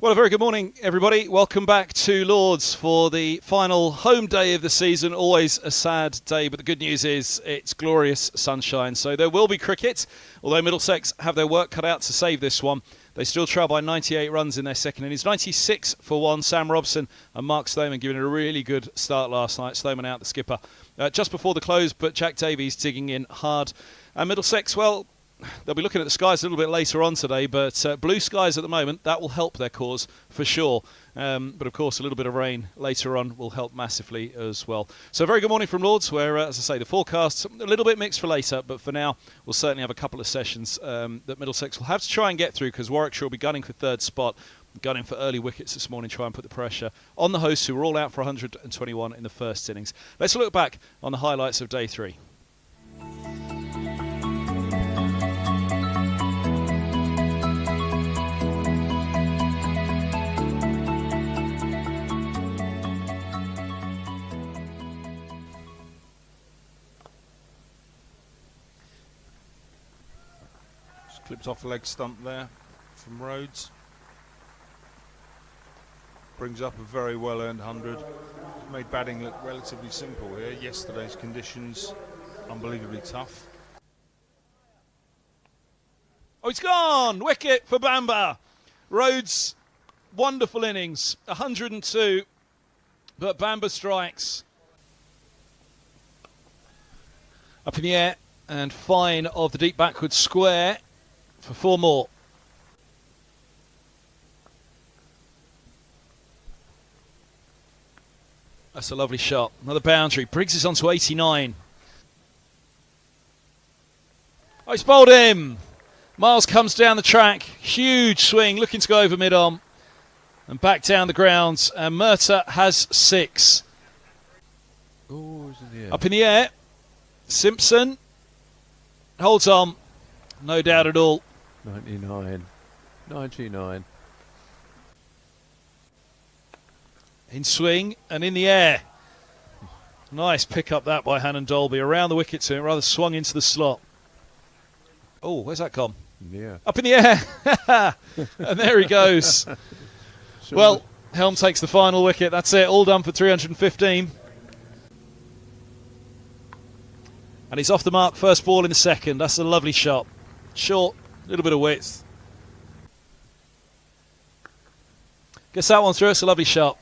Well, a very good morning, everybody. Welcome back to Lords for the final home day of the season. Always a sad day, but the good news is it's glorious sunshine. So there will be cricket, although Middlesex have their work cut out to save this one. They still trail by 98 runs in their second innings. 96 for one. Sam Robson and Mark Stoneman giving it a really good start last night. Stoneman out, the skipper, just before the close, but Jack Davies digging in hard. And Middlesex, well, they'll be looking at the skies a little bit later on today, but blue skies at the moment, that will help their cause for sure. But of course, a little bit of rain later on will help massively as well. So very good morning from Lords, where, as I say, the forecast's a little bit mixed for later, but for now, we'll certainly have a couple of sessions that Middlesex will have to try and get through, because Warwickshire will be gunning for third spot, gunning for early wickets this morning, try and put the pressure on the hosts, who were all out for 121 in the first innings. Let's look back on the highlights of day three. Clipped off a leg stump there from Rhodes. Brings up a very well-earned 100. Made batting look relatively simple here. Yesterday's conditions unbelievably tough. Oh, it's gone! Wicket for Bamba. Rhodes, wonderful innings. 102, but Bamba strikes. Up in the air, and fine of the deep backward square for 4 more. That's a lovely shot. Another boundary. Briggs is on to 89. Oh, he's bowled him. Miles comes down the track. Huge swing, looking to go over mid-on. And back down the grounds. And Murtagh has 6. Oh, he's in the air. Up in the air. Simpson holds on. No doubt at all. 99. In swing and in the air. Nice pick up that by Hannon Dolby. Around the wicket to him, rather swung into the slot. Oh, where's that gone? Yeah. Up in the air. And there he goes. Well, Helm takes the final wicket. That's it. All done for 315. And he's off the mark. First ball in the second. That's a lovely shot. Short, a little bit of width. Gets that one through. It's a lovely shot.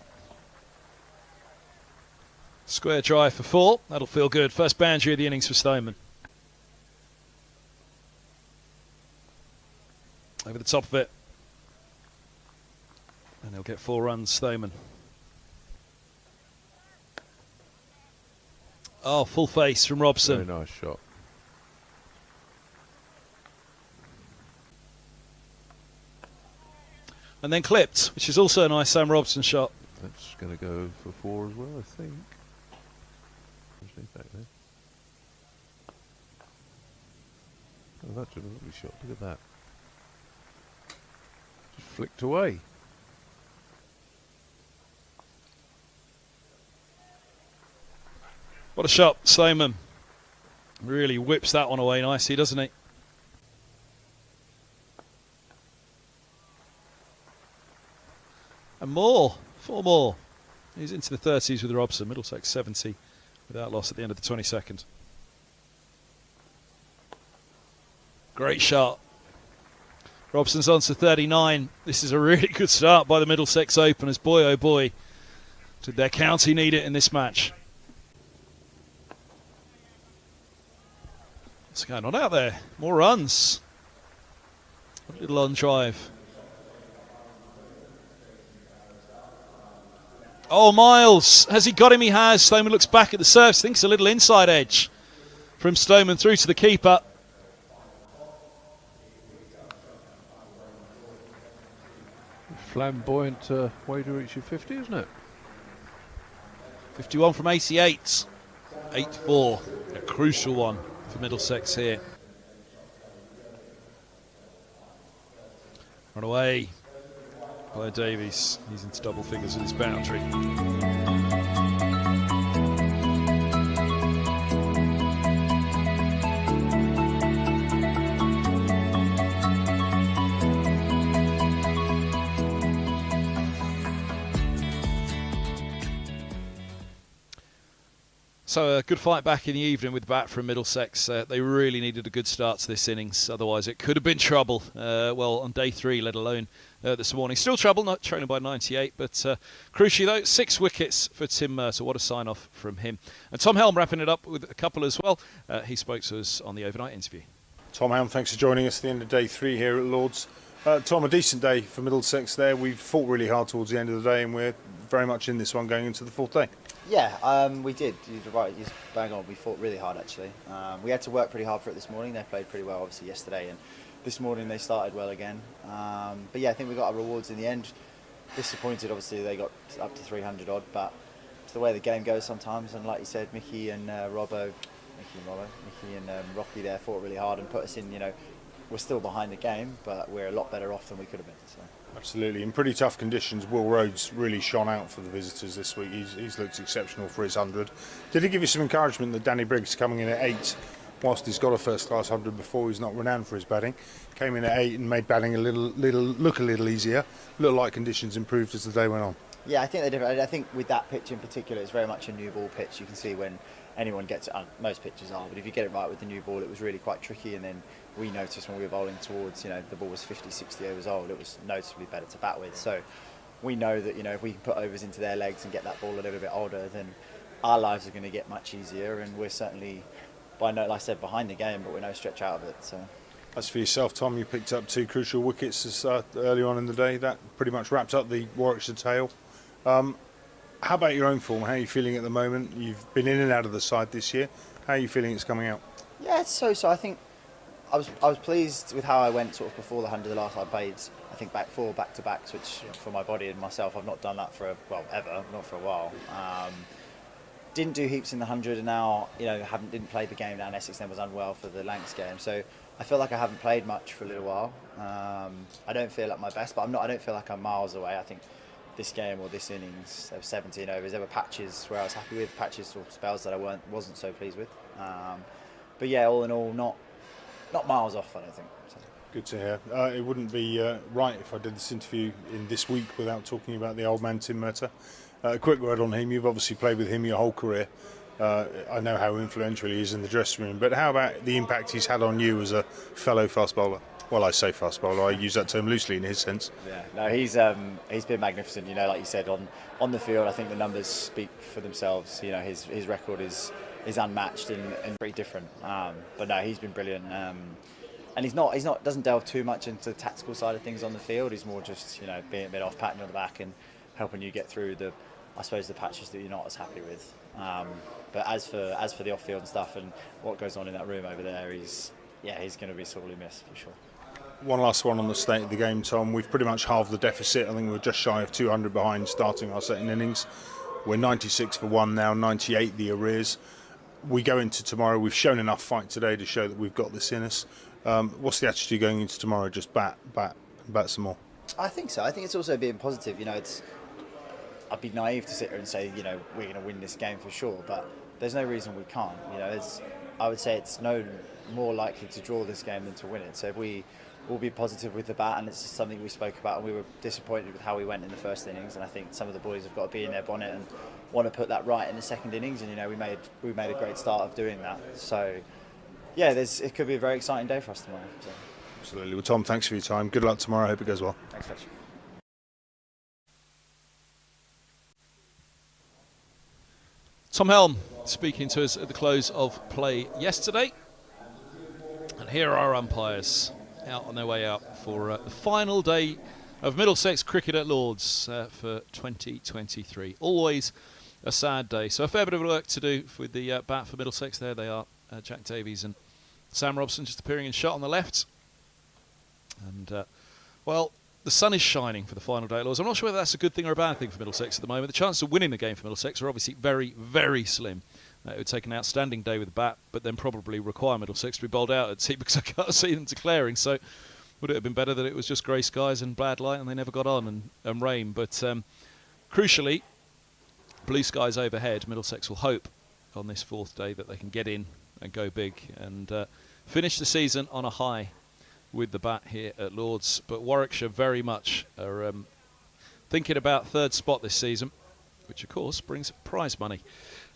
Square drive for 4. That'll feel good. First boundary of the innings for Stoneman. Over the top of it. And he'll get 4 runs, Stoneman. Oh, full face from Robson. Very nice shot. And then clipped, which is also a nice Sam Robson shot. That's going to go for 4 as well, I think. Just leave that there. Oh, that's a lovely shot. Look at that. Just flicked away. What a shot, Stoneman. Really whips that one away nicely, doesn't he? And more, 4 more. He's into the 30s with Robson. Middlesex 70 without loss at the end of the 22nd. Great shot. Robson's on to 39. This is a really good start by the Middlesex openers. Boy, oh boy, did their county need it in this match. What's going on out there? More runs. A little on drive. Oh, Miles. Has he got him? He has. Stoneman looks back at the serves. Thinks a little inside edge from Stoneman through to the keeper. Flamboyant way to reach your 50, isn't it? 51 from 88. 8-4. A crucial one for Middlesex here. Run away by Davies. He's into double figures with his boundary. So a good fight back in the evening with the bat from Middlesex. They really needed a good start to this innings, otherwise it could have been trouble. Well, on day 3, let alone this morning. Still trouble, not trailing by 98, but crucially though, 6 wickets for Tim Murtagh. What a sign-off from him. And Tom Helm wrapping it up with a couple as well. He spoke to us on the overnight interview. Tom Helm, thanks for joining us at the end of day 3 here at Lord's. Tom, a decent day for Middlesex there. We've fought really hard towards the end of the day and we're very much in this one going into the 4th day. Yeah, we did. You're right, you're bang on. We fought really hard actually. We had to work pretty hard for it this morning. They played pretty well obviously yesterday, and this morning they started well again. But yeah, I think we got our rewards in the end. Disappointed obviously they got up to 300 odd, but it's the way the game goes sometimes. And like you said, Mickey and Rocky there fought really hard and put us in, we're still behind the game, but we're a lot better off than we could have been. So. Absolutely. In pretty tough conditions, Will Rhodes really shone out for the visitors this week. He's looked exceptional for his 100. Did he give you some encouragement that Danny Briggs coming in at 8, whilst he's got a first-class 100 before, he's not renowned for his batting, came in at 8 and made batting look a little easier, looked like conditions improved as the day went on? Yeah, I think they're different. I think with that pitch in particular, it's very much a new ball pitch. You can see when anyone gets it, most pitches are, but if you get it right with the new ball, it was really quite tricky. And then we noticed when we were bowling towards, the ball was 50, 60 overs old, it was noticeably better to bat with. So we know that, if we can put overs into their legs and get that ball a little bit older, then our lives are going to get much easier. And we're certainly, like I said, behind the game, but we're no stretch out of it. So. As for yourself, Tom, you picked up 2 crucial wickets early on in the day. That pretty much wrapped up the Warwickshire tale. How about your own form? How are you feeling at the moment? You've been in and out of the side this year. How are you feeling it's coming out? Yeah, it's so. I think I was pleased with how I went sort of before the 100 the last. I played, I think, four back-to-backs, which for my body and myself, I've not done that ever, not for a while. Didn't do heaps in the 100, and now didn't play the game down Essex. Then was unwell for the Lancs game, so I feel like I haven't played much for a little while. I don't feel at my best, but I don't feel like I'm miles away. I think this game or this innings, there were 17 overs. There were patches where I was happy with, patches or spells that I wasn't so pleased with. But yeah, all in all, not miles off, I don't think. So. Good to hear. It wouldn't be right if I did this interview in this week without talking about the old man Tim Murtagh. A quick word on him. You've obviously played with him your whole career. I know how influential he is in the dressing room, but how about the impact he's had on you as a fellow fast bowler? Well, I say fast bowler, I use that term loosely in his sense. Yeah, no, he's been magnificent. Like you said, on the field, I think the numbers speak for themselves. His record is unmatched and pretty different. But no, he's been brilliant. And he's doesn't delve too much into the tactical side of things on the field. He's more just being a bit off, patting you on the back and helping you get through the patches that you're not as happy with. But as for the off-field stuff and what goes on in that room over there, he's going to be sorely missed for sure. One last one on the state of the game, Tom. We've pretty much halved the deficit. I think we're just shy of 200 behind starting our second innings. We're 96 for 1 now, 98 the arrears. We go into tomorrow. We've shown enough fight today to show that we've got this in us. What's the attitude going into tomorrow? Just bat some more? I think so. I think it's also being positive. I'd be naive to sit here and say, we're going to win this game for sure, but there's no reason we can't. I would say it's no more likely to draw this game than to win it. So if we will be positive with the bat, and it's something we spoke about, and we were disappointed with how we went in the first innings, and I think some of the boys have got to be in their bonnet and want to put that right in the second innings, and we made a great start of doing that. So yeah, it could be a very exciting day for us tomorrow. So. Absolutely. Well, Tom, thanks for your time. Good luck tomorrow. I hope it goes well. Thanks, Fetch. Tom Helm speaking to us at the close of play yesterday. And here are our umpires out on their way out for the final day of Middlesex Cricket at Lord's for 2023. Always a sad day. So a fair bit of work to do with the bat for Middlesex. There they are, Jack Davies and Sam Robson just appearing in shot on the left. And, well, the sun is shining for the final day at Lord's. I'm not sure whether that's a good thing or a bad thing for Middlesex at the moment. The chances of winning the game for Middlesex are obviously very, very slim. It would take an outstanding day with the bat, but then probably require Middlesex to be bowled out at sea because I can't see them declaring. So would it have been better that it was just grey skies and bad light and they never got on and rain? But crucially, blue skies overhead. Middlesex will hope on this 4th day that they can get in and go big and finish the season on a high with the bat here at Lord's. But Warwickshire very much are thinking about 3rd spot this season, which of course brings prize money.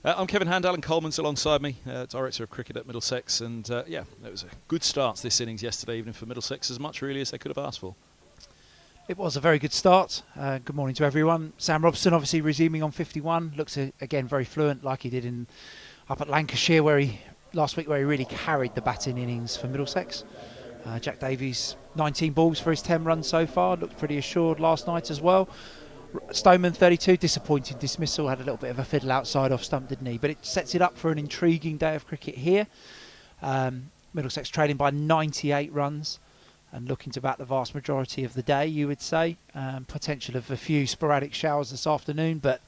I'm Kevin Hand. Alan Coleman's alongside me, Director of Cricket at Middlesex. And yeah, it was a good start to this innings yesterday evening for Middlesex, as much really as they could have asked for. It was a very good start. Good morning to everyone. Sam Robson obviously resuming on 51. Looks again very fluent, like he did up at Lancashire last week, where he really carried the batting innings for Middlesex. Jack Davies, 19 balls for his 10 runs so far. Looked pretty assured last night as well. Stoneman, 32, disappointing dismissal. Had a little bit of a fiddle outside off stump, didn't he? But it sets it up for an intriguing day of cricket here. Middlesex trailing by 98 runs and looking to bat the vast majority of the day, you would say. Potential of a few sporadic showers this afternoon, but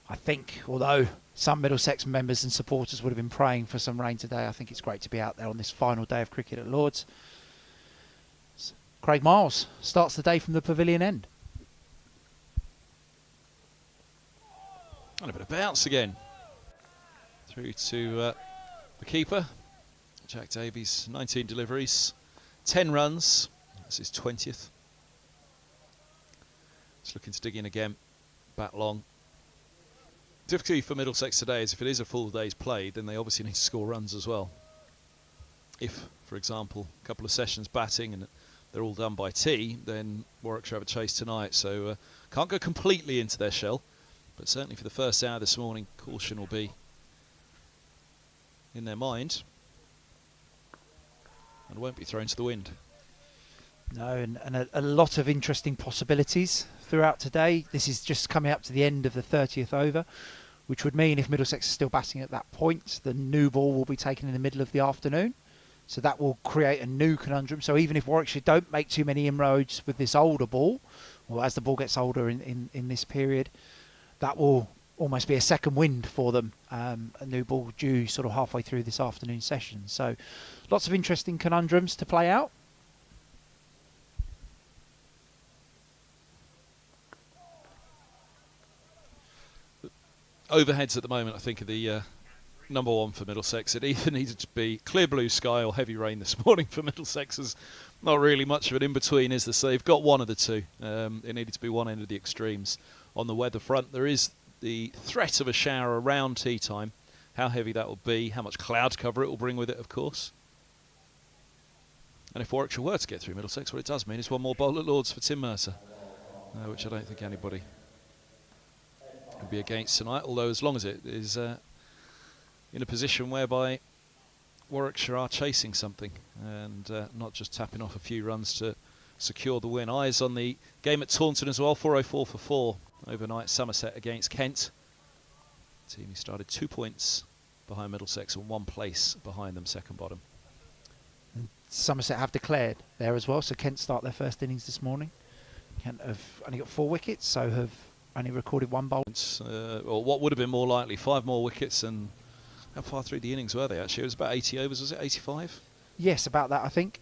I think, although some Middlesex members and supporters would have been praying for some rain today, I think it's great to be out there on this final day of cricket at Lord's. Craig Miles starts the day from the pavilion end. And a bit of bounce again. Through to the keeper, Jack Davies, 19 deliveries, 10 runs. That's his 20th. Just looking to dig in again, bat long. Difficulty for Middlesex today is if it is a full day's play, then they obviously need to score runs as well. If, for example, a couple of sessions batting and they're all done by tea, then Warwickshire have a chase tonight. So can't go completely into their shell. But certainly for the first hour this morning, caution will be in their mind and won't be thrown to the wind. No, and a lot of interesting possibilities throughout today. This is just coming up to the end of the 30th over, which would mean if Middlesex is still batting at that point, the new ball will be taken in the middle of the afternoon. So that will create a new conundrum. So even if Warwickshire don't make too many inroads with this older ball, or as the ball gets older in this period, that will almost be a second wind for them. A new ball due sort of halfway through this afternoon session. So lots of interesting conundrums to play out. Overheads at the moment, I think, are the number one for Middlesex. It either needed to be clear blue sky or heavy rain this morning for Middlesex. There's not really much of an in-between, is there? So they've got one of the two. It needed to be one end of the extremes. On the weather front, there is the threat of a shower around tea time. How heavy that will be, how much cloud cover it will bring with it, of course. And if Warwickshire were to get through Middlesex, what it does mean is one more bowl at Lord's for Tim Murtagh, which I don't think anybody would be against tonight, although as long as it is in a position whereby Warwickshire are chasing something and not just tapping off a few runs to secure the win. Eyes on the game at Taunton as well, 404 for 4 overnight, Somerset against Kent. Team who started 2 points behind Middlesex and 1 place behind them, second bottom. And Somerset have declared there as well, so Kent start their first innings this morning. Kent have only got 4 wickets, so have only recorded 1 bowl. Or what would have been more likely, 5 more wickets. And how far through the innings were they actually? It was about 80 overs, was it? 85? Yes, about that I think.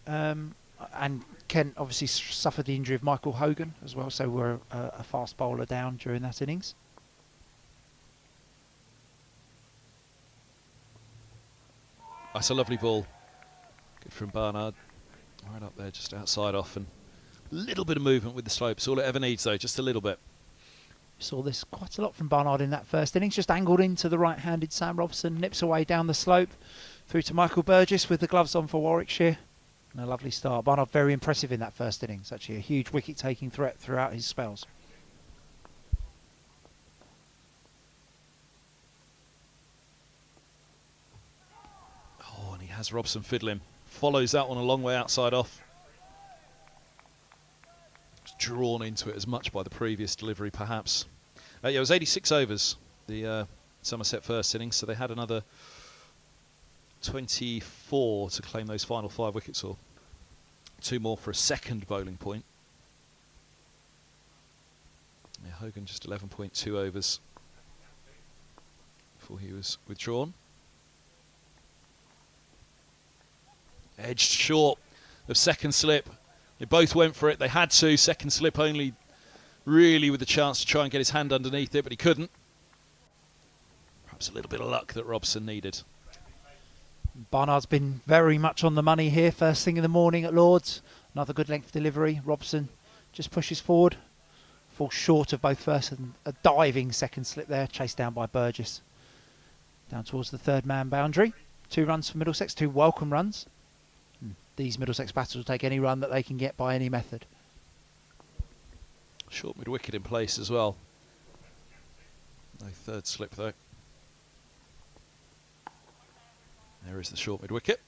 And Kent obviously suffered the injury of Michael Hogan as well, so we're a fast bowler down during that innings. That's a lovely ball. Good from Barnard. Right up there, just outside off. And a little bit of movement with the slopes. All it ever needs, though, just a little bit. Saw this quite a lot from Barnard in that first innings. Just angled into the right-handed Sam Robson. Nips away down the slope. Through to Michael Burgess with the gloves on for Warwickshire. And a lovely start. Barnard very impressive in that first innings. Actually a huge wicket-taking threat throughout his spells. Oh, and he has Robson fiddling. Follows that one a long way outside off. Drawn into it as much by the previous delivery, perhaps. Yeah, it was 86 overs, the Somerset first innings, so they had another 24 to claim those final 5 wickets, or 2 more for a second bowling point. Yeah, Hogan just 11.2 overs before he was withdrawn. Edged short of second slip. They both went for it. They had to. Second slip only really with the chance to try and get his hand underneath it, but he couldn't. Perhaps a little bit of luck that Robson needed. Barnard's been very much on the money here. First thing in the morning at Lord's. Another good length delivery. Robson just pushes forward. Falls short of both first and a diving second slip there. Chased down by Burgess. Down towards the third man boundary. 2 runs for Middlesex, 2 welcome runs. These Middlesex batters will take any run that they can get by any method. Short mid wicket in place as well. No third slip though. There is the short mid wicket.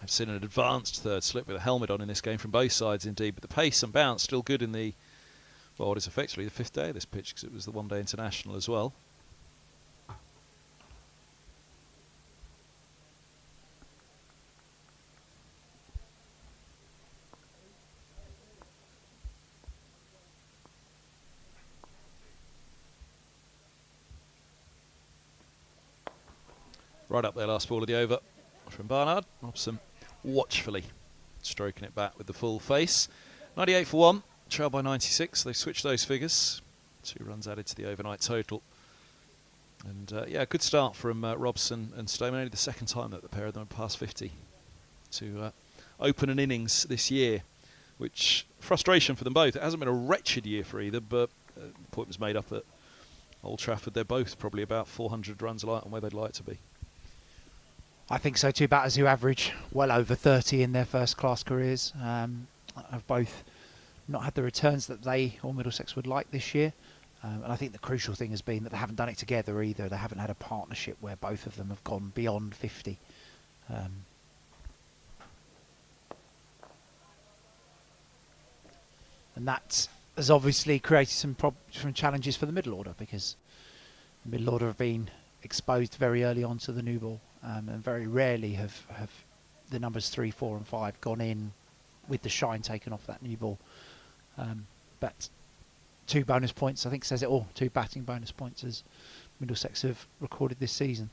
I've seen an advanced third slip with a helmet on in this game from both sides indeed, but the pace and bounce still good in the, well, what is effectively the 5th day of this pitch, because it was the one-day international as well. Right up there, last ball of the over from Barnard. Robson watchfully stroking it back with the full face. 98 for 1, trail by 96. They've switched those figures. 2 runs added to the overnight total. And yeah, good start from Robson and Stoneman. Only the 2nd time that the pair of them have passed 50 to open an innings this year, which frustration for them both. It hasn't been a wretched year for either, but the point was made up at Old Trafford. They're both probably about 400 runs light on where they'd like to be. I think so. 2 batters who average well over 30 in their first-class careers have both not had the returns that they or Middlesex would like this year. And I think the crucial thing has been that they haven't done it together either. They haven't had a partnership where both of them have gone beyond 50. And that has obviously created some challenges for the middle order, because the middle order have been exposed very early on to the new ball. And very rarely have the numbers 3, 4 and 5 gone in with the shine taken off that new ball. But 2 bonus points, I think, says it all. 2 batting bonus points as Middlesex have recorded this season.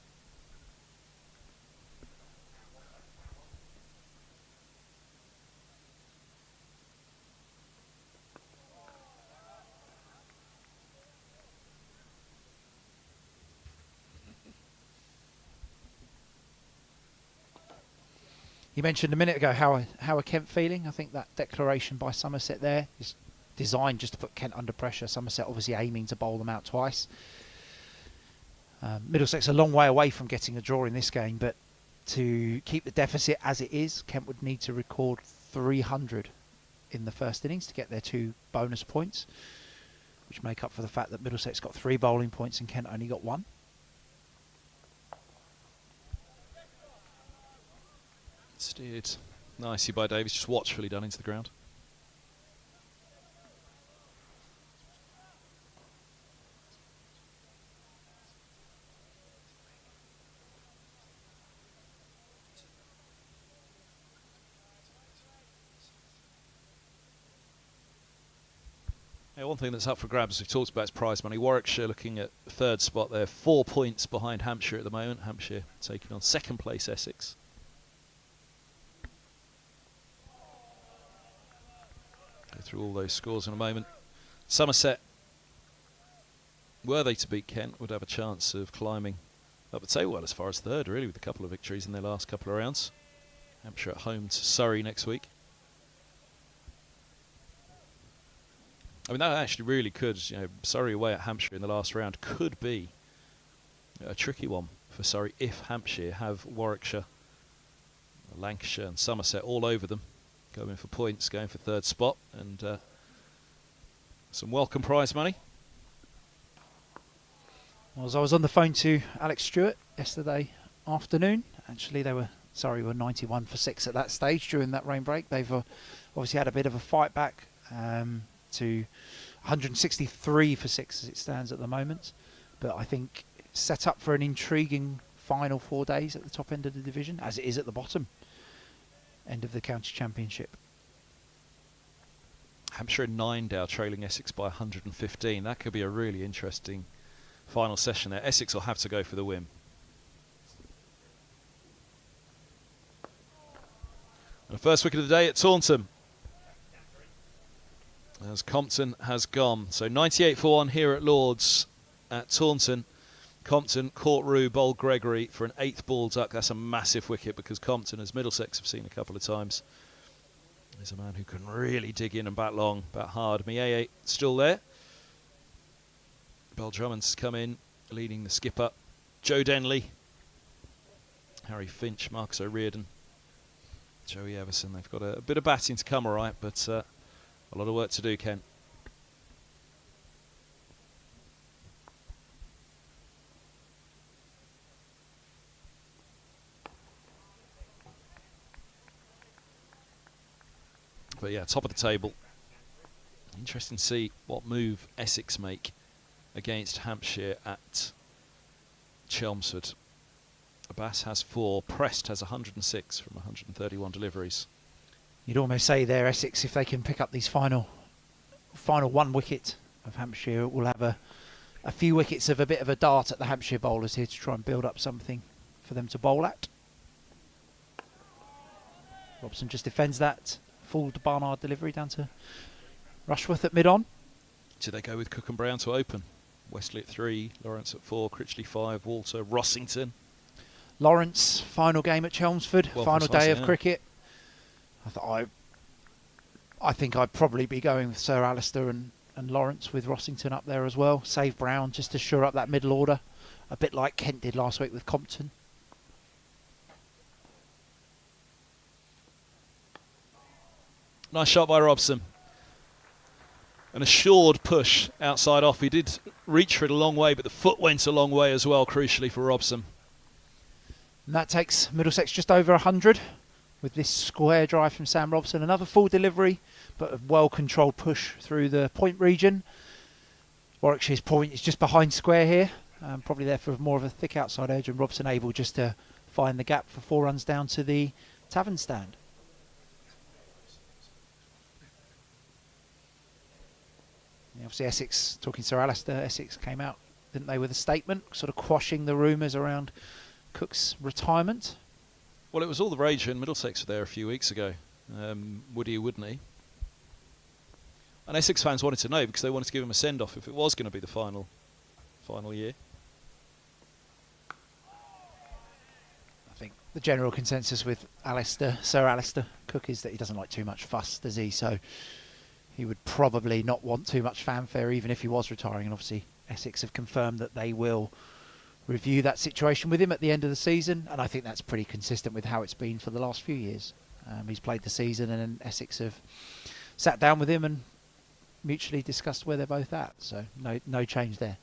You mentioned a minute ago how are Kent feeling. I think that declaration by Somerset there is designed just to put Kent under pressure. Somerset obviously aiming to bowl them out twice. Middlesex a long way away from getting a draw in this game, but to keep the deficit as it is, Kent would need to record 300 in the first innings to get their 2 bonus points, which make up for the fact that Middlesex got 3 bowling points and Kent only got 1. Steered nicely by Davies, just watchfully done into the ground. Yeah, one thing that's up for grabs, we've talked about, is prize money. Warwickshire looking at the 3rd spot there, 4 points behind Hampshire at the moment. Hampshire taking on 2nd place Essex. Go through all those scores in a moment. Somerset, were they to beat Kent, would have a chance of climbing up the table, well, as far as 3rd, really, with a couple of victories in their last couple of rounds. Hampshire at home to Surrey next week. I mean, that actually really could, you know, Surrey away at Hampshire in the last round could be a tricky one for Surrey if Hampshire have Warwickshire, Lancashire and Somerset all over them, going for points, going for 3rd spot, and some welcome prize money. Well, as I was on the phone to Alex Stewart yesterday afternoon, actually Surrey were 91 for 6 at that stage during that rain break. They've obviously had a bit of a fight back to 163 for 6 as it stands at the moment, but I think it's set up for an intriguing final 4 days at the top end of the division, as it is at the bottom end of the county championship. Hampshire and Nindale trailing Essex by 115. That could be a really interesting final session there. Essex will have to go for the win. And the first wicket of the day at Taunton, as Compton has gone. So 98 for 1 here at Lord's at Taunton. Compton caught Rue, bowled Gregory for an 8th ball duck. That's a massive wicket, because Compton, as Middlesex have seen a couple of times, is a man who can really dig in and bat long, bat hard. Mieye still there. Bell Drummond's come in, leading the skipper. Joe Denley, Harry Finch, Marcus O'Riordan, Joey Everson. They've got a bit of batting to come, all right, but a lot of work to do, Ken. But yeah, top of the table. Interesting to see what move Essex make against Hampshire at Chelmsford. Abbas has 4, Prest has 106 from 131 deliveries. You'd almost say there, Essex, if they can pick up these final 1 wicket of Hampshire, will have a few wickets of a bit of a dart at the Hampshire bowlers here to try and build up something for them to bowl at. Robson just defends that full Barnard delivery down to Rushworth at mid-on. Do they go with Cook and Brown to open? Wesley at 3, Lawrence at 4, Critchley 5, Walter, Rossington. Lawrence, final game at Chelmsford, Well, final day of yeah. cricket. I think I'd probably be going with Sir Alistair and Lawrence with Rossington up there as well. Save Brown just to shore up that middle order, a bit like Kent did last week with Compton. Nice shot by Robson. An assured push outside off. He did reach for it a long way, but the foot went a long way as well, crucially for Robson. And that takes Middlesex just over 100 with this square drive from Sam Robson. Another full delivery, but a well-controlled push through the point region. Warwickshire's point is just behind square here, probably there for more of a thick outside edge, and Robson able just to find the gap for 4 runs down to the tavern stand. Obviously Essex, talking Sir Alistair, Essex came out, didn't they, with a statement sort of quashing the rumours around Cook's retirement. Well, it was all the rage when Middlesex were there a few weeks ago. Would he or wouldn't he? And Essex fans wanted to know because they wanted to give him a send-off if it was going to be the final year. I think the general consensus with Sir Alistair Cook is that he doesn't like too much fuss, does he? So he would probably not want too much fanfare even if he was retiring, and obviously Essex have confirmed that they will review that situation with him at the end of the season, and I think that's pretty consistent with how it's been for the last few years. He's played the season and then Essex have sat down with him and mutually discussed where they're both at, so no change there.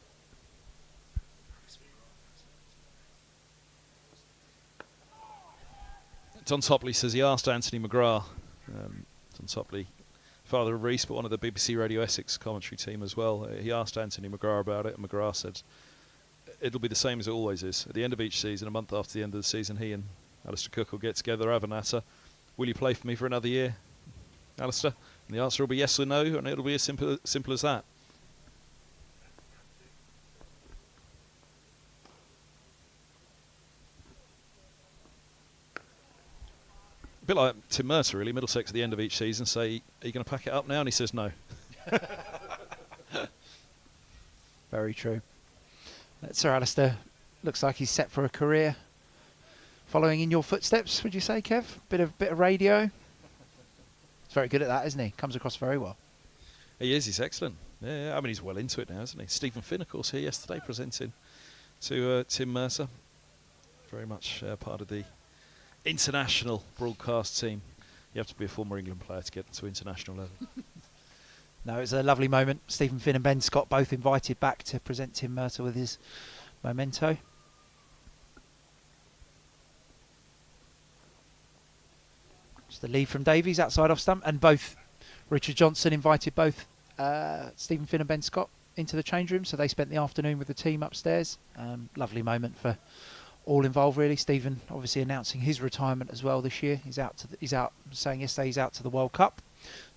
Don Topley says he asked Anthony McGrath, Don Topley, father of Reese, but one of the BBC Radio Essex commentary team as well. He asked Anthony McGrath about it, and McGrath said it'll be the same as it always is. At the end of each season, a month after the end of the season, he and Alistair Cook will get together, have a natter. Will you play for me for another year, Alistair? And the answer will be yes or no, and it'll be as simple as that. A bit like Tim Murtagh, really. Middlesex at the end of each season say, are you going to pack it up now? And he says no. Very true. Sir Alistair looks like he's set for a career following in your footsteps, would you say, Kev? Bit of radio. He's very good at that, isn't he? Comes across very well. He is. He's excellent. Yeah, I mean, he's well into it now, isn't he? Stephen Finn, of course, here yesterday presenting to Tim Murtagh. Very much part of the international broadcast team. You have to be a former England player to get to international level. No, it's a lovely moment. Stephen Finn and Ben Scott both invited back to present Tim Murtagh with his memento. Just the lead from Davies outside off stump, and both Richard Johnson invited both Stephen Finn and Ben Scott into the change room, so they spent the afternoon with the team upstairs. Lovely moment for all involved, really. Stephen obviously announcing his retirement as well this year. He's out saying yesterday he's out to the World Cup,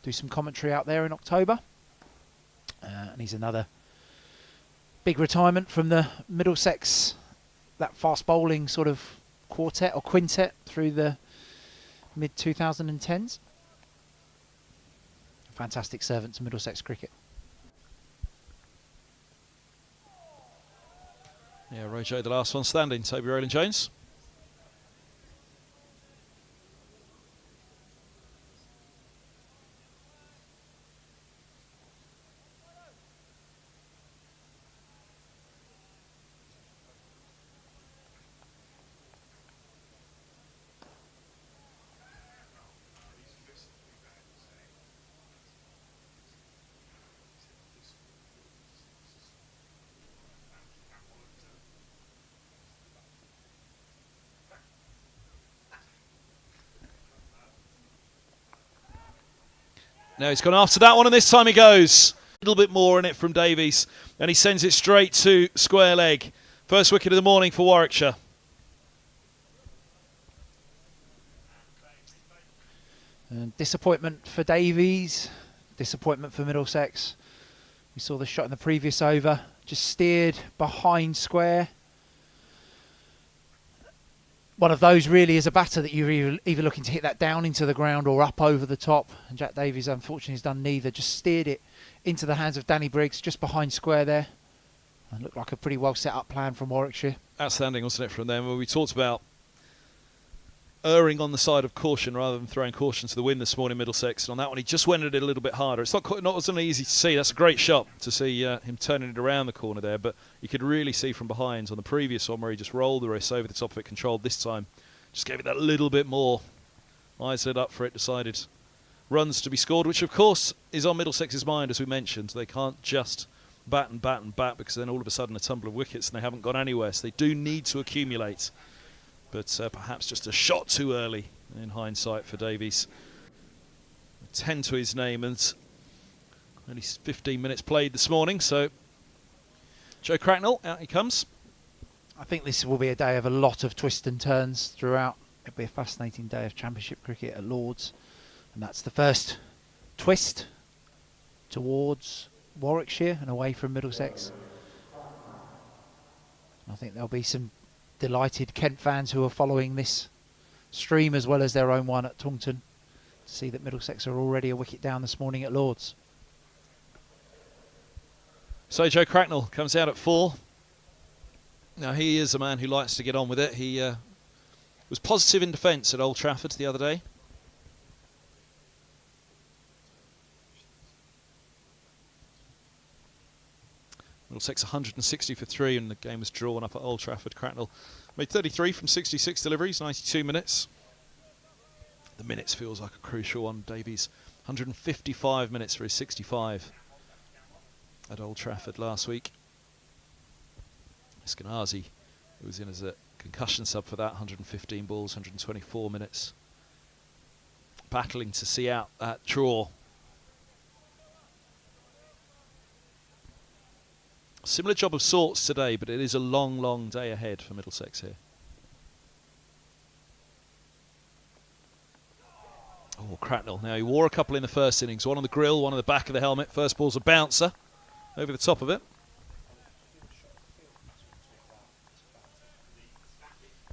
do some commentary out there in October, and he's another big retirement from the Middlesex, that fast bowling sort of quartet or quintet through the mid 2010s. Fantastic servant to Middlesex cricket. Yeah, Rojo, the last one standing. Toby Rowland-Jones. Now he's gone after that one, and this time he goes. A little bit more in it from Davies, and he sends it straight to square leg. First wicket of the morning for Warwickshire. And disappointment for Davies, disappointment for Middlesex. We saw the shot in the previous over, just steered behind square. One of those really is a batter that you're either looking to hit that down into the ground or up over the top. And Jack Davies, unfortunately, has done neither. Just steered it into the hands of Danny Briggs, just behind square there. And looked like a pretty well set up plan from Warwickshire. Outstanding, wasn't it, from them? Well, we talked about erring on the side of caution rather than throwing caution to the wind this morning, Middlesex. And on that one, he just went at it a little bit harder. It's not wasn't easy to see. That's a great shot to see him turning it around the corner there. But you could really see from behind on the previous one where he just rolled the wrist over the top of it, controlled. This time, just gave it that little bit more. Eyes lit up for it, decided runs to be scored, which of course is on Middlesex's mind, as we mentioned. They can't just bat and bat and bat, because then all of a sudden a tumble of wickets and they haven't gone anywhere. So they do need to accumulate. But perhaps just a shot too early in hindsight for Davies. 10 to his name and only 15 minutes played this morning. So Joe Cracknell, out he comes. I think this will be a day of a lot of twists and turns throughout. It'll be a fascinating day of Championship cricket at Lords. And that's the first twist towards Warwickshire and away from Middlesex. I think there'll be some delighted Kent fans who are following this stream as well as their own one at Taunton to see that Middlesex are already a wicket down this morning at Lords. So Joe Cracknell comes out at 4. Now he is a man who likes to get on with it. He was positive in defence at Old Trafford the other day. Middlesex 160 for 3 and the game was drawn up at Old Trafford. Cracknell made 33 from 66 deliveries, 92 minutes. The minutes feels like a crucial one. Davies 155 minutes for his 65 at Old Trafford last week. Eskenazi, who was in as a concussion sub for that, 115 balls, 124 minutes. Battling to see out that draw. Similar job of sorts today, but it is a long, long day ahead for Middlesex here. Oh, Cracknell. Now, he wore a couple in the first innings. One on the grill, one on the back of the helmet. First ball's a bouncer over the top of it.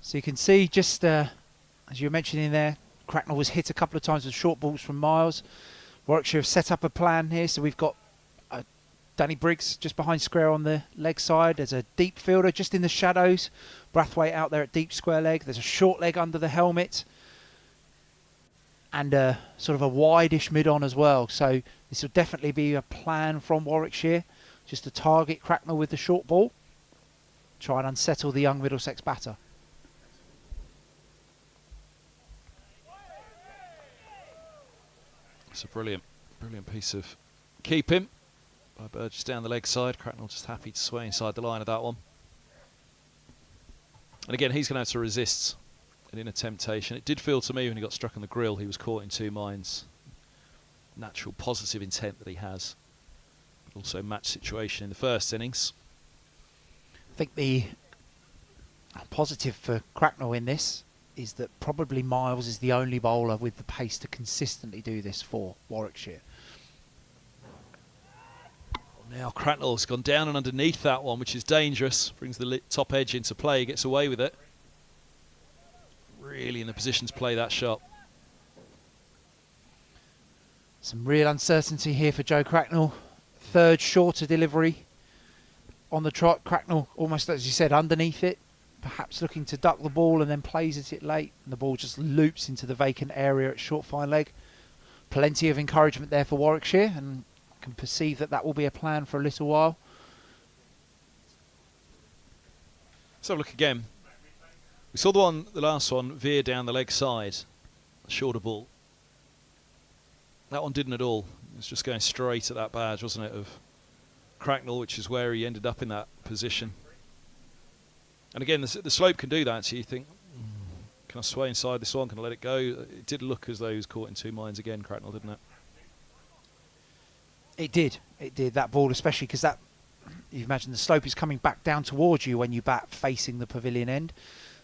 So you can see, just as you were mentioning there, Cracknell was hit a couple of times with short balls from Miles. Warwickshire have set up a plan here, so we've got Danny Briggs just behind square on the leg side. There's a deep fielder just in the shadows. Brathwaite out there at deep square leg. There's a short leg under the helmet. And sort of a wide-ish mid-on as well. So this will definitely be a plan from Warwickshire. Just to target Cracknell with the short ball. Try and unsettle the young Middlesex batter. It's a brilliant piece of keeping by Burgess down the leg side. Cracknell just happy to sway inside the line of that one. And again, he's going to have to resist an inner temptation. It did feel to me when he got struck on the grill, he was caught in two minds. Natural positive intent that he has. But also match situation in the first innings. I think the positive for Cracknell in this is that probably Miles is the only bowler with the pace to consistently do this for Warwickshire. Now Cracknell's gone down and underneath that one, which is dangerous. Brings the top edge into play, gets away with it. Really in the position to play that shot. Some real uncertainty here for Joe Cracknell. Third shorter delivery on the trot. Cracknell almost, as you said, underneath it. Perhaps looking to duck the ball and then plays at it late. And the ball just loops into the vacant area at short fine leg. Plenty of encouragement there for Warwickshire, and can perceive that that will be a plan for a little while. Let's have a look again. We saw the last one veer down the leg side, a shorter ball. That one didn't at all. It was just going straight at that badge, wasn't it, of Cracknell, which is where he ended up in that position. And again, the slope can do that, so you think, can I sway inside this one, can I let it go? It did look as though he was caught in two minds again, Cracknell, didn't it? It did. It did. That ball, especially because that, you imagine the slope is coming back down towards you when you bat facing the pavilion end.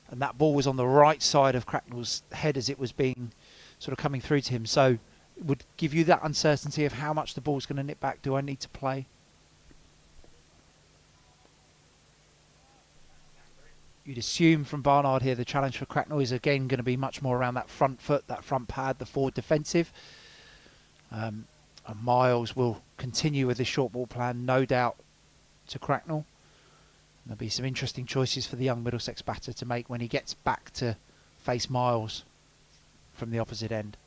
And that ball was on the right side of Cracknell's head as it was being sort of coming through to him. So it would give you that uncertainty of how much the ball's going to nip back. Do I need to play? You'd assume from Barnard here the challenge for Cracknell is again going to be much more around that front foot, that front pad, the forward defensive. And Miles will continue with this short ball plan, no doubt, to Cracknell. There'll be some interesting choices for the young Middlesex batter to make when he gets back to face Miles from the opposite end.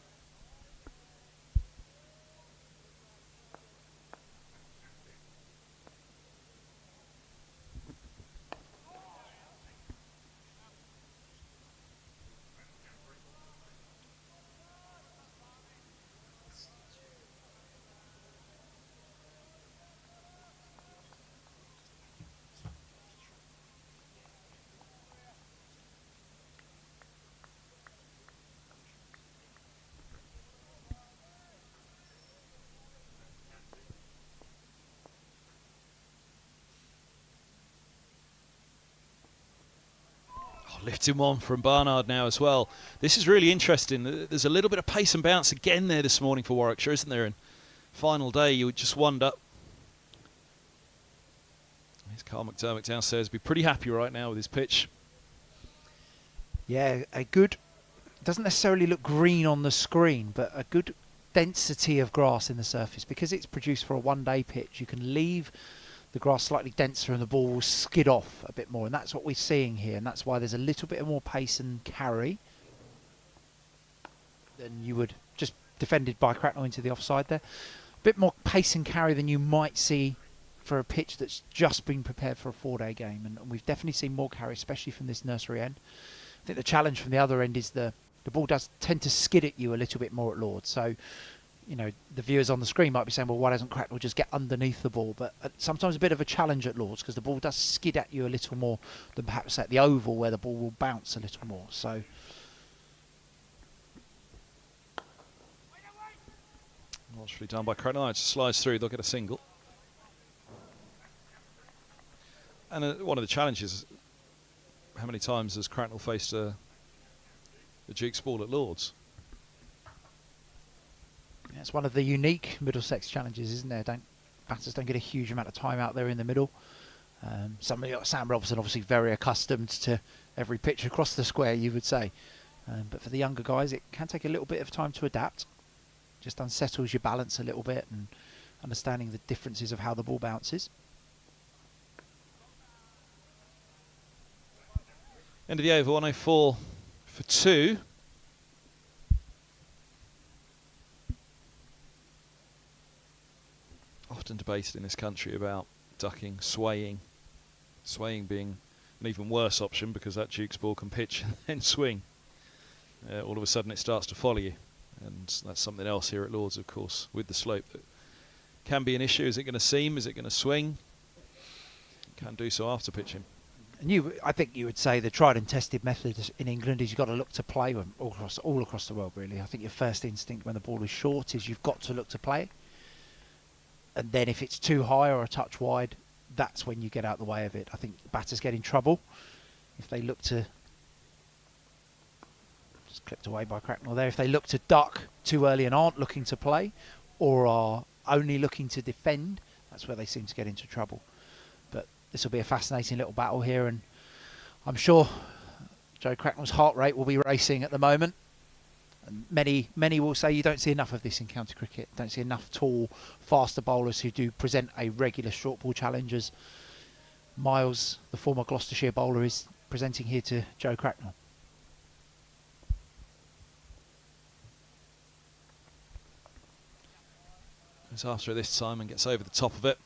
Lifting one from Barnard now as well. This is really interesting. There's a little bit of pace and bounce again there this morning for Warwickshire, isn't there? And final day, you would just wonder. Here's Carl McDermott downstairs. Be pretty happy right now with his pitch. Yeah, a good, doesn't necessarily look green on the screen, but a good density of grass in the surface. Because it's produced for a one-day pitch, you can leave the grass slightly denser and the ball will skid off a bit more, and that's what we're seeing here, and that's why there's a little bit more pace and carry than you would just defended by Cracknell into the offside there. A bit more pace and carry than you might see for a pitch that's just been prepared for a 4-day game, and we've definitely seen more carry, especially from this nursery end. I think the challenge from the other end is the ball does tend to skid at you a little bit more at Lords, so you know, the viewers on the screen might be saying, well, why doesn't Cracknell just get underneath the ball? But sometimes a bit of a challenge at Lords because the ball does skid at you a little more than perhaps at the Oval where the ball will bounce a little more. So Watchfully done by Cracknell. It slides through. They'll get a single. And one of the challenges, how many times has Cracknell faced a Duke's ball at Lords? It's one of the unique Middlesex challenges, isn't there? Batters don't get a huge amount of time out there in the middle. Somebody like Sam Robson, obviously very accustomed to every pitch across the square, you would say. But for the younger guys, it can take a little bit of time to adapt. Just unsettles your balance a little bit and understanding the differences of how the ball bounces. End of the over, 104 for 2. Often debated in this country about ducking, swaying being an even worse option because that Duke's ball can pitch and then swing. All of a sudden it starts to follow you, and that's something else here at Lords, of course, with the slope that can be an issue. Is it going to seam? Is it going to swing? Can do so after pitching. And I think you would say the tried and tested method in England is you've got to look to play all across the world, really. I think your first instinct when the ball is short is you've got to look to play. And then if it's too high or a touch wide, that's when you get out the way of it. I think batters get in trouble if they look to, just clipped away by Cracknell there, if they look to duck too early and aren't looking to play or are only looking to defend, that's where they seem to get into trouble. But this will be a fascinating little battle here, and I'm sure Joe Cracknell's heart rate will be racing at the moment. And many will say you don't see enough of this in county cricket. Don't see enough tall, faster bowlers who do present a regular short ball challenge as Miles, the former Gloucestershire bowler, is presenting here to Joe Cracknell. Goes after it this time and gets over the top of it.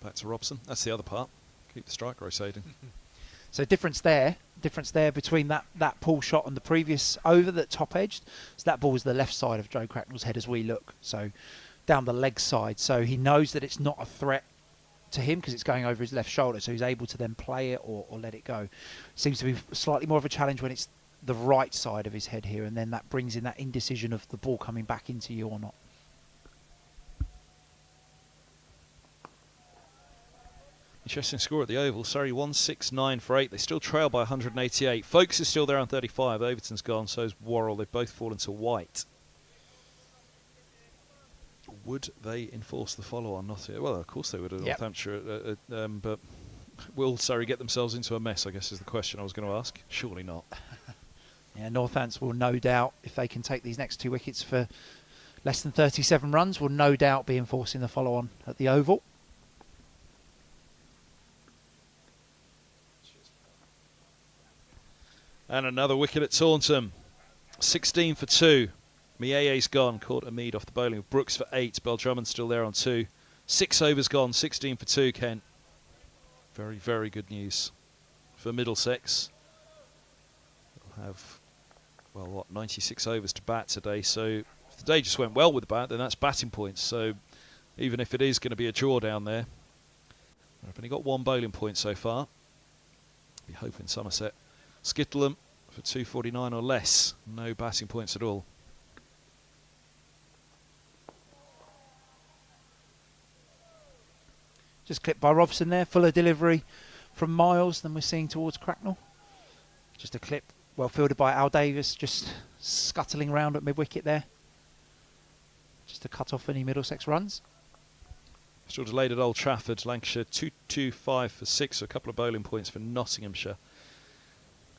Back to Robson. That's the other part. Keep the strike rotating. So difference there between that pull shot and the previous over that top edged. So that ball was the left side of Joe Cracknell's head as we look. So down the leg side. So he knows that it's not a threat to him because it's going over his left shoulder. So he's able to then play it or let it go. Seems to be slightly more of a challenge when it's the right side of his head here, and then that brings in that indecision of the ball coming back into you or not. Interesting score at the Oval. Surrey 169 for 8. They still trail by 188. Folkes is still there on 35. Overton's gone, so is Worrell. They've both fallen to white. Would they enforce the follow-on? Not yet. Well, of course they would at Northamptonshire, but will Surrey get themselves into a mess, I guess is the question I was going to ask. Surely not. Yeah, Northants will no doubt, if they can take these next 2 wickets for less than 37 runs, will no doubt be enforcing the follow-on at the Oval. And another wicket at Taunton. 16 for 2. Mieye's gone. Caught a mead off the bowling of Brooks for 8. Beldrummond's still there on 2. 6 overs gone. 16 for 2, Kent. Very, very good news for Middlesex. They'll have, well, what, 96 overs to bat today. So if the day just went well with the bat, then that's batting points. So even if it is going to be a draw down there, they've only got 1 bowling point so far. Be hoping Somerset skittle them for 249 or less. No batting points at all. Just clipped by Robson there. Fuller delivery from Miles than we're seeing towards Cracknell. Just a clip well fielded by Al Davis, just scuttling around at mid-wicket there. Just to cut off any Middlesex runs. Still delayed at Old Trafford. Lancashire 225 for 6. So a couple of bowling points for Nottinghamshire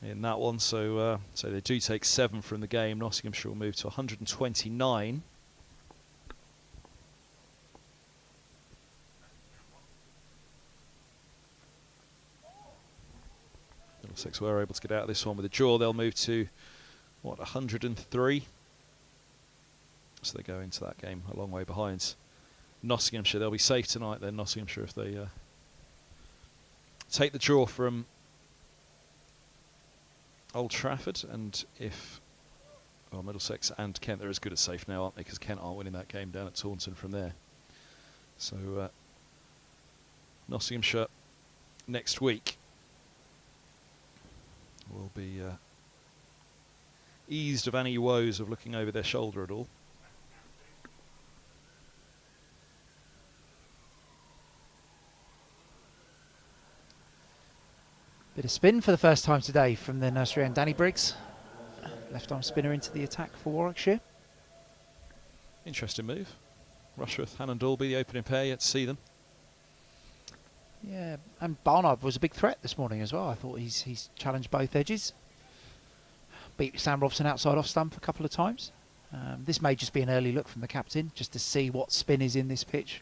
in that one. So they do take 7 from the game. Nottinghamshire will move to 129. Middlesex were able to get out of this one with a draw. They'll move to, what, 103? So they go into that game a long way behind Nottinghamshire. They'll be safe tonight then, Nottinghamshire, if they take the draw from Old Trafford. And if, well, Middlesex and Kent, they're as good as safe now, aren't they? Because Kent aren't winning that game down at Taunton from there. So Nottinghamshire next week will be eased of any woes of looking over their shoulder at all. Bit of spin for the first time today from the nursery and Danny Briggs. Left arm spinner into the attack for Warwickshire. Interesting move. Rushworth, Hannon Dalby, the opening pair, yet to see them. Yeah, and Barnard was a big threat this morning as well. I thought he's challenged both edges. Beat Sam Robson outside off stump a couple of times. This may just be an early look from the captain, just to see what spin is in this pitch.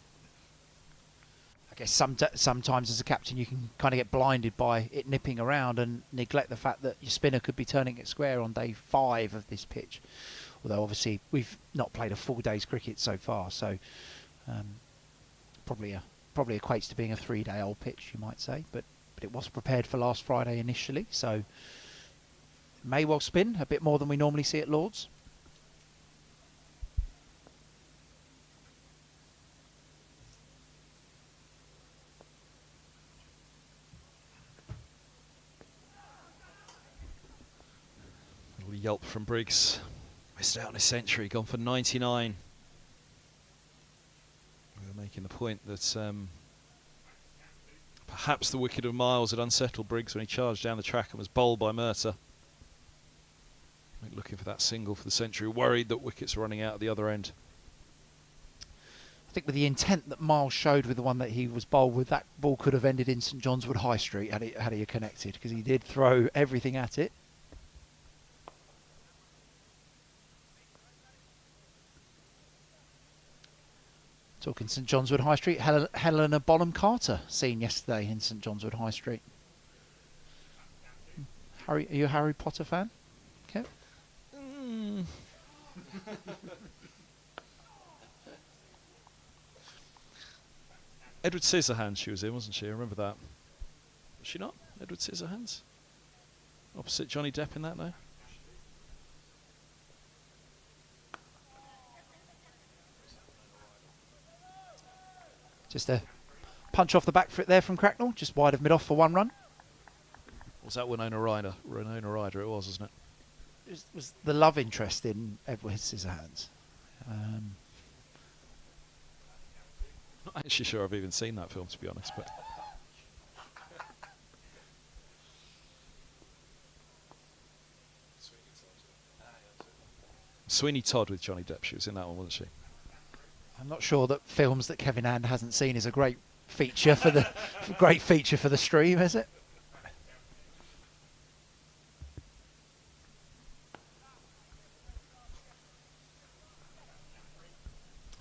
I guess sometimes as a captain you can kind of get blinded by it nipping around and neglect the fact that your spinner could be turning it square on day 5 of this pitch. Although obviously we've not played a full day's cricket so far, so probably equates to being a 3-day-old pitch, you might say. But it was prepared for last Friday initially, so may well spin a bit more than we normally see at Lord's. Little yelp from Briggs. Missed out on his century, gone for 99. We're making the point that perhaps the wicket of Miles had unsettled Briggs when he charged down the track and was bowled by Murtagh. Looking for that single for the century, worried that wickets were running out at the other end. I think with the intent that Miles showed with the one that he was bowled with, that ball could have ended in St John's Wood High Street had he connected, because he did throw everything at it. Talking St John's Wood High Street, Helena Bonham Carter seen yesterday in St John's Wood High Street. Harry, are you a Harry Potter fan? Kev? Edward Scissorhands she was in, wasn't she? I remember that. Was she not? Edward Scissorhands? Opposite Johnny Depp in that, though? Just a punch off the back foot there from Cracknell, just wide of mid-off for 1 run. Was that Winona Ryder? Winona Ryder it was, wasn't it? was the love interest in Edward Scissorhands. Not actually sure I've even seen that film, to be honest. But Sweeney Todd with Johnny Depp. She was in that one, wasn't she? I'm not sure that films that Kevin Hand hasn't seen is a great feature for the stream, is it?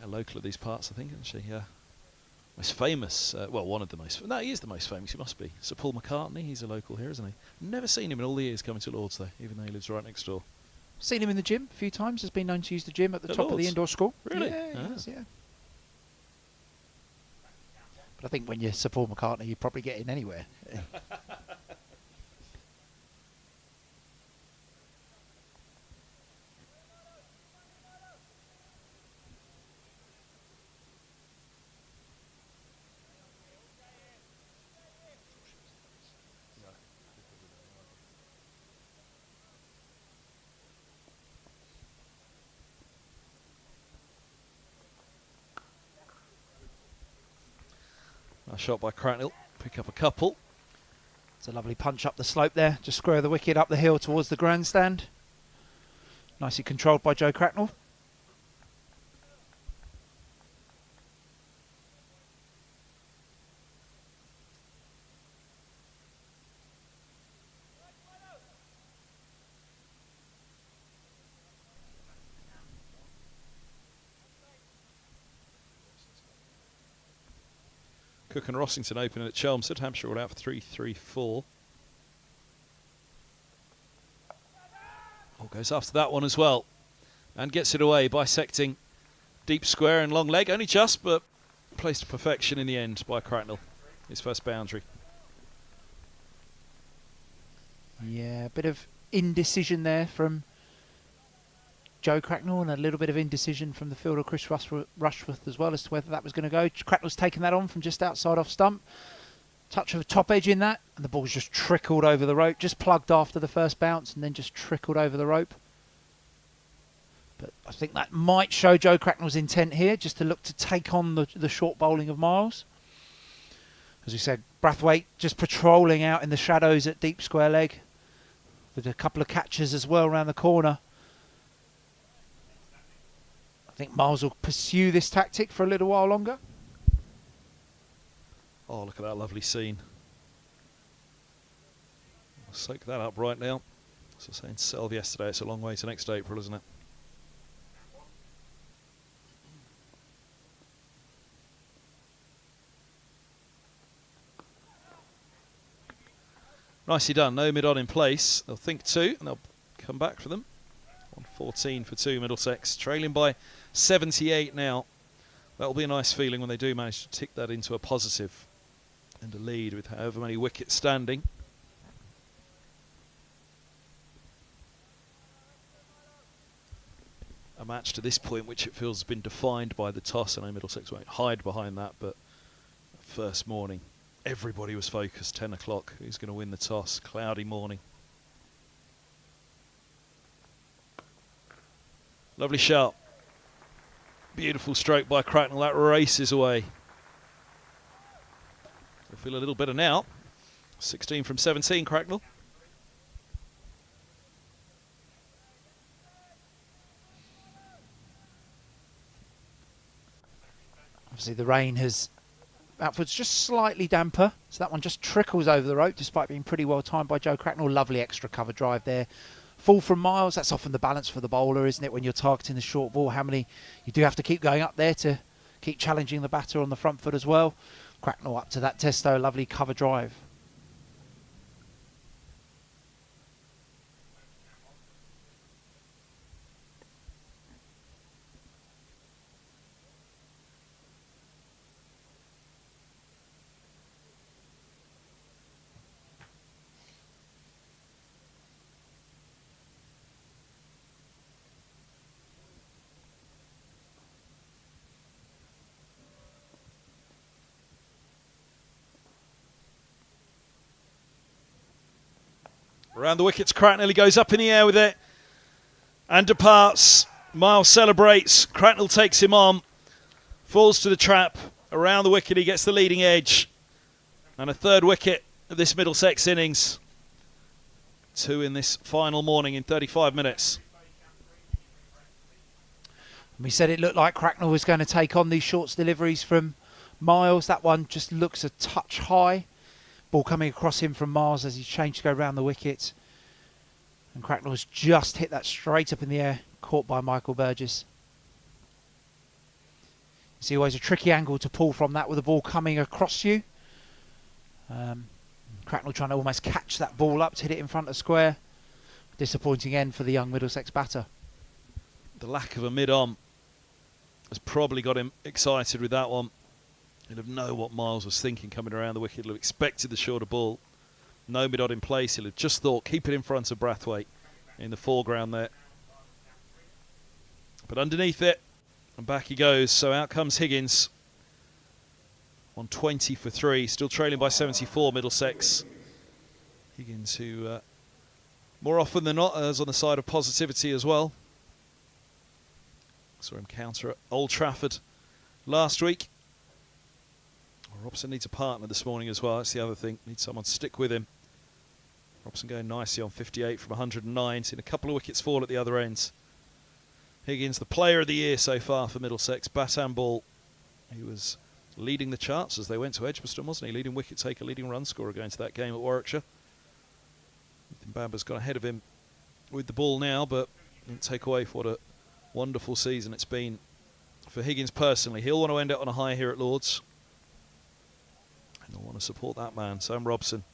A local of these parts, I think, isn't she? Yeah. Most famous, well, one of the most. No, he is the most famous. He must be. Sir Paul McCartney. He's a local here, isn't he? Never seen him in all the years coming to Lords, though, even though he lives right next door. Seen him in the gym a few times. Has been known to use the gym at the top of the Lords? indoor school. Really? Yeah, Ah. he is, yeah. But I think when you're Sir Paul McCartney, you probably get in anywhere. Nice shot by Cracknell. Pick up a couple. It's a lovely punch up the slope there. Just square the wicket up the hill towards the grandstand. Nicely controlled by Joe Cracknell. Cook and Rossington opening at Chelmsford. Hampshire all out for 3-3-4. All goes after that one as well. And gets it away, bisecting deep square and long leg. Only just, but placed to perfection in the end by Cracknell. His first boundary. Yeah, a bit of indecision there from Joe Cracknell and a little bit of indecision from the fielder Chris Rushworth as well as to whether that was going to go. Cracknell's taken that on from just outside off stump. Touch of a top edge in that, and the ball's just trickled over the rope, just plugged after the first bounce and then just trickled over the rope. But I think that might show Joe Cracknell's intent here, just to look to take on the short bowling of Miles. As we said, Brathwaite just patrolling out in the shadows at deep square leg, with a couple of catches as well around the corner. I think Miles will pursue this tactic for a little while longer. Oh, look at that lovely scene. I'll soak that up right now. As I was saying to Selv yesterday, it's a long way to next April, isn't it? Nicely done. No mid-on in place. They'll think two, and they'll come back for them. 114 for two, Middlesex. Trailing by 78 now. That'll be a nice feeling when they do manage to tick that into a positive and a lead with however many wickets standing. A match to this point which it feels has been defined by the toss. I know Middlesex won't hide behind that, but first morning, everybody was focused. 10 o'clock, who's going to win the toss? Cloudy morning. Lovely shot. Beautiful stroke by Cracknell. That races away. They'll feel a little better now. 16 from 17, Cracknell. Obviously the rain has, outwards just slightly damper, so that one just trickles over the rope despite being pretty well timed by Joe Cracknell. Lovely extra cover drive there. Full from Miles, that's often the balance for the bowler, isn't it, when you're targeting the short ball? How many you do have to keep going up there to keep challenging the batter on the front foot as well. Cracknell up to that testo, lovely cover drive. Around the wickets, Cracknell, he goes up in the air with it. and departs. Miles celebrates. Cracknell takes him on. Falls to the trap. Around the wicket, he gets the leading edge. And a third wicket of this Middlesex innings. 2 in this final morning in 35 minutes. We said it looked like Cracknell was going to take on these shorts deliveries from Miles. That one just looks a touch high. Ball coming across him from Miles as he's changed to go round the wicket. And Cracknell has just hit that straight up in the air, caught by Michael Burgess. It's always a tricky angle to pull from that with the ball coming across you. Cracknell trying to almost catch that ball up to hit it in front of square. Disappointing end for the young Middlesex batter. The lack of a mid-on has probably got him excited with that one. He'll have known what Miles was thinking coming around the wicket. He'll have expected the shorter ball. No mid-on in place. He'll have just thought, keep it in front of Brathwaite in the foreground there. But underneath it, and back he goes. So out comes Higgins on 20 for 3. Still trailing by 74, Middlesex. Higgins, who more often than not is on the side of positivity as well. Saw him counter at Old Trafford last week. Robson needs a partner this morning as well. That's the other thing. Needs someone to stick with him. Robson going nicely on 58 from 109. Seen a couple of wickets fall at the other ends. Higgins, the player of the year so far for Middlesex. Bat and ball. He was leading the charts as they went to Edgbaston, wasn't he? Leading wicket taker, leading run scorer going to that game at Warwickshire. Ethan Bamber's got ahead of him with the ball now, but didn't take away for what a wonderful season it's been for Higgins personally. He'll want to end it on a high here at Lord's. And he'll want to support that man, Sam Robson.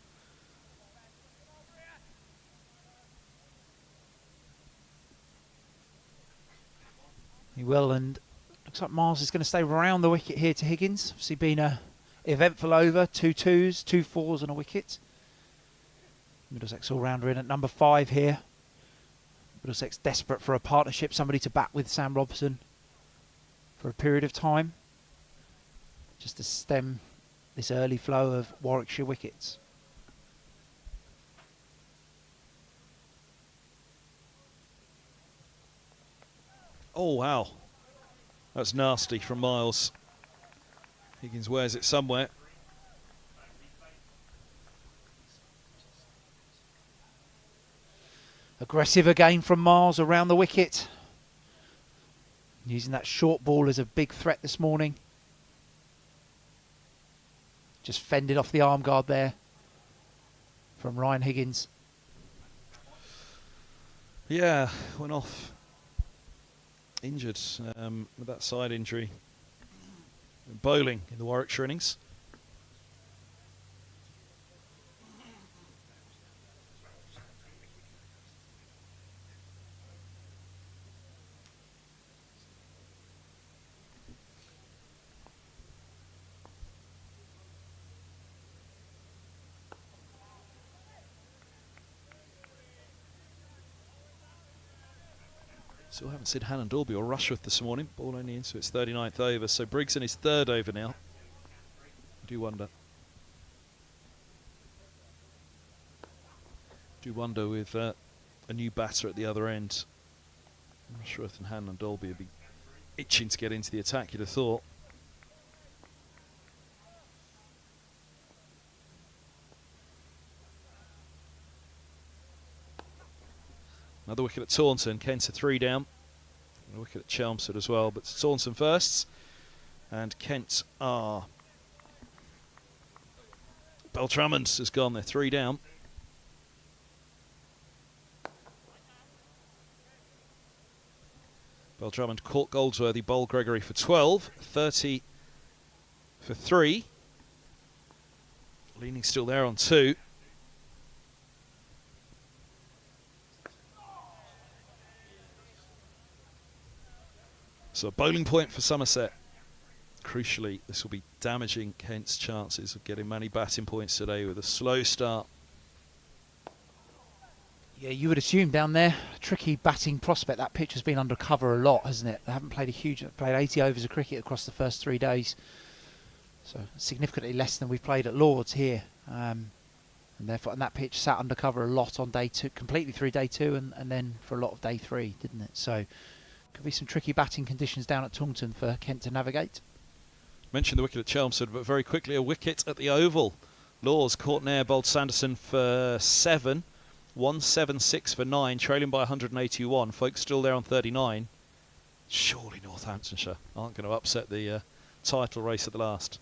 He will, and looks like Miles is going to stay around the wicket here to Higgins. Obviously been a eventful over, 2 2s, 2 4s and a wicket. Middlesex all-rounder in at number 5 here. Middlesex desperate for a partnership, somebody to bat with Sam Robson for a period of time, just to stem this early flow of Warwickshire wickets. Oh, wow. That's nasty from Miles. Higgins wears it somewhere. Aggressive again from Miles around the wicket. Using that short ball as a big threat this morning. Just fended off the arm guard there from Ryan Higgins. Yeah, went off injured with that side injury. Bowling in the Warwickshire innings. Still haven't seen Hannon Dalby or Rushworth this morning. Ball only into its 39th over, so Briggs in his 3rd over now. I do wonder. With a new batter at the other end. Rushworth and Hannon Dalby would be itching to get into the attack, you'd have thought. Another wicket at Taunton. Kent's a 3 down. And a wicket at Chelmsford as well. But Taunton first. And Kent are. Beltramond has gone there. 3 down. Beltramond caught Goldsworthy. Bowled Gregory for 12. 30 for 3. Leaning still there on 2. So a bowling point for Somerset. Crucially, this will be damaging Kent's chances of getting many batting points today with a slow start. Yeah, you would assume down there, a tricky batting prospect. That pitch has been under cover a lot, hasn't it? They haven't played played 80 overs of cricket across the first 3 days. So significantly less than we've played at Lord's here. And therefore, and that pitch sat under cover a lot on day 2, completely through day 2, and then for a lot of day 3, didn't it? So could be some tricky batting conditions down at Taunton for Kent to navigate. Mentioned the wicket at Chelmsford, but very quickly a wicket at the Oval. Laws caught an air, bowled Sanderson for 7, 176 for 9, trailing by 181. Folks still there on 39. Surely Northamptonshire aren't going to upset the title race at the last.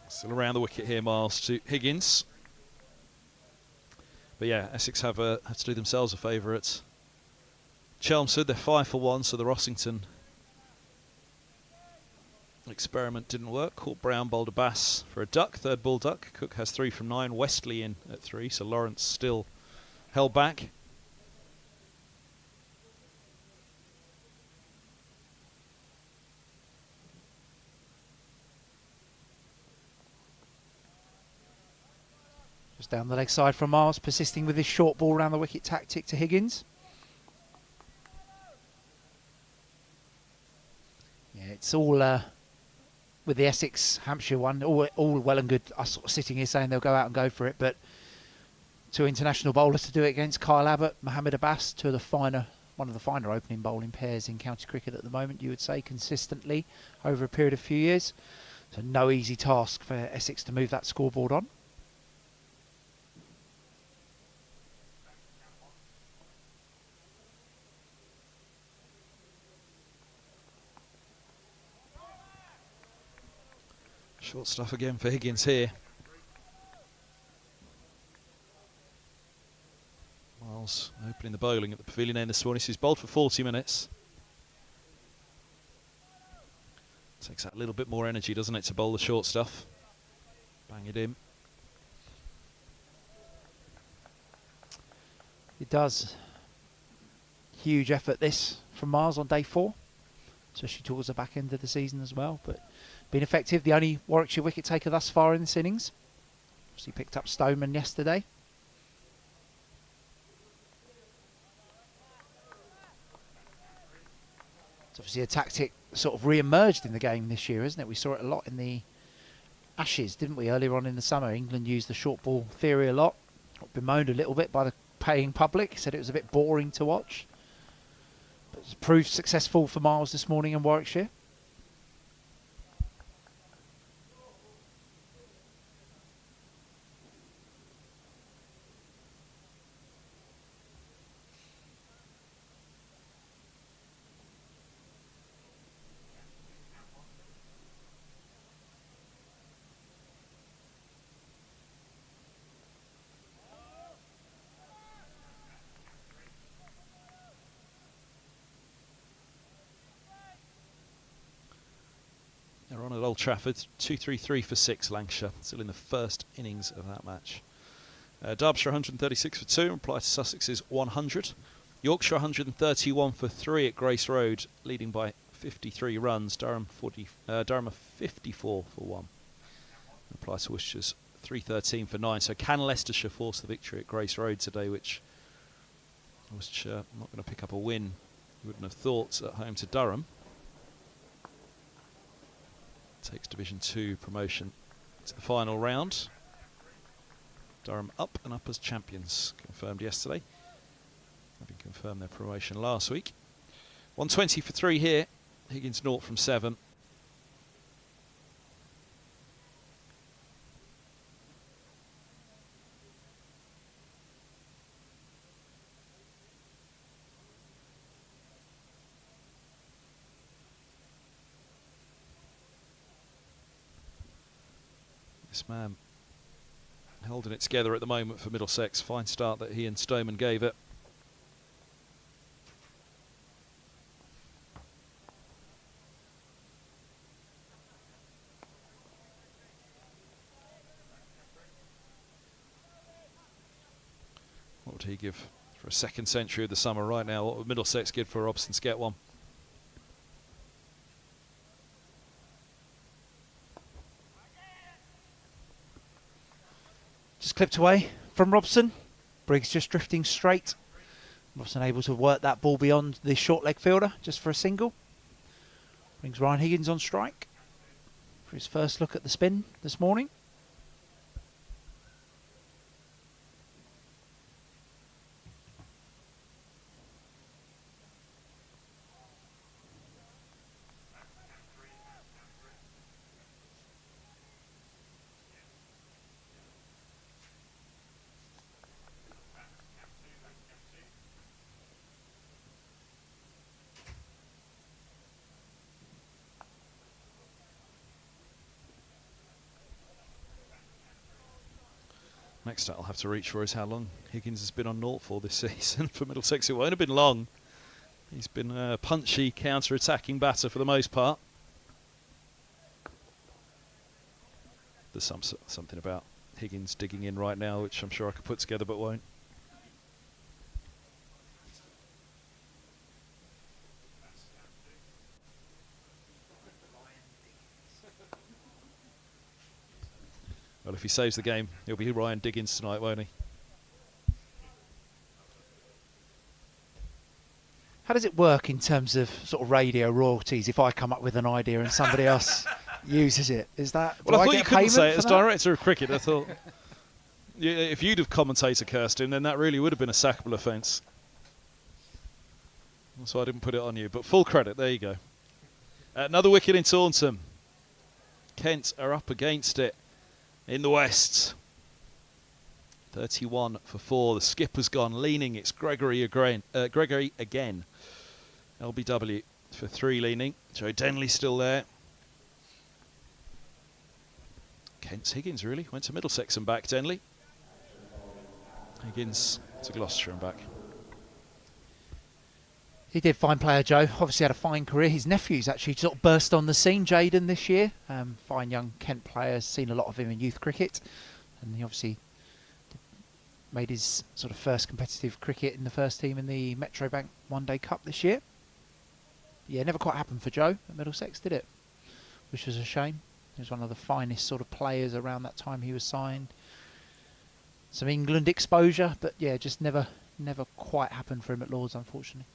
Still around the wicket here, Miles, to Higgins. But yeah, Essex have to do themselves a favour at Chelmsford. They're 5 for 1, so the Rossington experiment didn't work. Caught Brown, bowled a Bass for a duck, third ball duck. Cook has 3 from 9, Westley in at 3, so Lawrence still held back. Just down the leg side from Miles, persisting with his short ball around the wicket tactic to Higgins. Yeah, it's all with the Essex Hampshire one, all well and good. I'm sort of sitting here saying they'll go out and go for it, but 2 international bowlers to do it against: Kyle Abbott, Mohammed Abbas, one of the finer opening bowling pairs in county cricket at the moment, you would say, consistently over a period of few years. So no easy task for Essex to move that scoreboard on. Short stuff again for Higgins here. Miles opening the bowling at the Pavilion end this morning. He's bowled for 40 minutes. Takes that little bit more energy, doesn't it, to bowl the short stuff. Bang it in. It does. Huge effort this from Miles on day 4, especially towards the back end of the season as well, but been effective. The only Warwickshire wicket taker thus far in this innings. Obviously picked up Stoneman yesterday. It's obviously a tactic that sort of re-emerged in the game this year, isn't it? We saw it a lot in the Ashes, didn't we, earlier on in the summer? England used the short ball theory a lot. Got bemoaned a little bit by the paying public. Said it was a bit boring to watch. But it's proved successful for Miles this morning in Warwickshire. They're on at Old Trafford, 2-3-3 for 6, Lancashire, still in the first innings of that match. Derbyshire 136 for 2, reply to Sussex's 100. Yorkshire 131 for 3 at Grace Road, leading by 53 runs. Durham are 54 for 1. Reply to Worcester's 313 for 9. So can Leicestershire force the victory at Grace Road today, which Worcestershire not going to pick up a win, you wouldn't have thought, at home to Durham. Takes Division 2 promotion to the final round. Durham up and up as champions, confirmed yesterday. Having confirmed their promotion last week. 120 for 3 here. Higgins 0 from 7. This man holding it together at the moment for Middlesex. Fine start that he and Stoneman gave it. What would he give for a second century of the summer right now? What would Middlesex give for Robson to get one? Just clipped away from Robson. Briggs just drifting straight Robson able to work that ball beyond the short leg fielder just for a single. Brings Ryan Higgins on strike for his first look at the spin this morning. Next stat I'll have to reach for is how long Higgins has been on naught for this season for Middlesex. It won't have been long. He's been a punchy counter-attacking batter for the most part. There's something about Higgins digging in right now which I'm sure I could put together but won't. Well, if he saves the game, he'll be Ryan Diggins tonight, won't he? How does it work in terms of sort of radio royalties if I come up with an idea and somebody else uses it? Is that... Well, I thought get you couldn't say it as that? director of cricket. I thought if you'd have commentator Kirsten, then that really would have been a sackable offence. So I didn't put it on you. But full credit, there you go. Another wicket in Taunton. Kent are up against it in the West. 31 for 4. The skipper's gone leaning. It's Gregory again. LBW for 3 leaning. Joe Denley still there. Kent's Higgins really. Went to Middlesex and back, Denley. Higgins to Gloucester and back. He did fine player, Joe. Obviously had a fine career. His nephew's actually sort of burst on the scene, Jaden, this year. Fine young Kent player. Seen a lot of him in youth cricket. And he obviously made his sort of first competitive cricket in the first team in the Metrobank One Day Cup this year. Yeah, it never quite happened for Joe at Middlesex, did it? Which was a shame. He was one of the finest sort of players around that time he was signed. Some England exposure, but yeah, just never quite happened for him at Lord's, unfortunately.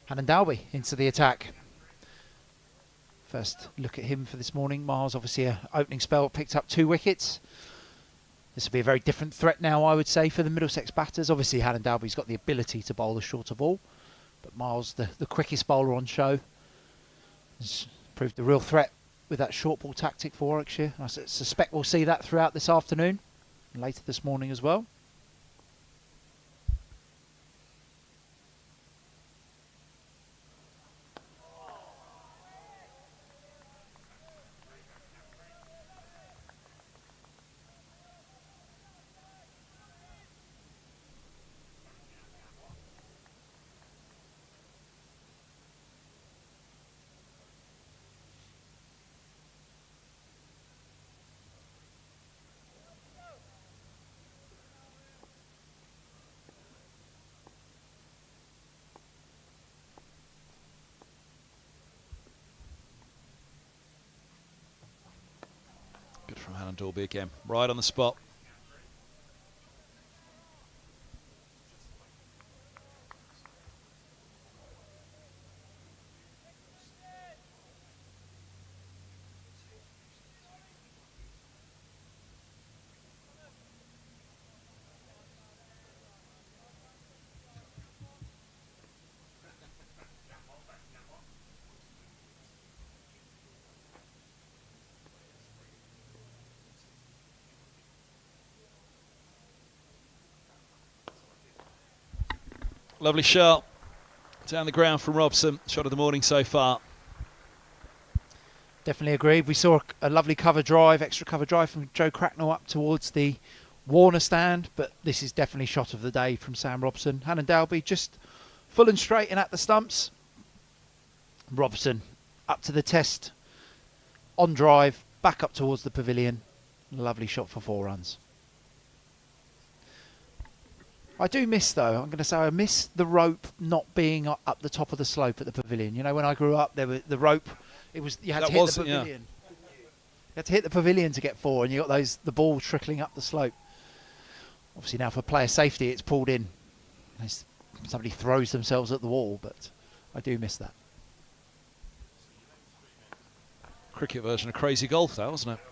Hannon Dalby into the attack. First look at him for this morning. Miles, obviously a opening spell, picked up 2 wickets. This will be a very different threat now, I would say, for the Middlesex batters. Obviously, Hannon Dalby's got the ability to bowl the shorter ball, but Miles, the quickest bowler on show, has proved a real threat with that short ball tactic for Warwickshire. I suspect we'll see that throughout this afternoon and later this morning as well. Good from Hannon Dalby again. Right on the spot. Lovely shot down the ground from Robson. Shot of the morning so far. Definitely agreed. We saw a lovely cover drive, extra cover drive from Joe Cracknell up towards the Warner stand, but this is definitely shot of the day from Sam Robson. Hannon Dalby just full and straight and at the stumps. Robson up to the test, on drive, back up towards the pavilion. Lovely shot for 4 runs. I do miss, though, I'm going to say I miss the rope not being up the top of the slope at the pavilion. You know, when I grew up, there was the rope. You had to hit the pavilion. You had to hit the pavilion to get 4, and you got the ball trickling up the slope. Obviously now for player safety, it's pulled in. Somebody throws themselves at the wall, but I do miss that. Cricket version of Crazy Golf, that wasn't it?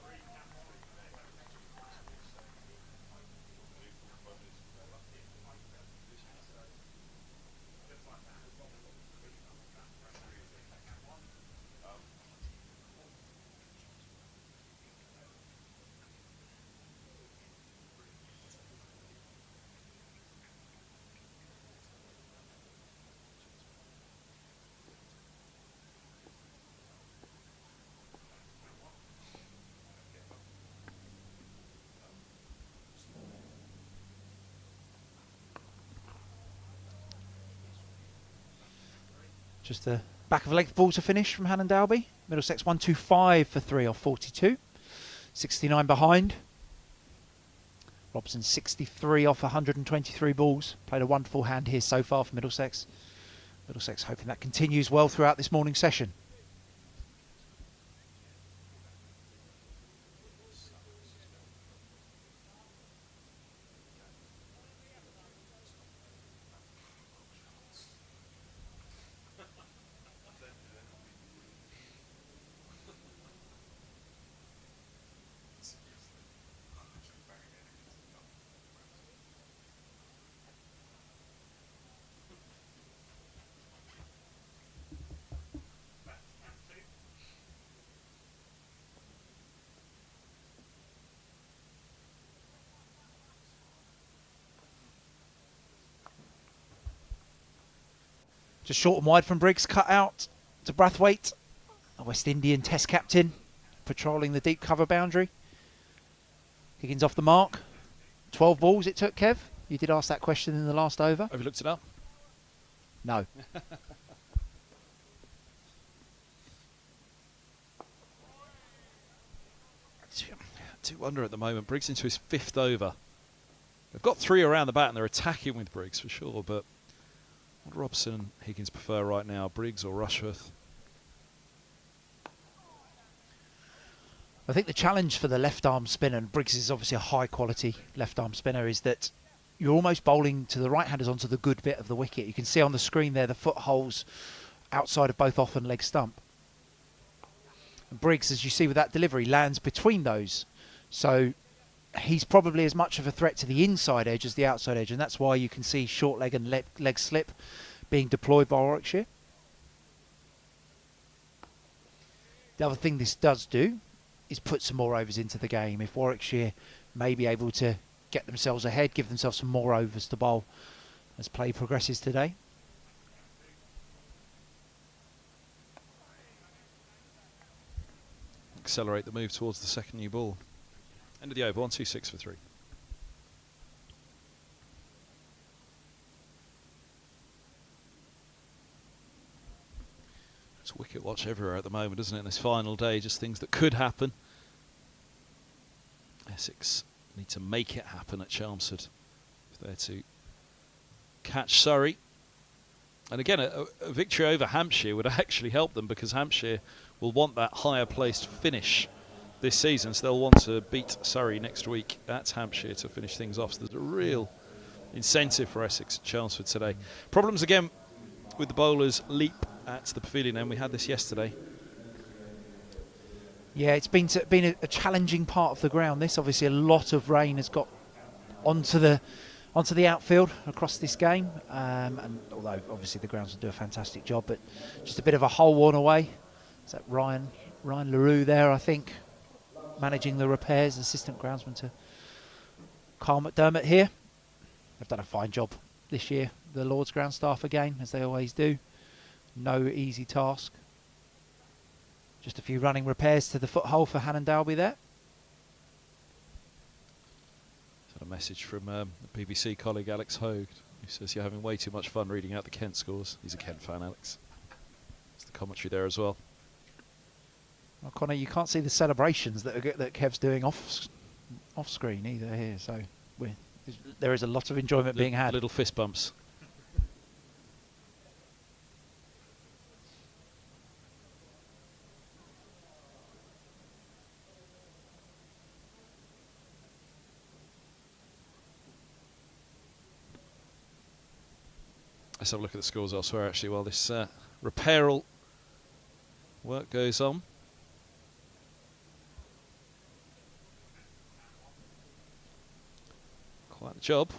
Just a back of length ball to finish from Hannon Dalby. Middlesex 125 for 3 off 42. 69 behind. Robson 63 off 123 balls. Played a wonderful hand here so far for Middlesex. Middlesex hoping that continues well throughout this morning's session. Just short and wide from Briggs, cut out to Brathwaite, a West Indian Test captain, patrolling the deep cover boundary. Higgins off the mark. 12 balls it took, Kev. You did ask that question in the last over. Have you looked it up? No. I do wonder at the moment. Briggs into his 5th over. They've got 3 around the bat and they're attacking with Briggs for sure, but what do Robson and Higgins prefer right now, Briggs or Rushworth? I think the challenge for the left arm spinner, and Briggs is obviously a high quality left arm spinner, is that you're almost bowling to the right handers onto the good bit of the wicket. You can see on the screen there the footholes outside of both off and leg stump. And Briggs, as you see with that delivery, lands between those. So he's probably as much of a threat to the inside edge as the outside edge, and that's why you can see short leg and leg slip being deployed by Warwickshire. The other thing this does do is put some more overs into the game. If Warwickshire may be able to get themselves ahead, give themselves some more overs to bowl as play progresses today. Accelerate the move towards the second new ball. End of the over, 126 for 3. It's wicket watch everywhere at the moment, isn't it? This final day, just things that could happen. Essex need to make it happen at Chelmsford if they're to catch Surrey. And again, a victory over Hampshire would actually help them, because Hampshire will want that higher placed finish this season, so they'll want to beat Surrey next week at Hampshire to finish things off. So there's a real incentive for Essex at Chelmsford today. Problems again with the bowlers' leap at the pavilion, and we had this yesterday. Yeah, it's been a challenging part of the ground. This obviously a lot of rain has got onto the outfield across this game, and although obviously the grounds will do a fantastic job, but just a bit of a hole worn away. Is that Ryan LaRue there, I think, managing the repairs, assistant groundsman to Carl McDermott here. They've done a fine job this year, the Lord's ground staff again, as they always do. No easy task. Just a few running repairs to the foothole for Hannon Dalby there. Got a message from a BBC colleague, Alex Hogue, who says you're having way too much fun reading out the Kent scores. He's a Kent fan, Alex. It's the commentary there as well. Well, Connor, you can't see the celebrations that Kev's doing off screen either here, so There is a lot of enjoyment being had. Little fist bumps. Let's have a look at the scores elsewhere, actually, while this repairal work goes on. Quite the job.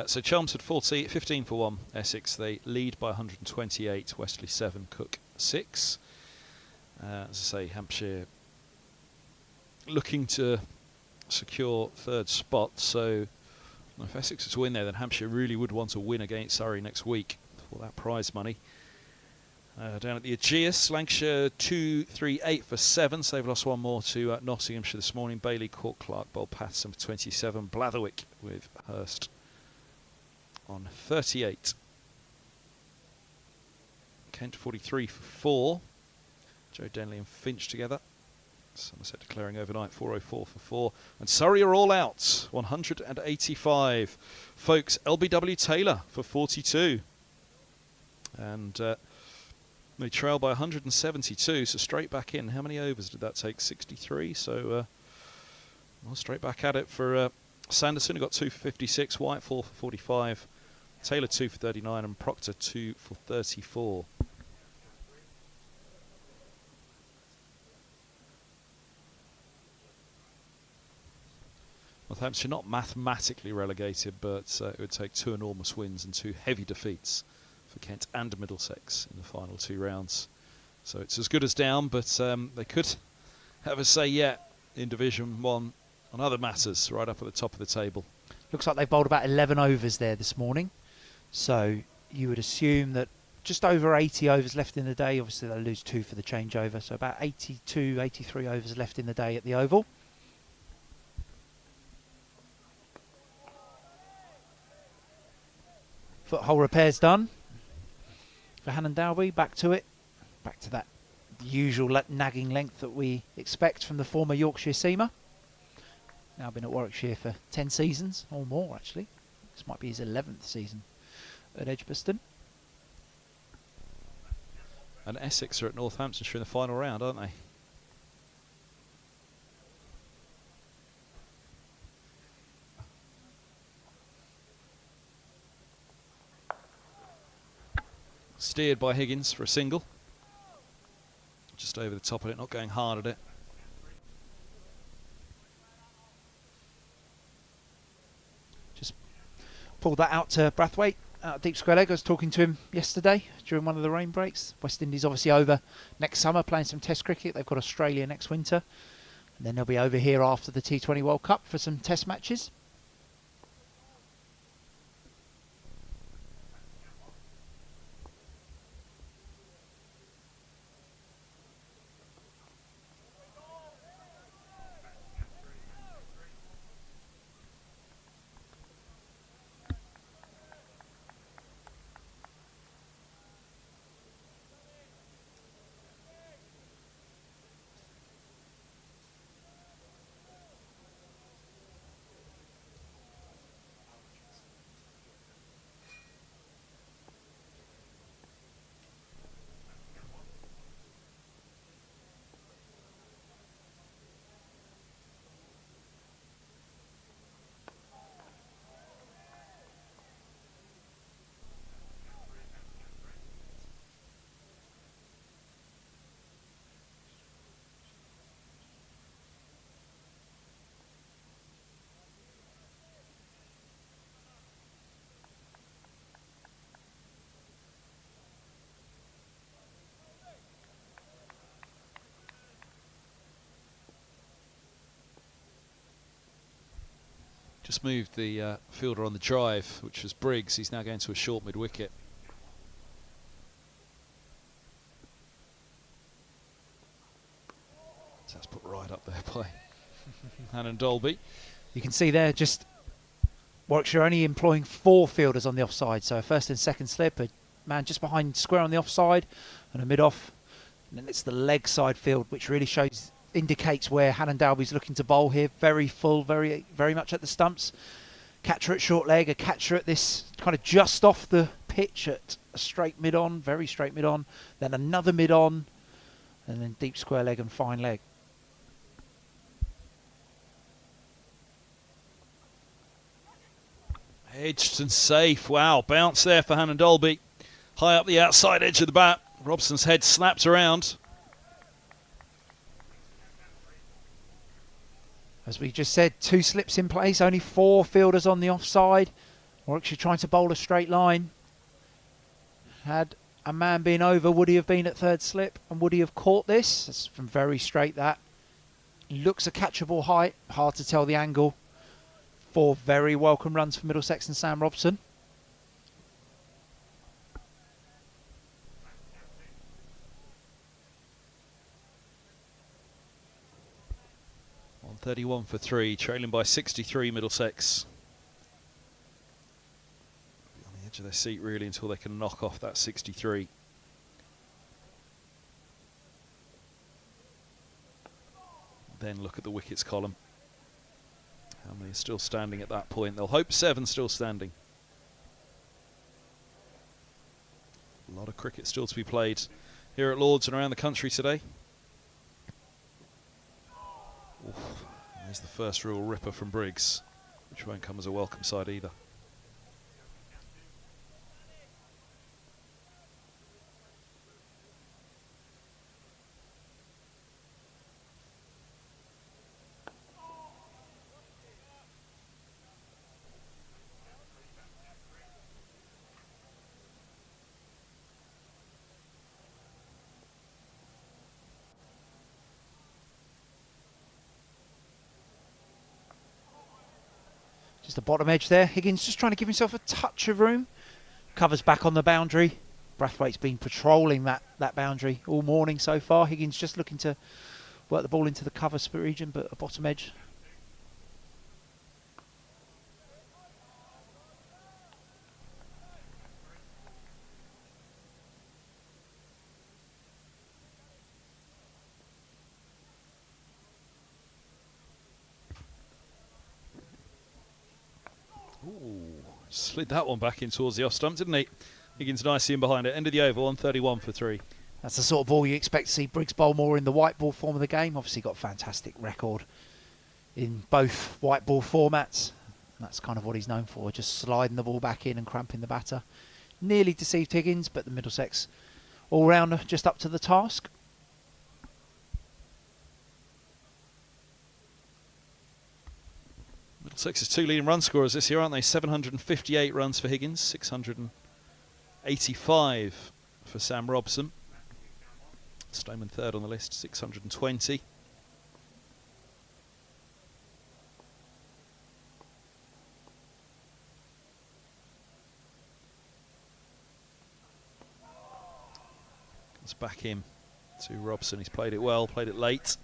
So Chelmsford 15 for 1. Essex, they lead by 128. Westerly 7, Cook 6. As I say, Hampshire looking to secure third spot, so if Essex is to win there, then Hampshire really would want to win against Surrey next week for that prize money. Down at the Aegeus, Lancashire 2-3-8 for 7, so they've lost one more to Nottinghamshire this morning. Bailey, Cork, Clark, Bold, Patterson for 27. Blatherwick with Hurst on 38. Kent 43 for 4. Joe Denley and Finch together. Somerset declaring overnight 404 for 4. And Surrey are all out, 185. Folks, LBW Taylor for 42. And they trail by 172, so straight back in. How many overs did that take? 63. So well, straight back at it for Sanderson, who got 2 for 56. White 4 for 45. Taylor 2 for 39. And Proctor 2 for 34. Northamptonshire not mathematically relegated, but it would take 2 enormous wins and 2 heavy defeats for Kent and Middlesex in the final 2 rounds. So it's as good as down, but they could have a say yet in Division 1 on other matters right up at the top of the table. Looks like they've bowled about 11 overs there this morning. So you would assume that just over 80 overs left in the day. Obviously they'll lose 2 for the changeover, so about 82, 83 overs left in the day at the Oval. Foothole repairs done for Hannon Dalby. Back to it. Back to that usual nagging length that we expect from the former Yorkshire seamer. Now been at Warwickshire for 10 seasons or more, actually. This might be his 11th season at Edgbaston. And Essex are at Northamptonshire in the final round, aren't they? Steered by Higgins for a single. Just over the top of it, not going hard at it. Just pulled that out to Brathwaite out of deep square leg. I was talking to him yesterday during one of the rain breaks. West Indies obviously over next summer playing some Test cricket. They've got Australia next winter. And then they'll be over here after the T20 World Cup for some Test matches. Just moved the fielder on the drive, which was Briggs. He's now going to a short mid-wicket. So that's put right up there by Hannon Dalby. You can see there just Warwickshire only employing 4 fielders on the offside. So a first and second slip, a man just behind square on the offside and a mid-off. And then it's the leg side field, which really shows indicates where Hannon Dalby's looking to bowl here. Very full, very much at the stumps. Catcher at short leg, a catcher at this kind of just off the pitch at a straight mid on, very straight mid on, then another mid on, and then deep square leg and fine leg. Edged and safe. Wow, bounce there for Hannon Dalby. High up the outside edge of the bat. Robson's head snapped around. As we just said, 2 slips in place, only 4 fielders on the offside. Warwickshire trying to bowl a straight line. Had a man been over, would he have been at 3rd slip? And would he have caught this? That's from very straight that. Looks a catchable height, hard to tell the angle. 4 very welcome runs for Middlesex and Sam Robson. On 31 for 3, trailing by 63 Middlesex. On the edge of their seat really until they can knock off that 63. Then look at the wickets column. How many are still standing at that point? They'll hope 7 still standing. A lot of cricket still to be played here at Lords and around the country today. Oof, there's the first real ripper from Briggs, which won't come as a welcome sight either. Just the bottom edge there. Higgins just trying to give himself a touch of room. Covers back on the boundary. Brathwaite's been patrolling that boundary all morning so far. Higgins just looking to work the ball into the cover region, but a bottom edge. Ooh, slid that one back in towards the off stump, didn't he? Higgins nicely in behind it. End of the over, 131 for 3. That's the sort of ball you expect to see Briggs bowl more in the white ball form of the game. Obviously got a fantastic record in both white ball formats. And that's kind of what he's known for, just sliding the ball back in and cramping the batter. Nearly deceived Higgins, but the Middlesex all-rounder just up to the task. Middlesex's 2 leading run scorers this year, aren't they? 758 runs for Higgins, 685 for Sam Robson. Stoneman third on the list, 620. Comes back in to Robson. He's played it well, played it late.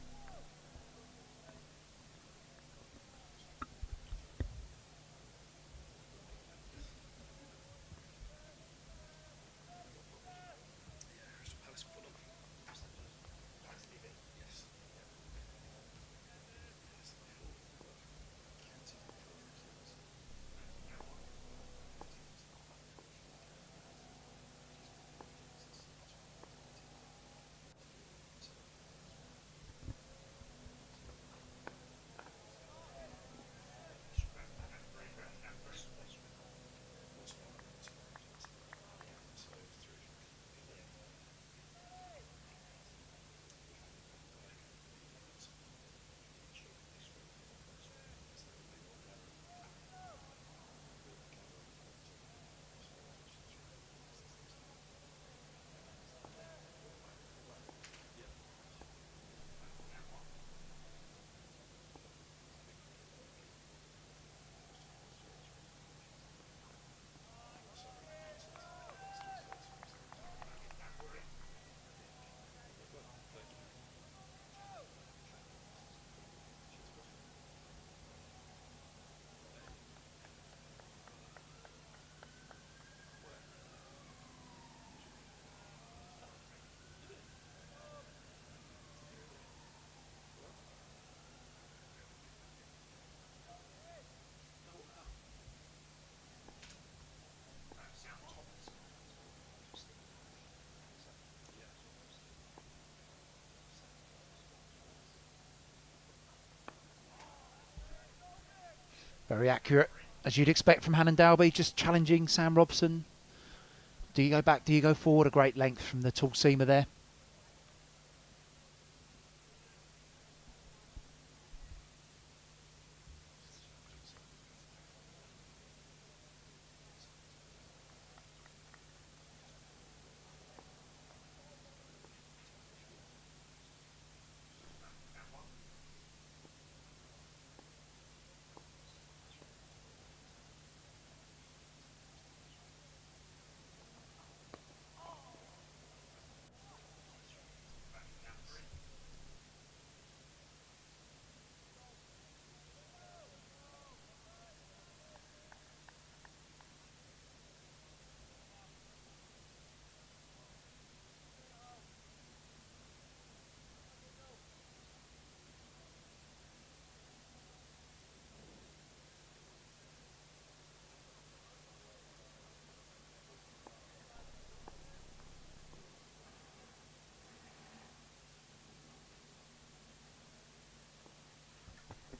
Very accurate, as you'd expect from Hannon Dalby, just challenging Sam Robson. Do you go back, do you go forward? A great length from the tall seamer there.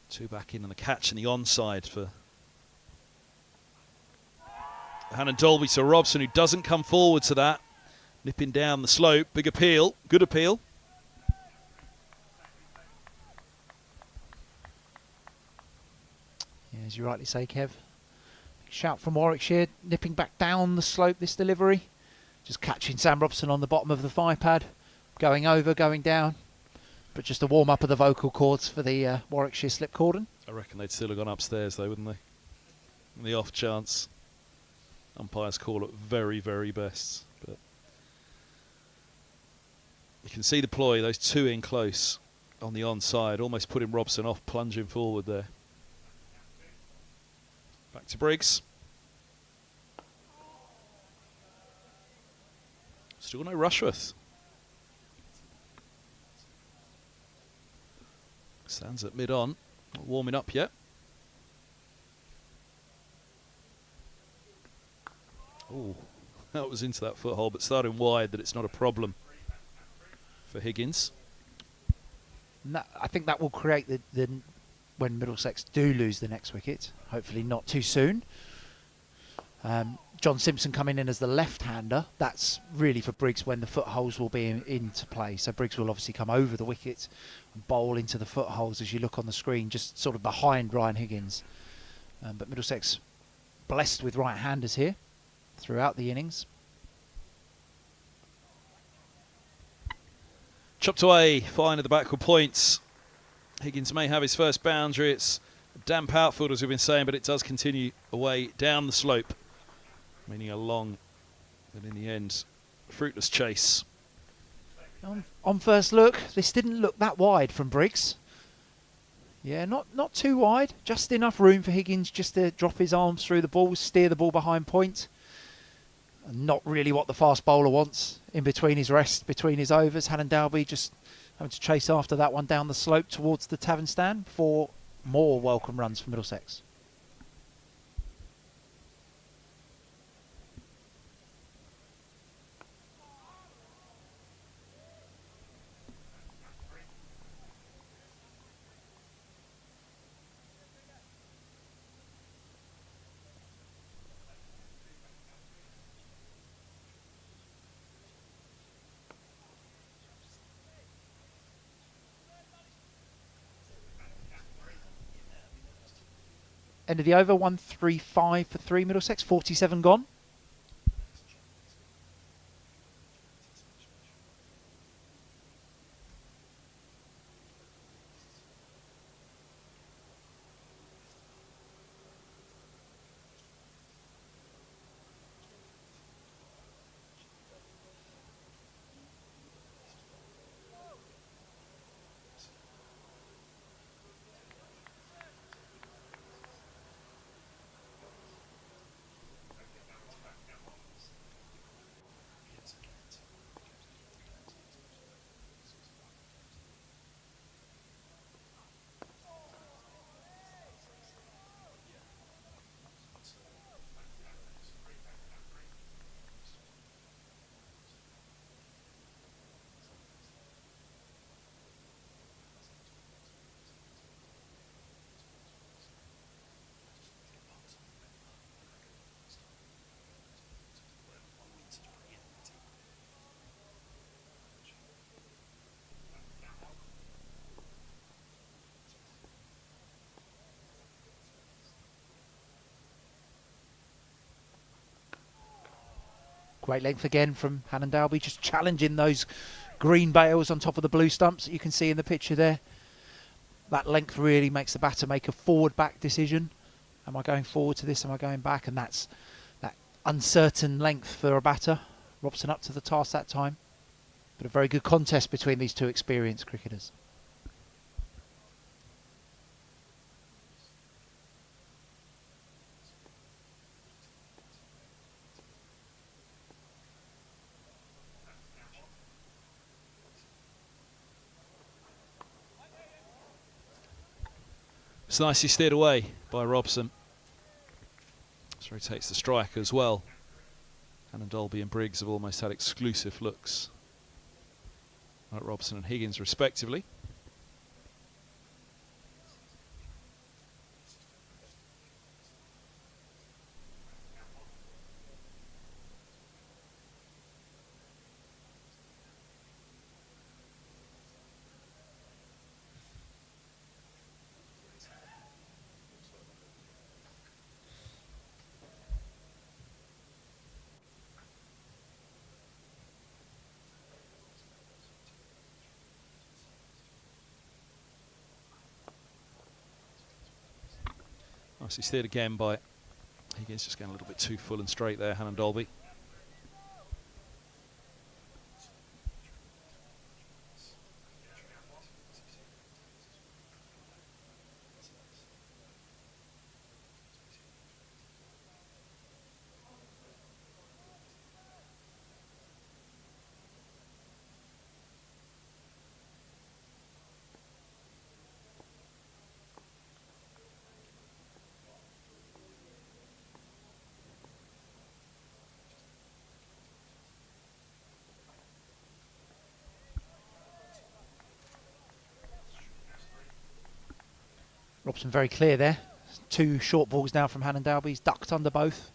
Two back in on the catch and the onside for Hannon Dalby. So Robson, who doesn't come forward to that, nipping down the slope. Big appeal, good appeal. Yeah, as you rightly say, Kev. Big shout from Warwickshire, nipping back down the slope, this delivery. Just catching Sam Robson on the bottom of the thigh pad. Going over, going down. But just a warm-up of the vocal cords for the Warwickshire slip cordon. I reckon they'd still have gone upstairs though, wouldn't they? On the off chance. Umpires call it very, very best. But you can see the ploy, those two in close on the onside, almost putting Robson off, plunging forward there. Back to Briggs. Still no Rushworth. Stands at mid-on, not warming up yet. Oh, that was into that foothold, but starting wide, that it's not a problem for Higgins. I think that will create the when Middlesex do lose the next wicket, hopefully not too soon. John Simpson coming in as the left-hander, that's really for Briggs when the footholes will be into play. So Briggs will obviously come over the wicket and bowl into the footholes as you look on the screen, just sort of behind Ryan Higgins. But Middlesex blessed with right-handers here throughout the innings. Chopped away, fine at the backward points. Higgins may have his first boundary. It's a damp outfield, as we've been saying, but it does continue away down the slope, meaning a long, but in the end, fruitless chase. On first look, this didn't look that wide from Briggs. Yeah, not too wide, just enough room for Higgins just to drop his arms through the ball, steer the ball behind point. Not really what the fast bowler wants in between his rest, between his overs. Hannon Dalby just having to chase after that one down the slope towards the tavern stand for more welcome runs for Middlesex. End of the over, 135 for 3 Middlesex, 47 gone. Great length again from Hannon Dalby, just challenging those green bales on top of the blue stumps that you can see in the picture there. That length really makes the batter make a forward-back decision. Am I going forward to this? Am I going back? And that's that uncertain length for a batter. Robson up to the task that time. But a very good contest between these two experienced cricketers. It's nicely steered away by Robson. So he takes the strike as well. Hannon Dalby and Briggs have almost had exclusive looks at Robson and Higgins respectively. Nicely steered again by Higgins, just getting a little bit too full and straight there, Hannon Dalby. Robson very clear there. 2 short balls now from Hannon Dalby. He's ducked under both.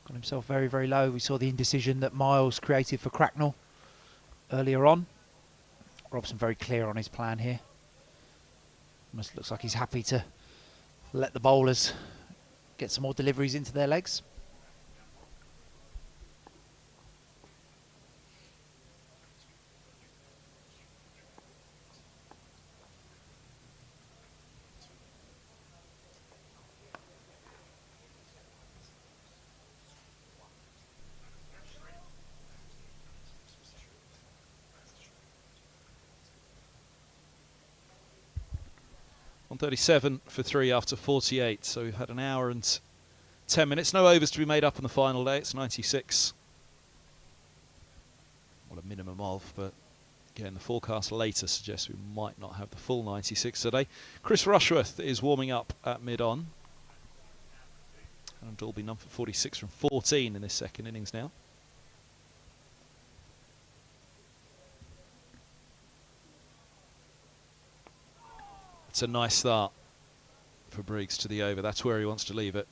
Got himself very, very low. We saw the indecision that Miles created for Cracknell earlier on. Robson very clear on his plan here. Almost looks like he's happy to let the bowlers get some more deliveries into their legs. On 37 for 3 after 48, so we've had an hour and 10 minutes. No overs to be made up on the final day. It's 96. Well, a minimum of, but again, the forecast later suggests we might not have the full 96 today. Chris Rushworth is warming up at mid-on. And Dalby none for 46 from 14 in this second innings now. It's a nice start for Briggs to the over. That's where he wants to leave it.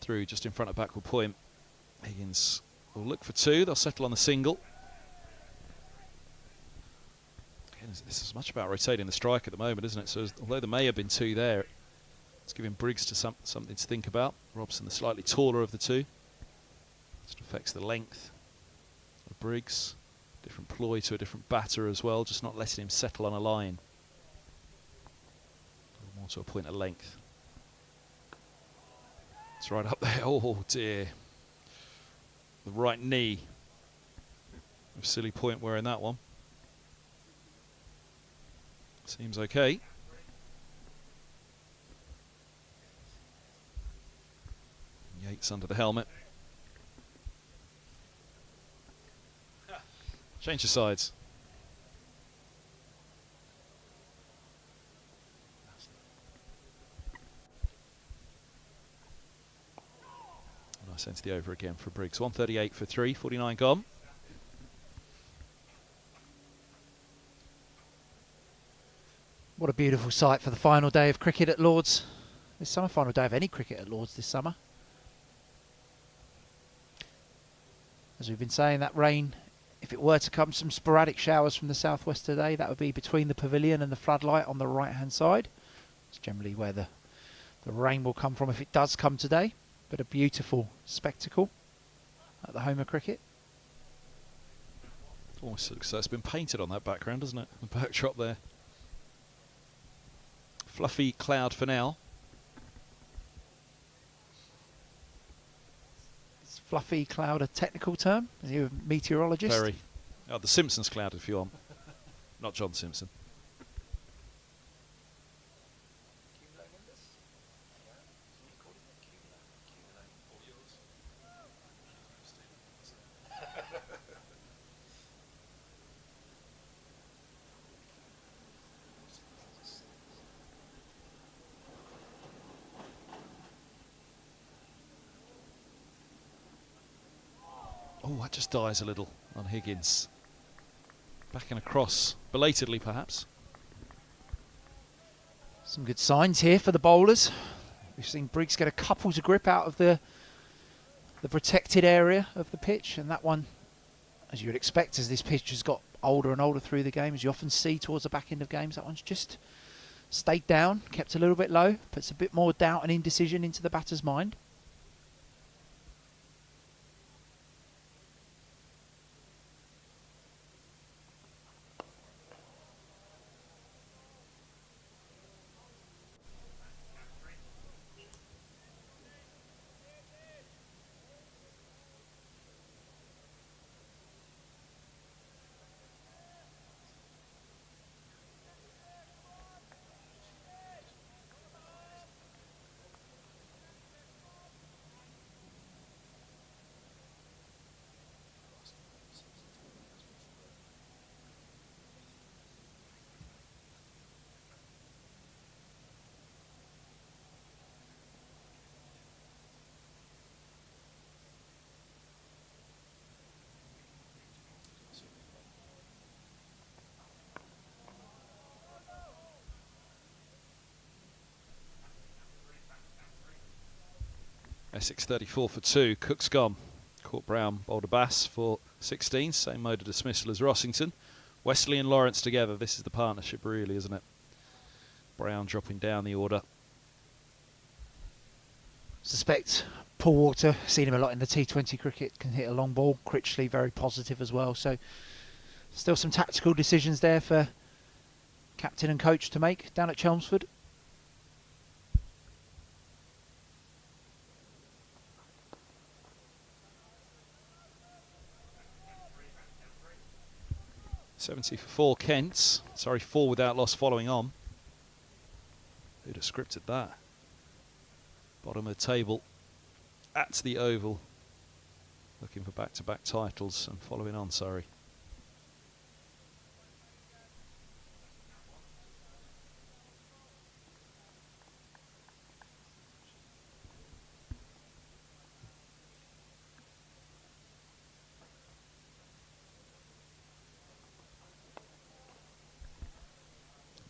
Through just in front of backward point. Higgins will look for 2. They'll settle on the single. Again, this is much about rotating the strike at the moment, isn't it? So although there may have been 2 there, it's giving Briggs to something to think about. Robson, the slightly taller of the 2. Just affects the length of Briggs. Different ploy to a different batter as well, just not letting him settle on a line. More to a point of length. It's right up there. Oh dear. The right knee. A silly point wearing that one. Seems okay. Yates under the helmet. Change the sides. Nice into the over again for Briggs. 138 for 3, 49 gone. What a beautiful sight for the final day of cricket at Lords this summer, final day of any cricket at Lords this summer. As we've been saying, that rain, if it were to come, some sporadic showers from the southwest today, that would be between the pavilion and the floodlight on the right hand side. It's generally where the rain will come from if it does come today, but a beautiful spectacle at the home of cricket. Almost looks like it's been painted on that background, doesn't it? The backdrop there. Fluffy cloud for now. Is fluffy cloud a technical term? Are you a meteorologist? Very. Oh, the Simpsons cloud if you want. Not John Simpson. Oh, that just dies a little on Higgins. Back and across, belatedly perhaps. Some good signs here for the bowlers. We've seen Briggs get a couple to grip out of the protected area of the pitch, and that one, as you would expect, as this pitch has got older and older through the game, as you often see towards the back end of games, that one's just stayed down, kept a little bit low, puts a bit more doubt and indecision into the batter's mind. Essex 34 for 2. Cook's gone. Court Brown bowled a Bass for 16. Same mode of dismissal as Rossington. Wesley and Lawrence together. This is the partnership really, isn't it? Brown dropping down the order. Suspect Paul Walker, seen him a lot in the T20 cricket, can hit a long ball. Critchley very positive as well. So still some tactical decisions there for captain and coach to make down at Chelmsford. .70 for 4 Kents. Sorry, 4 without loss following on. Who'd have scripted that? Bottom of the table at the Oval. Looking for back-to-back titles and following on, sorry.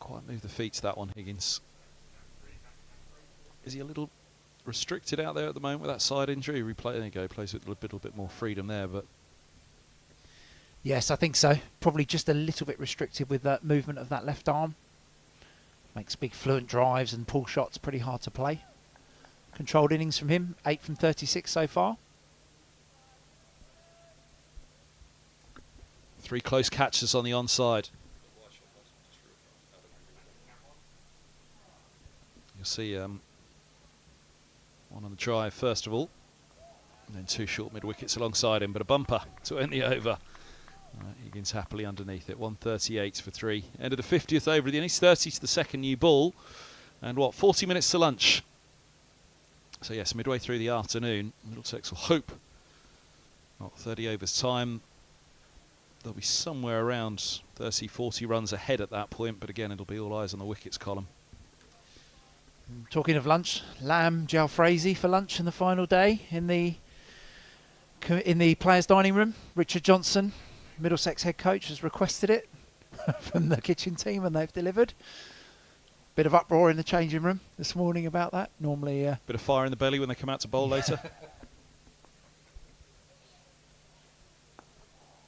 Quite move the feet to that one, Higgins. Is he a little restricted out there at the moment with that side injury? Replay, there you go, plays with a little bit more freedom there, but Yes, I think so. Probably just a little bit restricted with that movement of that left arm. Makes big fluent drives and pull shots pretty hard to play. Controlled innings from him, 8 from 36 so far. 3 close catches on the onside. You'll see one on the drive first of all, and then 2 short mid wickets alongside him, but a bumper to end the over. Higgins happily underneath it. 138 for 3. End of the 50th over of the innings. 30 to the second new ball, and 40 minutes to lunch. So yes, midway through the afternoon, Middlesex will hope, not 30 overs time, they'll be somewhere around 30, 40 runs ahead at that point, but again, it'll be all eyes on the wickets column. Talking of lunch, lamb jalfrezi for lunch in the final day in the players' dining room. Richard Johnson, Middlesex head coach, has requested it from the kitchen team, and they've delivered. Bit of uproar in the changing room this morning about that. Normally, bit of fire in the belly when they come out to bowl later.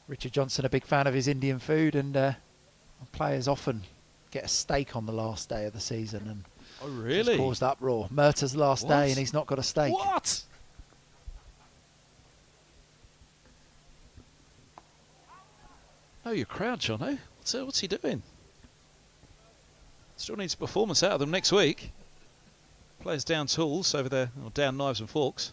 Richard Johnson, a big fan of his Indian food, and players often get a steak on the last day of the season, and oh really? it's caused uproar. Murtagh's last day, and he's not got a steak. What? Oh, your crowd, Jono. What's he doing? Still needs a performance out of them next week. Players down tools over there, or down knives and forks.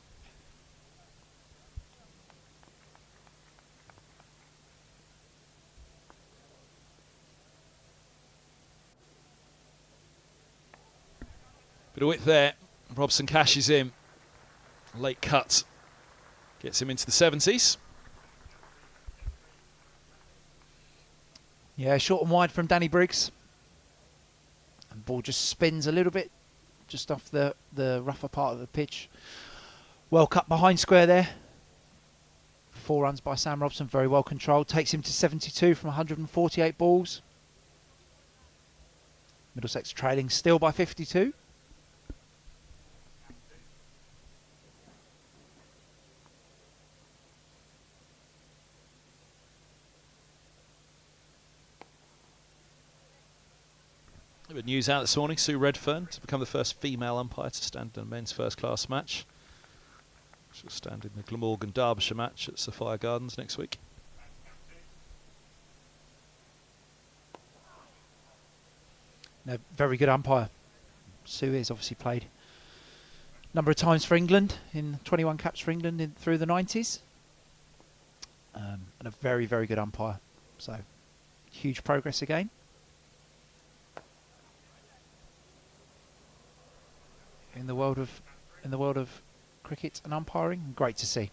Bit of width there. Robson cashes in. Late cut. Gets him into the 70s. Yeah, short and wide from Danny Briggs. And ball just spins a little bit just off the rougher part of the pitch. Well cut behind square there. 4 runs by Sam Robson, very well controlled. Takes him to 72 from 148 balls. Middlesex trailing still by 52. A bit of news out this morning. Sue Redfern to become the first female umpire to stand in a men's first-class match. She'll stand in the Glamorgan Derbyshire match at Sophia Gardens next week. No, very good umpire. Sue is obviously played a number of times for England, in 21 caps for England through the 90s. And a very, very good umpire. So, huge progress again. In the world of cricket and umpiring, great to see.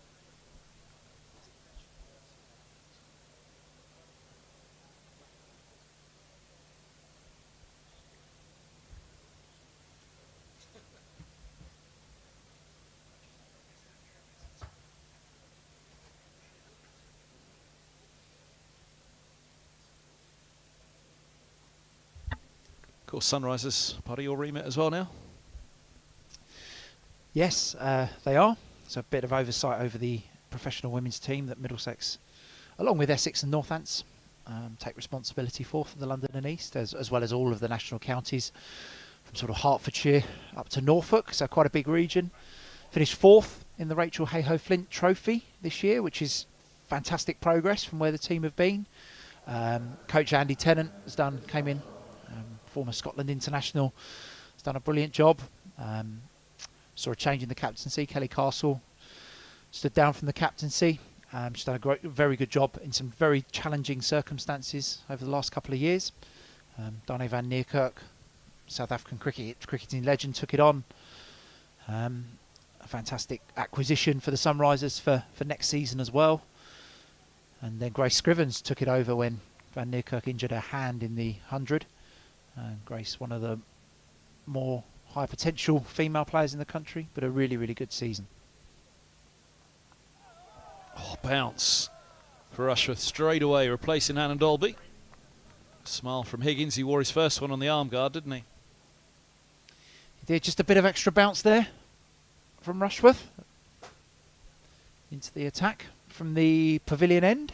Of course, Sunrisers part of your remit as well now. Yes, they are. It's a bit of oversight over the professional women's team that Middlesex, along with Essex and Northants, take responsibility for the London and East, as well as all of the national counties from sort of Hertfordshire up to Norfolk, so quite a big region. Finished 4th in the Rachel Hayhoe Flint Trophy this year, which is fantastic progress from where the team have been. Coach Andy Tennant came in, former Scotland international, has done a brilliant job. Saw a change in the captaincy. Kelly Castle stood down from the captaincy. She's done a very good job in some very challenging circumstances over the last couple of years. Darnay van Niekerk, South African cricketing legend, took it on. A fantastic acquisition for the Sunrisers for next season as well. And then Grace Scrivens took it over when Van Niekerk injured her hand in the 100. Grace, one of the more high potential female players in the country, but a really, really good season. Oh, bounce for Rushworth straight away, replacing Hannon Dolby. Smile from Higgins. He wore his first one on the arm guard, didn't he? He did. Just a bit of extra bounce there from Rushworth into the attack from the pavilion end.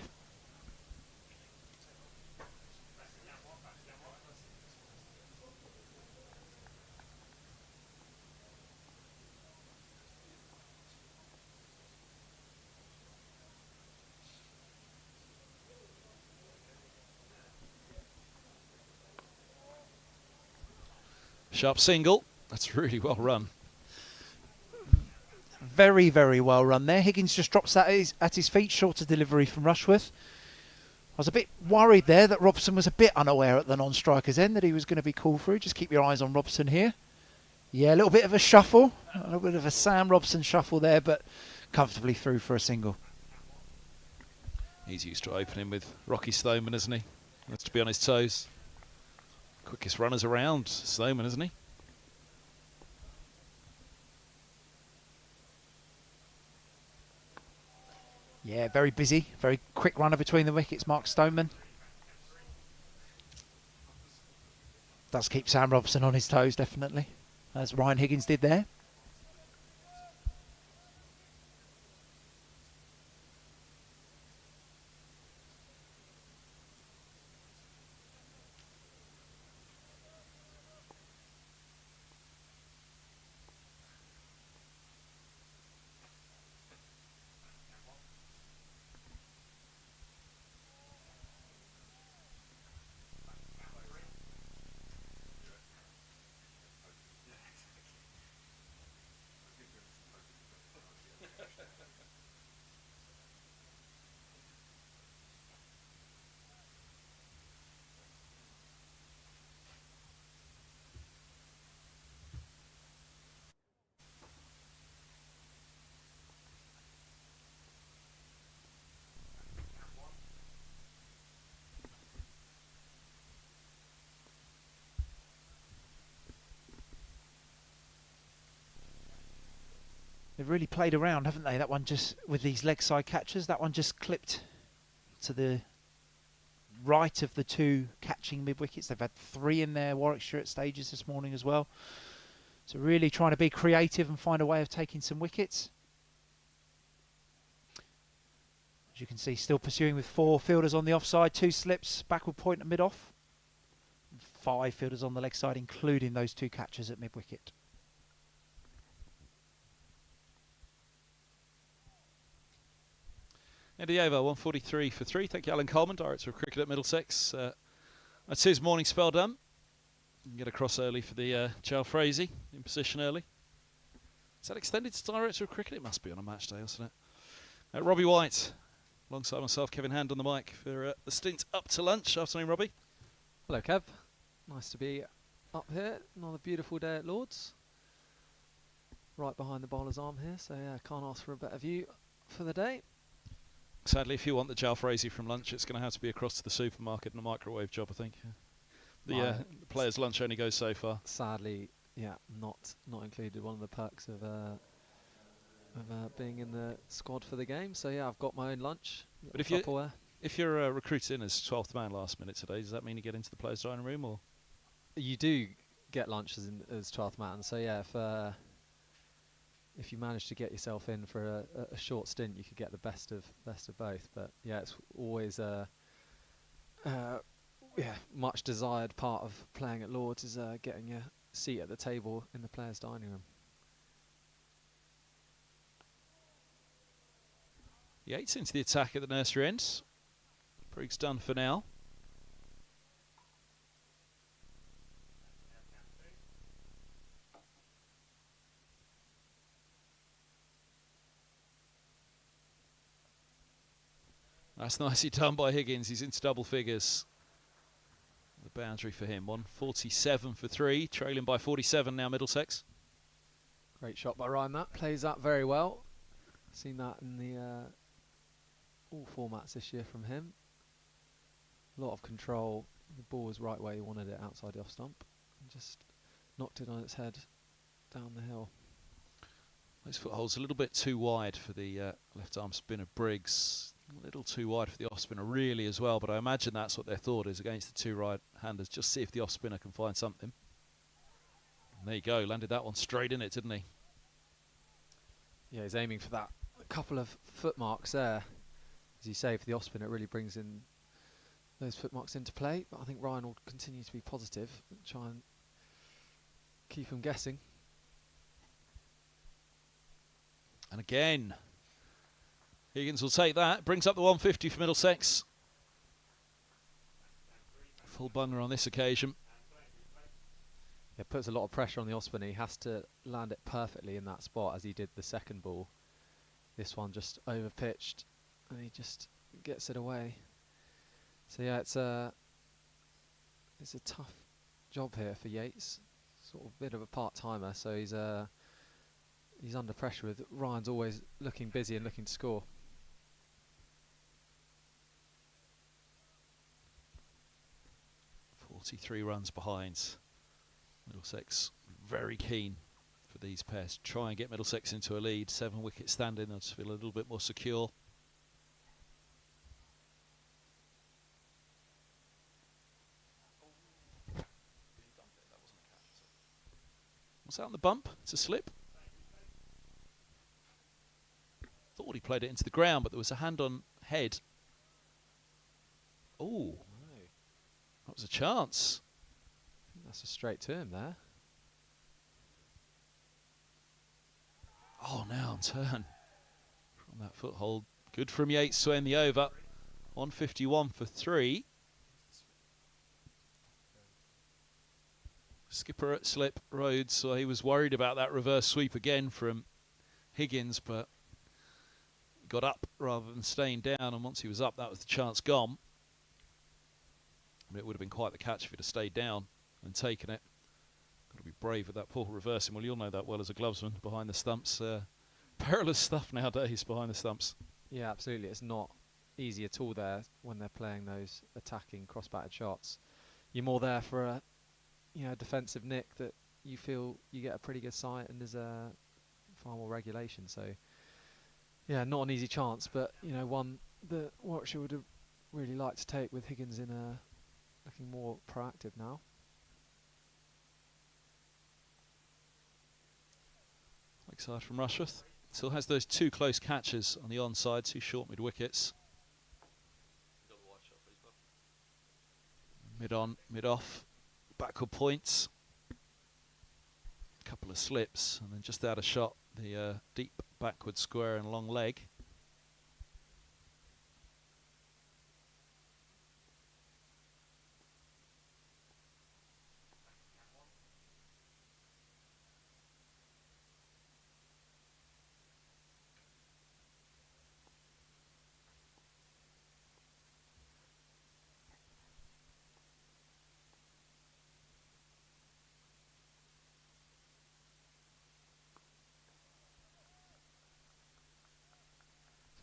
Sharp single. That's really well run. Very, very well run there. Higgins just drops that at his feet. Shorter delivery from Rushworth. I was a bit worried there that Robson was a bit unaware at the non-striker's end that he was going to be called through. Just keep your eyes on Robson here. Yeah, a little bit of a shuffle, a little bit of a Sam Robson shuffle there, but comfortably through for a single. He's used to opening with Rocky Stoneman, isn't he? Has to be on his toes. Quickest runners around, Stoneman, isn't he? Yeah, very busy, very quick runner between the wickets, Mark Stoneman. Does keep Sam Robson on his toes, definitely, as Ryan Higgins did there. They've really played around, haven't they? That one just, with these leg side catches, that one just clipped to the right of the two catching mid-wickets. They've had 3 in their Warwickshire at stages this morning as well. So really trying to be creative and find a way of taking some wickets. As you can see, still pursuing with 4 fielders on the offside, 2 slips, backward point and mid-off. 5 fielders on the leg side, including those 2 catchers at mid-wicket. End of the over, 143 for 3. Thank you, Alan Coleman, Director of Cricket at Middlesex. That's his morning spell done. You can get across early for the Jalfrezi, in position early. Is that extended to Director of Cricket? It must be on a match day, isn't it? Robbie White, alongside myself, Kevin Hand on the mic for the stint up to lunch. Afternoon, Robbie. Hello, Kev. Nice to be up here. Another beautiful day at Lord's. Right behind the bowler's arm here, so yeah, can't ask for a better view for the day. Sadly, if you want the Jalfrezi from lunch, it's going to have to be across to the supermarket and a microwave job, I think. The players' lunch only goes so far. Sadly, yeah, not included. One of the perks of being in the squad for the game. So yeah, I've got my own lunch. But if you're recruited in as 12th man last minute today, does that mean you get into the players' dining room, or you do get lunch as 12th man? So yeah, if you manage to get yourself in for a short stint, you could get the best of both. But yeah, it's always much desired part of playing at Lord's is getting your seat at the table in the players' dining room. Yates into the attack at the nursery end. Briggs done for now. That's nicely done by Higgins. He's into double figures. The boundary for him. 147 for 3. Trailing by 47 now, Middlesex. Great shot by Ryan. That plays that very well. Seen that in the all formats this year from him. A lot of control. The ball was right where he wanted it, outside the off stump. And just knocked it on its head down the hill. Those footholds a little bit too wide for the left arm spinner Briggs. A little too wide for the off spinner really as well, but I imagine that's what their thought is against the 2 right-handers. Just see if the off spinner can find something. And there you go, landed that one straight in it, didn't he? Yeah, he's aiming for that. A couple of foot marks there. As you say, for the off spinner, it really brings in those foot marks into play. But I think Ryan will continue to be positive and try and keep him guessing. And again, Higgins will take that. Brings up the 150 for Middlesex. Full bunger on this occasion. It puts a lot of pressure on the off spinner. He has to land it perfectly in that spot as he did the second ball. This one just over pitched and he just gets it away. So yeah, it's a tough job here for Yates. sort of bit of a part-timer, so he's under pressure with Ryan's always looking busy and looking to score. "43 runs behind." Middlesex very keen for these pairs to try and get Middlesex into a lead. 7 wickets standing, they'll just feel a little bit more secure. What's that on the bump? It's a slip. Thought he played it into the ground, but there was a hand on head. Oh, that was a chance. I think that's a straight to him there. Oh, now on turn from that foothold. Good from Yates to end the over. 151 for 3. Skipper at slip Rhodes, so he was worried about that reverse sweep again from Higgins, but got up rather than staying down, and once he was up, that was the chance gone. I mean, it would have been quite the catch if he'd have stayed down and taken it. Got to be brave with that poor reversing. Well, you'll know that well as a glovesman behind the stumps. Perilous stuff nowadays behind the stumps. Yeah, absolutely. It's not easy at all there when they're playing those attacking cross-batted shots. You're more there for a defensive nick that you feel you get a pretty good sight, and there's far more regulation. So, yeah, not an easy chance, but one that Warwickshire would have really liked to take, with Higgins in looking more proactive now. Side from Rushworth. Still has those 2 close catches on the onside, 2 short mid wickets. Mid on, mid off, backward points. A couple of slips, and then just out of shot, the deep backward square and long leg.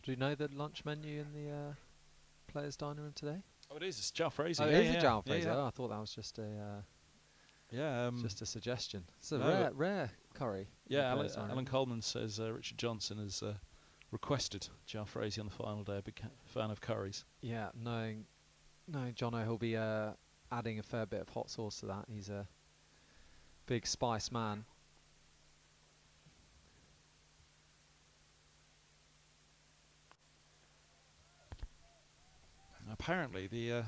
Do you know the lunch menu in the players' dining room today? Oh, it is. It's Jar Fraser. Oh, yeah, it is yeah, a Jar yeah, Fraser. yeah. Oh, I thought that was just a just a suggestion. It's a no, rare curry. Yeah, Alan Coleman says Richard Johnson has requested Jar Fraser on the final day. A big fan of curries. Yeah, knowing Jono, he'll be adding a fair bit of hot sauce to that. He's a big spice man. Apparently, the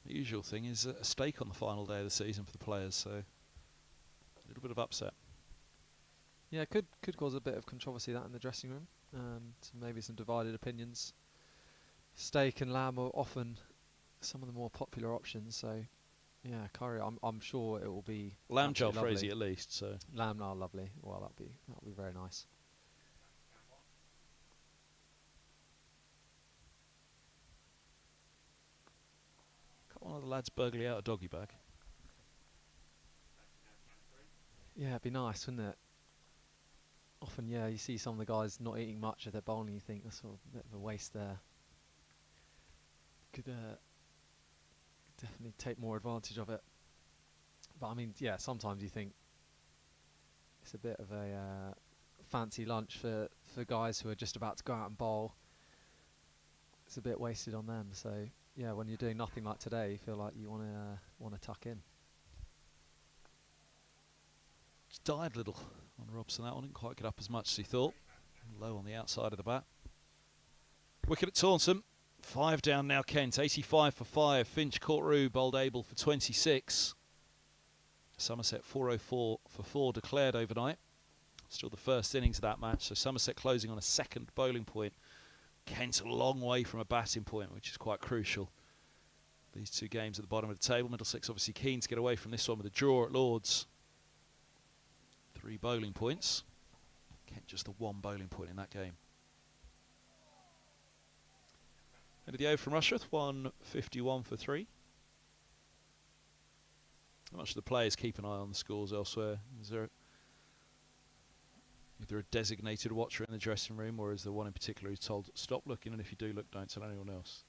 usual thing is a steak on the final day of the season for the players, so a little bit of upset. Yeah, could cause a bit of controversy that in the dressing room, and maybe some divided opinions. Steak and lamb are often some of the more popular options, so yeah, curry. I'm sure it will be Lamb Jar absolutely Fraser lovely. at least. So Lamb are lovely. Well, that'll be very nice. one of the lads burgling out a doggy bag. Yeah, it'd be nice, wouldn't it? Often, yeah, you see some of the guys not eating much of their bowl and you think that's sort of a bit of a waste there. Could definitely take more advantage of it. But I mean, yeah, sometimes you think it's a bit of a fancy lunch for guys who are just about to go out and bowl. It's a bit wasted on them. So yeah, when you're doing nothing like today, you feel like you want to tuck in. Just died a little on Robson. That one didn't quite get up as much as he thought. Low on the outside of the bat. Wicket at Taunton. 5 down now, Kent. 85 for 5. Finch, Courtrue, bowled Abel for 26. Somerset 404 for 4 declared overnight. Still the first innings of that match, so Somerset closing on a second bowling point. Kent a long way from a batting point, which is quite crucial. These two games at the bottom of the table. Middlesex obviously keen to get away from this one with a draw at Lords. 3 bowling points. Kent just the 1 bowling point in that game. End of the over from Rushworth, 151 for 3. How much do the players keep an eye on the scores elsewhere? Is there either a designated watcher in the dressing room, or is there one in particular who's told, stop looking, and if you do look, don't tell anyone else?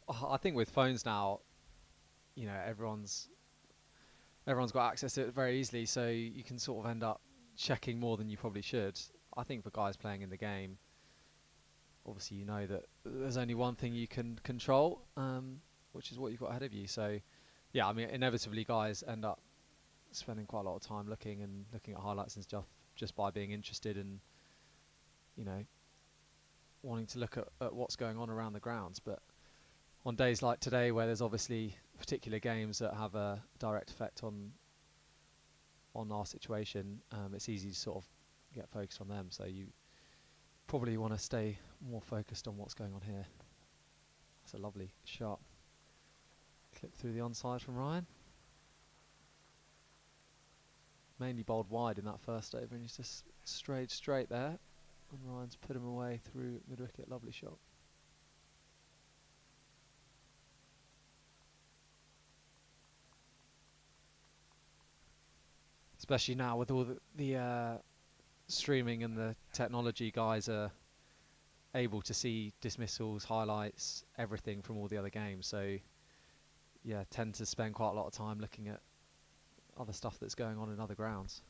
I think with phones now, you know, everyone's got access to it very easily, so you can sort of end up checking more than you probably should. I think for guys playing in the game, obviously you know that there's only one thing you can control, which is what you've got ahead of you. So, yeah, I mean, inevitably guys end up spending quite a lot of time looking at highlights and stuff just by being interested and, you know, wanting to look at what's going on around the grounds. But on days like today, where there's obviously particular games that have a direct effect on our situation, it's easy to sort of get focused on them. So you probably want to stay more focused on what's going on here. That's a lovely shot. Clip through the onside from Ryan. Mainly bowled wide in that first over, and he's just strayed straight there. And Ryan's put him away through mid-wicket. Lovely shot. Especially now with all the streaming and the technology, guys are able to see dismissals, highlights, everything from all the other games. So, yeah, tend to spend quite a lot of time looking at other stuff that's going on in other grounds.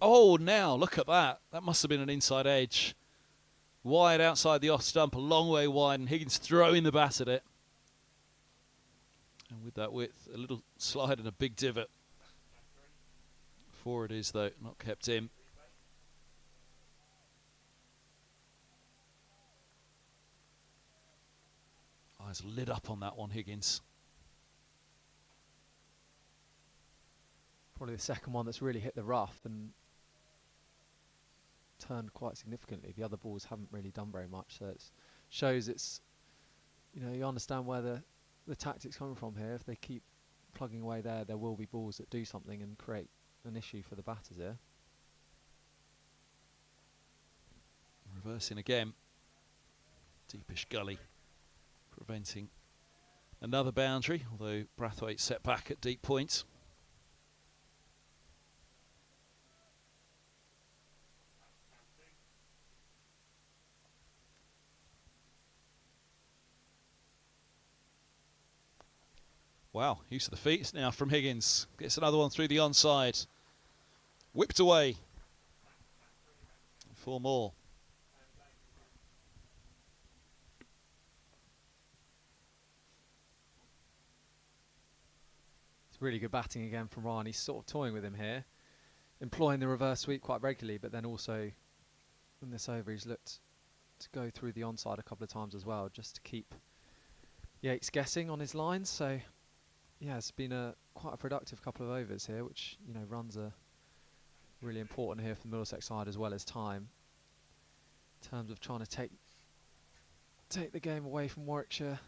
Oh, now look at that. That must have been an inside edge. Wide outside the off stump, a long way wide, and Higgins throwing the bat at it. And with that width, a little slide and a big divot. 4 it is, though, not kept in. Eyes lit up on that one, Higgins. Probably the second one that's really hit the rough and turned quite significantly. The other balls haven't really done very much, so it shows it's, you know, you understand where the tactics coming from here. If they keep plugging away there will be balls that do something and create an issue for the batters here. Reversing again. Deepish gully, preventing another boundary, although Brathwaite set back at deep point. Wow, use of the feet now from Higgins. Gets another one through the onside. Whipped away. 4 more. It's really good batting again from Ryan. He's sort of toying with him here, employing the reverse sweep quite regularly, but then also in this over he's looked to go through the onside a couple of times as well, just to keep Yates guessing on his lines. So yeah, it's been quite a productive couple of overs here, which, you know, runs are really important here for the Middlesex side as well as time, in terms of trying to take the game away from Warwickshire.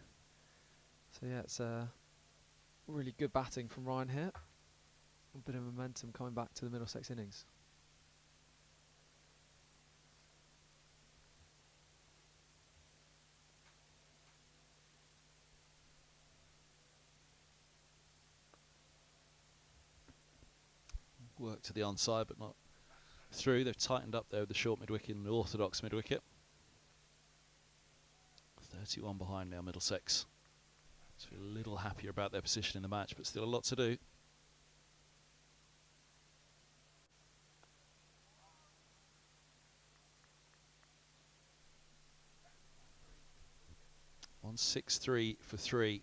So yeah, it's really good batting from Ryan here. A bit of momentum coming back to the Middlesex innings. Work to the onside, but not through. They've tightened up there with the short mid-wicket and the orthodox mid-wicket. 31 behind now, Middlesex. So a little happier about their position in the match, but still a lot to do. One 6-3 for 3.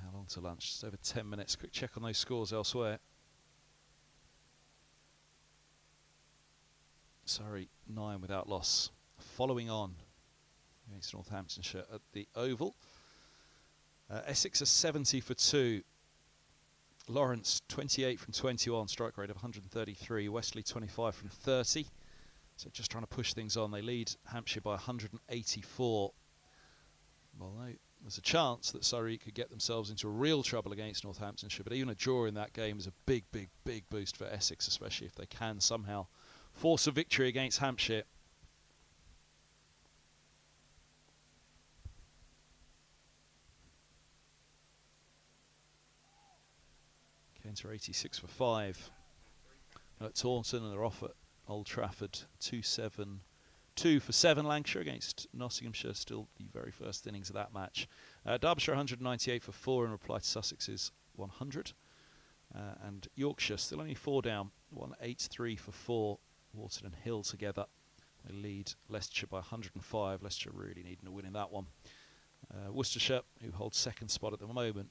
How long to lunch? Just over 10 minutes. Quick check on those scores elsewhere. Surrey 9 without loss. Following on against Northamptonshire at the Oval. Essex are 70 for 2. Lawrence 28 from 21, strike rate of 133. Wesley 25 from 30. So just trying to push things on. They lead Hampshire by 184. Well, there's a chance that Surrey could get themselves into real trouble against Northamptonshire, but even a draw in that game is a big, big, big boost for Essex, especially if they can somehow force a victory against Hampshire. points are 86 for 5. At Taunton, and they're off at Old Trafford. 2-7. 2 for 7 Lancashire against Nottinghamshire, still the very first innings of that match. Derbyshire 198 for 4 in reply to Sussex's 100. And Yorkshire still only 4 down, 183 for 4. Wharton and Hill together. They lead Leicestershire by 105. Leicestershire really needing a win in that one. Worcestershire, who hold second spot at the moment,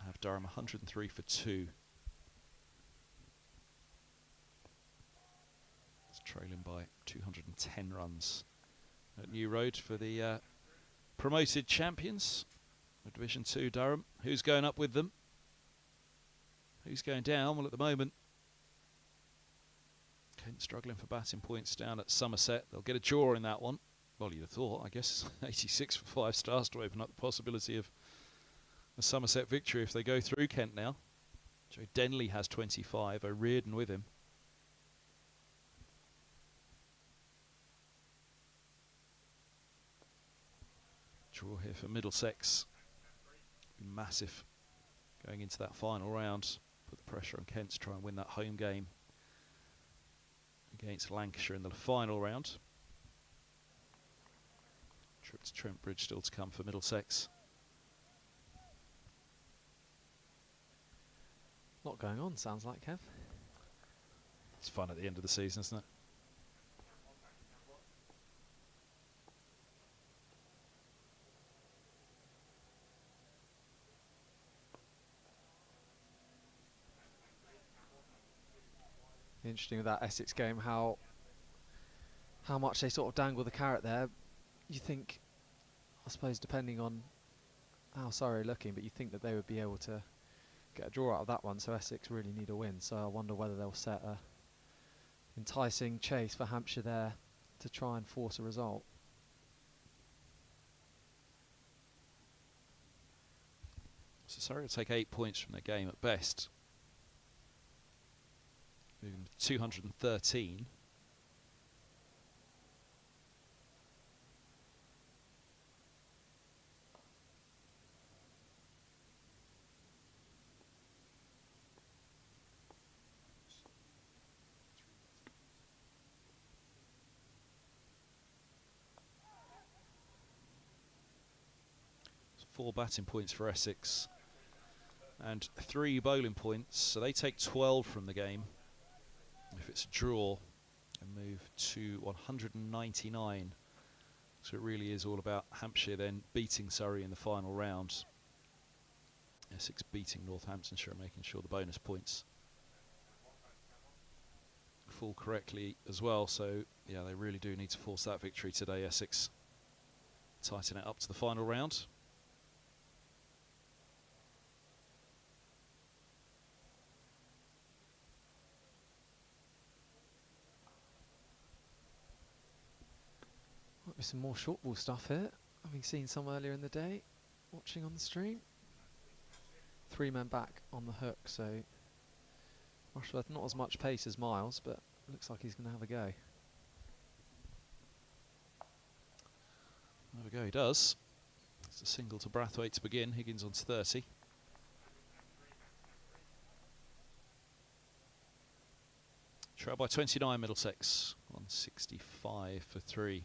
have Durham 103 for 2. Trailing by 210 runs at New Road for the promoted champions of Division 2 Durham. Who's going up with them? Who's going down? Well, at the moment, Kent struggling for batting points down at Somerset. They'll get a draw in that one. Well, you'd have thought, I guess, 86 for 5 stars to open up the possibility of a Somerset victory if they go through Kent now. Joe Denley has 25, O'Riordan with him. Draw here for Middlesex. Be massive going into that final round. Put the pressure on Kent to try and win that home game against Lancashire in the final round. Trip to Trent Bridge still to come for Middlesex. A lot going on, sounds like, Kev. It's fun at the end of the season, isn't it? Interesting with that Essex game, how much they sort of dangle the carrot there. You think, I suppose, depending on how Surrey are looking, but you think that they would be able to get a draw out of that one, so Essex really need a win. So I wonder whether they'll set a enticing chase for Hampshire there to try and force a result. So Surrey will take 8 points from their game at best. Moving to 213. So 4 batting points for Essex and 3 bowling points, so they take 12 from the game. If it's a draw, and move to 199. So it really is all about Hampshire then beating Surrey in the final round. Essex beating Northamptonshire and making sure the bonus points fall correctly as well. So yeah, they really do need to force that victory today, Essex. Tighten it up to the final round. Might be some more short ball stuff here. Having seen some earlier in the day, watching on the stream. 3 men back on the hook, so Rushworth not as much pace as Miles, but looks like he's going to have a go. There we go, he does. It's a single to Brathwaite to begin. Higgins on 30. Trail by 29 Middlesex. 165 for 3.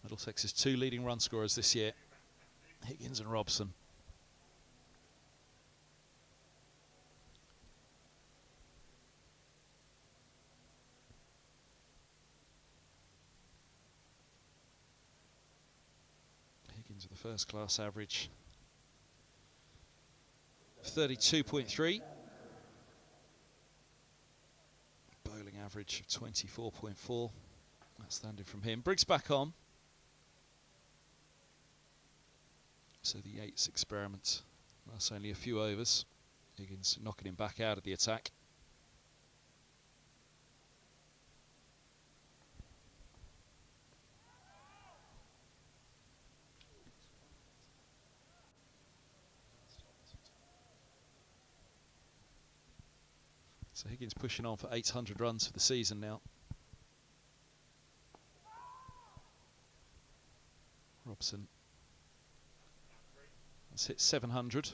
Middlesex's 2 leading run scorers this year, Higgins and Robson. Higgins with a first class average of 32.3. Bowling average of 24.4. Outstanding from him. Briggs back on. So the Yates experiment, that's only a few overs. Higgins knocking him back out of the attack. So Higgins pushing on for 800 runs for the season now. Robson has hit 700.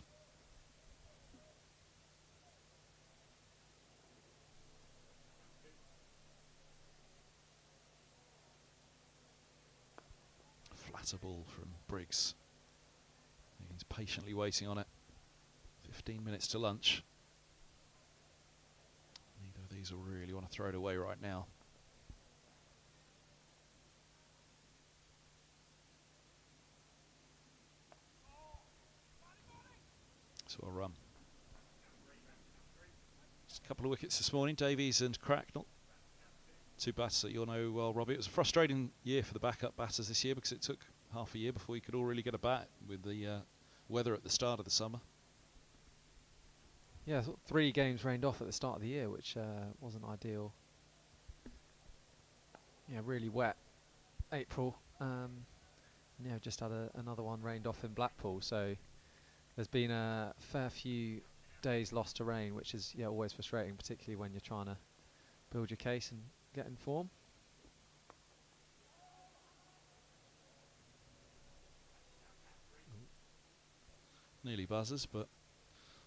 Flatter ball from Briggs. Higgins patiently waiting on it. 15 minutes to lunch. Neither of these will really want to throw it away right now. So a run. Just a couple of wickets this morning, Davies and Cracknell. Two batters that you'll know well, Robbie. It was a frustrating year for the backup batters this year because it took half a year before you could all really get a bat with the weather at the start of the summer. Yeah, 3 games rained off at the start of the year, which wasn't ideal. Yeah, really wet April. Yeah, just had another one rained off in Blackpool, so there's been a fair few days lost to rain, which is always frustrating, particularly when you're trying to build your case and get in form. Nearly buzzers, but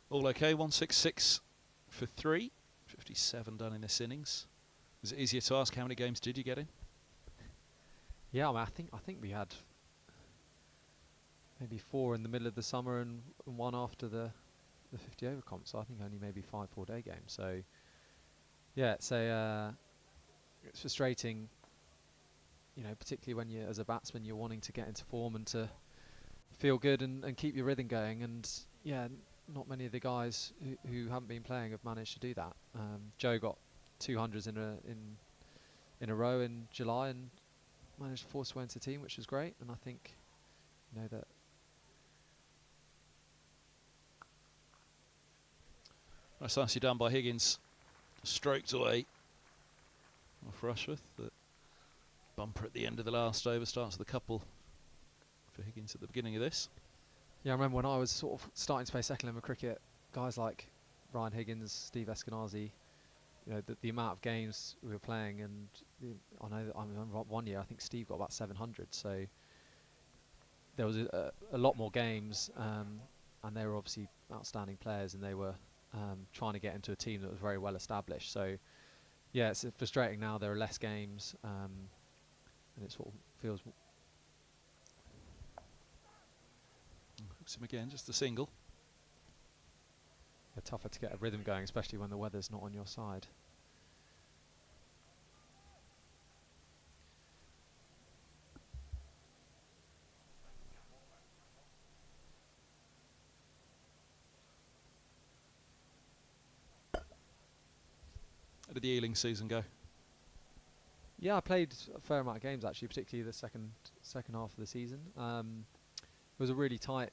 all okay. 166 for 3. 57 done in this innings. Is it easier to ask how many games did you get in? Yeah, I think we had maybe 4 in the middle of the summer and 1 after the 50 over comp. So I think only maybe 5 4-day games. So yeah, it's frustrating, particularly when you, as a batsman, you're wanting to get into form and to feel good and keep your rhythm going. And yeah, not many of the guys who haven't been playing have managed to do that. Joe got 200s in a row in July and managed to force his way into the team, which was great. And I think that That's nicely done by Higgins. Stroked away off Rushworth. The bumper at the end of the last over starts with a couple for Higgins at the beginning of this. Yeah, I remember when I was sort of starting to play second level cricket, guys like Ryan Higgins, Steve Eskenazi, the amount of games we were playing, and I remember one year I think Steve got about 700, so there was a lot more games, and they were obviously outstanding players, and they were trying to get into a team that was very well established. So yeah, it's frustrating now there are less games, and it sort of feels... Hooks him again, just a single. tougher to get a rhythm going, especially when the weather's not on your side. How did the Ealing season go? Yeah, I played a fair amount of games actually, particularly the second half of the season. It was a really tight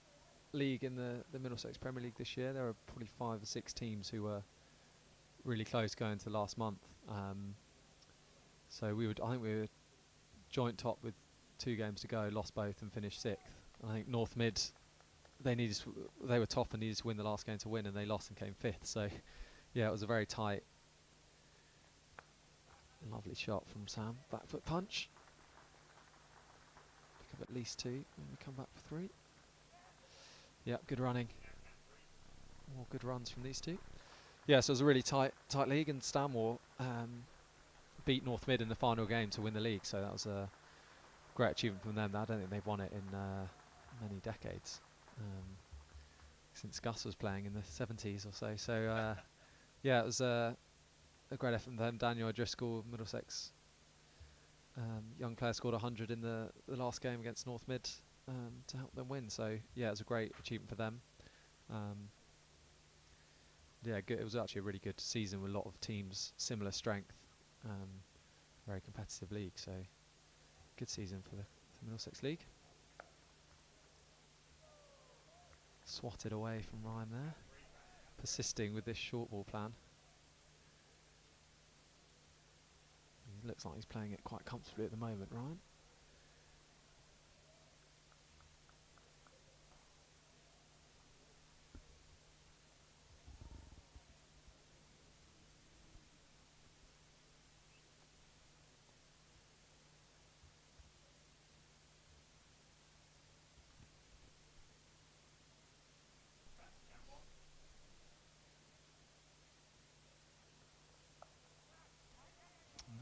league in the Middlesex Premier League this year. There were probably 5 or 6 teams who were really close going to last month. So I think we were joint top with 2 games to go, lost both and finished 6th. I think North Mid, they were top and needed to win the last game to win, and they lost and came 5th. So yeah, it was a very tight. Lovely shot from Sam. Back foot punch. Pick up at least 2. Maybe come back for 3. Yeah, good running. More good runs from these 2. Yeah, so it was a really tight league, and Stanmore beat North Mid in the final game to win the league. So that was a great achievement from them. I don't think they've won it in many decades, since Gus was playing in the 70s or so. So yeah, it was a great effort from them. Daniel O'Driscoll, Middlesex young player, scored 100 in the last game against North Mid to help them win. So yeah, it was a great achievement for them. Yeah, good. It was actually a really good season with a lot of teams similar strength. Very competitive league, so good season for the Middlesex League. Swatted away from Ryan there, persisting with this short ball plan. He looks like he's playing it quite comfortably at the moment, Ryan.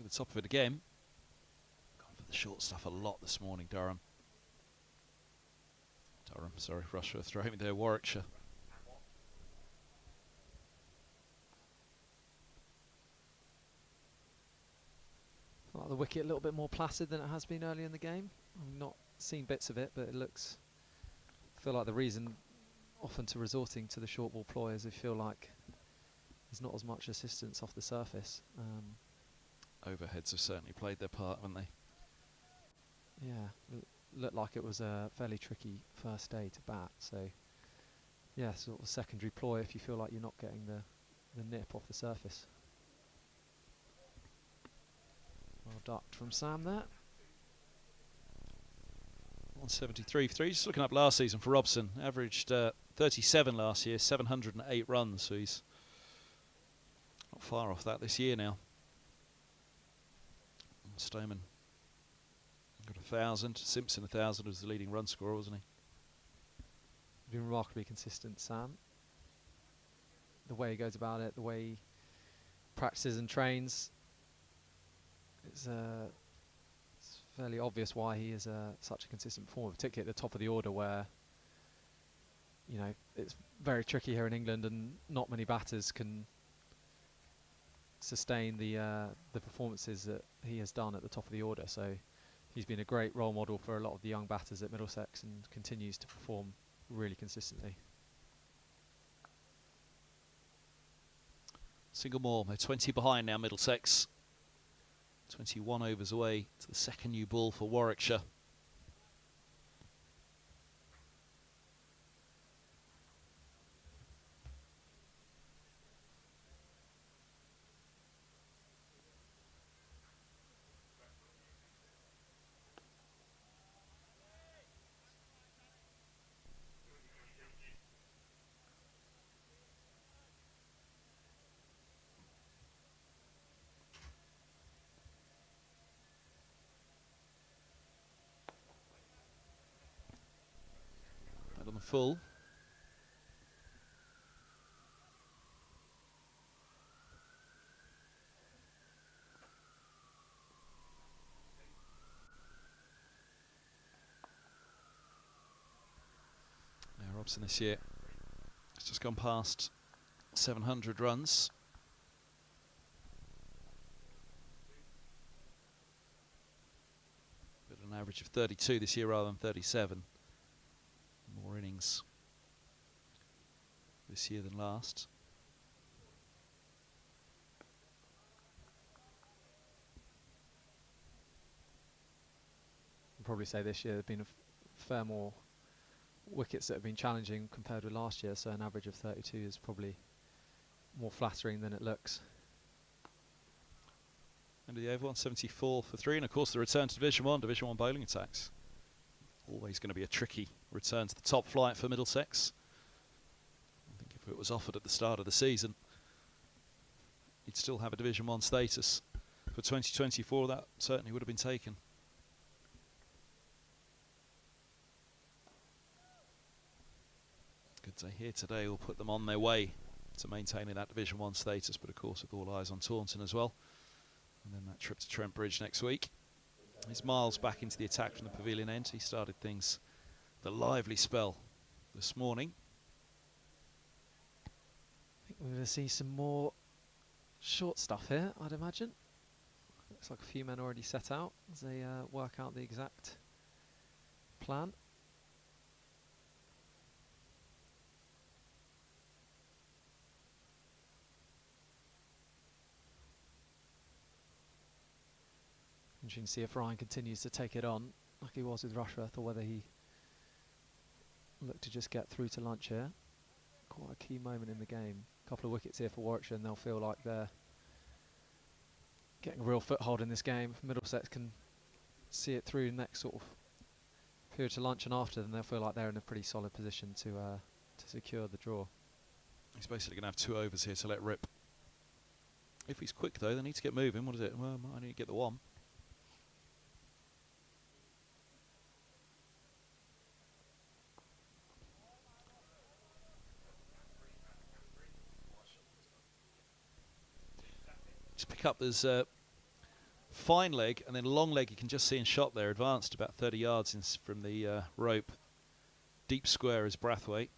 the top of it again. Gone for the short stuff a lot this morning, sorry, Russia throwing me there, Warwickshire. Like the wicket a little bit more placid than it has been earlier in the game. I've not seen bits of it, but it looks. I feel like the reason often to resorting to the short ball ploy is I feel like there's not as much assistance off the surface. Overheads have certainly played their part, haven't they? Yeah, looked like it was a fairly tricky first day to bat. So, yeah, sort of secondary ploy if you feel like you're not getting the nip off the surface. Well ducked from Sam there. 173 for 3. Just looking up last season for Robson, averaged 37 last year, 708 runs, so he's not far off that this year now. Stoneman got 1,000. Simpson 1,000 was the leading run scorer, wasn't he? Been remarkably consistent, Sam. The way he goes about it, the way he practices and trains, it's fairly obvious why he is such a consistent performer, particularly at the top of the order where, you know, it's very tricky here in England and not many batters can sustain the performances that he has done at the top of the order. So he's been a great role model for a lot of the young batters at Middlesex and continues to perform really consistently. Single more, they're 20 behind now, Middlesex. 21 overs away to the second new ball for Warwickshire. On the full. Now Robson this year has just gone past 700 runs. But an average of 32 this year rather than 37. More innings this year than last. I'd probably say this year there have been a fair more wickets that have been challenging compared with last year, so an average of 32 is probably more flattering than it looks. End of the over, 174 for 3, and of course the return to Division 1 bowling attacks. Always going to be a tricky return to the top flight for Middlesex. I think if it was offered at the start of the season, you'd still have a Division 1 status. For 2024, that certainly would have been taken. Good day here today will put them on their way to maintaining that Division 1 status, but of course with all eyes on Taunton as well. And then that trip to Trent Bridge next week. He's Miles back into the attack from the pavilion end. He started things the lively spell this morning. I think we're going to see some more short stuff here, I'd imagine. Looks like a few men already set out as they work out the exact plan. Interesting to see if Ryan continues to take it on like he was with Rushworth, or whether he looked to just get through to lunch here. Quite a key moment in the game. A couple of wickets here for Warwickshire and they'll feel like they're getting a real foothold in this game. If Middlesex can see it through the next sort of period to lunch and after, then they'll feel like they're in a pretty solid position to secure the draw. He's basically going to have 2 overs here to let rip. If he's quick though, they need to get moving. What is it? Well, I need to get the 1. Just pick up, there's fine leg and then long leg. You can just see in shot there, advanced about 30 yards from the rope. Deep square is Brathwaite.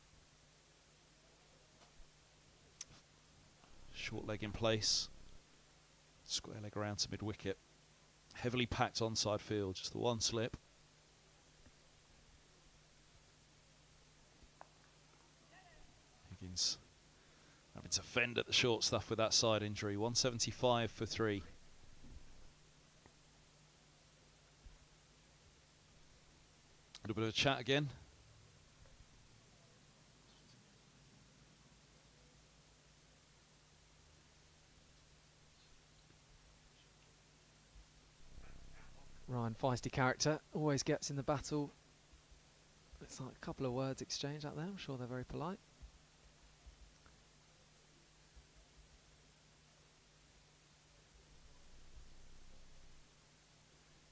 Short leg in place. Square leg around to mid wicket. Heavily packed onside field, just the one slip. Higgins having to fend at the short stuff with that side injury. 175 for 3. A little bit of a chat again. Ryan, feisty character, always gets in the battle. It's like a couple of words exchanged out there. I'm sure they're very polite.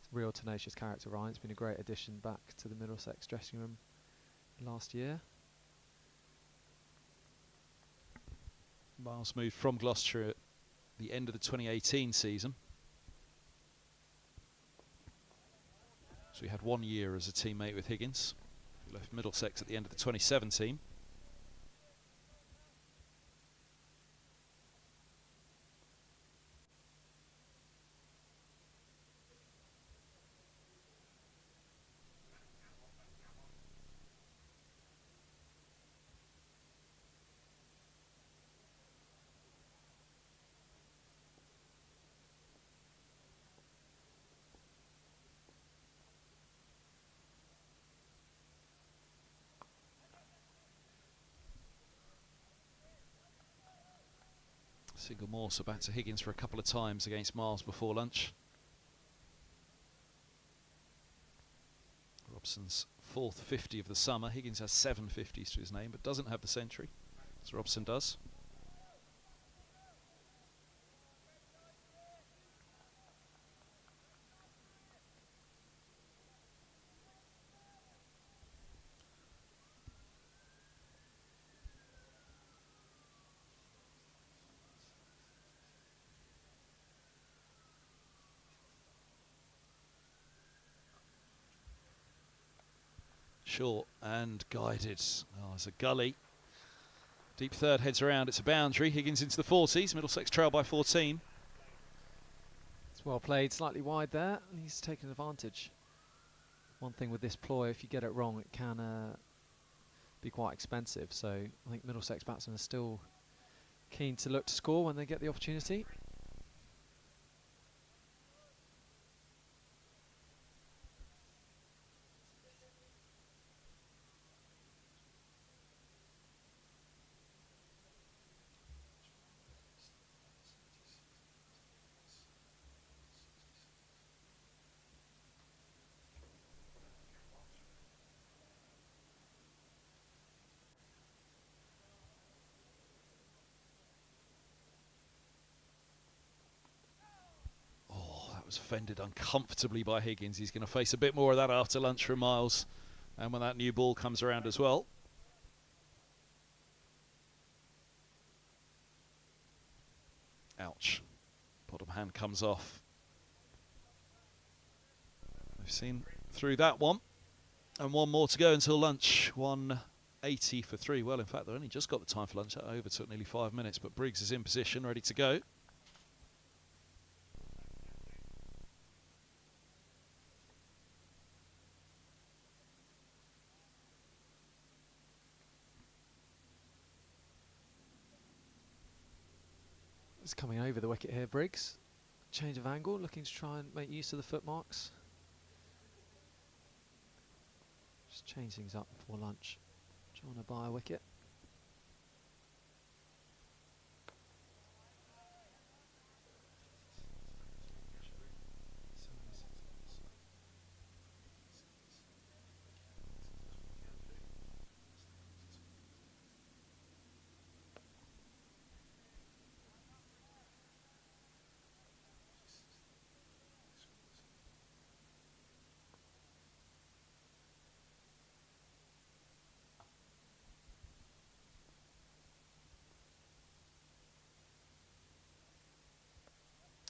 It's a real tenacious character, Ryan. It's been a great addition back to the Middlesex dressing room last year. Miles moved from Gloucestershire at the end of the 2018 season. So he had 1 year as a teammate with Higgins. He left Middlesex at the end of the 2017. Single more, so back to Higgins for a couple of times against Miles before lunch. Robson's 4th 50 of the summer. Higgins has 7 50s to his name, but doesn't have the century, as Robson does. Short and guided. Oh, there's a gully. Deep third heads around. It's a boundary. Higgins into the 40s. Middlesex trail by 14. It's well played, slightly wide there, and he's taken advantage. One thing with this ploy, if you get it wrong, it can be quite expensive. So I think Middlesex batsmen are still keen to look to score when they get the opportunity. Was fended uncomfortably by Higgins. He's going to face a bit more of that after lunch from Miles, and when that new ball comes around as well. Ouch. Bottom hand comes off. We've seen through that one, and one more to go until lunch. 180 for 3. Well, in fact, they only just got the time for lunch. That over took nearly 5 minutes, but Briggs is in position, ready to go. It's coming over the wicket here, Briggs. Change of angle, looking to try and make use of the footmarks. Just change things up before lunch. Trying to buy a wicket.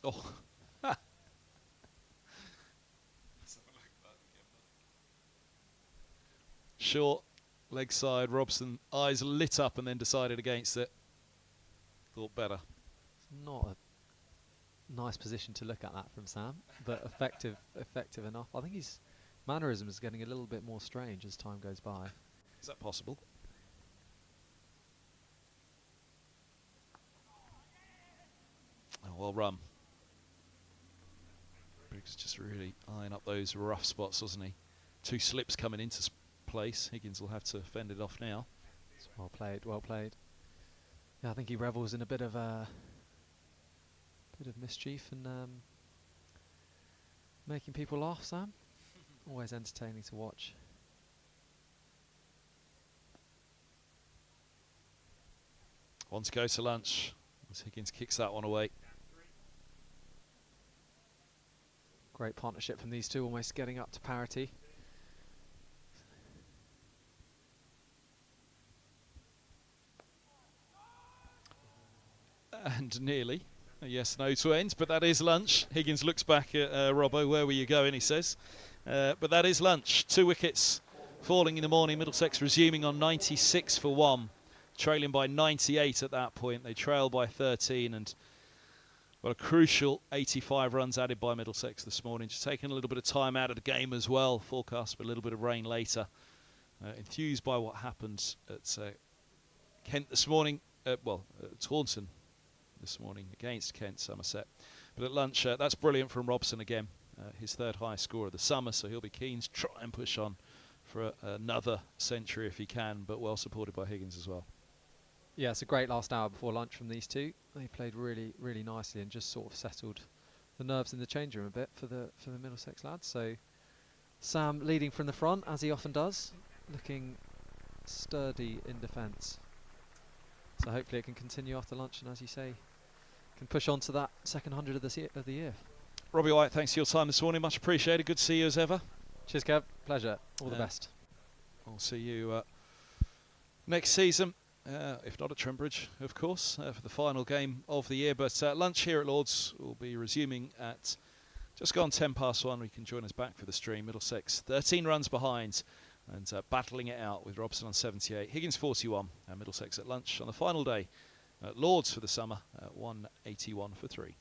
Oh, Short, leg side, Robson, eyes lit up and then decided against it. Thought better. It's not a nice position to look at that from Sam, but effective enough. I think his mannerism is getting a little bit more strange as time goes by. Is that possible? Oh, well run. Briggs just really eyeing up those rough spots, wasn't he? 2 slips coming into place. Higgins will have to fend it off now. It's well played, well played. Yeah, I think he revels in a bit of mischief and making people laugh, Sam. Always entertaining to watch. On to go to lunch as Higgins kicks that one away. Great partnership from these two, almost getting up to parity. And nearly a yes/no to end, but that is lunch. Higgins looks back at Robbo. Where were you going, he says. But that is lunch. 2 wickets falling in the morning. Middlesex resuming on 96 for 1. Trailing by 98 at that point. They trail by 13 and got a crucial 85 runs added by Middlesex this morning. Just taking a little bit of time out of the game as well. Forecast for a little bit of rain later. Enthused by what happened at Kent this morning. Taunton this morning against Kent, Somerset. But at lunch, that's brilliant from Robson again. His 3rd highest score of the summer, so he'll be keen to try and push on for another century if he can, but well supported by Higgins as well. Yeah, it's a great last hour before lunch from these two. They played really, really nicely and just sort of settled the nerves in the change room a bit for the Middlesex lads. So Sam leading from the front, as he often does, looking sturdy in defence. So hopefully it can continue after lunch, and as you say, can push on to that second 100 of the year. Robbie White, thanks for your time this morning. Much appreciated. Good to see you as ever. Cheers, Kev. Pleasure. All the best. I'll see you next season. If not at Trembridge, of course, for the final game of the year. But lunch here at Lord's will be resuming at just gone 1:10. You can join us back for the stream. Middlesex 13 runs behind and battling it out with Robson on 78, Higgins 41, and Middlesex at lunch on the final day at Lord's for the summer at 181 for 3.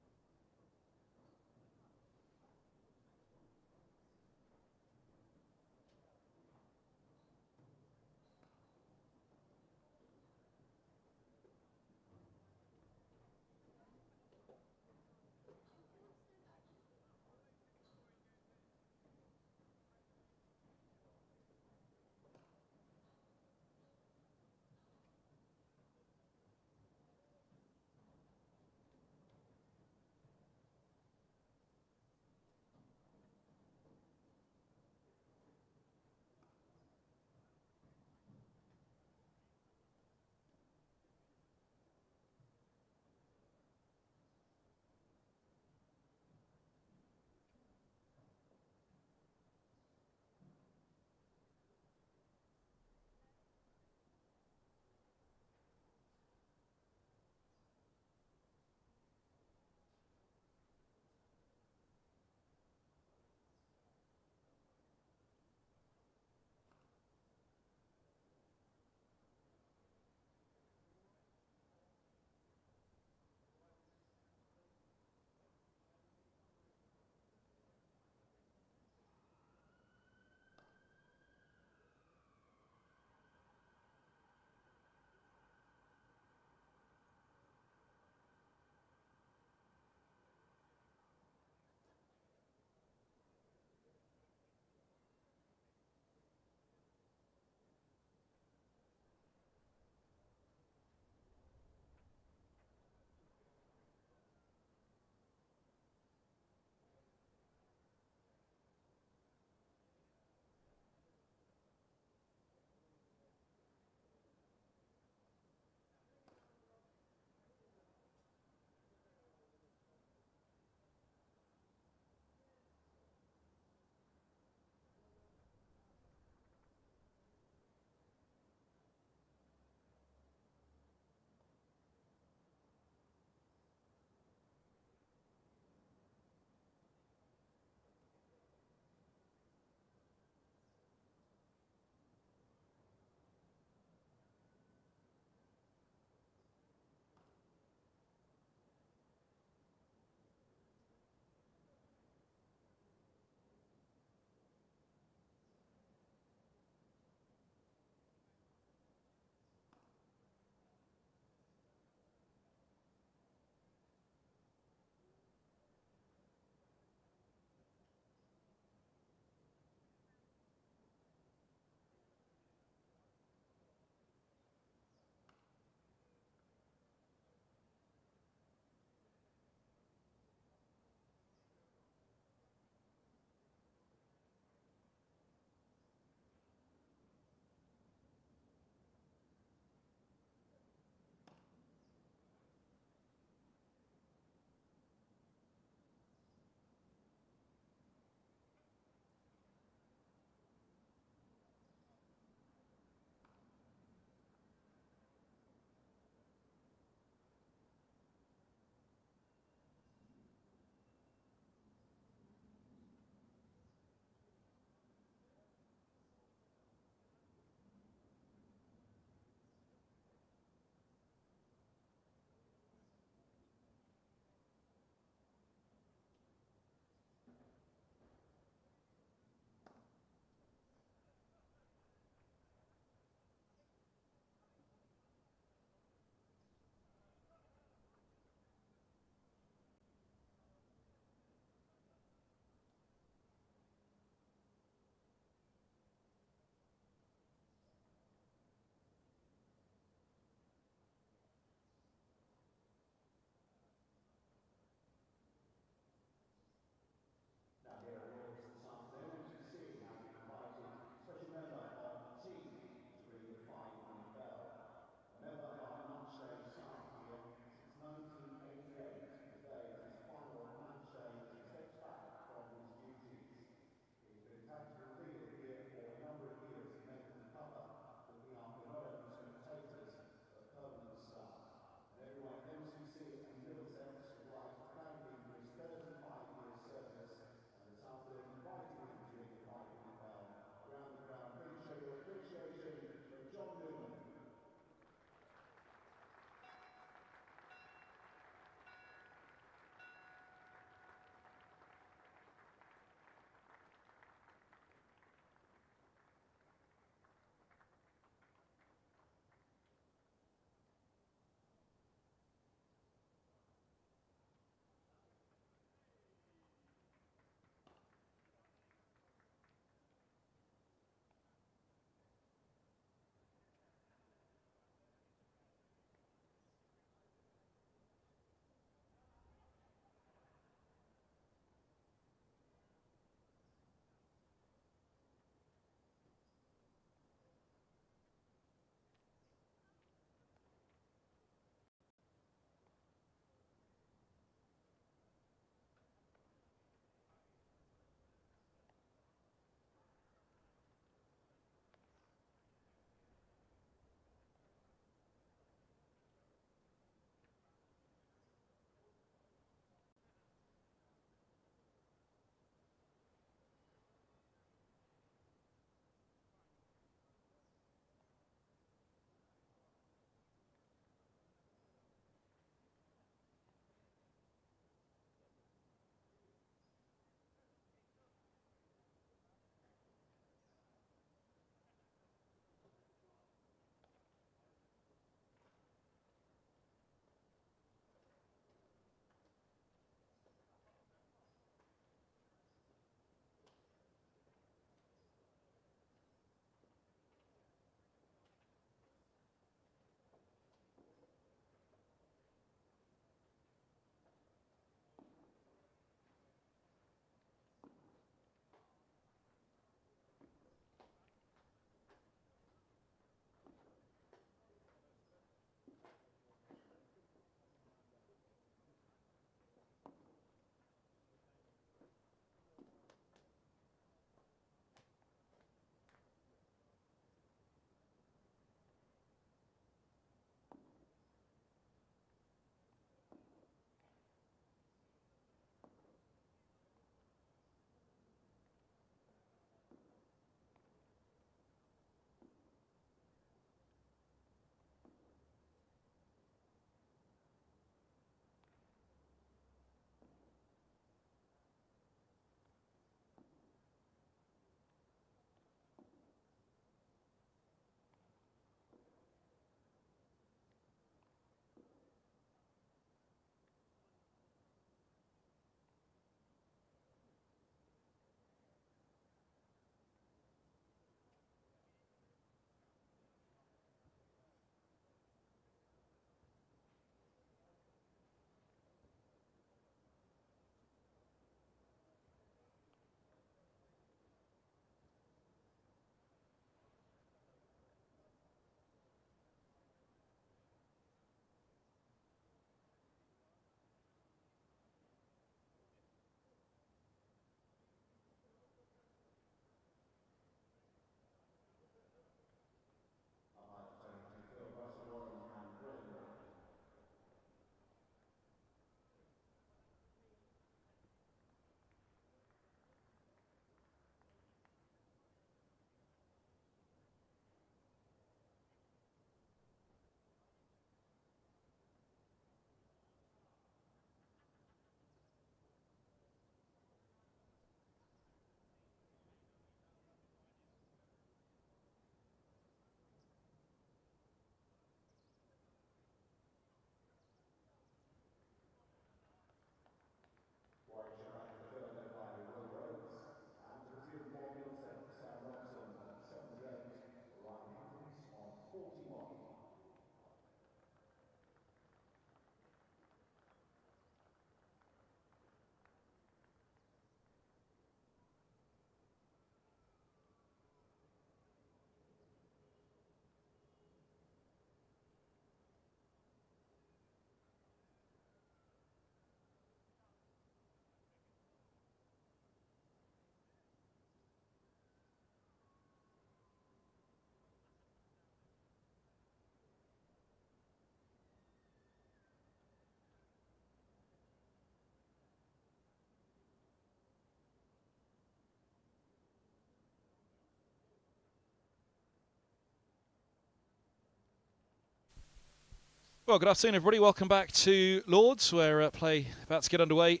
Well, good afternoon, everybody. Welcome back to Lords, where play about to get underway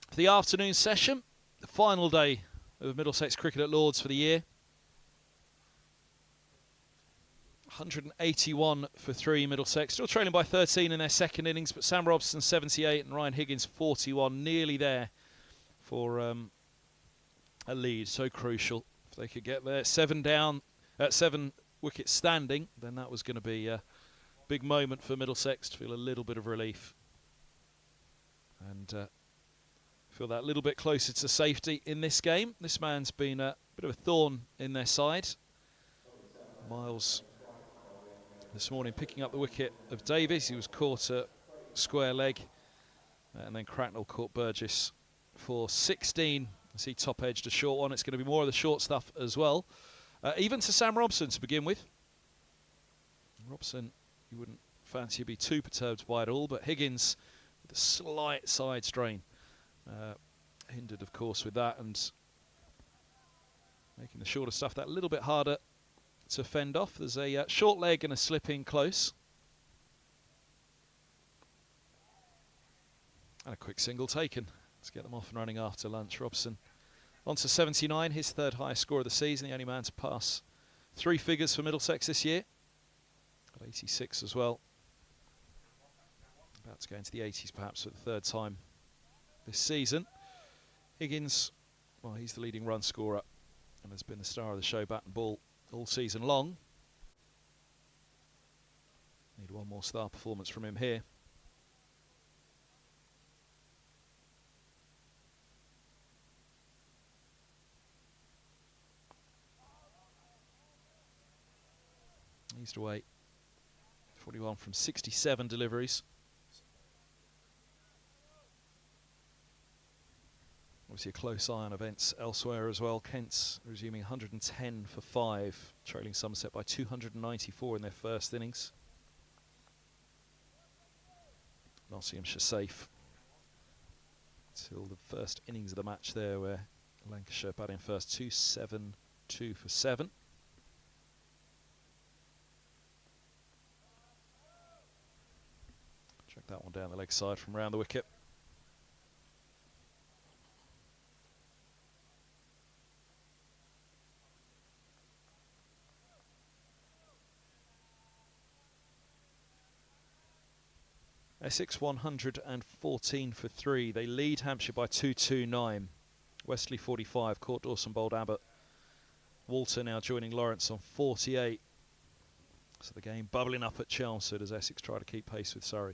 for the afternoon session. The final day of Middlesex Cricket at Lords for the year. 181 for 3 Middlesex. Still trailing by 13 in their second innings, but Sam Robson 78 and Ryan Higgins 41. Nearly there for a lead. So crucial. If they could get there 7 down, 7 wickets standing, then that was going to be big moment for Middlesex to feel a little bit of relief and feel that little bit closer to safety in this game. This man's been a bit of a thorn in their side. Miles this morning picking up the wicket of Davies. He was caught at square leg, and then Cracknell caught Burgess for 16 as he top edged a short one. It's going to be more of the short stuff as well, even to Sam Robson to begin with. Robson, you wouldn't fancy to be too perturbed by it all, but Higgins with a slight side strain hindered, of course, with that, and making the shorter stuff that little bit harder to fend off. There's a short leg and a slip in close, and a quick single taken to get them off and running after lunch. Robson on to 79, his third highest score of the season, the only man to pass 3 figures for Middlesex this year. Got 86 as well. About to go into the 80s perhaps for the third time this season. Higgins, well, he's the leading run scorer and has been the star of the show, bat and ball, all season long. Need one more star performance from him here. Eased away. 41 from 67 deliveries. Obviously a close eye on events elsewhere as well. Kent's resuming 110 for 5, trailing Somerset by 294 in their first innings. Nottinghamshire safe till the first innings of the match there, where Lancashire batting first, 2-7-2 for 7. Check that one down the leg side from round the wicket. Essex 114 for 3. They lead Hampshire by 229. Wesley 45. Court Dawson bowled Abbott. Walter now joining Lawrence on 48. So the game bubbling up at Chelmsford as Essex try to keep pace with Surrey.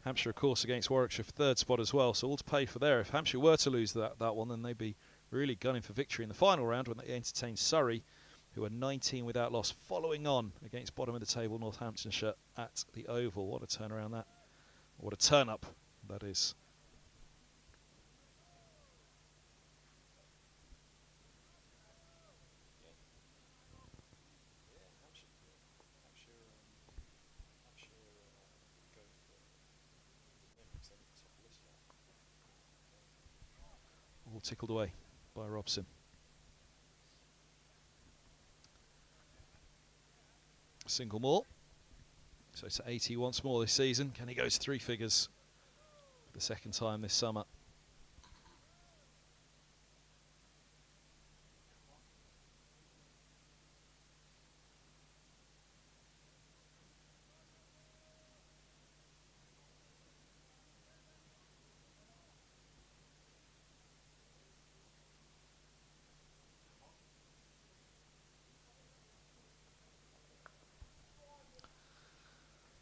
Hampshire, of course, against Warwickshire for third spot as well, so all to pay for there. If Hampshire were to lose that one, then they'd be really gunning for victory in the final round when they entertain Surrey, who are 19 without loss, following on against bottom of the table Northamptonshire at the Oval. What a turnaround that, what a turn-up that is. All tickled away by Robson. Single more. So it's 80 once more this season. Can he go to 3 figures for the second time this summer?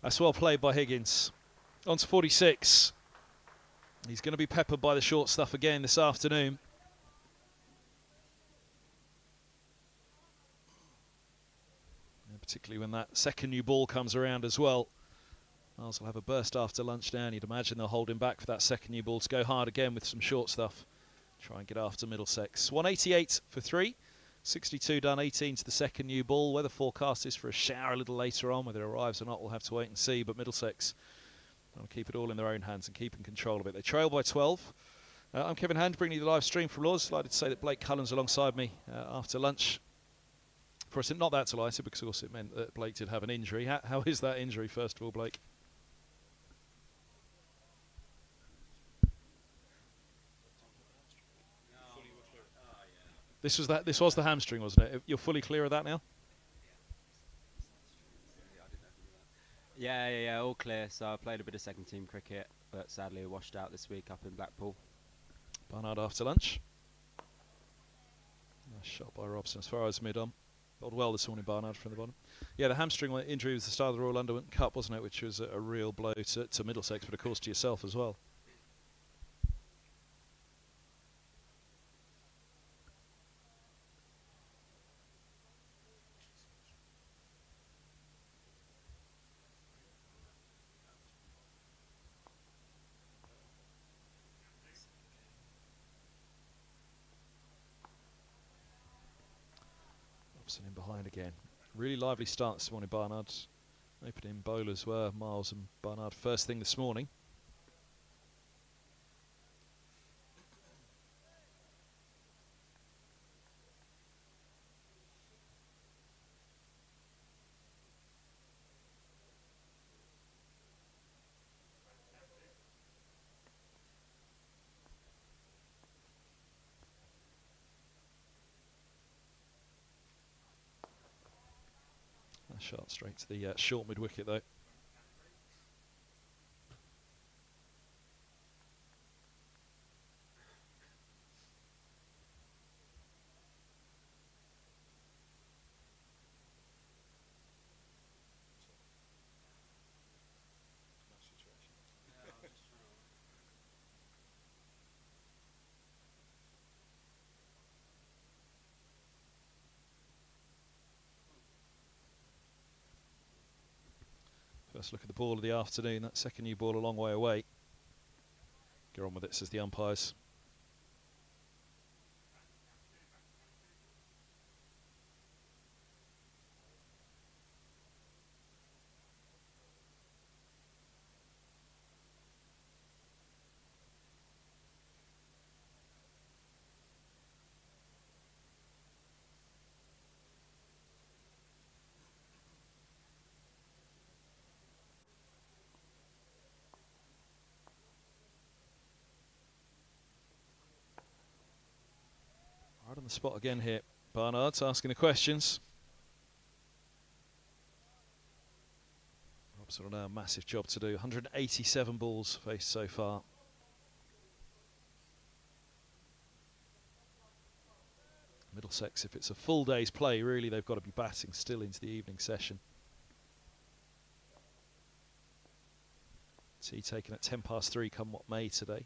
That's well played by Higgins. On to 46. He's going to be peppered by the short stuff again this afternoon. And particularly when that second new ball comes around as well. Miles will have a burst after lunch now, and you'd imagine they'll hold him back for that second new ball to go hard again with some short stuff. Try and get after Middlesex. 188 for 3. 62 done, 18 to the second new ball. Weather forecast is for a shower a little later on. Whether it arrives or not, we'll have to wait and see. But Middlesex will keep it all in their own hands and keep in control of it. They trail by 12. I'm Kevin Hand, bringing you the live stream from Lords. Delighted to say that Blake Cullen's alongside me after lunch. For us, not that delighted, because of course it meant that Blake did have an injury. How is that injury, first of all, Blake? This was the hamstring, wasn't it? You're fully clear of that now? Yeah, all clear. So I played a bit of second team cricket, but sadly I washed out this week up in Blackpool. Barnard after lunch. Nice shot by Robson as far as mid-on. Bowled well this morning, Barnard from the bottom. Yeah, the hamstring injury was the start of the Royal Underwood Cup, wasn't it? Which was a real blow to Middlesex, but of course to yourself as well. In behind again. Really lively start this morning, Barnard. Opening bowlers were Miles and Barnard first thing this morning. Shot straight to the short mid wicket though. First look at the ball of the afternoon. That second new ball a long way away. Get on with it, says the umpires. Right on the spot again here. Barnard's asking the questions. Robson will now a massive job to do. 187 balls faced so far. Middlesex, if it's a full day's play, really they've got to be batting still into the evening session. Tea taken at 3:10 come what may today.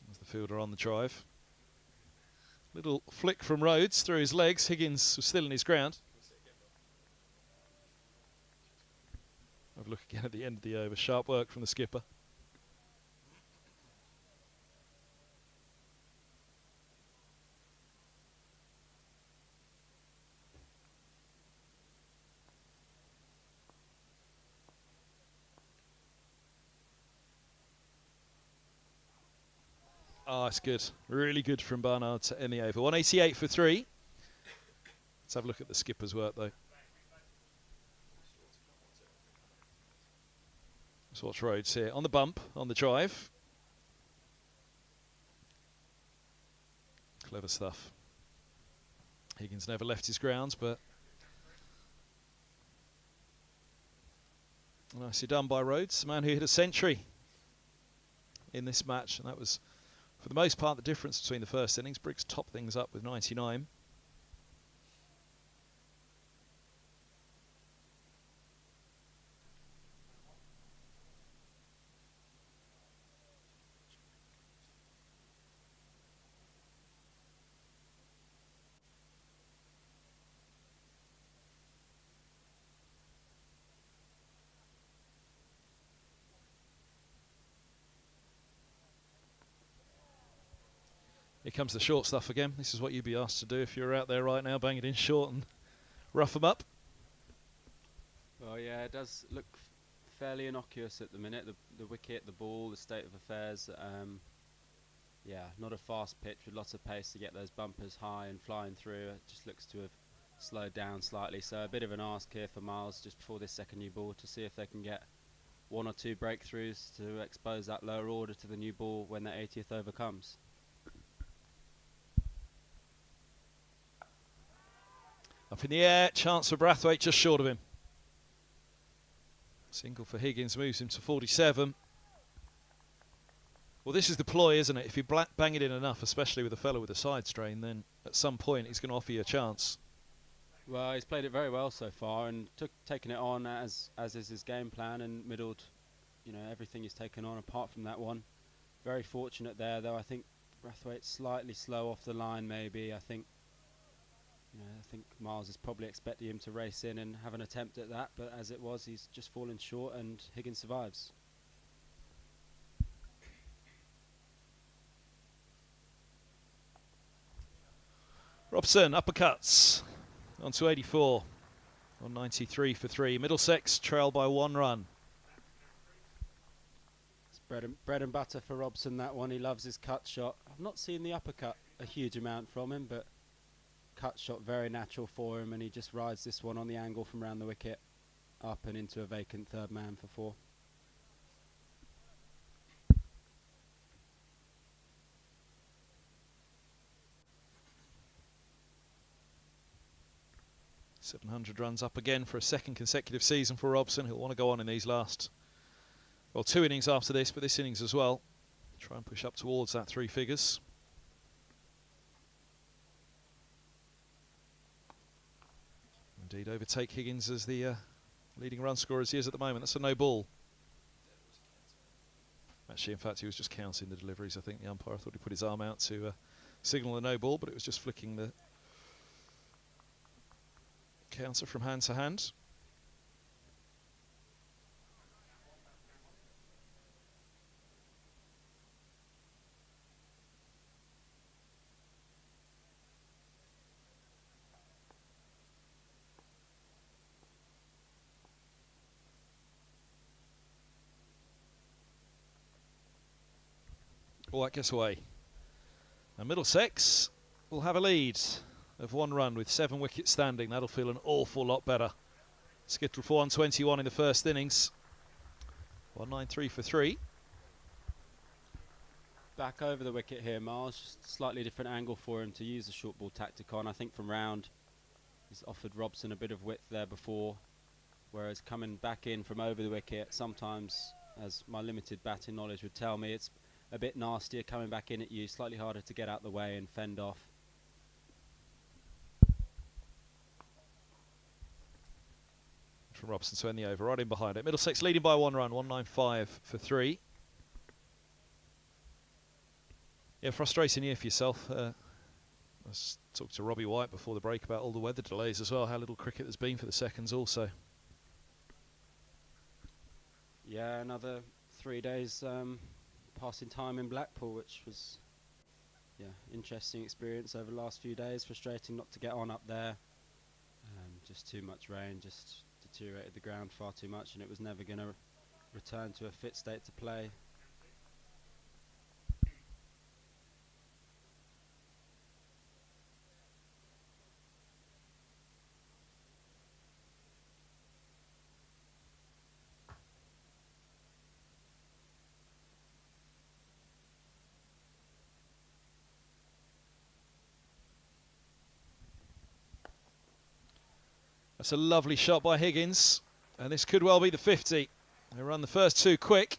There's the fielder on the drive. Little flick from Rhodes through his legs. Higgins was still in his ground. Have a look again at the end of the over. Sharp work from the skipper. Oh, it's good. Really good from Barnard to end the over. 188 for 3. Let's have a look at the skipper's work, though. Let's watch Rhodes here. On the bump, on the drive. Clever stuff. Higgins never left his grounds, but nicely done by Rhodes, the man who hit a century in this match, and that was, for the most part, the difference between the first innings. Briggs topped things up with 99. Here comes the short stuff again. This is what you'd be asked to do if you're out there right now, bang it in short and rough them up. Well, yeah, it does look fairly innocuous at the minute. The wicket, the ball, the state of affairs. Yeah, not a fast pitch with lots of pace to get those bumpers high and flying through. It just looks to have slowed down slightly. So a bit of an ask here for Miles just before this second new ball to see if they can get 1 or 2 breakthroughs to expose that lower order to the new ball when the 80th over comes. Up in the air, chance for Brathwaite just short of him. Single for Higgins moves him to 47. Well, this is the ploy, isn't it? If you bang it in enough, especially with a fellow with a side strain, then at some point he's going to offer you a chance. Well, he's played it very well so far and taken it on as is his game plan and middled, everything he's taken on apart from that one. Very fortunate there, though. I think Brathwaite's slightly slow off the line, maybe. I think Miles is probably expecting him to race in and have an attempt at that, but as it was, he's just fallen short and Higgins survives. Robson, uppercuts, on to 84, on 93 for 3. Middlesex trail by 1 run. It's bread and butter for Robson, that one. He loves his cut shot. I've not seen the uppercut a huge amount from him, but cut shot very natural for him, and he just rides this one on the angle from round the wicket, up and into a vacant third man for 4. .700 runs up again for a second consecutive season for Robson. He'll want to go on in these last, 2 innings after this, but this innings as well. Try and push up towards that 3 figures. Indeed, overtake Higgins as the leading run scorer as he is at the moment. That's a no ball. Actually, in fact, he was just counting the deliveries. I think the umpire thought he put his arm out to signal a no ball, but it was just flicking the counter from hand to hand. All that gets away. And Middlesex will have a lead of 1 run with 7 wickets standing. That'll feel an awful lot better. Skittled for 121 in the first innings. 193 for 3. Back over the wicket here, Miles. Just slightly different angle for him to use the short ball tactic on. I think from round, he's offered Robson a bit of width there before, whereas coming back in from over the wicket, sometimes, as my limited batting knowledge would tell me, it's a bit nastier coming back in at you, slightly harder to get out the way and fend off. From Robson to end the over, right in behind it. Middlesex leading by 1 run, 195 for 3. Yeah, frustrating year for yourself. I talked to Robbie White before the break about all the weather delays as well, how little cricket there's been for the seconds also. Yeah, another 3 days passing time in Blackpool, which was interesting experience over the last few days. Frustrating not to get on up there. Just too much rain, just deteriorated the ground far too much, and it was never going to return to a fit state to play. That's a lovely shot by Higgins, and this could well be the 50. They run the first 2 quick.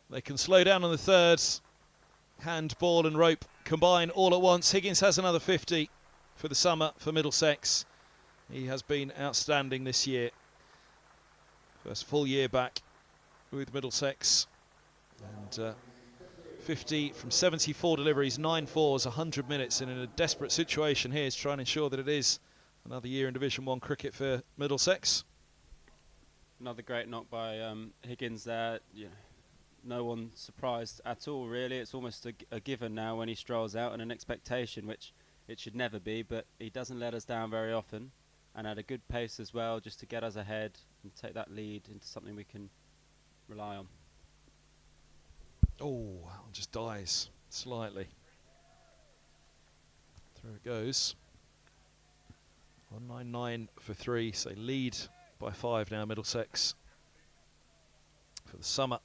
They can slow down on the third. Hand, ball and rope combine all at once. Higgins has another 50 for the summer for Middlesex. He has been outstanding this year. First full year back with Middlesex. And 50 from 74 deliveries, 9 fours, 100 minutes, and in a desperate situation here is trying to ensure that it is another year in Division 1 cricket for Middlesex. Another great knock by Higgins there. Yeah, no one surprised at all, really. It's almost a given now when he strolls out, and an expectation, which it should never be, but he doesn't let us down very often. and at a good pace as well, just to get us ahead and take that lead into something we can rely on. Oh, that one just dies slightly. Through it goes. 199 for 3, so lead by 5 now, Middlesex, for the summer.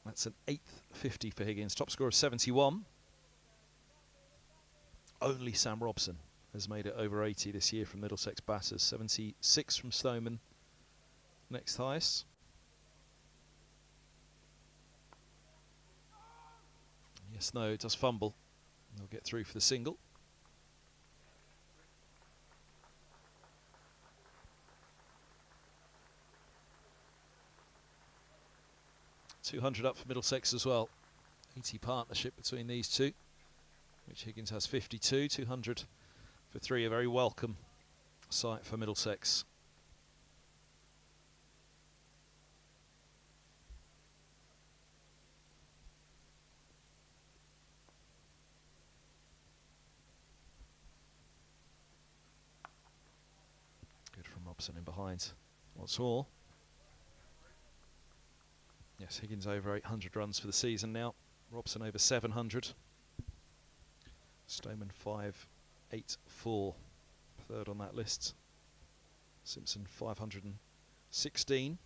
That's an 8th 50 for Higgins. Top score of 71. Only Sam Robson has made it over 80 this year from Middlesex batters. 76 from Stoneman, next highest. Yes, no, it does fumble. They'll get through for the single. .200 up for Middlesex as well. 80 partnership between these two, which Higgins has 52. 200 for 3, a very welcome sight for Middlesex. Good from Robson in behind. What's more? Yes, Higgins over 800 runs for the season now. Robson over 700. Stoneman 584, third on that list. Simpson 516.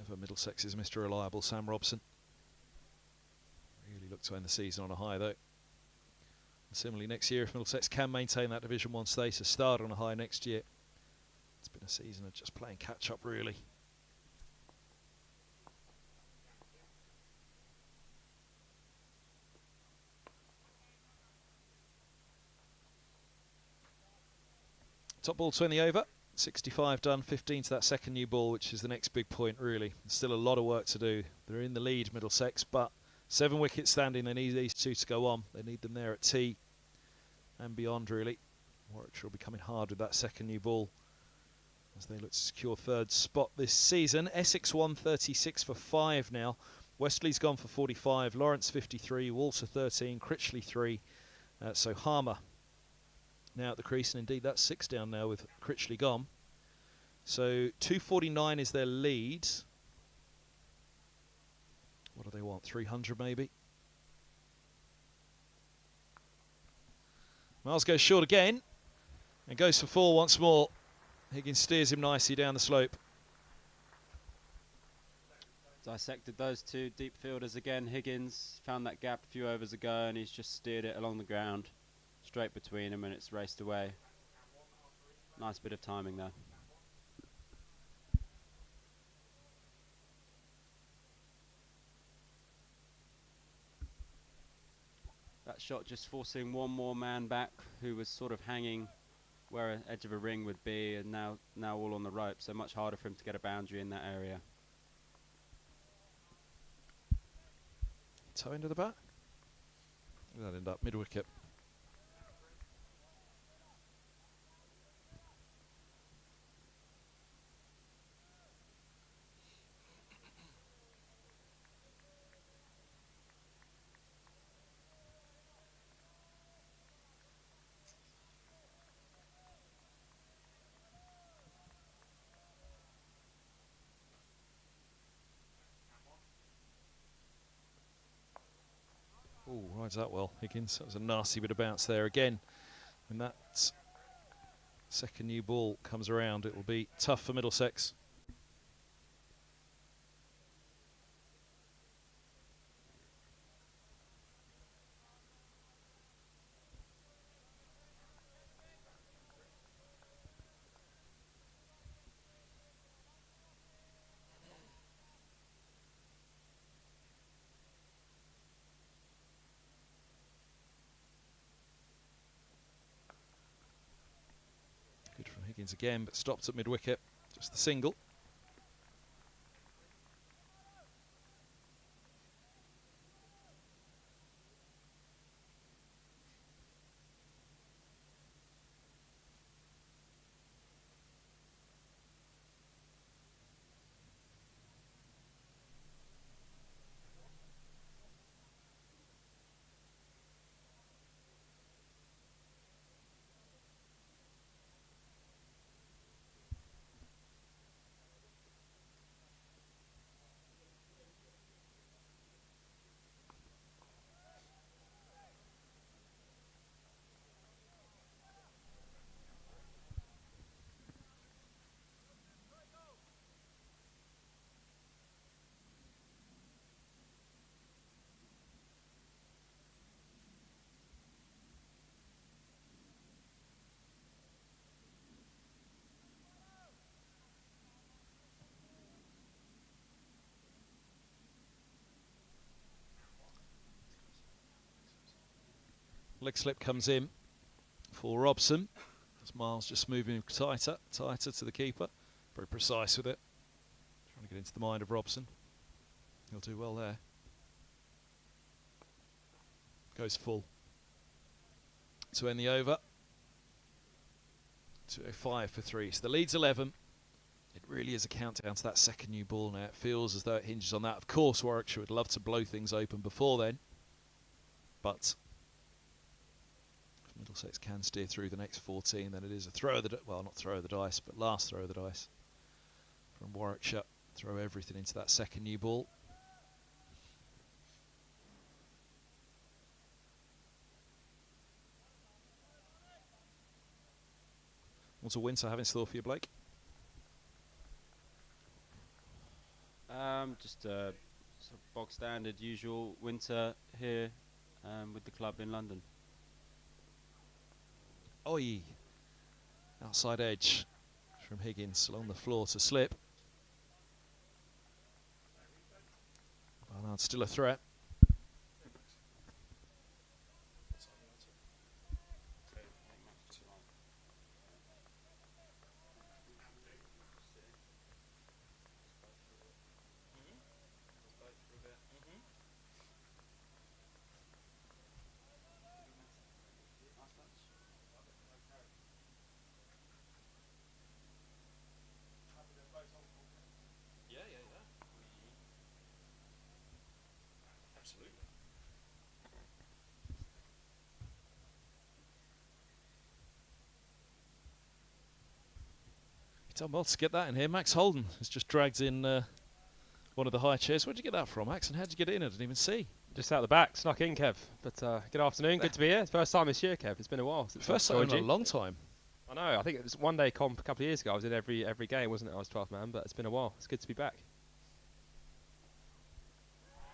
Ever Middlesex's Mr. Reliable, Sam Robson. Really looked to end the season on a high, though. And similarly, next year, if Middlesex can maintain that Division 1 status, start on a high next year. It's been a season of just playing catch-up, really. Top ball to end the over. 65 done, 15 to that second new ball, which is the next big point, really. There's still a lot of work to do. They're in the lead, Middlesex, but 7 wickets standing. They need these 2 to go on. They need them there at tee and beyond, really. Warwickshire will be coming hard with that second new ball as they look to secure 3rd spot this season. Essex 136 for 5 now. Westley's gone for 45. Lawrence 53. Walter 13. Critchley 3. So Harmer now at the crease, and indeed that's 6 down now with Critchley gone. So 249 is their lead. What do they want? 300 maybe? Miles goes short again and goes for 4 once more. Higgins steers him nicely down the slope. Dissected those 2 deep fielders again. Higgins found that gap a few overs ago and he's just steered it along the ground, straight between them, and it's raced away. Nice bit of timing there. That shot just forcing one more man back who was sort of hanging where an edge of a ring would be, and now all on the rope, so much harder for him to get a boundary in that area. Toe into the bat. That ended up mid-wicket. Oh, rides that well, Higgins. That was a nasty bit of bounce there again. When that second new ball comes around, it will be tough for Middlesex. Good from Higgins again, but stopped at mid-wicket. Just the single. Leg slip comes in for Robson. As Miles just moving tighter to the keeper. Very precise with it. Trying to get into the mind of Robson. He'll do well there. Goes full. To end the over. 205 for 3. So the lead's 11. It really is a countdown to that second new ball now. It feels as though it hinges on that. Of course, Warwickshire would love to blow things open before then. But if Middlesex can steer through the next 14, then it is a throw of the well, not throw of the dice, but last throw of the dice from Warwickshire. Throw everything into that second new ball. What's a winter having store for you, Blake? Just a sort of bog standard, usual winter here with the club in London. Oi! Outside edge from Higgins along the floor to slip. Barnard still a threat. Done well to get that in here. Max Holden has just dragged in one of the high chairs. Where'd you get that from, Max? And how did you get it in? I didn't even see. Just out the back, snuck in, Kev. But good afternoon, good to be here. First time this year, Kev. It's been a while. First time in a long time. I know. I think it was one day comp a couple of years ago. I was in every game, wasn't it? I was 12th man, but it's been a while. It's good to be back.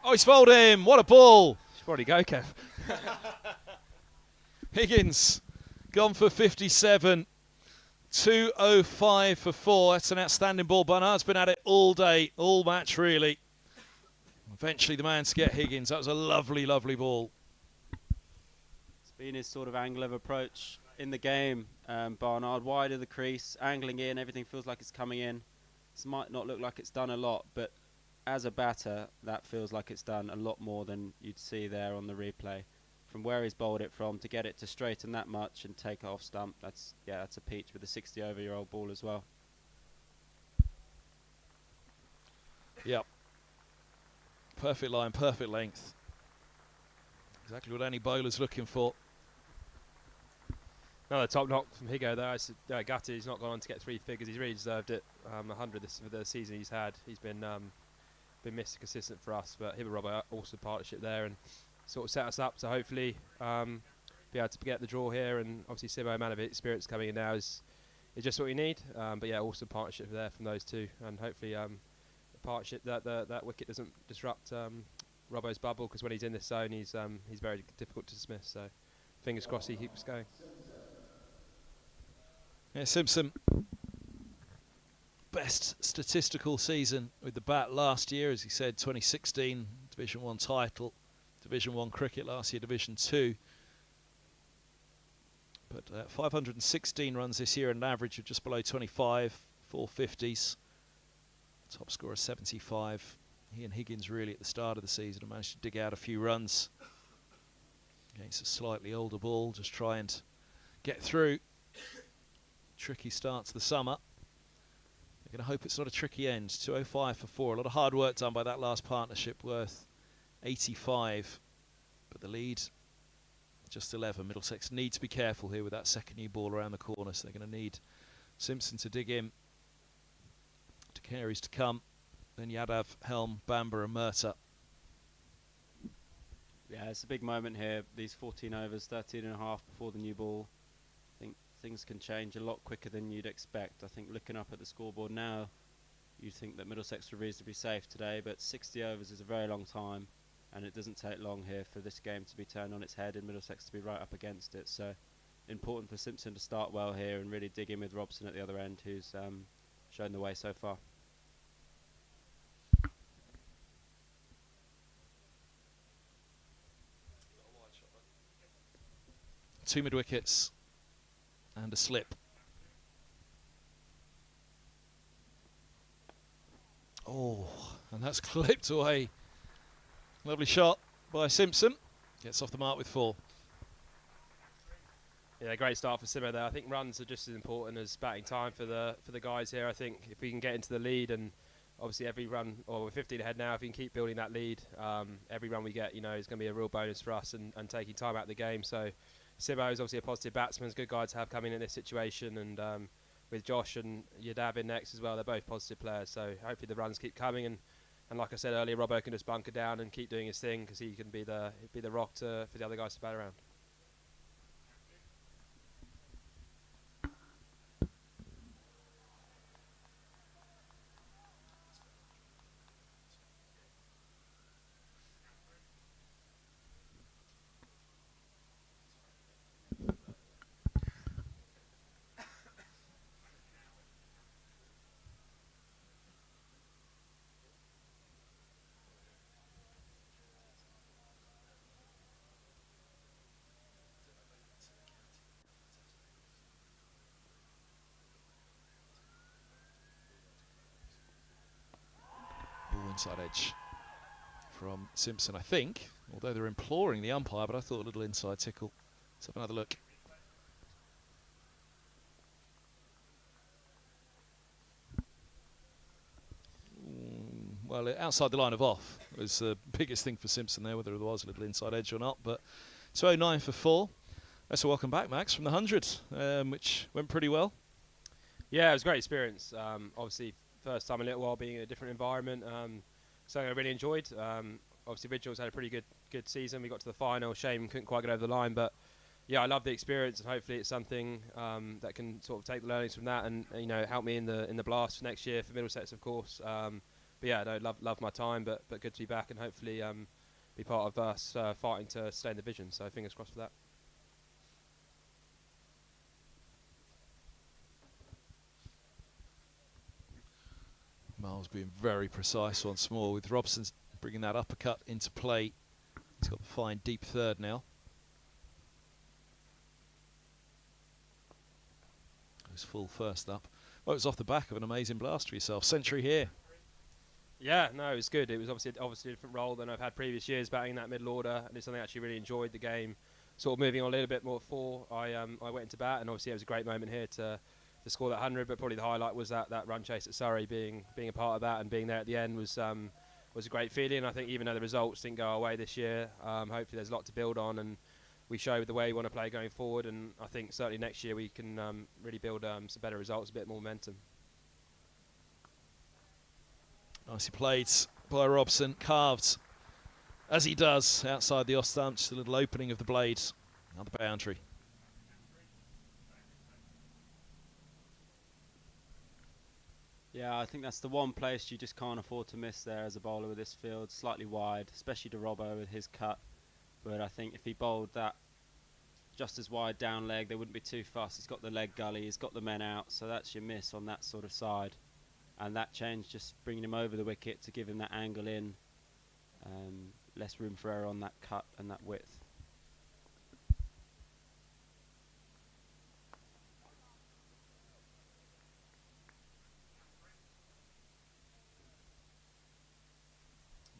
Oh, he's fouled him. What a ball. Should probably go, Kev. Higgins gone for 57. 205 for 4. That's an outstanding ball. Barnard's been at it all day, all match really. Eventually the man to get Higgins. That was a lovely, lovely ball. It's been his sort of angle of approach in the game. Barnard wide of the crease, angling in, everything feels like it's coming in. This might not look like it's done a lot, but as a batter, that feels like it's done a lot more than you'd see there on the replay. From where he's bowled it from, to get it to straighten that much and take it off stump, that's a peach with a 60-over-year-old ball as well. Yep. Perfect line, perfect length. Exactly what any bowler's looking for. Another top knock from Higo there. I said, gutted he's not gone on to get 3 figures. He's really deserved it. 100 for the season he's had. He's been Mr. Consistent for us, but him and Robbo also partnership there and sort of set us up to hopefully be able to get the draw here. And obviously Simo, man of experience coming in now, is just what we need. But yeah, awesome partnership there from those two, and hopefully a partnership that wicket doesn't disrupt Robbo's bubble, because when he's in this zone, he's very difficult to dismiss. So fingers crossed he keeps going. Yeah, Simpson, best statistical season with the bat last year, as he said, 2016 Division 1 title. Division 1 cricket last year, Division 2. But 516 runs this year and an average of just below 25, 450s. Top scorer 75. He and Higgins really at the start of the season have managed to dig out a few runs against a slightly older ball, just try and get through. Tricky start to the summer. They're going to hope it's not a tricky end. 205 for 4. A lot of hard work done by that last partnership, worth 85, but the lead just 11. Middlesex need to be careful here with that second new ball around the corner, so they're going to need Simpson to dig in. To carries to come, then Yadav, Helm, Bamber and Murtagh. Yeah, it's a big moment here. These 14 overs, 13 and a half before the new ball. I think things can change a lot quicker than you'd expect. I think looking up at the scoreboard now, you'd think that Middlesex were reasonably safe today, but 60 overs is a very long time. And it doesn't take long here for this game to be turned on its head and Middlesex to be right up against it. So important for Simpson to start well here and really dig in with Robson at the other end, who's shown the way so far. 2 mid-wickets and a slip. Oh, and that's clipped away. Lovely shot by Simpson. Gets off the mark with 4. Yeah, great start for Simmer there. I think runs are just as important as batting time for the guys here. I think if we can get into the lead, and obviously every run, or we're 15 ahead now, if we can keep building that lead, every run we get, is going to be a real bonus for us and taking time out of the game. So Simmo is obviously a positive batsman. It's a good guy to have coming in this situation, and with Josh and Yadav in next as well, they're both positive players. So hopefully the runs keep coming, and like I said earlier, Robbo can just bunker down and keep doing his thing, because he can be the rock for the other guys to bat around. Inside edge from Simpson, I think, although they're imploring the umpire, but I thought a little inside tickle. Let's have another look. Well, outside the line of off was the biggest thing for Simpson there, whether it was a little inside edge or not. But 209 for 4. That's a welcome back, Max, from the 100, which went pretty well. Yeah, it was a great experience. Obviously, first time in a little while being in a different environment. Something I really enjoyed. Obviously, Vigils had a pretty good season. We got to the final. Shame couldn't quite get over the line, but yeah, I love the experience, and hopefully it's something that can sort of take the learnings from that and help me in the blast for next year for Middlesex, of course. But yeah, no, love my time, but good to be back and hopefully be part of us fighting to stay in the division. So fingers crossed for that. Miles being very precise once more, with Robson bringing that uppercut into play. He's got the fine deep third now. Goes full first up. Well, it was off the back of an amazing blast for yourself. Century here. Yeah, no, it was good. It was obviously a different role than I've had previous years batting in that middle order, and it's something I actually really enjoyed the game. Sort of moving on a little bit more before I went into bat, and obviously it was a great moment here to score that 100. But probably the highlight was that run chase at Surrey. Being a part of that and being there at the end was a great feeling. I think even though the results didn't go our way this year, hopefully there's a lot to build on, and we show the way we want to play going forward. And I think certainly next year we can really build some better results, a bit more momentum. Nicely played by Robson, carved as he does outside the off stump, just a little opening of the blade, another boundary. Yeah, I think that's the one place you just can't afford to miss there as a bowler with this field. Slightly wide, especially to Robbo with his cut. But I think if he bowled that just as wide down leg, they wouldn't be too fussed. He's got the leg gully, he's got the men out, so that's your miss on that sort of side. And that change just bringing him over the wicket to give him that angle in. Less room for error on that cut and that width.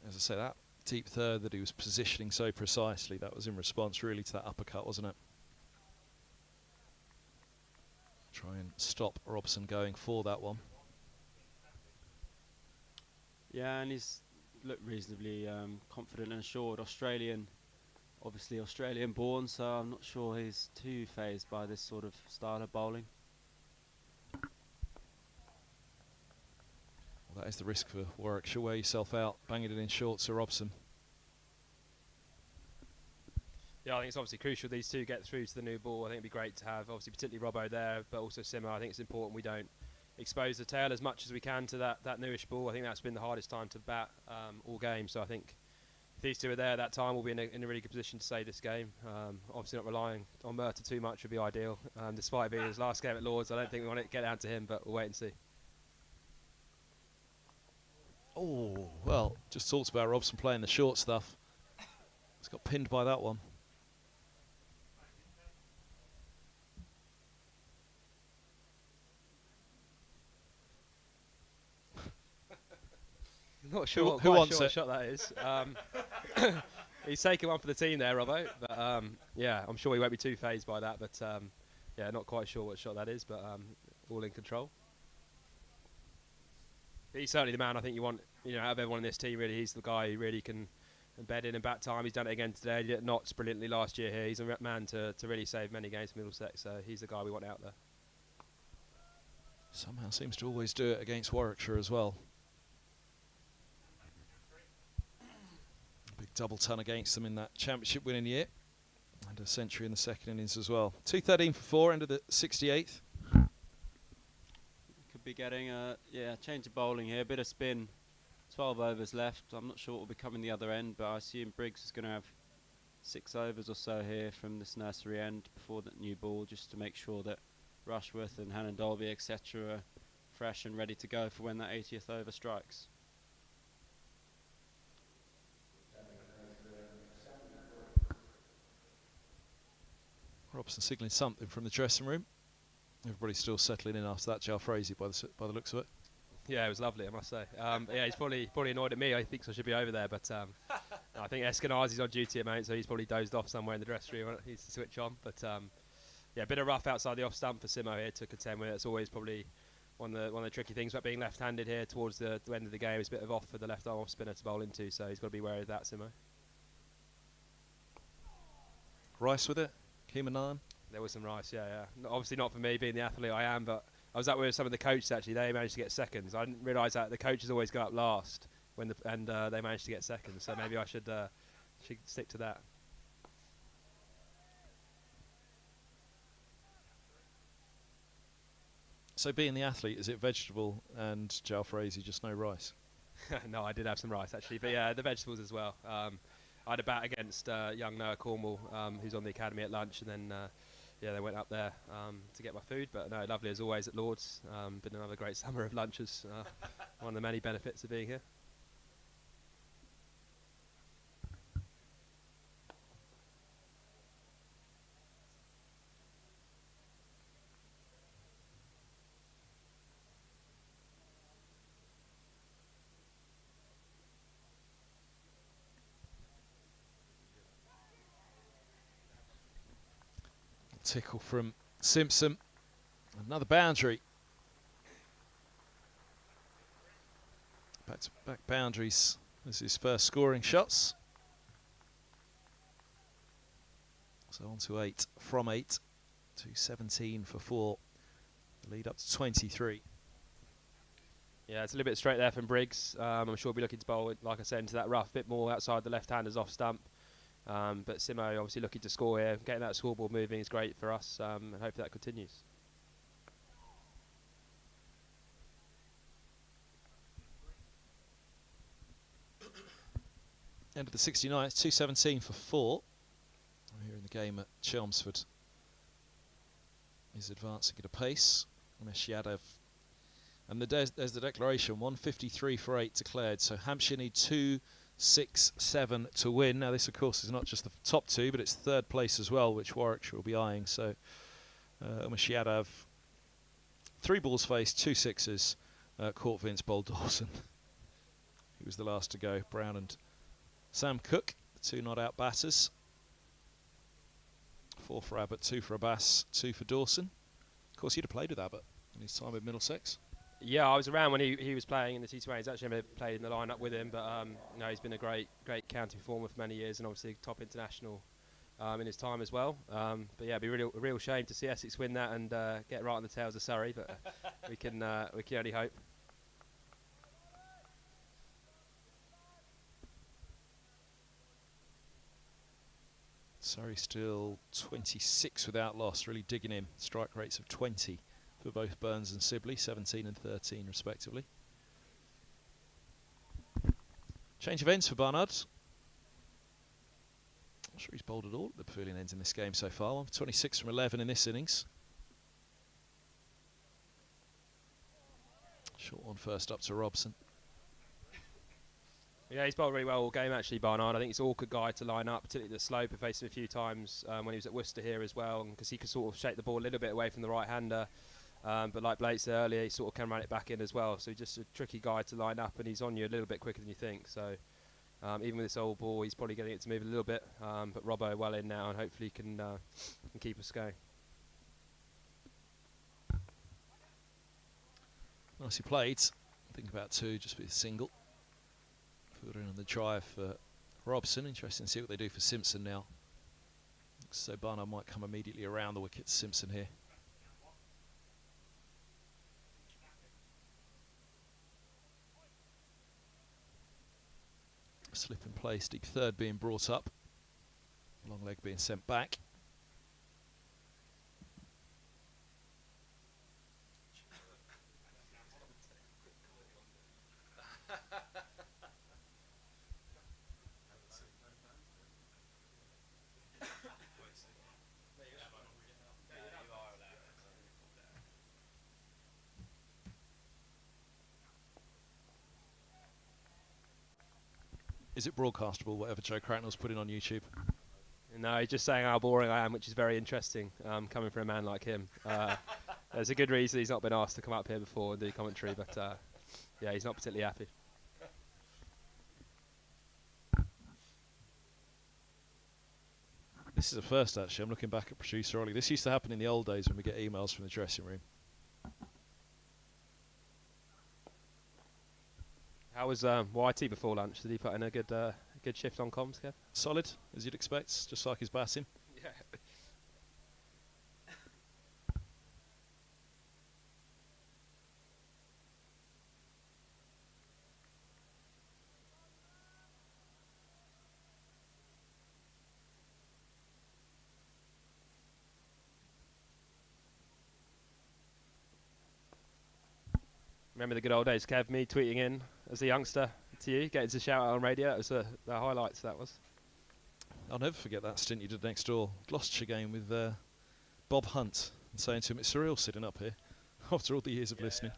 As I say, that deep third that he was positioning so precisely, that was in response really to that uppercut, wasn't it? Try and stop Robson going for that one. Yeah, and he's looked reasonably confident and assured. Obviously Australian born, so I'm not sure he's too fazed by this sort of style of bowling. Well, that is the risk for Warwickshire. Wear yourself out, banging it in short to Robson. Yeah, I think it's obviously crucial these two get through to the new ball. I think it'd be great to have, obviously, particularly Robbo there, but also Simmer. I think it's important we don't expose the tail as much as we can to that newish ball. I think that's been the hardest time to bat all game. So I think if these two are there at that time, we'll be in a really good position to save this game. Obviously not relying on Murtagh too much would be ideal. Despite being his last game at Lords, I don't think we want to get down to him, but we'll wait and see. Oh, well, just talked about Robson playing the short stuff. He's got pinned by that one. Not sure. Who quite wants sure what it? shot that is. He's taking one for the team there, Robbo. But yeah, I'm sure he won't be too phased by that. But yeah, not quite sure what shot that is. But all in control. He's certainly the man I think you want. Out of everyone in this team, really, he's the guy who really can embed in back time. He's done it again today. He did it Notts brilliantly last year here. He's a man to really save many games for Middlesex. So he's the guy we want out there. Somehow seems to always do it against Warwickshire as well. Big double ton against them in that championship winning year. And a century in the second innings as well. 2:13 for 4, end of the 68th. Could be getting a change of bowling here, a bit of spin. 12 overs left. I'm not sure what will be coming the other end, but I assume Briggs is going to have 6 overs or so here from this nursery end before that new ball, just to make sure that Rushworth and Hannon Dolby, etc., are fresh and ready to go for when that 80th over strikes. Robson signalling something from the dressing room. Everybody's still settling in after that Jalfrezi by the looks of it. Yeah, it was lovely, I must say. Yeah, he's probably annoyed at me. He thinks I should be over there, but I think Eskenazi's on duty at the moment, so he's probably dozed off somewhere in the dressing room. He needs to switch on. But yeah, a bit of rough outside the off stump for Simo here to contend with. It's always probably one of the tricky things about being left-handed here towards the end of the game. It's a bit of off for the left arm off spinner to bowl into, so he's got to be wary of that, Simo. Rice with it, Keemanan. There was some Rice, yeah. Obviously not for me, being the athlete I am, but I was out with some of the coaches actually. They managed to get seconds. I didn't realise that the coaches always go up last when they managed to get seconds. So maybe I should stick to that. So being the athlete, is it vegetable and Jalfrezi, just no rice? No, I did have some rice actually, but yeah, the vegetables as well. I had a bat against young Noah Cornwall, who's on the academy at lunch, and then yeah, they went up there to get my food. But no, lovely as always at Lord's. Been another great summer of lunches. One of the many benefits of being here. Tickle from Simpson. Another boundary. Back-to-back boundaries. This is his first scoring shots. So on to 8 from 8 to 17 for 4. The lead up to 23. Yeah, it's a little bit straight there from Briggs. I'm sure he'll be looking to bowl, like I said, into that rough, bit more outside the left-handers off stump. But Simo obviously looking to score here. Getting that scoreboard moving is great for us, and hopefully that continues. End of the 69th, 2:17 for 4. Here in the game at Chelmsford. He's advancing at a pace. Meshiadev. And there's the declaration, 153 for 8 declared. So Hampshire need 2, 6, 7 to win. Now this of course is not just the top 2, but it's third place as well, which Warwickshire will be eyeing. So Meshiadev, 3 balls faced, 2 sixes. Caught Vince bowled Dawson. He was the last to go. Brown and Sam Cook, the 2 not out batters. 4 for Abbott, 2 for Abbas, 2 for Dawson. Of course, he'd have played with Abbott in his time with Middlesex. Yeah, I was around when he was playing in the T20. He's actually never played in the lineup with him, but no, he's been a great county performer for many years, and obviously top international in his time as well. But yeah, it'd be a real shame to see Essex win that and get right on the tails of Surrey, but we can only hope. Surrey still 26 without loss, really digging in. Strike rates of 20 for both Burns and Sibley, 17 and 13 respectively. Change of ends for Barnard. Not sure he's bowled at all at the Pavilion ends in this game so far. 1 for 26 from 11 in this innings. Short one first up to Robson. Yeah, he's bowled really well all game actually, Barnard. I think it's an awkward guy to line up, particularly the slope. I faced him a few times when he was at Worcester here as well, because he could sort of shake the ball a little bit away from the right-hander. But like Blake said earlier, he sort of can run it back in as well. So he's just a tricky guy to line up, and he's on you a little bit quicker than you think. So even with this old ball, he's probably getting it to move a little bit. But Robbo well in now, and hopefully can keep us going. Nicely played. Think about two, just with a single. Further in on the drive for Robson. Interesting to see what they do for Simpson now. So Barnard might come immediately around the wicket. Simpson here. Slip and play, deep third being brought up. Long leg being sent back. Is it broadcastable, whatever Joe Cracknell's putting on YouTube? No, he's just saying how boring I am, which is very interesting, coming from a man like him. There's a good reason he's not been asked to come up here before and do commentary, but yeah, he's not particularly happy. This is a first, actually. I'm looking back at producer Ollie. This used to happen in the old days when we get emails from the dressing room. How was YT before lunch? Did he put in a good shift on comms, Kev? Solid, as you'd expect, just like his batting. Yeah. Remember the good old days, Kev? Me tweeting in as a youngster to you, getting to shout out on radio. It was the highlights, that was. I'll never forget that stint you did next door. Gloucestershire game with Bob Hunt, and saying to him, it's surreal sitting up here after all the years of listening.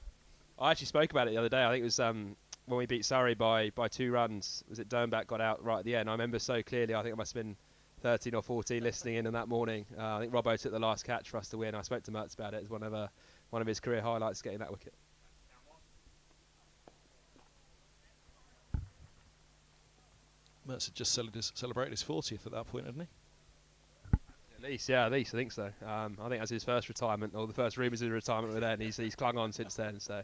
I actually spoke about it the other day. I think it was when we beat Surrey by 2 runs. Was it Dernbach got out right at the end? I remember so clearly. I think it must have been 13 or 14 listening in on that morning. I think Robbo took the last catch for us to win. I spoke to Murtagh about it. It was one of his career highlights, getting that wicket. Mertz had just celebrated his 40th at that point, hadn't he? At least, I think so. I think that's his first retirement, or the first rumours of retirement were then. He's clung on since then, so.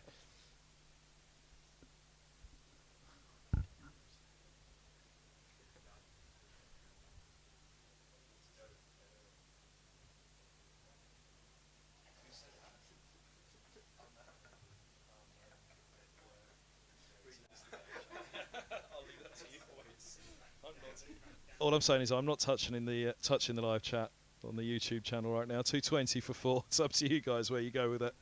All I'm saying is I'm not touching the live chat on the YouTube channel right now. 220 for 4. It's up to you guys where you go with it.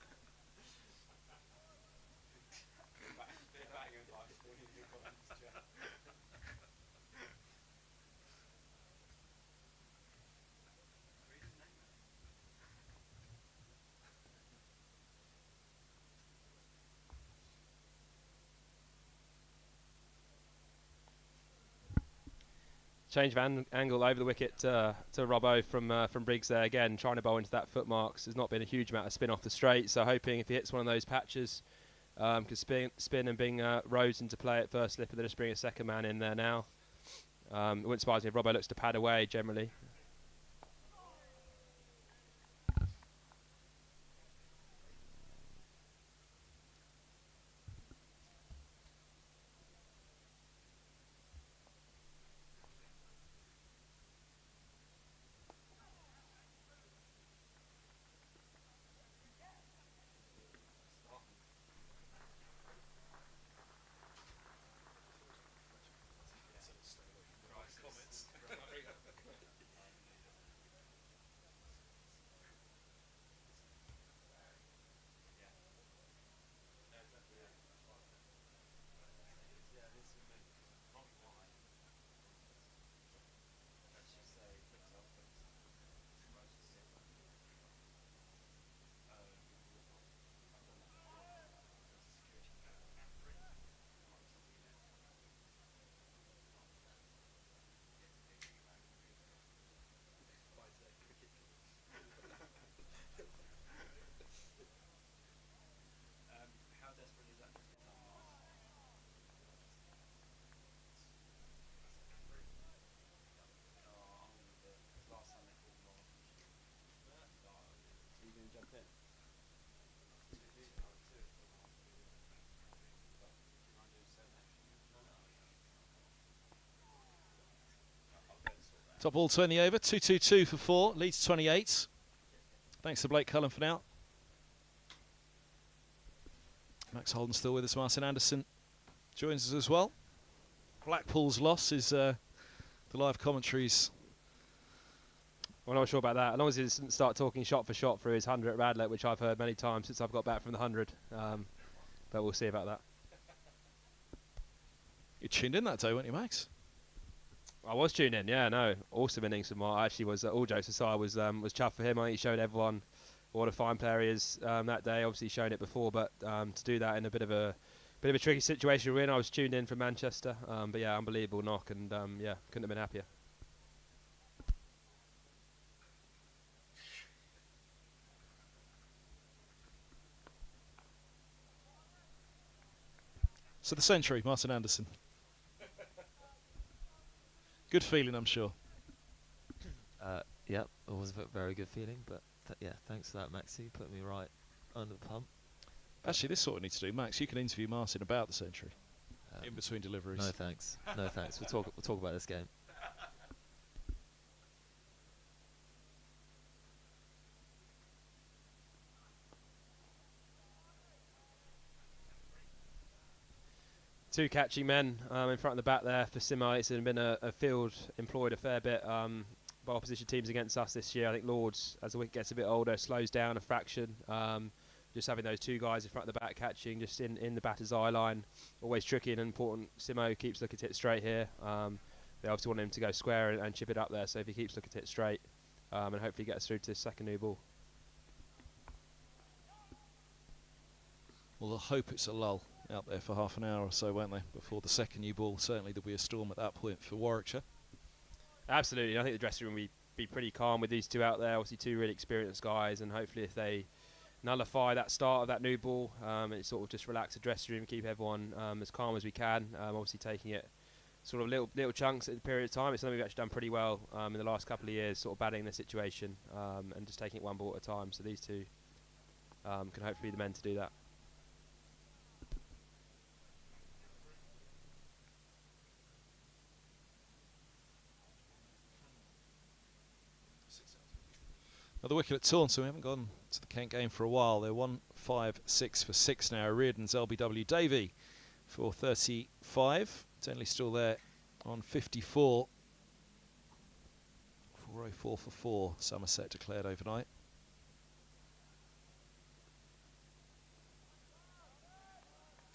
Change of angle over the wicket to Robbo from Briggs there again, trying to bowl into that foot marks. There's not been a huge amount of spin off the straight, so hoping if he hits one of those patches, could spin and bring Rhodes into play at first slip, and then just bring a second man in there now. It wouldn't surprise me if Robbo looks to pad away generally. Top ball 20 over, 2-2-2 for 4, leads 28. Thanks to Blake Cullen for now. Max Holden still with us, Martin Anderson joins us as well. Blackpool's loss is the live commentaries. Well, I'm not sure about that. As long as he doesn't start talking shot for shot through his 100 at Radlett, which I've heard many times since I've got back from the 100. But we'll see about that. You tuned in that day, weren't you, Max? I was tuned in, yeah, no. Awesome innings from Mark. I actually was, all jokes aside, was chuffed for him. I think he showed everyone what a fine player he is that day. Obviously shown it before, but to do that in a bit of a tricky situation we're in. I was tuned in from Manchester, but yeah, unbelievable knock, and yeah, couldn't have been happier. So the century, Martin Anderson. Good feeling, I'm sure. Yep, it was a very good feeling, but yeah, thanks for that, Maxie. Put me right under the pump. Actually, this is what we need to do. Max, you can interview Martin about the century in between deliveries. No thanks. No thanks. We'll talk about this game. Two catching men in front of the bat there for Simo. It's been a field employed a fair bit by opposition teams against us this year. I think Lords, as the wicket gets a bit older, slows down a fraction. Just having those two guys in front of the bat catching, just in the batter's eye line, always tricky and important. Simo keeps looking to hit straight here. They obviously want him to go square and chip it up there, so if he keeps looking to hit straight, and hopefully gets through to his second new ball. Well, I hope it's a lull out there for half an hour or so, won't they, before the second new ball. Certainly there'll be a storm at that point for Warwickshire. Absolutely. I think the dressing room will be pretty calm with these two out there. Obviously two really experienced guys, and hopefully if they nullify that start of that new ball, it sort of just relax the dressing room, keep everyone as calm as we can. Obviously taking it sort of little chunks at the period of time. It's something we've actually done pretty well in the last couple of years, sort of battling the situation and just taking it one ball at a time. So these two can hopefully be the men to do that. Another wicket at Taunton. We haven't gone to the Kent game for a while. They're 1-5-6 for 6 now. Reardon's LBW Davey for 35. Denley still there on 54. 404 for 4. Somerset declared overnight.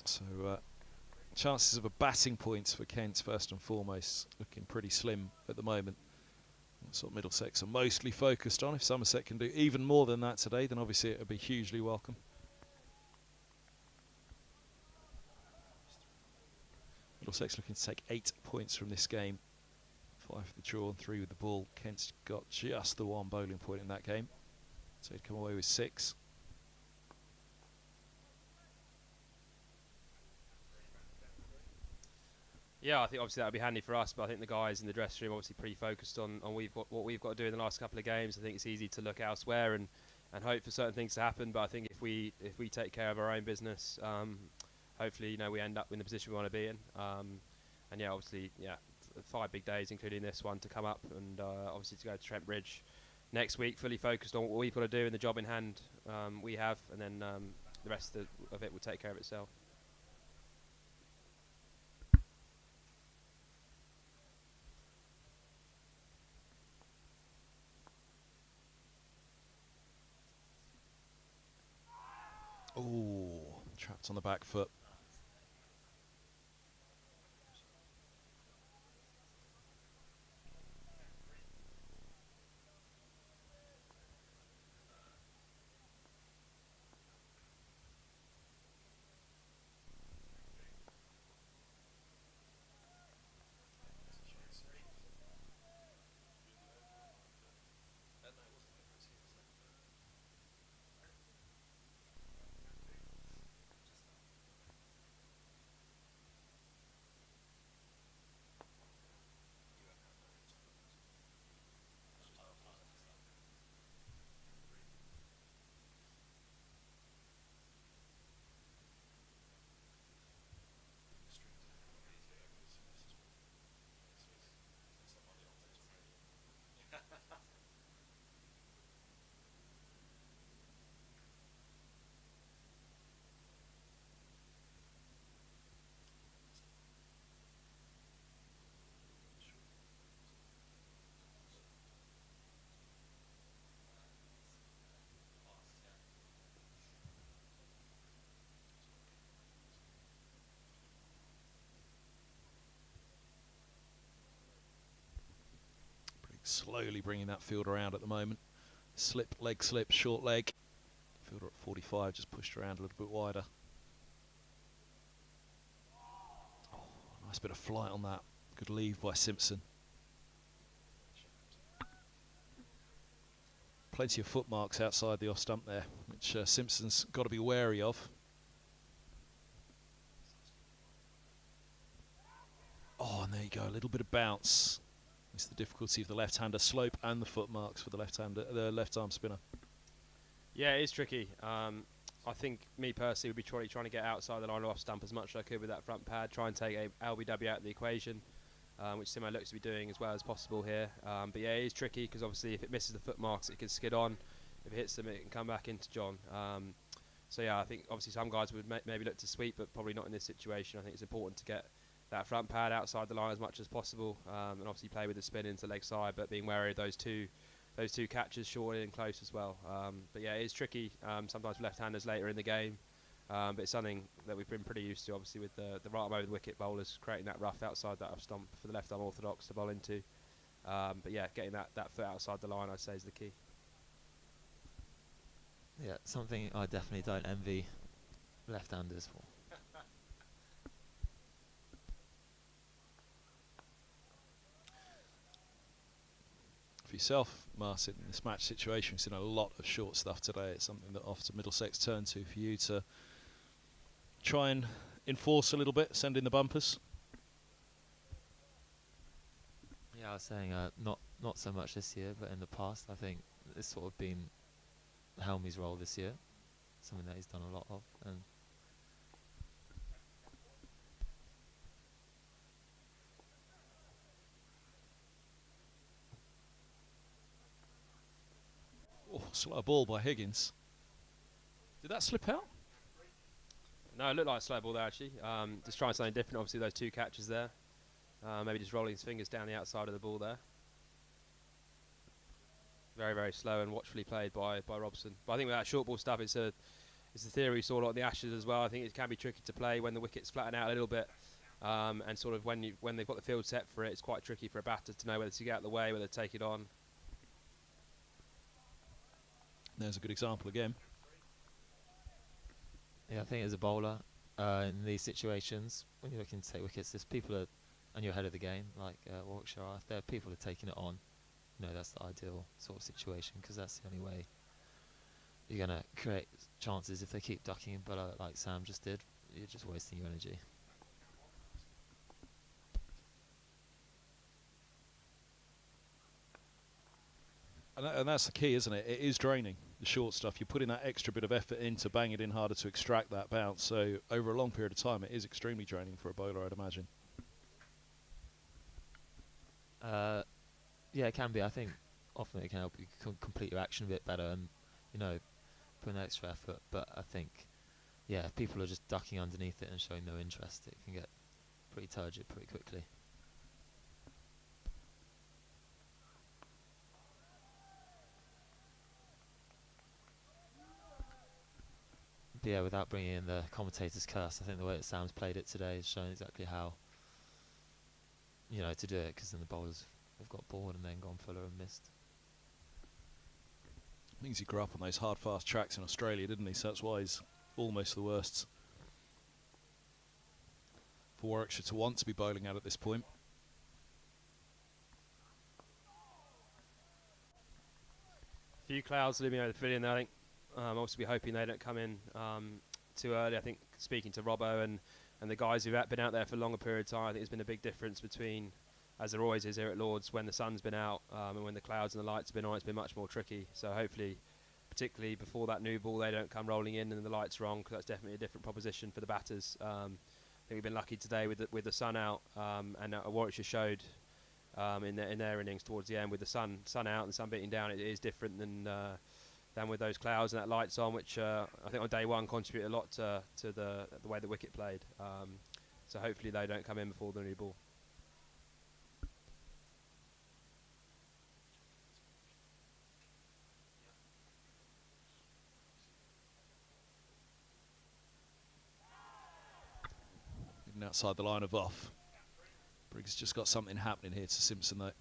So chances of a batting point for Kent first and foremost looking pretty slim at the moment. That's what Middlesex are mostly focused on. If Somerset can do even more than that today, then obviously it would be hugely welcome. Middlesex looking to take 8 points from this game. 5 for the draw and 3 with the ball. Kent's got just the one bowling point in that game, so he'd come away with 6. Yeah, I think obviously that would be handy for us, but I think the guys in the dressing room obviously pretty focused on what we've got to do in the last couple of games. I think it's easy to look elsewhere and hope for certain things to happen, but I think if we take care of our own business, hopefully we end up in the position we want to be in. And yeah, obviously 5 big days, including this one, to come up, and obviously to go to Trent Bridge next week, fully focused on what we've got to do and the job in hand we have, and then the rest of it will take care of itself. Oh, trapped on the back foot. Slowly bringing that field around at the moment. Slip, short leg. Fielder at 45, just pushed around a little bit wider. Oh, nice bit of flight on that. Good leave by Simpson. Plenty of foot marks outside the off stump there, which Simpson's got to be wary of. Oh, and there you go, a little bit of bounce. It's the difficulty of the left-hander slope and the foot marks for the the left-arm spinner. Yeah, it is tricky. I think me personally would be trying to get outside the line of off stump as much as I could with that front pad, try and take a LBW out of the equation, which Simo looks to be doing as well as possible here. But yeah, it is tricky because obviously if it misses the foot marks, it can skid on. If it hits them, it can come back into John. So yeah, I think obviously some guys would maybe look to sweep, but probably not in this situation. I think it's important to get that front pad outside the line as much as possible, and obviously play with the spin into leg side, but being wary of those two catches short and close as well. But yeah, it is tricky sometimes for left-handers later in the game, but it's something that we've been pretty used to, obviously, with the right arm over the wicket bowlers creating that rough outside that off stump for the left-arm orthodox to bowl into. But yeah, getting that foot outside the line, I'd say, is the key. Yeah, something I definitely don't envy left-handers for. For yourself, Martin, in this match situation, we've seen a lot of short stuff today. It's something that often Middlesex turn to for you to try and enforce a little bit, send in the bumpers. Yeah, I was saying not so much this year, but in the past, I think it's sort of been Helmy's role this year, something that he's done a lot of, and Oh, slow ball by Higgins. Did that slip out? No, it looked like a slow ball there actually. Just trying something different. Obviously, those two catches there. Maybe just rolling his fingers down the outside of the ball there. Very, very slow and watchfully played by Robson. But I think with that short ball stuff, it's the theory we saw a lot in the Ashes as well. I think it can be tricky to play when the wickets flatten out a little bit, and sort of when they've got the field set for it, it's quite tricky for a batter to know whether to get out of the way, whether to take it on. There's a good example again. yeah, I think as a bowler, in these situations, when you're looking to take wickets, there's people and you're ahead of the game, like Warwickshire are. If there are people who are taking it on, that's the ideal sort of situation, because that's the only way you're going to create chances. If they keep ducking and below it like Sam just did, you're just wasting your energy. And that's the key, isn't it? It is draining, the short stuff. You're putting that extra bit of effort in to bang it in harder to extract that bounce. So over a long period of time, it is extremely draining for a bowler, I'd imagine. Yeah, it can be. I think often it can help you complete your action a bit better and, put an extra effort. But I think, yeah, if people are just ducking underneath it and showing no interest, it can get pretty turgid pretty quickly. But yeah, without bringing in the commentator's curse, I think the way that Sam's played it today has shown exactly how, to do it, because then the bowlers have got bored and then gone fuller and missed. Means he grew up on those hard, fast tracks in Australia, didn't he? So that's why he's almost the worst for Warwickshire to want to be bowling at this point. A few clouds looming over the pavilion there, I think. Obviously, we're hoping they don't come in too early. I think speaking to Robbo and the guys who've been out there for a longer period of time, I think there's been a big difference between, as there always is here at Lord's, when the sun's been out and when the clouds and the lights have been on. It's been much more tricky. So hopefully, particularly before that new ball, they don't come rolling in and the lights are on, because that's definitely a different proposition for the batters. I think we've been lucky today with the sun out, and Warwickshire showed in their innings towards the end with the sun out and the sun beating down. It is different than with those clouds and that lights on, which I think on day one contributed a lot to the way the wicket played. So hopefully they don't come in before the new ball. Even outside the line of off. Briggs just got something happening here to Simpson though.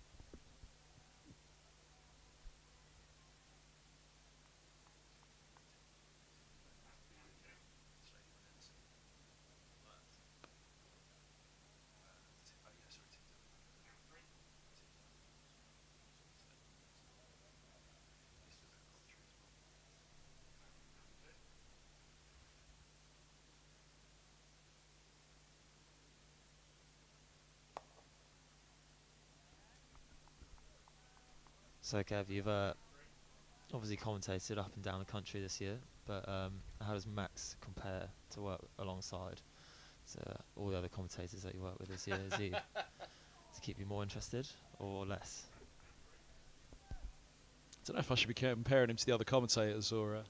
So, Kev, you've obviously commentated up and down the country this year, but how does Max compare to work alongside all the other commentators that you work with this year? Is he to keep you more interested or less? I don't know if I should be comparing him to the other commentators or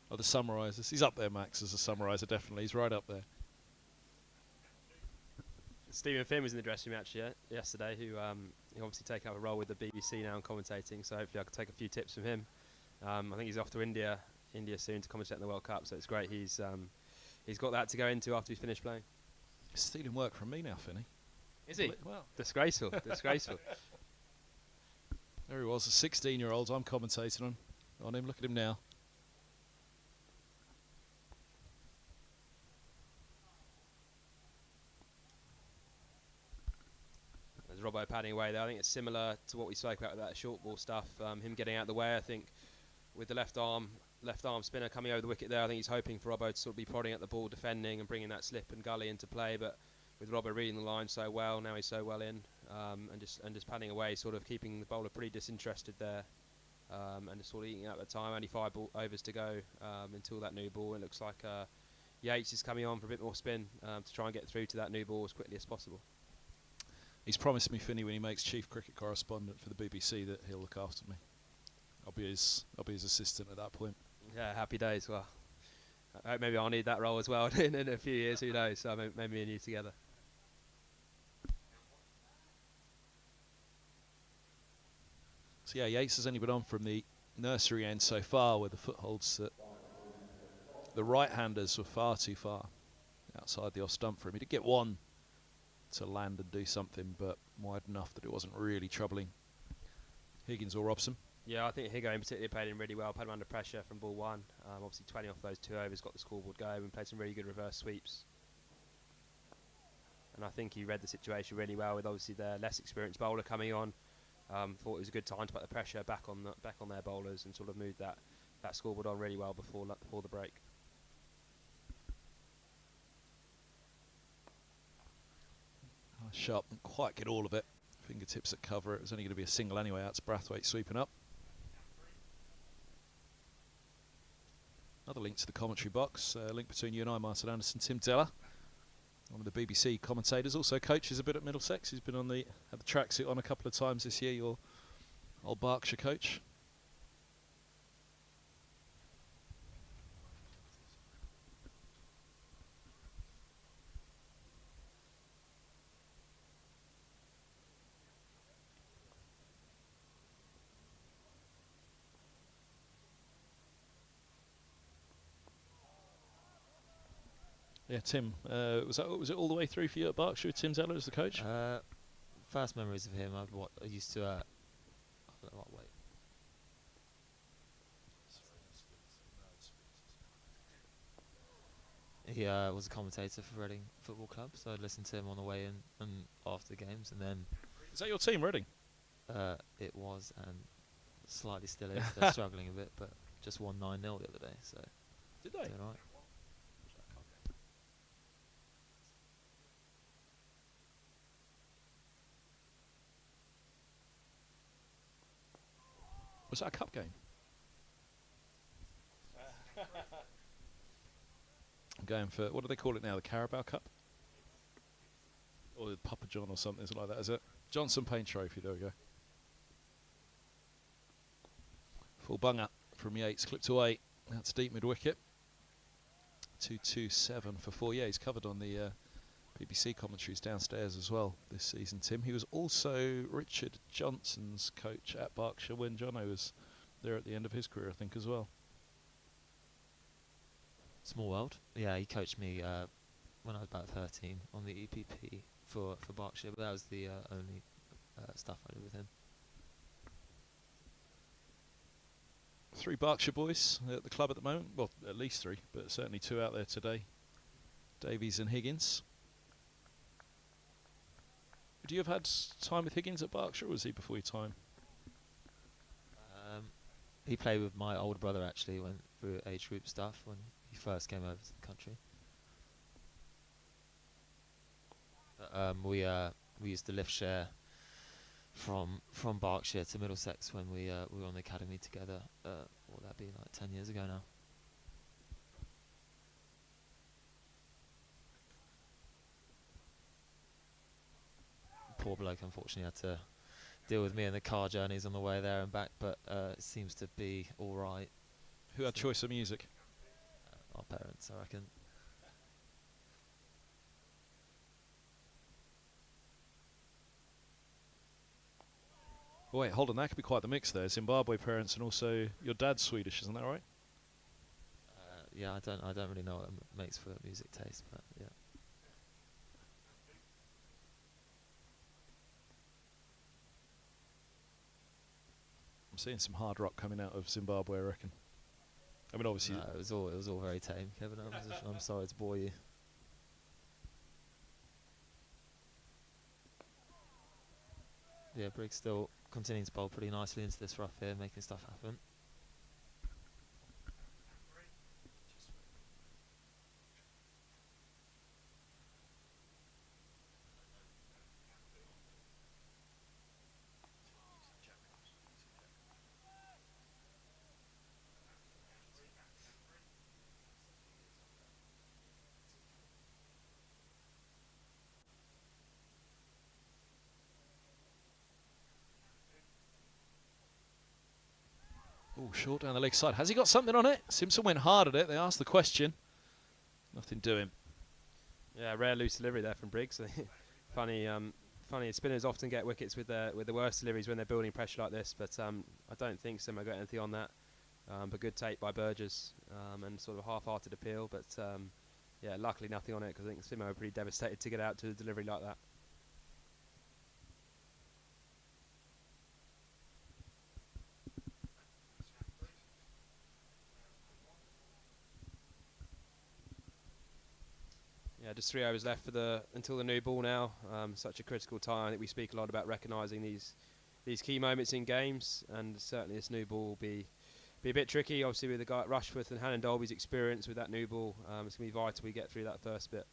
the summarisers. He's up there, Max, as a summariser, definitely. He's right up there. Stephen Finn was in the dressing room actually yesterday, who he obviously taken up a role with the BBC now and commentating, so hopefully I can take a few tips from him. I think he's off to India soon to commentate in the World Cup, so it's great he's got that to go into after he's finished playing. He's stealing work from me now, Finney. Is he? Well, Disgraceful, disgraceful. There he was, a 16-year-old. I'm commentating on him. Look at him now. There's Robbo padding away there. I think it's similar to what we spoke about with that short ball stuff. Him getting out of the way, I think, with the left arm spinner coming over the wicket there. I think he's hoping for Robbo to sort of be prodding at the ball, defending and bringing that slip and gully into play. But with Robbo reading the line so well, now he's so well in, and just padding away, sort of keeping the bowler pretty disinterested there, and just sort of eating out the time. Only 5 overs to go until that new ball. It looks like Yates is coming on for a bit more spin to try and get through to that new ball as quickly as possible. He's promised me, Finney, when he makes chief cricket correspondent for the BBC, that he'll look after me. I'll be his assistant at that point. Yeah, happy days. Well, maybe I'll need that role as well in a few years. Who knows? So maybe me and you together. So yeah, Yates has only been on from the nursery end so far, where the footholds that the right-handers were far too far outside the off stump for him. He did get one to land and do something, but wide enough that it wasn't really troubling Higgins or Robson. Yeah, I think Higgins particularly played him really well, put him under pressure from ball 1. Obviously 20 off those 2 overs, got the scoreboard going and played some really good reverse sweeps. And I think he read the situation really well, with obviously their less experienced bowler coming on. Thought it was a good time to put the pressure back on their bowlers and sort of move that scoreboard on really well before the break. Sharp didn't quite get all of it. Fingertips at cover. It was only going to be a single anyway. Out to Brathwaite sweeping up. Another link to the commentary box. Link between you and I, Martin Anderson. Tim Deller, one of the BBC commentators, also coaches a bit at Middlesex. He's been had the tracksuit on a couple of times this year. Your old Berkshire coach. Yeah, Tim, was it all the way through for you at Berkshire with Tim Zeller as the coach? First memories of him, I used to wait. He was a commentator for Reading Football Club, so I'd listen to him on the way in and after the games, and then... Is that your team, Reading? It was, and slightly still is. They're struggling a bit, but just won 9-0 the other day, so... Did they? Doing all right. Was that a cup game? I'm going for, what do they call it now, the Carabao Cup? Or the Papa John or something like that, is it? Johnson Paint Trophy, there we go. Full bunger from Yates, clipped away. That's deep mid-wicket. 2-2-7 for 4. Yeah, he's covered on the BBC commentaries downstairs as well this season, Tim. He was also Richard Johnson's coach at Berkshire when Jono was there at the end of his career, I think, as well. Small world. Yeah, he coached me when I was about 13 on the EPP for Berkshire, but that was the only stuff I did with him. 3 Berkshire boys at the club at the moment. Well, at least 3, but certainly 2 out there today. Davies and Higgins. Would you have had time with Higgins at Berkshire, or was he before your time? He played with my older brother, actually, went through age group stuff when he first came over to the country. But we used to lift share from Berkshire to Middlesex when we were on the academy together. What would that be, like 10 years ago now? Poor bloke unfortunately had to deal with me in the car journeys on the way there and back, but it seems to be all right. Who had choice of music? Our parents, I reckon. Oh, wait, hold on, that could be quite the mix there. Zimbabwe parents and also your dad's Swedish, isn't that right? Yeah, I don't really know what it makes for music taste, but yeah. I'm seeing some hard rock coming out of Zimbabwe, I reckon. I mean, obviously, No, it was all very tame, Kevin. I'm sorry to bore you. Yeah, Briggs still continuing to bowl pretty nicely into this rough here, making stuff happen. oh, short down the leg side. Has he got something on it? Simpson went hard at it. They asked the question. Nothing doing. Yeah, rare loose delivery there from Briggs. Funny, spinners often get wickets with the worst deliveries when they're building pressure like this, but I don't think Simmer got anything on that. But good take by Burgess and sort of a half-hearted appeal, but yeah, luckily nothing on it because I think Simmer were pretty devastated to get out to a delivery like that. Yeah, just 3 overs left for until the new ball now. Such a critical time. I think we speak a lot about recognising these key moments in games, and certainly this new ball will be a bit tricky. Obviously, with the guy at Rushforth and Hannon Dolby's experience with that new ball, it's going to be vital we get through that first bit.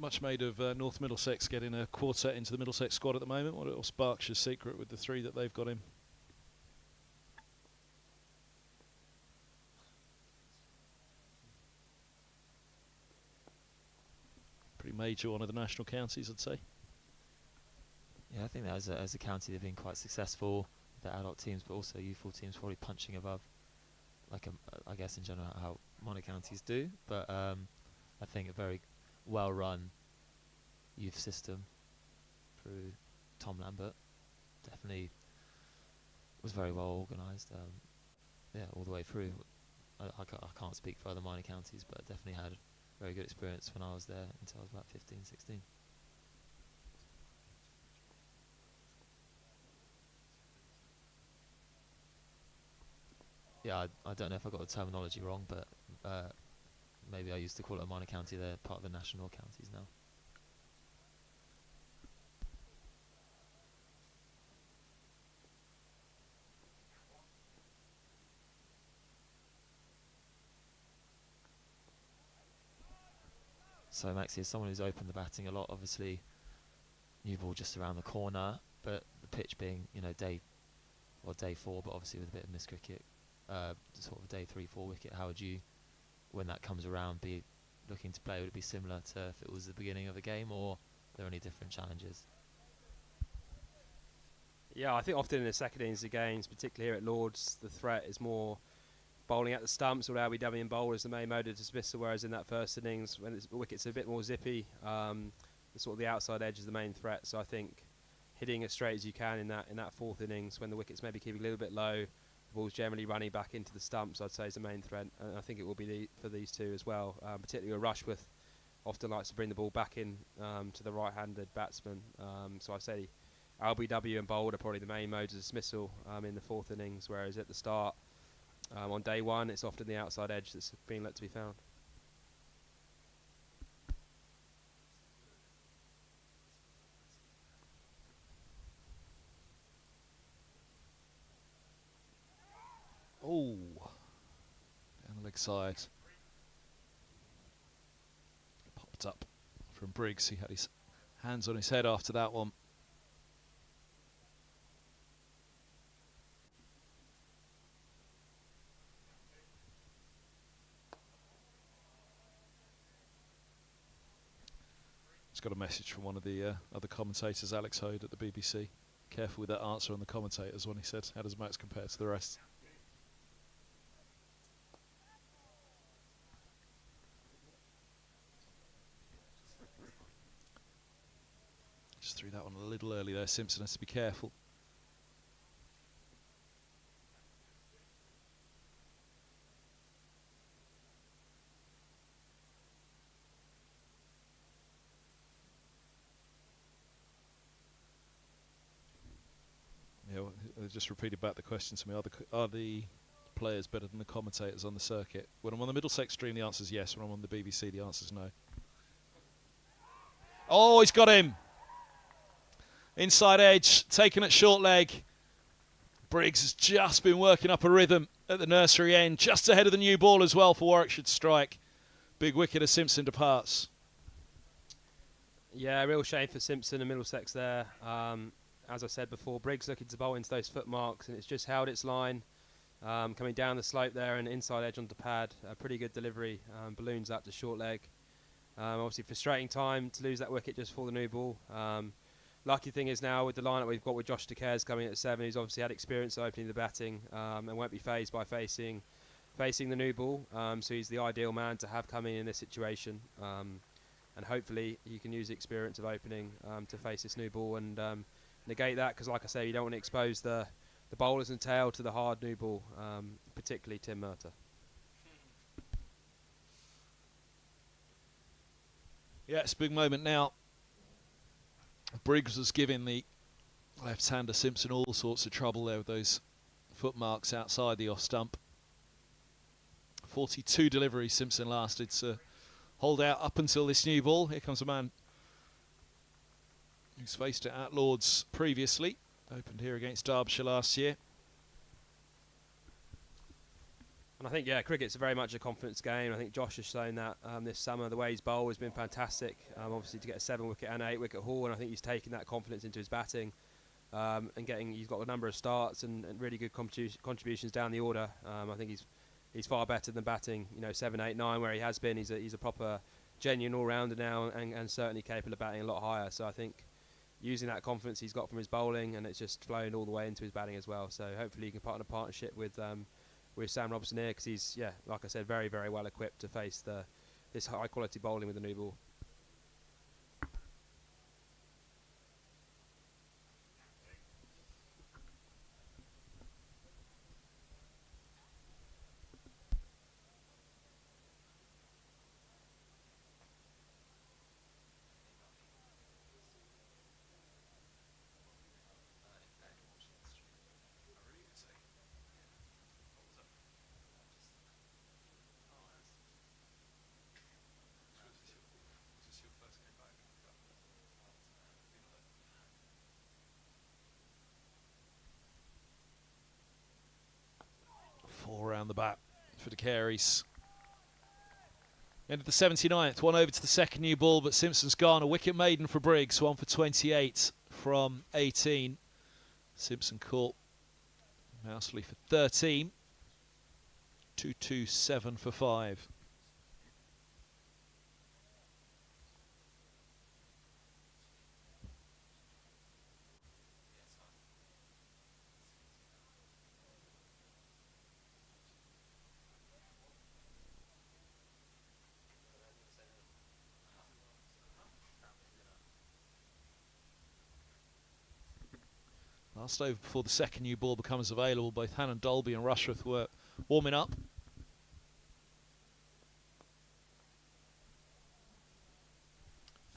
Much made of North Middlesex getting a quartet into the Middlesex squad at the moment. What else Berkshire's secret with the 3 that they've got in? Pretty major one of the national counties, I'd say. Yeah, I think that as a county they've been quite successful with their adult teams, but also youthful teams probably punching above, like I guess in general how minor counties do. But I think a very well-run youth system through Tom Lambert definitely was very well organised. Yeah, all the way through. I can't speak for other minor counties, but definitely had very good experience when I was there until I was about 15, 16. Yeah, I don't know if I got the terminology wrong, but maybe I used to call it a minor county. They're part of the national counties now. So Maxi is someone who's opened the batting a lot. Obviously, new ball just around the corner, but the pitch being day 4, but obviously with a bit of missed cricket, sort of day 3-4 wicket. How would you, when that comes around, be looking to play? Would it be similar to if it was the beginning of a game, or are there any different challenges? Yeah, I think often in the second innings of games, particularly here at Lords, the threat is more bowling at the stumps or LBW and bowl as the main mode of dismissal, whereas in that first innings, when the wickets are a bit more zippy, sort of the outside edge is the main threat. So I think hitting as straight as you can in that fourth innings, when the wickets maybe keeping a little bit low, the ball's generally running back into the stumps, I'd say is the main threat. And I think it will be for these two as well, particularly with Rushworth often likes to bring the ball back in to the right-handed batsman. So I say LBW and bowled are probably the main modes of dismissal in the fourth innings, whereas at the start, on day 1, it's often the outside edge that's being let to be found. leg side. Popped up from Briggs. He had his hands on his head after that one. Just got a message from one of the other commentators, Alex Hode at the BBC. Careful with that answer on the commentators when he said, how does Max compare to the rest? Just threw that one a little early there. Simpson has to be careful. Yeah, well, they just repeated back the question to me. Are the players better than the commentators on the circuit? When I'm on the Middlesex stream, the answer is yes. When I'm on the BBC, the answer is no. Oh, he's got him! Inside edge, taken at short leg. Briggs has just been working up a rhythm at the nursery end, just ahead of the new ball as well for Warwickshire to strike. Big wicket as Simpson departs. Yeah, real shame for Simpson and Middlesex there. As I said before, Briggs looking to bowl into those foot marks, and it's just held its line. Coming down the slope there and inside edge onto pad. A pretty good delivery. Balloons up to short leg. Obviously frustrating time to lose that wicket just for the new ball. Lucky thing is now with the lineup we've got with Josh DeCares coming at 7, who's obviously had experience opening the batting and won't be phased by facing the new ball. So he's the ideal man to have coming in this situation. And hopefully he can use the experience of opening to face this new ball and negate that, because like I say, you don't want to expose the bowlers and tail to the hard new ball, particularly Tim Murtagh. Yeah, it's a big moment now. Briggs was giving the left-hander Simpson all sorts of trouble there with those foot marks outside the off stump. 42 deliveries Simpson lasted to hold out up until this new ball. Here comes a man who's faced it at Lord's previously. Opened here against Derbyshire last year. And I think, yeah, cricket's very much a confidence game. I think Josh has shown that this summer. The way he's bowled has been fantastic. Obviously, to get a 7-wicket and 8-wicket haul, and I think he's taken that confidence into his batting and he's got a number of starts and really good contributions down the order. I think he's far better than batting, 7, 8, 9 where he has been. He's a proper genuine all-rounder now and certainly capable of batting a lot higher. So I think using that confidence he's got from his bowling, and it's just flowing all the way into his batting as well. So hopefully he can partner partnership with Sam Robson here, because he's, yeah, like I said, very, very well equipped to face this high quality bowling with the new ball. Four around the bat for the Careys. End of the 79th, one over to the second new ball, but Simpson's gone. A wicket maiden for Briggs, 1 for 28 from 18. Simpson caught Mousley for 13. 2-2-7 for 5. Last over before the second new ball becomes available. Both Hannon Dolby and Rushworth were warming up.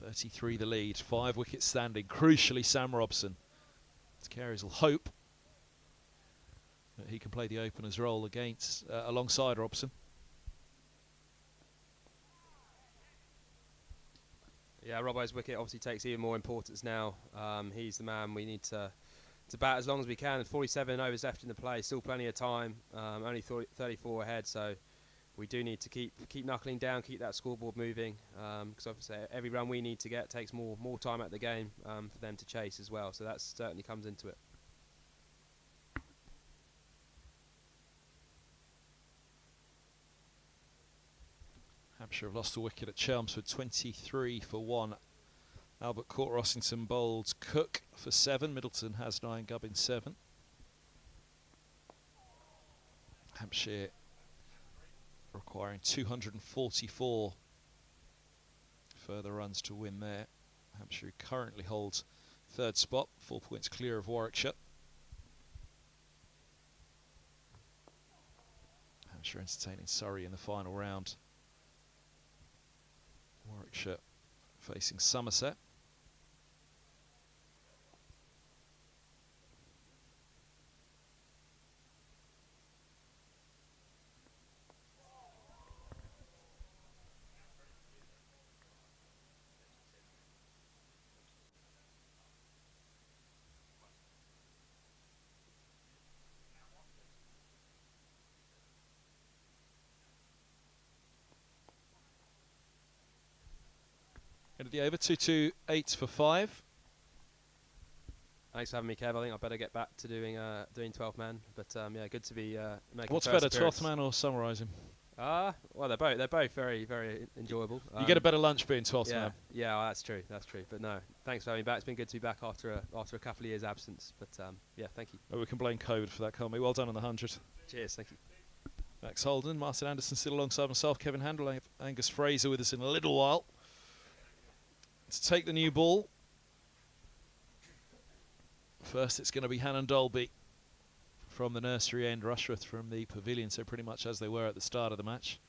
.33 the lead, 5 wickets standing. Crucially, Sam Robson. Careys will hope that he can play the opener's role alongside Robson. Yeah, Robbo's wicket obviously takes even more importance now. He's the man we need to bat as long as we can. 47 overs left in the play, still plenty of time. Only 34 ahead, so we do need to keep knuckling down, keep that scoreboard moving. Because obviously every run we need to get takes more time at the game for them to chase as well. So that certainly comes into it. Hampshire have lost the wicket at Chelmsford, 23 for 1. Albert Court Rossington bowled Cook for 7. Middleton has 9, Gubbins 7. Hampshire requiring 244 further runs to win there. Hampshire currently holds 3rd spot, 4 points clear of Warwickshire. Hampshire entertaining Surrey in the final round. Warwickshire facing Somerset. End of the over, 228 for 5. Thanks for having me, Kev. I think I better get back to doing 12th man. But yeah, good to be making. What's first better, appearance. 12th man or summarising? Well, they're both very, very enjoyable. You get a better lunch being 12th yeah, man. Yeah, well, that's true. But no, thanks for having me back. It's been good to be back after a couple of years absence. But yeah, thank you. Oh, we can blame COVID for that, can't we? Well done on the 100. Cheers, thank you. Max Holden, Martin Anderson still alongside myself, Kevin Handel, Angus Fraser with us in a little while. To take the new ball. First it's going to be Hannon Dolby from the nursery end, Rushworth from the pavilion, so pretty much as they were at the start of the match.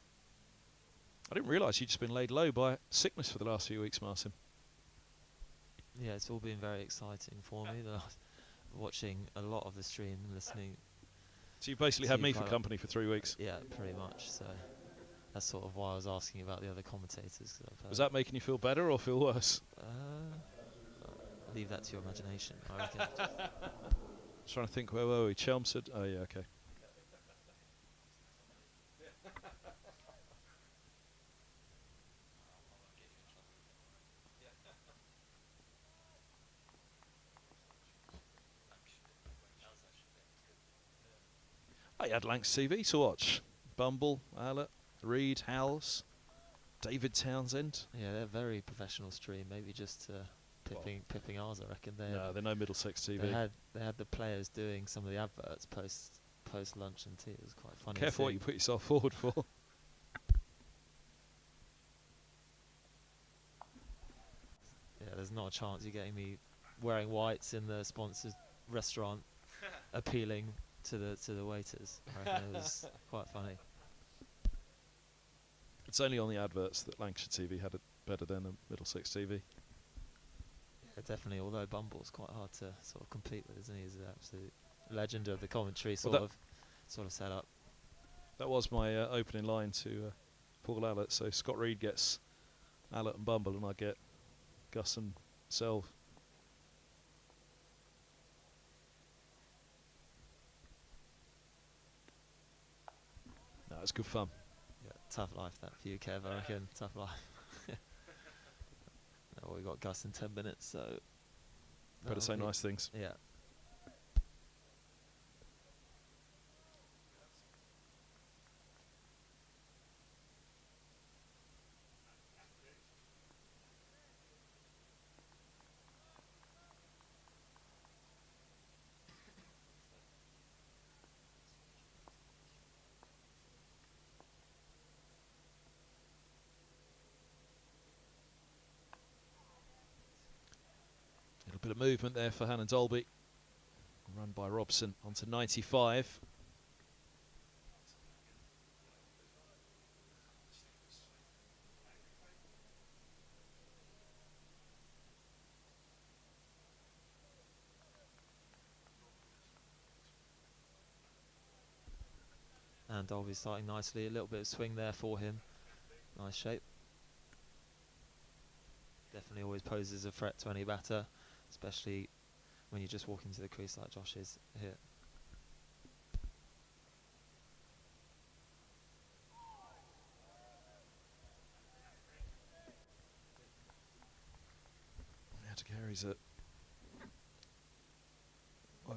I didn't realise you'd just been laid low by sickness for the last few weeks, Martin. Yeah, it's all been very exciting for me. Watching a lot of the stream and listening. So you basically had me for company for 3 weeks? Yeah, pretty much. So that's sort of why I was asking about the other commentators. Was that making you feel better or feel worse? Leave that to your imagination, I reckon. Just trying to think, where were we? Chelmsford? Oh, yeah, okay. Oh, you had Lancs TV to watch. Bumble, Allett, Reed, Howells, David Townsend. Yeah, they're very professional stream. Maybe just pipping ours, I reckon. No, they're no Middlesex TV. They had the players doing some of the adverts post lunch and tea. It was quite funny. Careful what you put yourself forward for. Yeah, there's not a chance you're getting me wearing whites in the sponsored restaurant, appealing to the waiters. I reckon it was quite funny. It's only on the adverts that Lancashire TV had it better than Middlesex TV. Yeah, definitely. Although Bumble's quite hard to sort of compete with, isn't he? He's an absolute legend of the commentary sort of setup. That was my opening line to Paul Allett. So Scott Reed gets Allett and Bumble, and I get Gus and Selv. No, it's good fun. Yeah, tough life that for you, Kev. I reckon tough life. No, we got Gus in 10 minutes, so better say nice things. Yeah. Bit of movement there for Hannon Dolby. Run by Robson onto 95. And Dolby starting nicely. A little bit of swing there for him. Nice shape. Definitely always poses a threat to any batter, especially when you just walk into the crease like Josh is here. He's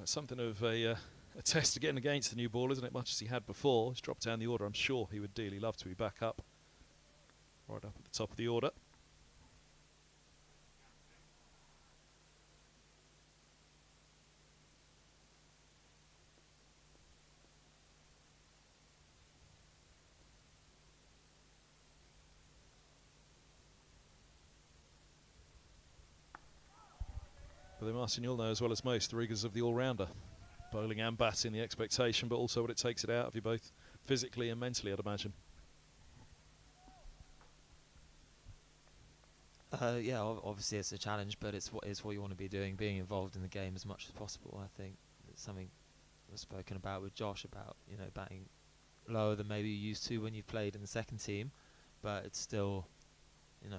it's something of a test again against the new ball, isn't it? Much as he had before. He's dropped down the order. I'm sure he would dearly love to be back up. Right up at the top of the order. But then, Martin, you'll know as well as most the rigours of the all-rounder. Bowling and batting, the expectation, but also what it takes it out of you both physically and mentally, I'd imagine. Yeah, obviously it's a challenge, but it's what you want to be doing, being involved in the game as much as possible. I think it's something was spoken about with Josh about, you know, batting lower than maybe you used to when you played in the second team, but it's still, you know,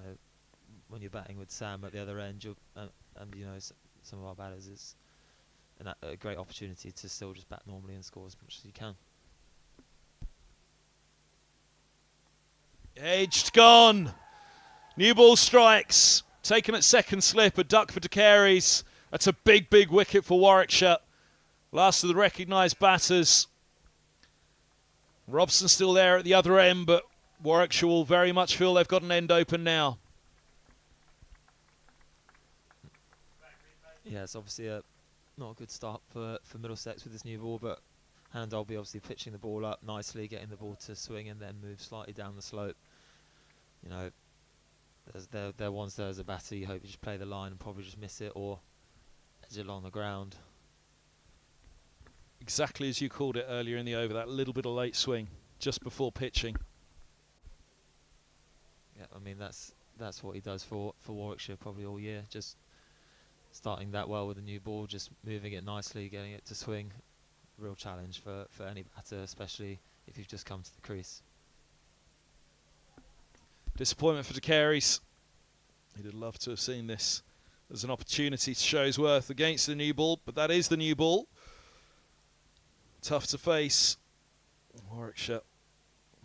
when you're batting with Sam at the other end, and you know, some of our batters, it's a great opportunity to still just bat normally and score as much as you can. Edged, gone. New ball strikes. Taken at second slip. A duck for De Carey's. That's a big, big wicket for Warwickshire. Last of the recognised batters. Robson still there at the other end, but Warwickshire will very much feel they've got an end open now. Yeah, it's obviously not a good start for Middlesex with this new ball, but Hannah will be obviously pitching the ball up nicely, getting the ball to swing and then move slightly down the slope. You know, there once there as a batter, you hope you just play the line and probably just miss it or edge it along the ground. Exactly as you called it earlier in the over, that little bit of late swing just before pitching. Yeah, I mean that's what he does for Warwickshire probably all year, just starting that well with a new ball, just moving it nicely, getting it to swing. Real challenge for any batter, especially if you've just come to the crease. Disappointment for De Carey's. He'd have loved to have seen this as an opportunity to show his worth against the new ball, but that is the new ball. Tough to face. Warwickshire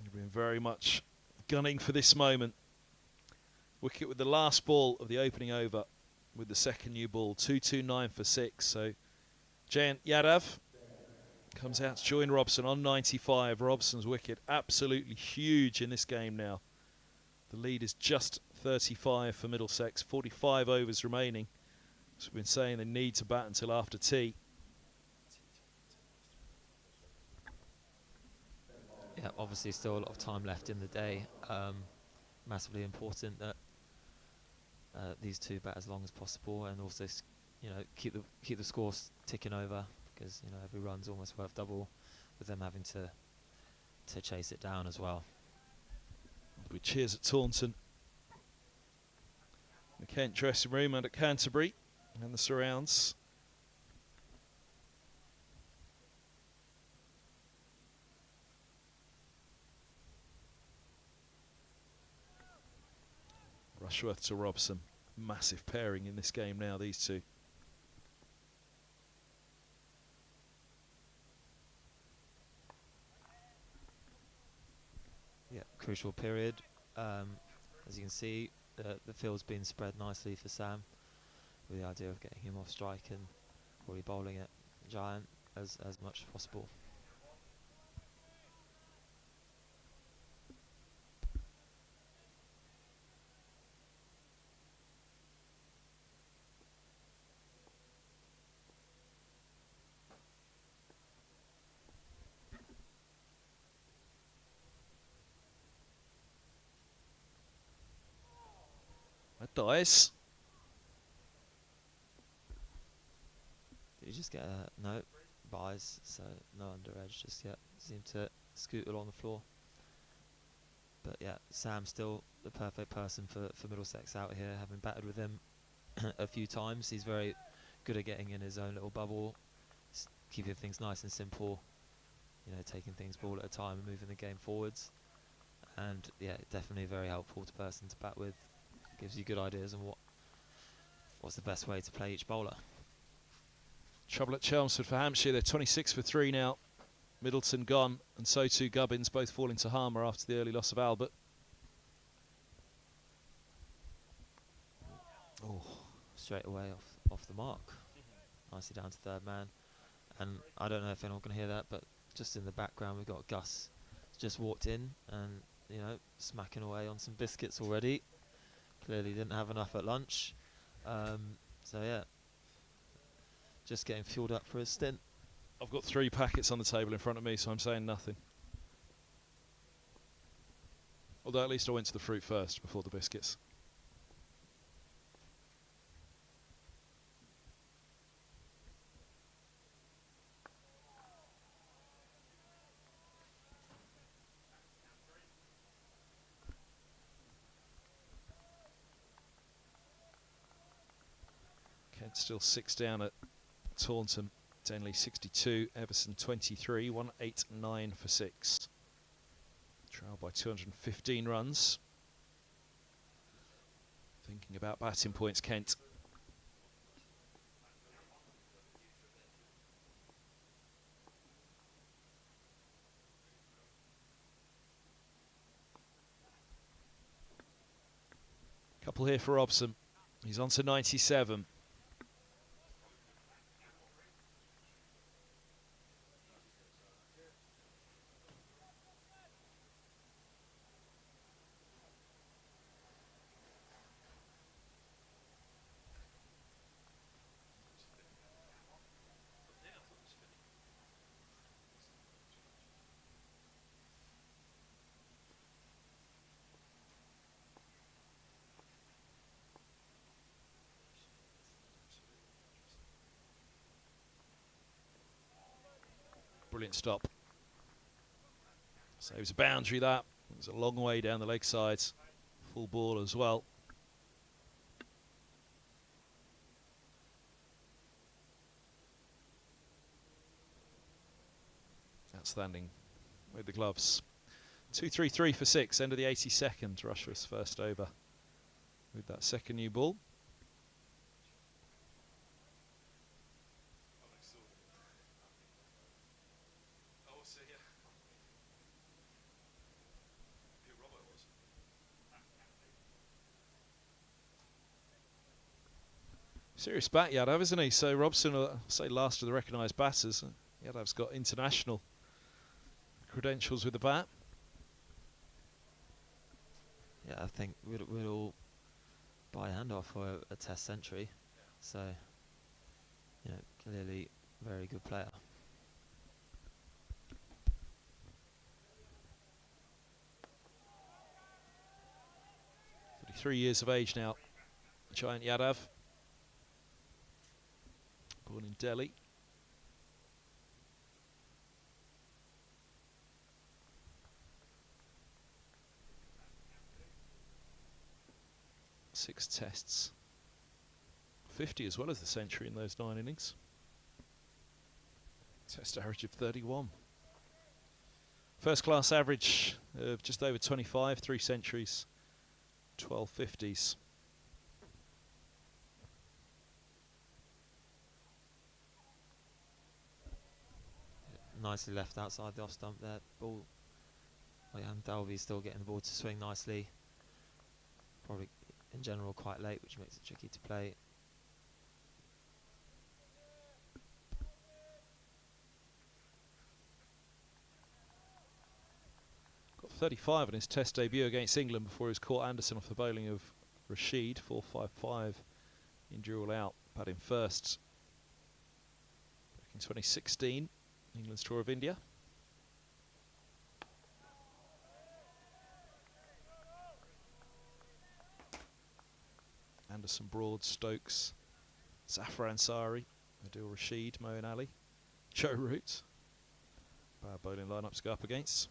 have been very much gunning for this moment. Wicket with the last ball of the opening over with the second new ball. 229 for 6. So Jayant Yadav comes out to join Robson on 95. Robson's wicket absolutely huge in this game now. The lead is just 35 for Middlesex. 45 overs remaining. As we've been saying, they need to bat until after tea. Yeah, obviously still a lot of time left in the day. Massively important that these two bat as long as possible, and also you know keep the scores ticking over, because you know every run's almost worth double with them having to chase it down as well. With cheers at Taunton, the Kent dressing room and at Canterbury and the surrounds. Rushworth to Robson. Massive pairing in this game now, these two. Yeah, crucial period. As you can see, the field's been spread nicely for Sam, with the idea of getting him off strike and probably bowling at Giant as much as possible. That dies. Did you just get a no? Buys, so no under edge just yet. Seemed to scoot along the floor. But yeah, Sam's still the perfect person for Middlesex out here, having batted with him a few times. He's very good at getting in his own little bubble, keeping things nice and simple, you know, taking things ball at a time and moving the game forwards. And yeah, definitely a very helpful person to bat with. Gives you good ideas on what's the best way to play each bowler. Trouble at Chelmsford for Hampshire. They're 26 for 3 now. Middleton gone, and so too Gubbins, both falling to harm after the early loss of Albert. Oh, straight away off the mark. Nicely down to third man. And I don't know if anyone can hear that, but just in the background we've got Gus just walked in and, you know, smacking away on some biscuits already. Clearly didn't have enough at lunch. So yeah, just getting fueled up for his stint. I've got 3 packets on the table in front of me, so I'm saying nothing. Although at least I went to the fruit first before the biscuits. Kent still 6 down at Taunton. Denley 62, Everson 23, 189 for 6. Trail by 215 runs. Thinking about batting points, Kent. Couple here for Robson. He's on to 97. Brilliant stop. Saves a boundary that. It was a long way down the leg sides. Full ball as well. Outstanding with the gloves. 2-3-3 for 6. End of the 82nd. Rushworth's first over with that second new ball. Serious bat, Yadav, isn't he? So Robson will say last of the recognised batters. Yadav's got international credentials with the bat. Yeah, I think we'd all buy a hand off for a test century. So, you know, clearly very good player. 33 years of age now, Giant Yadav. Born in Delhi. Six tests. 50 as well as the century in those 9 innings. Test average of 31. First class average of just over 25, 3 centuries, 12 50s. Nicely left outside the off stump there. Ball. Oh yeah, and Dalby's still getting the ball to swing nicely. Probably in general quite late, which makes it tricky to play. Got 35 in his test debut against England before he was caught Anderson off the bowling of Rashid. 4-5-5. Injury all out. Batting first. Back in 2016. England's tour of India. Anderson, Broad, Stokes, Zafar Ansari, Adil Rashid, Moeen Ali, Joe Root. Bad bowling lineups to go up against.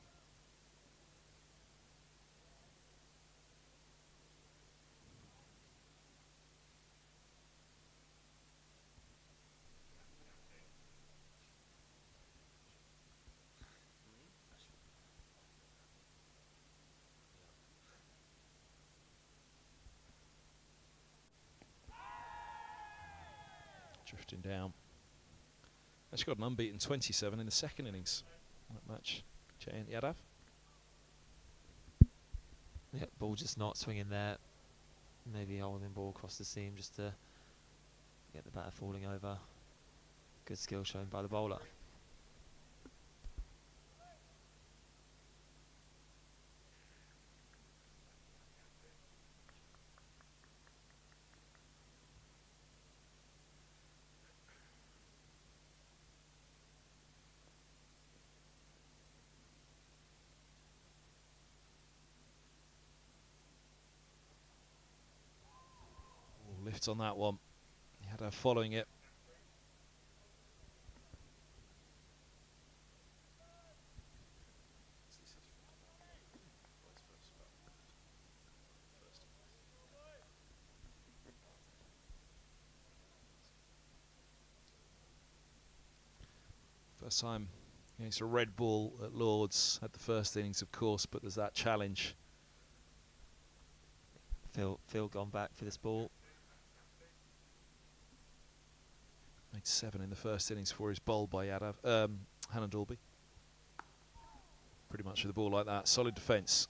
Drifting down. Actually got an unbeaten 27 in the second innings. That match, Jayant Yadav. Yeah, ball just not swinging there. Maybe holding ball across the seam just to Get the batter falling over. Good skill shown by the bowler. Lift on that one. He had her following it. First time against a red ball at Lords. Had the first innings, of course, but there's that challenge. Phil gone back for this ball. Made 7 in the first innings for his bowl by Yadav, Hannon Dalby. Pretty much with the ball like that. Solid defence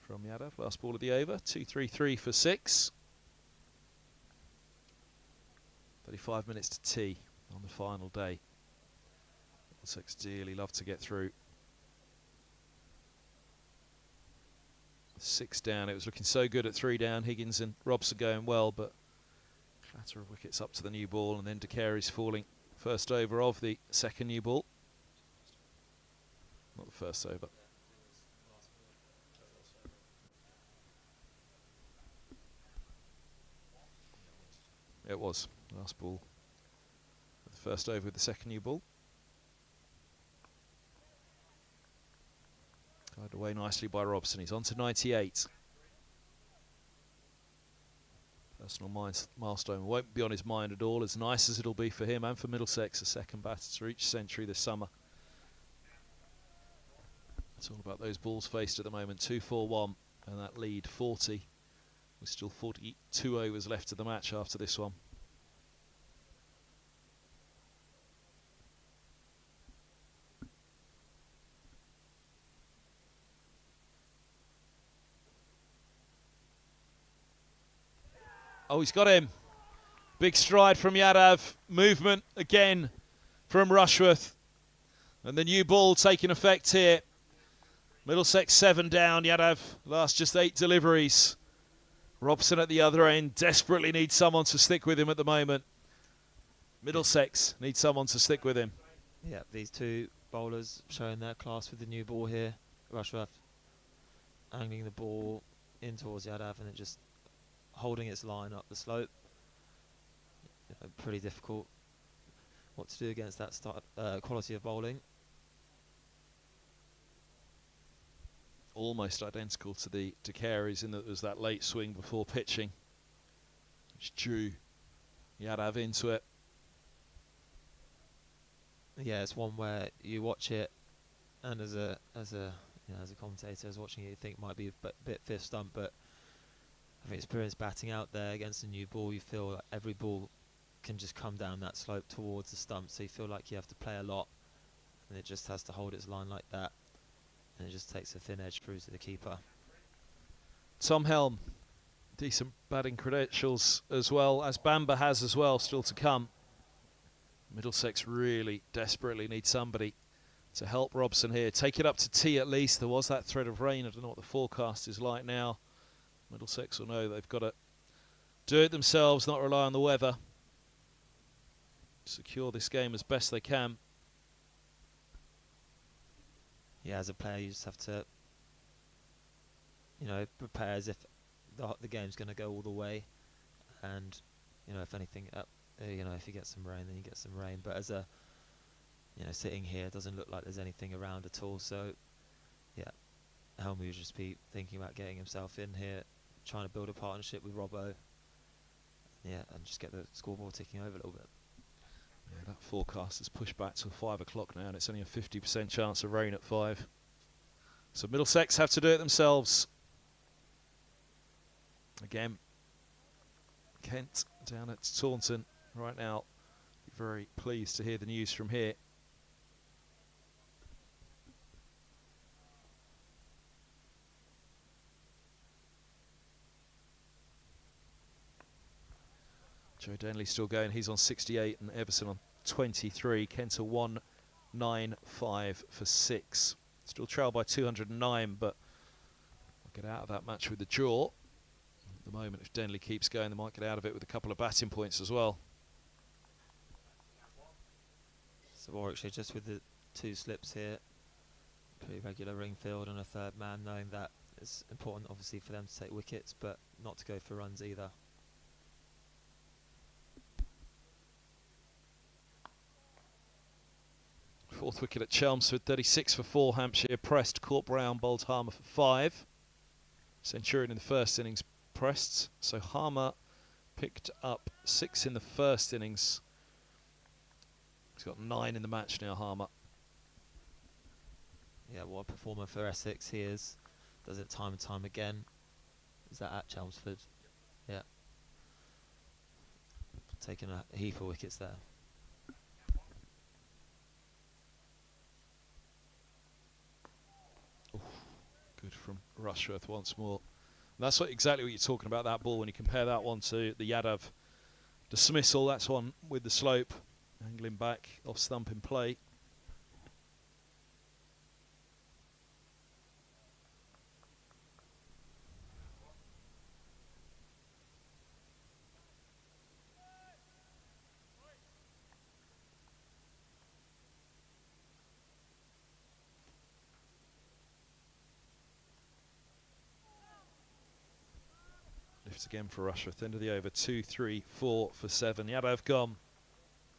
from Yadav. Last ball of the over. 2-3-3 for 6. 35 minutes to tea on the final day. Middlesex dearly love to get through. 6 down. It was looking so good at 3 down. Higgins and Robson going well, but clatter of wickets up to the new ball, and then De Carey's falling first over of the second new ball. Not the first over. It was last ball. The first over with the second new ball. Tied away nicely by Robson. He's on to 98. Personal milestone won't be on his mind at all, as nice as it'll be for him and for Middlesex, a second batter to reach century this summer. It's all about those balls faced at the moment. 2-4-1 and that lead 40. With still 42 overs left of the match after this one. Oh, he's got him. Big stride from Yadav. Movement again from Rushworth. And the new ball taking effect here. Middlesex 7 down. Yadav last just 8 deliveries. Robson at the other end desperately needs someone to stick with him at the moment. Middlesex needs someone to stick with him. Yeah, these two bowlers showing their class with the new ball here. Rushworth angling the ball in towards Yadav and it just holding its line up the slope. Pretty difficult what to do against that quality of bowling. Almost identical to the De Carey's in that there was that late swing before pitching, which drew Yadav into it. Yeah, it's one where you watch it, and as a commentator, as watching it, you think it might be a bit fifth stump, but I think experience batting out there against a new ball, you feel like every ball can just come down that slope towards the stump, so you feel like you have to play a lot, and it just has to hold its line like that, and it just takes a thin edge through to the keeper. Tom Helm, decent batting credentials as well, as Bamber has as well, still to come. Middlesex really desperately need somebody to help Robson here. Take it up to tea at least. There was that threat of rain. I don't know what the forecast is like now. Middlesex will know they've got to do it themselves, not rely on the weather. Secure this game as best they can. Yeah, as a player, you just have to, prepare as if the game's going to go all the way, and if anything, if you get some rain, then you get some rain. But as sitting here, it doesn't look like there's anything around at all. So, yeah, Helm will just be thinking about getting himself in here, trying to build a partnership with Robbo. Yeah, and just get the scoreboard ticking over a little bit. Yeah, that forecast is pushed back till 5 o'clock now, and it's only a 50% chance of rain at 5. So Middlesex have to do it themselves. Again, Kent down at Taunton right now. Very pleased to hear the news from here. Joe Denley still going. He's on 68 and Everson on 23. Kent 195 for 6. Still trail by 209, but get out of that match with the draw. At the moment, if Denley keeps going, they might get out of it with a couple of batting points as well. So Warwickshire just with the 2 slips here. Pretty regular ring field and a third man, knowing that it's important obviously for them to take wickets, but not to go for runs either. Fourth wicket at Chelmsford, 36 for 4. Hampshire pressed, caught Brown, bowled Harmer for 5. Centurion in the first innings pressed, so Harmer picked up 6 in the first innings. He's got 9 in the match now, Harmer. Yeah, what a performer for Essex he is. Does it time and time again. Is that at Chelmsford? Yeah. Taking a heap of wickets there. Good from Rushworth once more. And that's exactly what you're talking about, that ball, when you compare that one to the Yadav dismissal. That's one with the slope, angling back, off stump in play. Again for Rushworth, end of the over, 2, 3, 4 for 7. Yadav gone.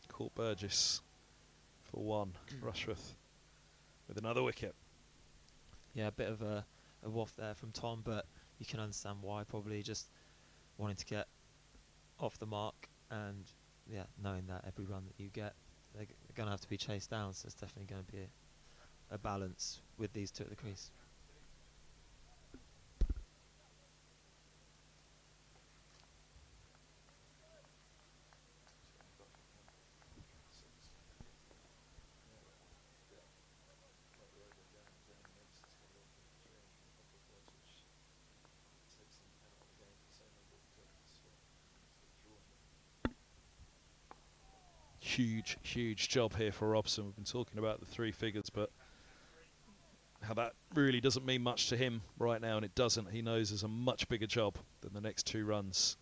Caught Burgess for 1. Rushworth with another wicket. Yeah, a bit of a waft there from Tom, but you can understand why. Probably just wanting to get off the mark, and yeah, knowing that every run that you get, they're going to have to be chased down. So it's definitely going to be a balance with these 2 at the crease. Huge job here for Robson. We've been talking about the 3 figures, but how that really doesn't mean much to him right now, and it doesn't. He knows there's a much bigger job than the next 2 runs.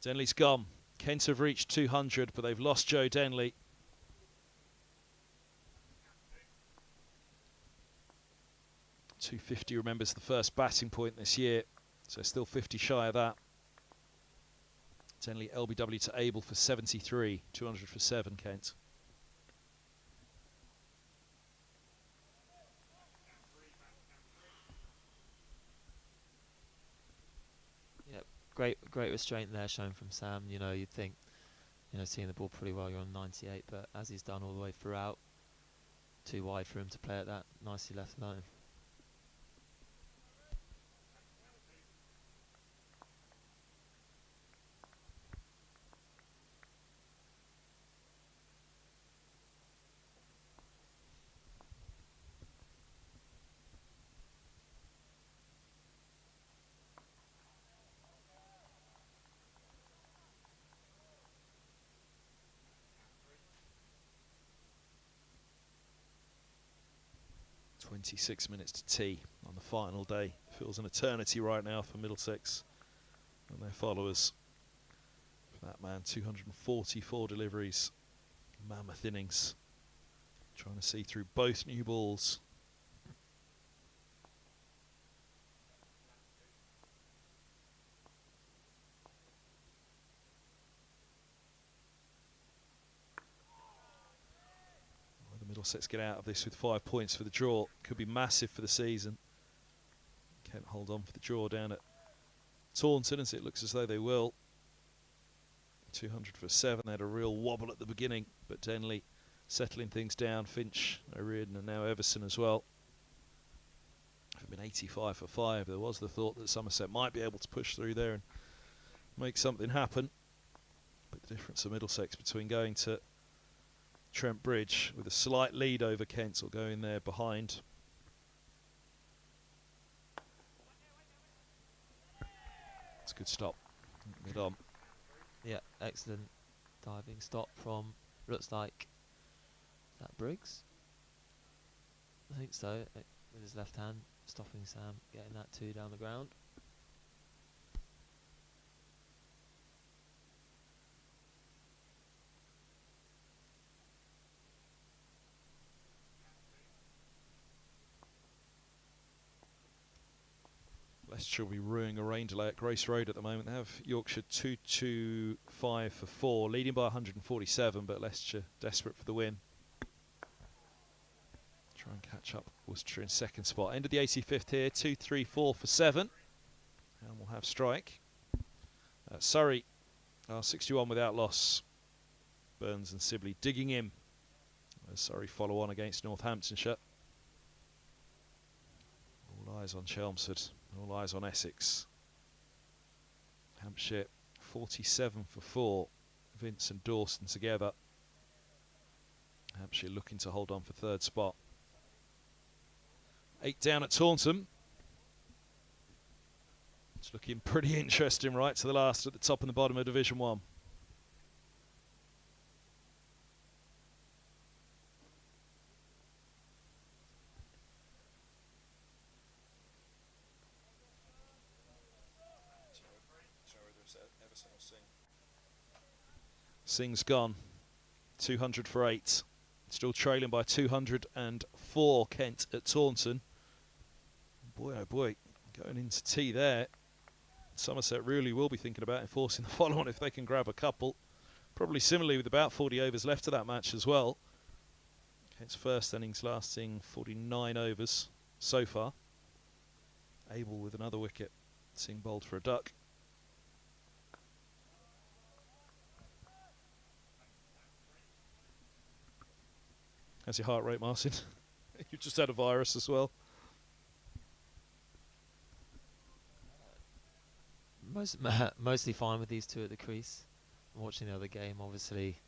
Denley's gone. Kent have reached 200, but they've lost Joe Denley. .250, remembers the first batting point this year, so still 50 shy of that. Denley LBW to Abel for 73, 200 for 7, Kent. Yep, great restraint there shown from Sam. You know, you'd think, you know, seeing the ball pretty well, you're on 98, but as he's done all the way throughout, too wide for him to play at that, nicely left alone. .26 minutes to tea on the final day. Feels an eternity right now for Middlesex and their followers. For that man, 244 deliveries, mammoth innings. Trying to see through both new balls. Middlesex get out of this with 5 points for the draw. Could be massive for the season. Can't hold on for the draw down at Taunton, as it looks as though they will. 200 for 7. They had a real wobble at the beginning, but Denley settling things down. Finch, O'Riordan, and now Everson as well. Have been 85 for 5. There was the thought that Somerset might be able to push through there and make something happen. But the difference of Middlesex between going to Trent Bridge with a slight lead over Kent, or going there behind. It's Good stop. Mid on. Yeah, excellent diving stop from, looks like, is that Briggs? I think so, with his left hand, stopping Sam, getting that 2 down the ground. Leicestershire will be ruining a rain delay at Grace Road at the moment. They have Yorkshire 225 for 4, leading by 147, but Leicestershire desperate for the win. Try and catch up. Worcestershire in second spot. End of the 85th here, 234 for 7. And we'll have strike. Surrey are 61 without loss. Burns and Sibley digging in as Surrey follow on against Northamptonshire. All eyes on Chelmsford. All eyes on Essex. Hampshire 47 for 4. Vince and Dawson together. Hampshire looking to hold on for third spot. 8 down at Taunton. It's looking pretty interesting right to the last at the top and the bottom of Division 1. Singh's gone. 200 for 8. Still trailing by 204 Kent at Taunton. Boy, oh boy, going into tea there. Somerset really will be thinking about enforcing the follow-on if they can grab a couple. Probably similarly with about 40 overs left to that match as well. Kent's first innings lasting 49 overs so far. Abel with another wicket. Singh bowled for a duck. How's your heart rate, Martin? You've just had a virus as well. Mostly fine with these two at the crease. I'm watching the other game, obviously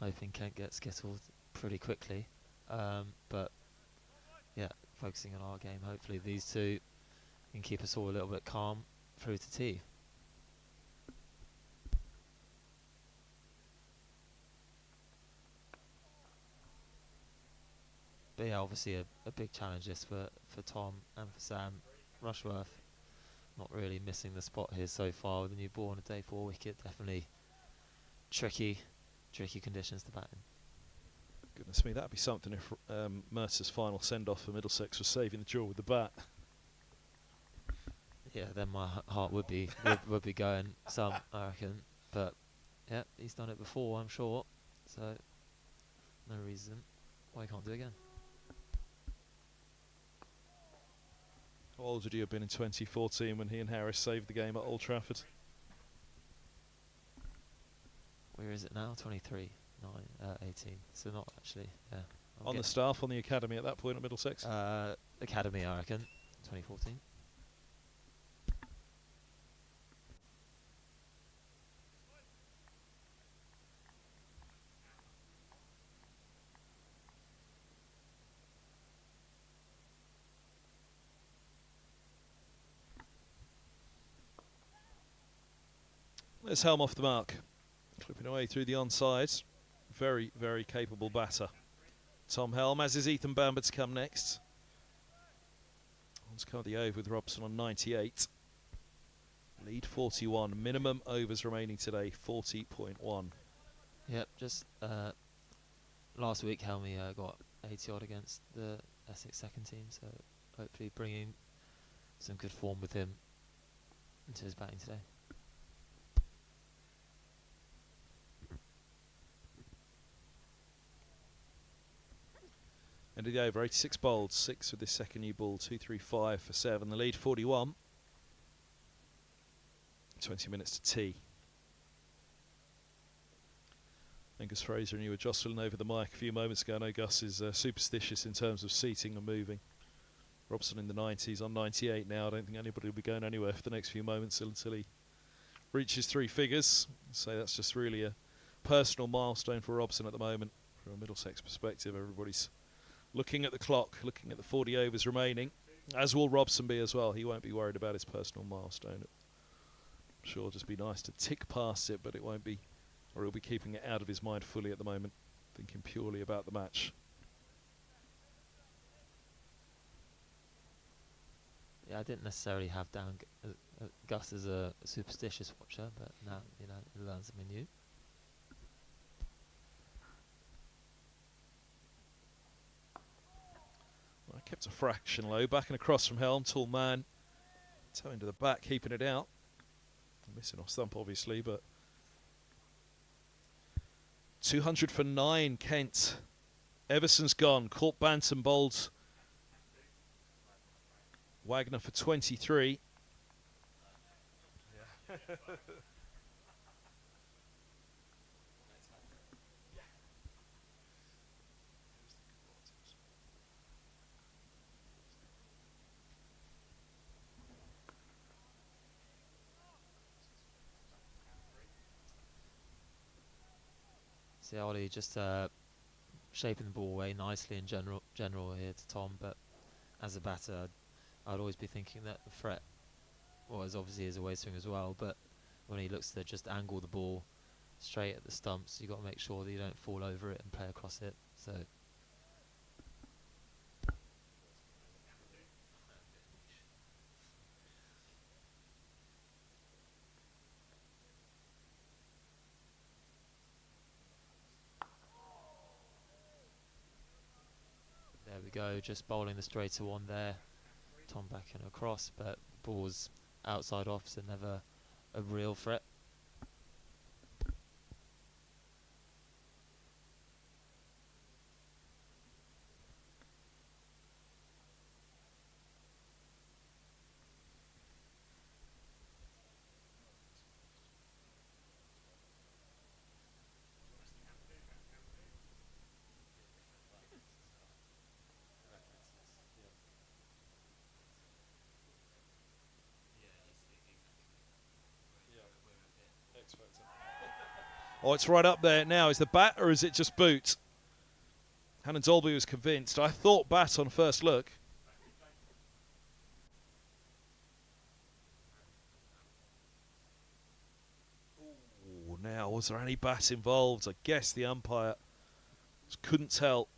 hoping Kent gets skittled pretty quickly. But yeah, focusing on our game. Hopefully these two can keep us all a little bit calm through to tea. But yeah, obviously a big challenge this for Tom and for Sam. Rushworth not really missing the spot here so far with the new ball on a day 4 wicket. Definitely tricky conditions to bat in. Goodness me, that'd be something if Mercer's final send-off for Middlesex was saving the jaw with the bat. Yeah, then my heart would be going some, I reckon. But yeah, he's done it before, I'm sure. So no reason why he can't do it again. How old would you have been in 2014 when he and Harris saved the game at Old Trafford? Where is it now? 23, 18. So not actually, yeah. On the staff, on the academy at that point at Middlesex? Academy, I reckon, 2014. There's Helm off the mark. Clipping away through the onside. Very, very capable batter. Tom Helm, as is Ethan Bamber to come next. Let's cover the over with Robson on 98. Lead 41. Minimum overs remaining today, 40.1. Yep, just last week Helmy got 80 odd against the Essex second team, so hopefully bringing some good form with him into his batting today. End of the over, 86 bowled, 6 with this second new ball, 235 for 7. The lead 41. 20 minutes to tea. Gus Fraser and you were jostling over the mic a few moments ago. I know Gus is superstitious in terms of seating and moving. Robson in the 90s, on 98 now. I don't think anybody will be going anywhere for the next few moments until he reaches 3 figures. So that's just really a personal milestone for Robson at the moment. From a Middlesex perspective, everybody's looking at the clock, looking at the 40 overs remaining, as will Robson be as well. He won't be worried about his personal milestone Sure, just be nice to tick past it, but it won't be, or he'll be keeping it out of his mind fully at the moment, thinking purely about the match. Yeah, I didn't necessarily have down Gus as a superstitious watcher, but now, you know, he learns something new. Well, kept a fraction low, back and across from Helm, tall man, toe into the back, keeping it out. Missing off stump, obviously, but 200 for 9, Kent. Everson's gone, caught Bantam bowled Wagner for 23. Yeah. See, Ollie just shaping the ball away nicely in general here to Tom, but as a batter, I'd always be thinking that the threat, well, as obviously is a away swing as well, but when he looks to just angle the ball straight at the stumps, you've got to make sure that you don't fall over it and play across it. So there we go, just bowling the straighter one there. Tom back and across, but ball's outside off, so never a real threat. Oh, it's right up there now. Is the bat or is it just boot? Hannon Dolby was convinced. I thought bat on first look. Ooh, now, was there any bat involved? I guess the umpire just couldn't tell.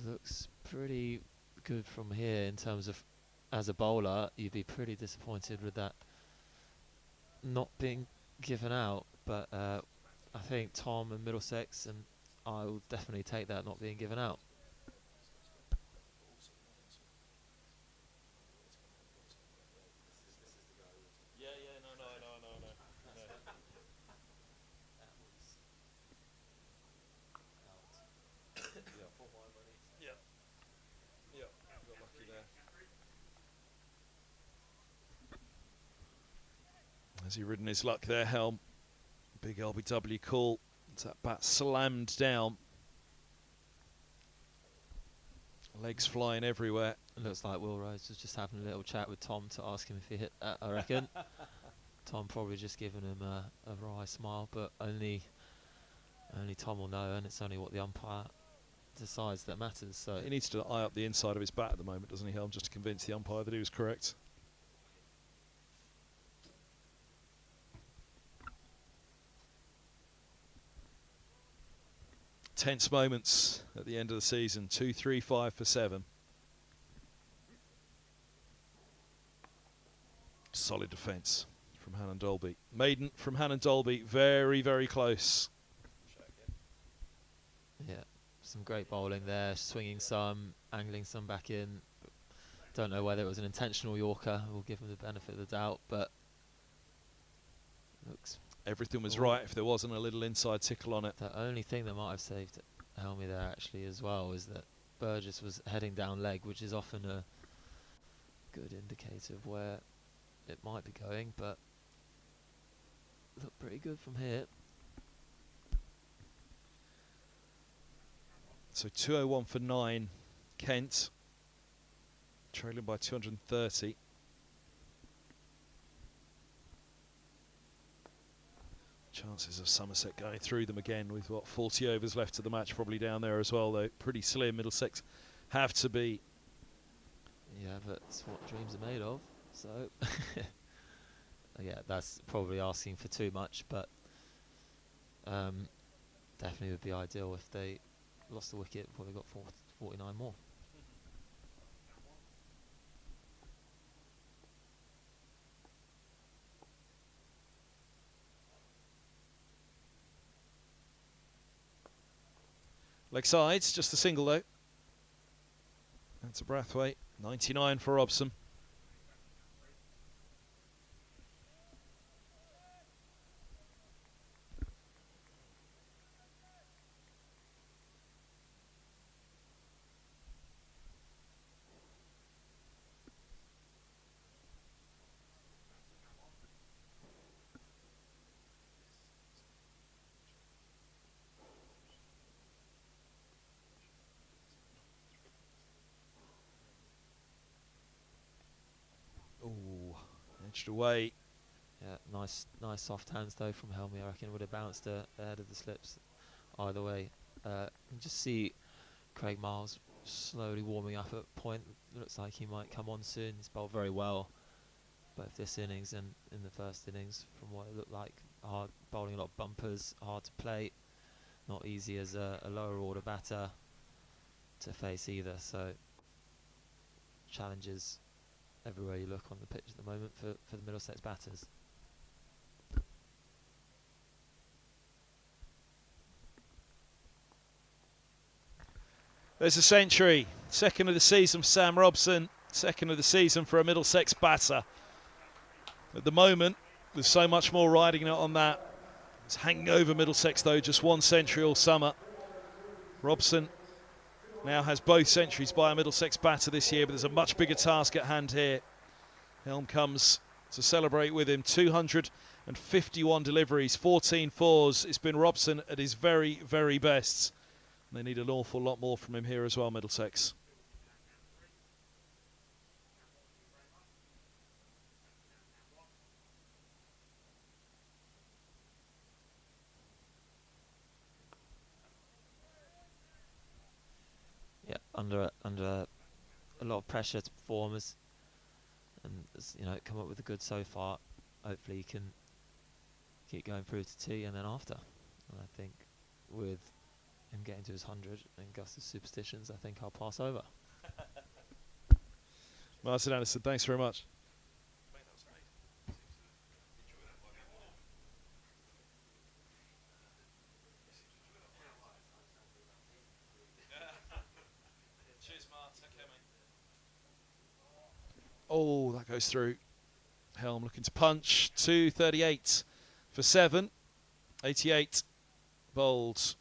Looks pretty good from here in terms of, as a bowler, you'd be pretty disappointed with that not being given out, but I think Tom and Middlesex and I will definitely take that not being given out. Has he ridden his luck there, Helm? Big LBW call. As that bat slammed down. Legs flying everywhere. It looks like Will Rose was just having a little chat with Tom to ask him if he hit that, I reckon. Tom probably just giving him a wry smile, but only Tom will know, and it's only what the umpire decides that matters. So he needs to eye up the inside of his bat at the moment, doesn't he, Helm, just to convince the umpire that he was correct. Tense moments at the end of the season. 2, 3, 5 for 7. Solid defence from Hannon Dolby. Maiden from Hannon Dolby, very, very close. yeah, some great bowling there, swinging some, angling some back in. Don't know whether it was an intentional Yorker. We'll give him the benefit of the doubt, but looks. Everything was right if there wasn't a little inside tickle on it. The only thing that might have saved Helmy there actually as well is that Burgess was heading down leg, which is often a good indicator of where it might be going, but looked pretty good from here. So 201 for 9, Kent, trailing by 230. Chances of Somerset going through them again with, what, 40 overs left of the match, probably down there as well, though. Pretty slim. Middlesex have to be. Yeah, but it's what dreams are made of, so yeah, that's probably asking for too much, but definitely would be ideal if they lost the wicket, probably got 49 more. Leg sides, just a single though. That's a Brathwaite. 99 for Robson. Ooh, edged away. Yeah, nice soft hands though from Helmy. I reckon would have bounced ahead of the slips. Either way, you can just see Craig Miles slowly warming up at point. Looks like he might come on soon. He's bowled very well both this innings and in the first innings, from what it looked like. Hard bowling, a lot of bumpers, hard to play, not easy as a lower order batter to face either. So challenges everywhere you look on the pitch at the moment for the Middlesex batters. There's a century. Second of the season for Sam Robson. Second of the season for a Middlesex batter. At the moment, there's so much more riding on that. It's hanging over Middlesex though, just one century all summer. Robson now has both centuries by a Middlesex batter this year, but there's a much bigger task at hand here. Helm comes to celebrate with him. 251 deliveries, 14 fours. It's been Robson at his very, very best. They need an awful lot more from him here as well, Middlesex. Yeah, under a lot of pressure to performers, and come up with the good so far. Hopefully you can keep going through to tea and then after. And I think with him getting to his 100 and Gus's superstitions, I think I'll pass over. Martin Anderson, thanks very much. Oh, that goes through. Helm looking to punch. 238 for 7. 88 bowled.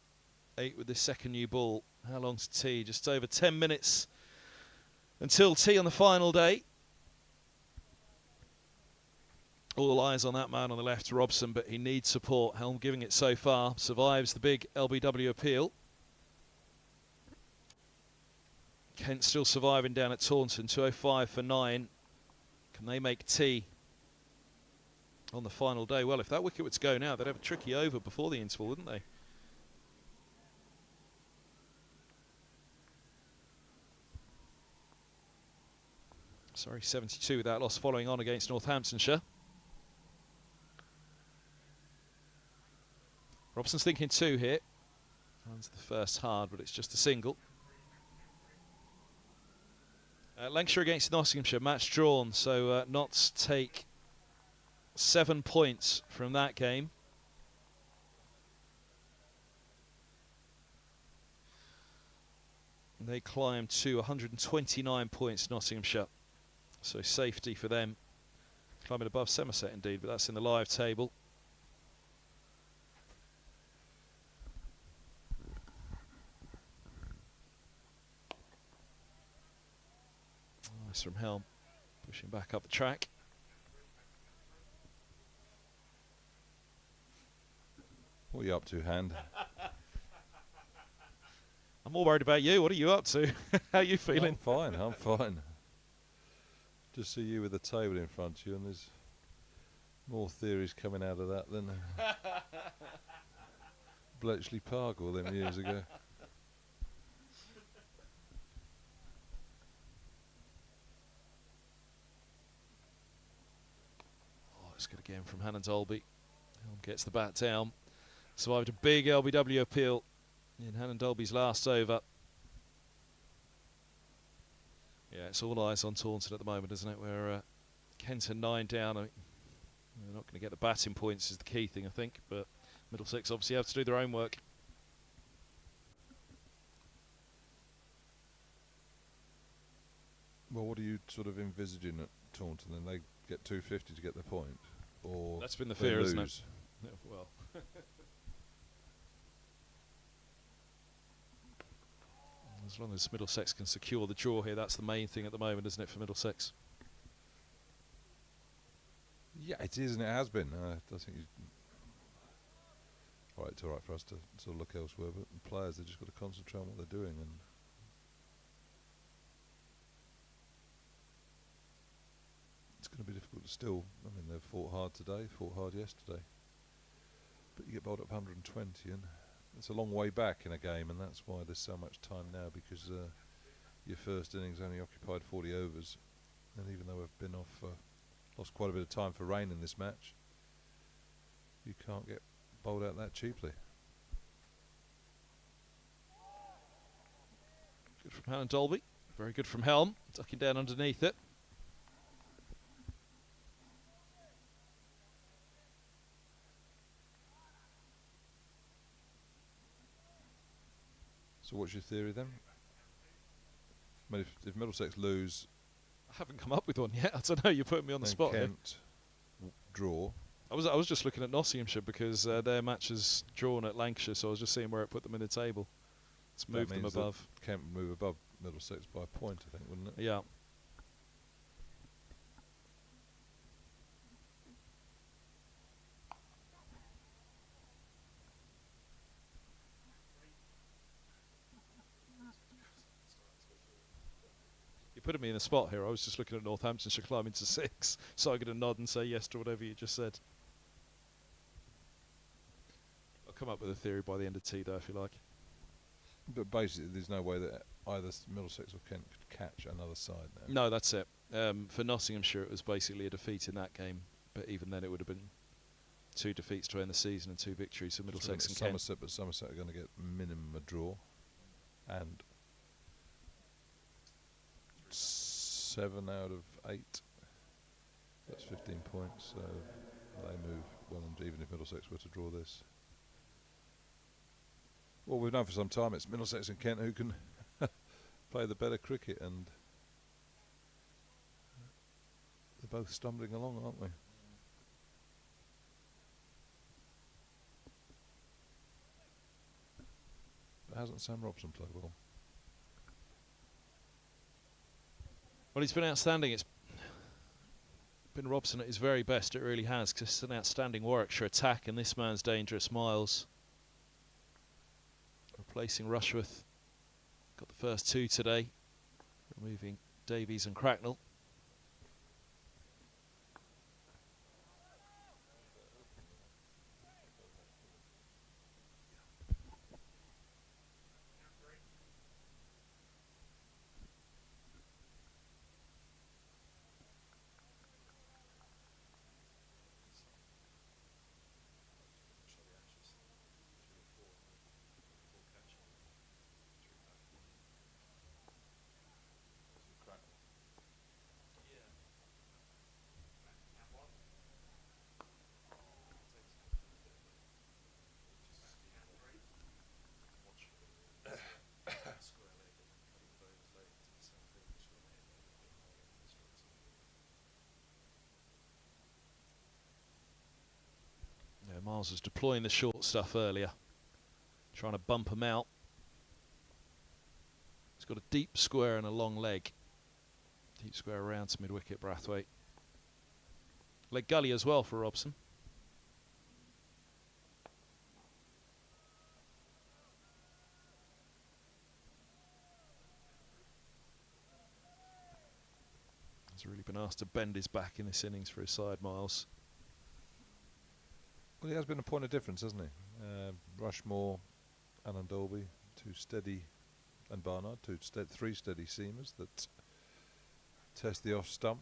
8 with this second new ball. How long's tea? Just over 10 minutes until tea on the final day. All eyes on that man on the left, Robson, but he needs support. Helm giving it so far. Survives the big LBW appeal. Kent still surviving down at Taunton. 205 for 9. Can they make tea on the final day? Well, if that wicket were to go now, they'd have a tricky over before the interval, wouldn't they? Sorry, 72 with that loss following on against Northamptonshire. Robson's thinking 2 here. Runs the first hard, but it's just a single. Lancashire against Nottinghamshire, match drawn, so Notts take 7 points from that game. And they climb to 129 points, Nottinghamshire. So safety for them. Climbing above Somerset indeed, but that's in the live table. Nice from Helm, pushing back up the track. What are you up to, Hand? I'm more worried about you. What are you up to? How are you feeling? I'm fine. Just see you with a table in front of you, and there's more theories coming out of that than Bletchley Park all them years ago. Looks good again from Hannah Dolby. Helm gets the bat down. Survived a big LBW appeal in Hannah Dolby's last over. Yeah, it's all eyes on Taunton at the moment, isn't it? We're Kenton 9 down. I mean, they're not going to get the batting points is the key thing, I think, but Middlesex obviously have to do their own work. Well, what are you sort of envisaging at Taunton? Then they get 250 to get the point, or that's been the they fear, lose? isn't it? Yeah, well, as long as Middlesex can secure the draw here, that's the main thing at the moment, isn't it, for Middlesex? Yeah, it is, and it has been. I think it's all right for us to sort of look elsewhere, but the players, they've just got to concentrate on what they're doing. And it's going to be difficult to still. I mean, they've fought hard today, fought hard yesterday, but you get bowled up 120, and it's a long way back in a game, and that's why there's so much time now, because your first innings only occupied 40 overs, and even though we've been off, lost quite a bit of time for rain in this match, you can't get bowled out that cheaply. Good from Hannah Dolby. Very good from Helm, ducking down underneath it. So what's your theory then? I mean, if Middlesex lose, I haven't come up with one yet. I don't know, you're putting me on the spot here. Kent draw. I was just looking at Nottinghamshire because their match is drawn at Lancashire, so I was just seeing where it put them in the table. Let's move them above. Kent would move above Middlesex by a point, I think, wouldn't it? Yeah. You're putting me in a spot here. I was just looking at Northamptonshire climbing to 6, so I'm going to nod and say yes to whatever you just said. I'll come up with a theory by the end of tea, though, if you like. But basically, there's no way that either Middlesex or Kent could catch another side now. No, that's it. For Nottinghamshire, it was basically a defeat in that game, but even then it would have been 2 defeats to end the season and 2 victories for Middlesex and Kent. Somerset, but Somerset are going to get minimum a draw, and 7 out of 8. That's 15 points, so they move well, and even if Middlesex were to draw this. Well, we've known for some time it's Middlesex and Kent who can play the better cricket, and they're both stumbling along, aren't we? But hasn't Sam Robson played well? Well, he's been outstanding. It's been Robson at his very best. It really has, because it's an outstanding Warwickshire attack, and this man's dangerous. Miles replacing Rushworth. Got the first 2 today, removing Davies and Cracknell. Miles was deploying the short stuff earlier, trying to bump him out. He's got a deep square and a long leg. Deep square around to mid-wicket, Brathwaite. Leg gully as well for Robson. He's really been asked to bend his back in this innings for his side, Miles. Well, he has been a point of difference, hasn't he? Rushmore, Alan Dolby, 2 steady, and Barnard, 3 steady seamers that test the off stump.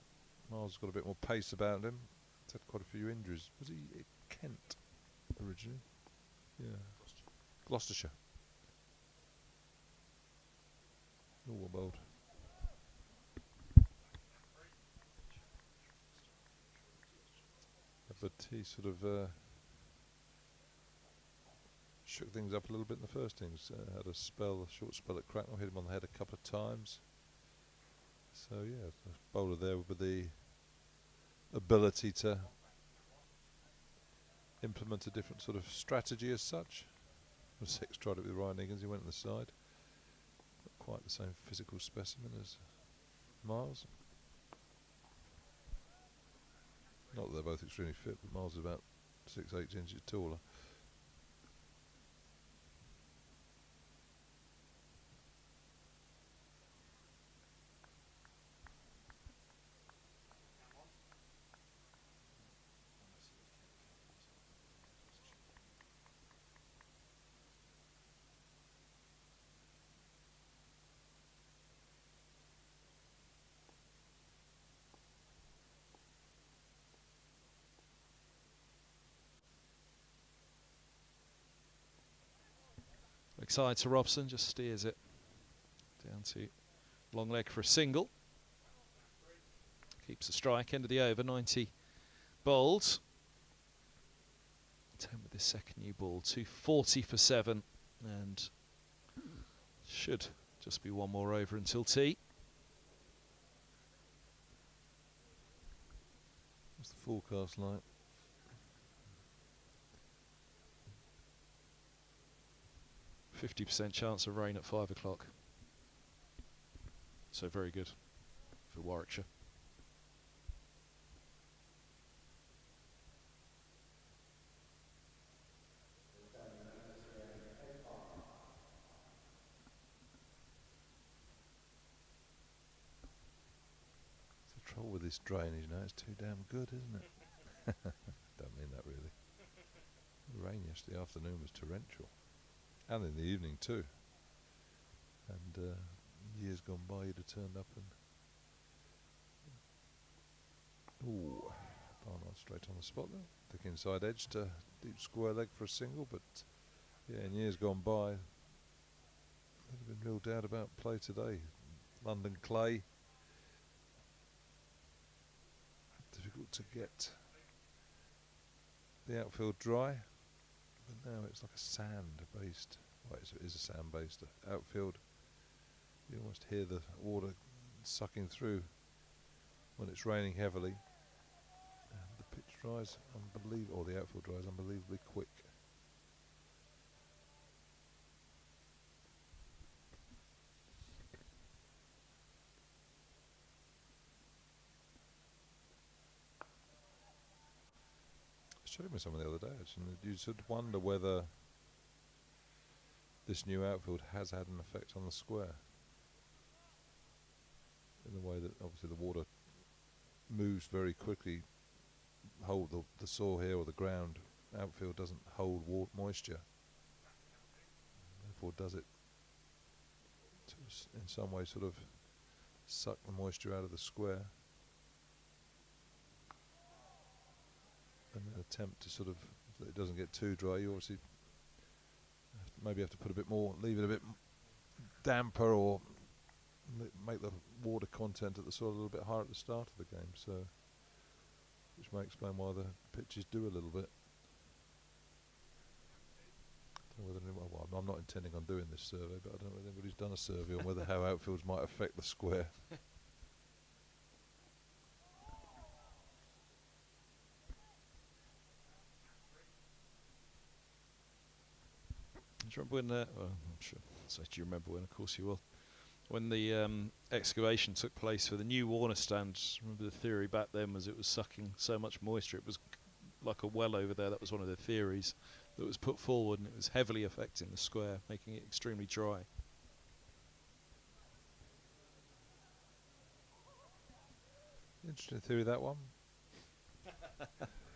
Miles has got a bit more pace about him. He's had quite a few injuries. Was he at Kent originally? Yeah. Gloucestershire. All bowled. But he sort of shook things up a little bit in the first innings. Had a short spell at Cracknell, hit him on the head a couple of times. So yeah, a bowler there with the ability to implement a different sort of strategy as such. Six tried it with Ryan Higgins, he went on the side. Not quite the same physical specimen as Miles. Not that they're both extremely fit, but Miles is about 6-8 inches taller. Side to Robson, just steers it down to long leg for a single. Keeps the strike, end of the over, 90 bowled. 10 with this second new ball, 240 for 7, and should just be one more over until tea. What's the forecast like? 50% chance of rain at 5 o'clock. So very good for Warwickshire. The trouble with this drainage now, it's too damn good, isn't it? Don't mean that really. The rain yesterday afternoon was torrential. And in the evening too. And years gone by you'd have turned up and... Ooh, Barnard straight on the spot there. Thick inside edge to deep square leg for a single, but yeah, in years gone by there'd have been real doubt about play today. London clay. Difficult to get the outfield dry. But now it's like a sand-based, well, it is a sand-based outfield. You almost hear the water sucking through when it's raining heavily. And the pitch dries unbelievably, or the outfield dries unbelievably quick. I showed him someone the other day, actually, and you should wonder whether this new outfield has had an effect on the square. In the way that obviously the water moves very quickly, hold the soil here or the ground outfield doesn't hold moisture. Therefore does it to in some way sort of suck the moisture out of the square. And then attempt to sort of, so it doesn't get too dry, you obviously maybe have to put a bit more, leave it a bit damper, or make the water content at the soil a little bit higher at the start of the game, so which may explain why the pitches do a little bit. I don't know whether anyone, well, I'm not intending on doing this survey, but I don't know whether anybody's done a survey on whether how outfields might affect the square. Do you remember when, well, I'm sure, so do you remember when, of course you will, when the excavation took place for the new Warner stand? Remember the theory back then was it was sucking so much moisture, it was like a well over there. That was one of the theories that was put forward, and it was heavily affecting the square, making it extremely dry. Interesting theory, that one.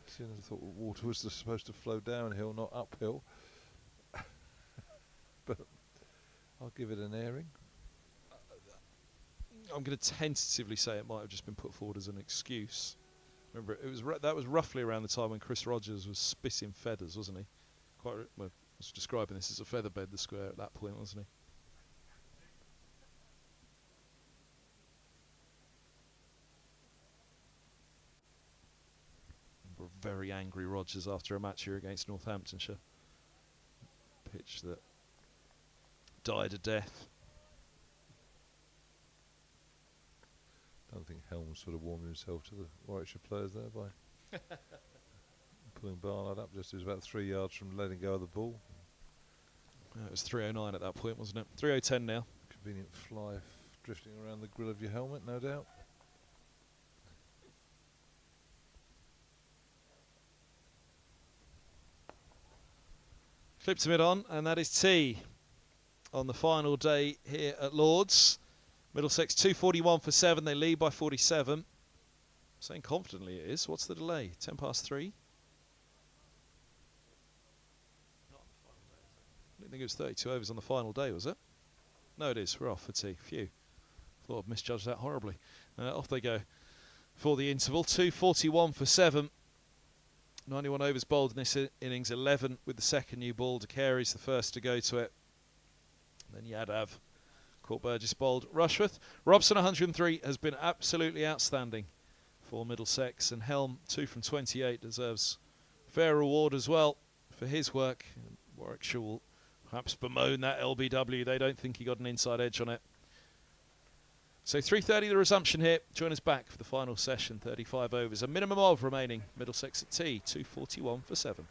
Seeing as I thought water was supposed to flow downhill, not uphill. But I'll give it an airing. I'm going to tentatively say it might have just been put forward as an excuse. Remember, that was roughly around the time when Chris Rogers was spitting feathers, wasn't he? Well, I was describing this as a feather bed, the square at that point, wasn't he? Remember a very angry Rogers after a match here against Northamptonshire. Pitch that died a death. I don't think Helm sort of warmed himself to the Warwickshire players there by pulling Barnard up just as about 3 yards from letting go of the ball. It was 3:09 at that point, wasn't it? 3:10 now. Convenient fly drifting around the grill of your helmet, no doubt. Clip to mid on, and that is tea on the final day here at Lord's. Middlesex 241 for 7. They lead by 47. Saying confidently it is. What's the delay? 10 past 3. I didn't think it was 32 overs on the final day, was it? No, it is. We're off for tea. Phew. Thought I'd misjudged that horribly. Off they go for the interval. 241 for 7. 91 overs bowled in this innings. 11 with the second new ball. De Carey's the first to go to it. Then Yadav. Court Burgess bowled Rushworth. Robson 103 has been absolutely outstanding for Middlesex, and Helm 2 from 28 deserves fair reward as well for his work. Warwickshire will perhaps bemoan that LBW. They don't think he got an inside edge on it. So 3:30 the resumption here. Join us back for the final session. 35 overs, a minimum of remaining. Middlesex at tea. 241 for 7.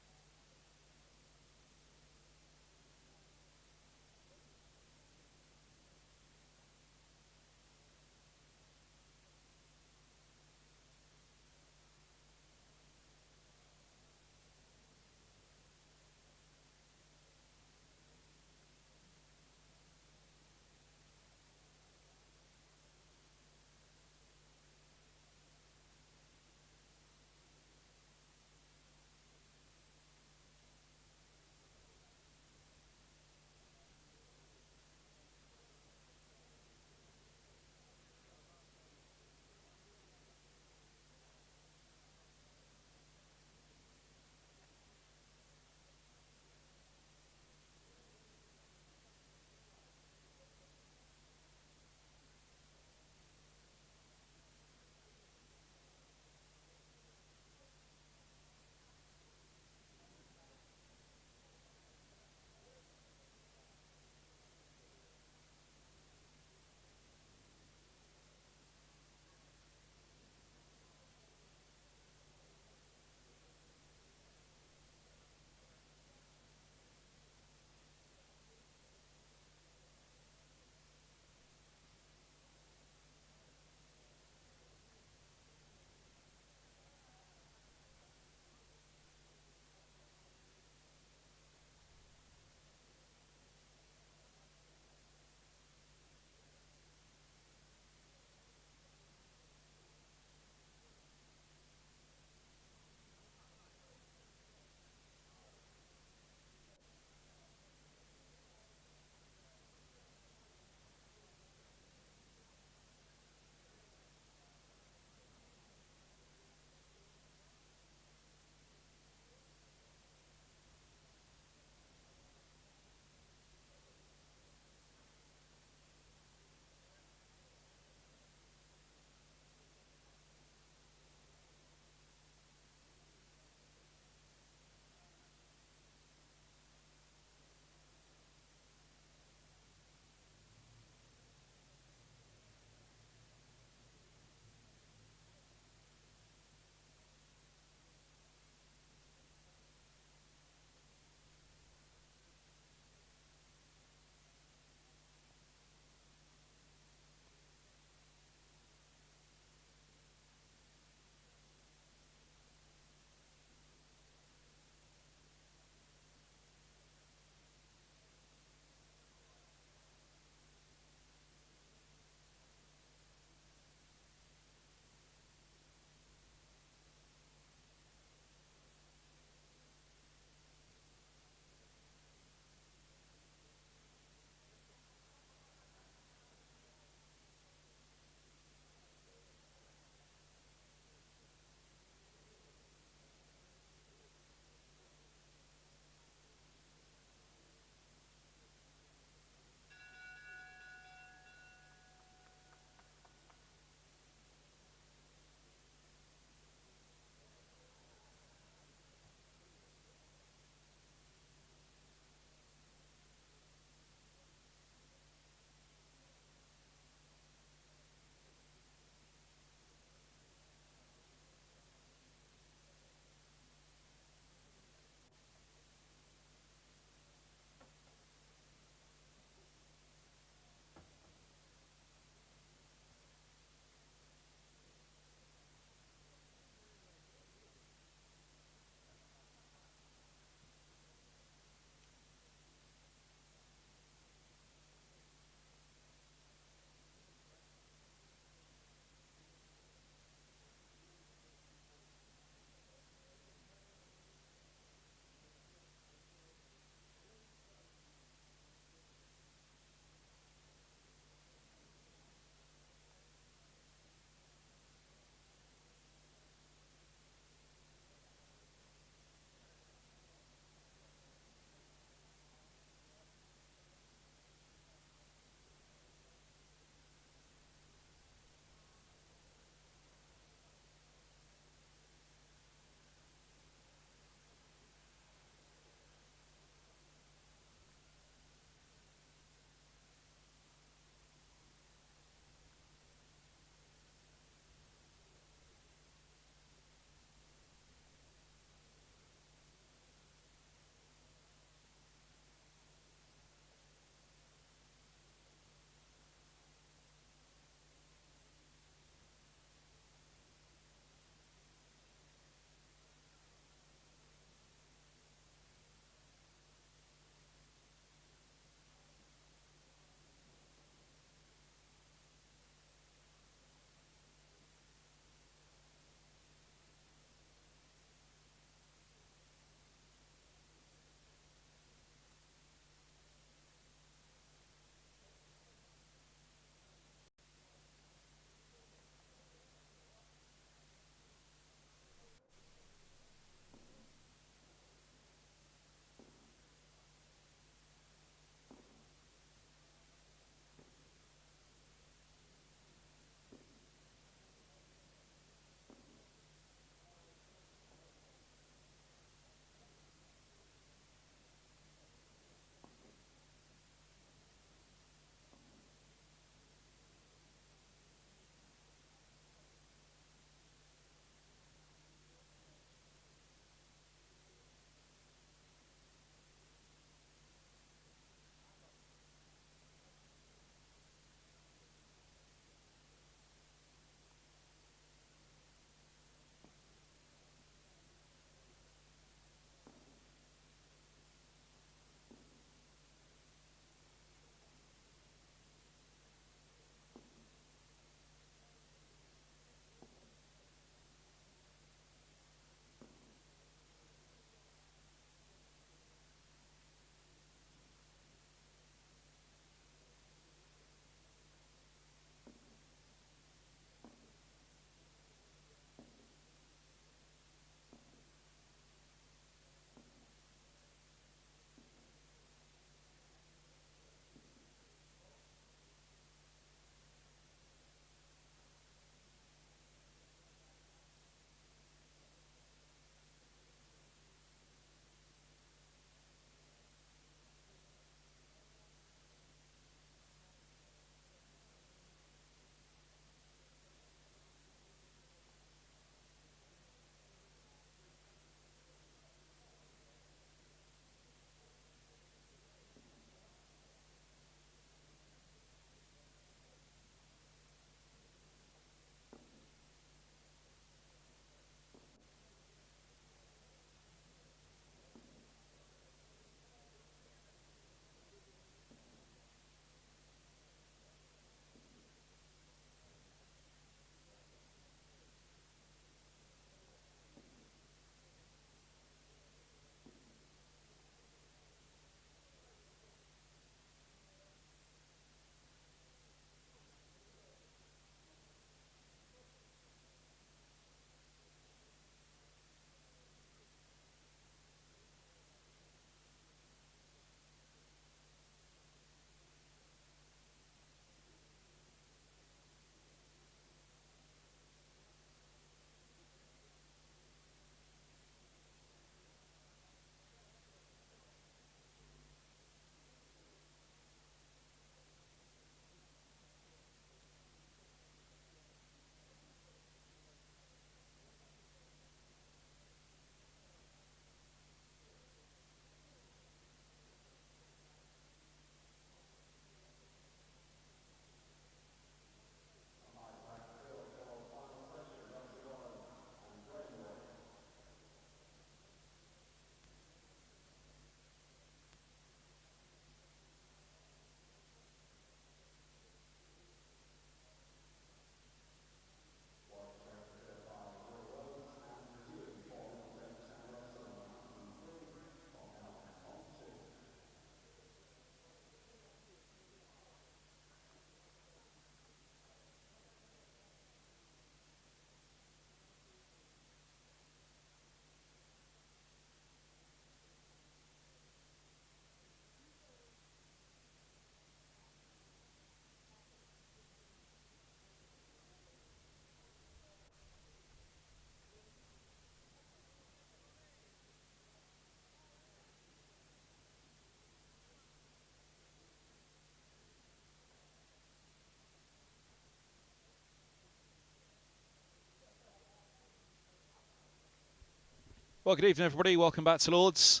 Well, good evening, everybody. Welcome back to Lords.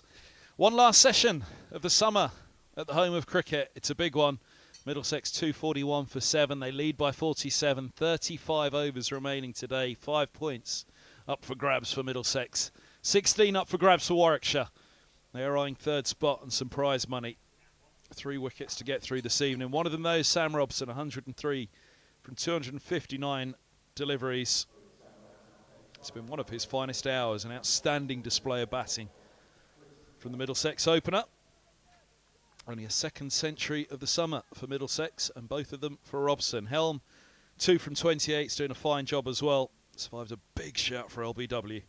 One last session of the summer at the home of cricket. It's a big one. Middlesex 241 for 7. They lead by 47. 35 overs remaining today. 5 points up for grabs for Middlesex. 16 up for grabs for Warwickshire. They are eyeing third spot and some prize money. 3 wickets to get through this evening. One of them, though, Sam Robson, 103 from 259 deliveries. It's been one of his finest hours, an outstanding display of batting from the Middlesex opener. Only a second century of the summer for Middlesex, and both of them for Robson. Helm, 2 from 28, is doing a fine job as well. Survived a big shout for LBW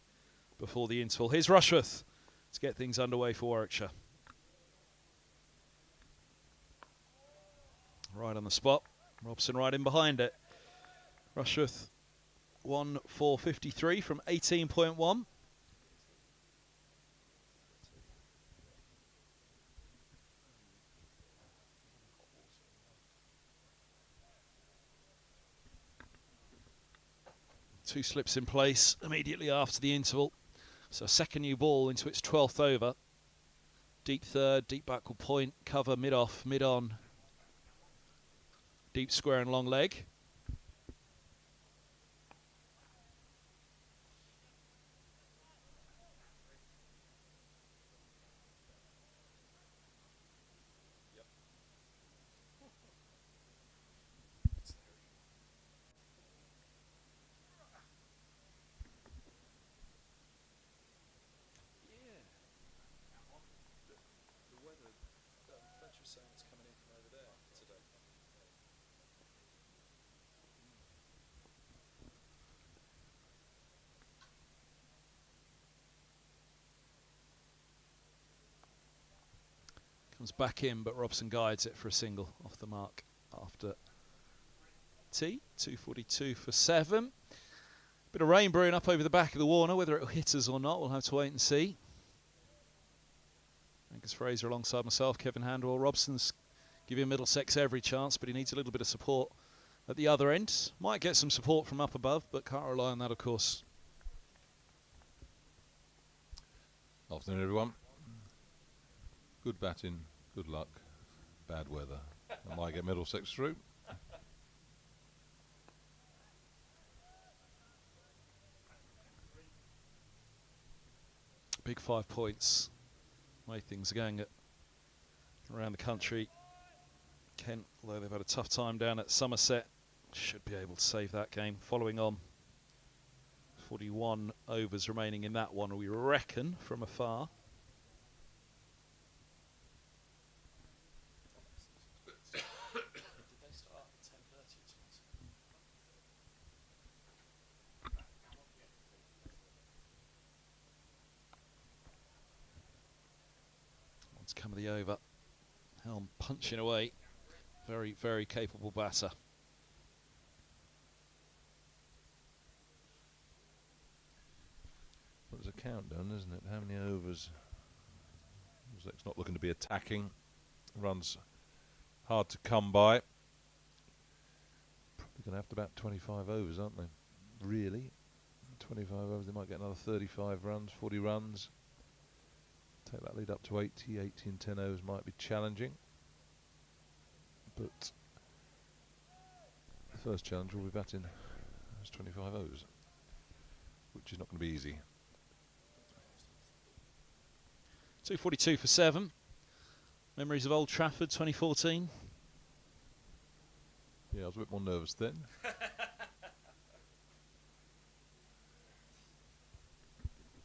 before the interval. Here's Rushworth to get things underway for Warwickshire. Right on the spot. Robson right in behind it. Rushworth 1-4-53 from 18.1. Two slips in place immediately after the interval. So second new ball into its 12th over. Deep third, deep backward point, cover mid-off, mid-on. Deep square and long leg. Comes back in, but Robson guides it for a single off the mark after tee. 242 for 7. Bit of rain brewing up over the back of the Warner. Whether it'll hit us or not, we'll have to wait and see. Angus Fraser alongside myself, Kevin Handwell. Robson's giving Middlesex every chance, but he needs a little bit of support at the other end. Might get some support from up above, but can't rely on that, of course. Afternoon, everyone. Good batting, good luck, bad weather. I might get Middlesex through. Big 5 points. The way things are going around the country. Kent, although they've had a tough time down at Somerset, should be able to save that game. Following on, 41 overs remaining in that one, we reckon, from afar. Come of the over. Helm punching away. Very, very capable batter. Well, it's a countdown, isn't it? How many overs? It's not looking to be attacking. Runs hard to come by. Probably going to have to bat 25 overs, aren't they? Really? 25 overs, they might get another 35 runs, 40 runs. Take that lead up to 80 and 10 overs might be challenging, but the first challenge will be batting those 25 overs, which is not going to be easy. 242 for 7. Memories of Old Trafford 2014. Yeah, I was a bit more nervous then.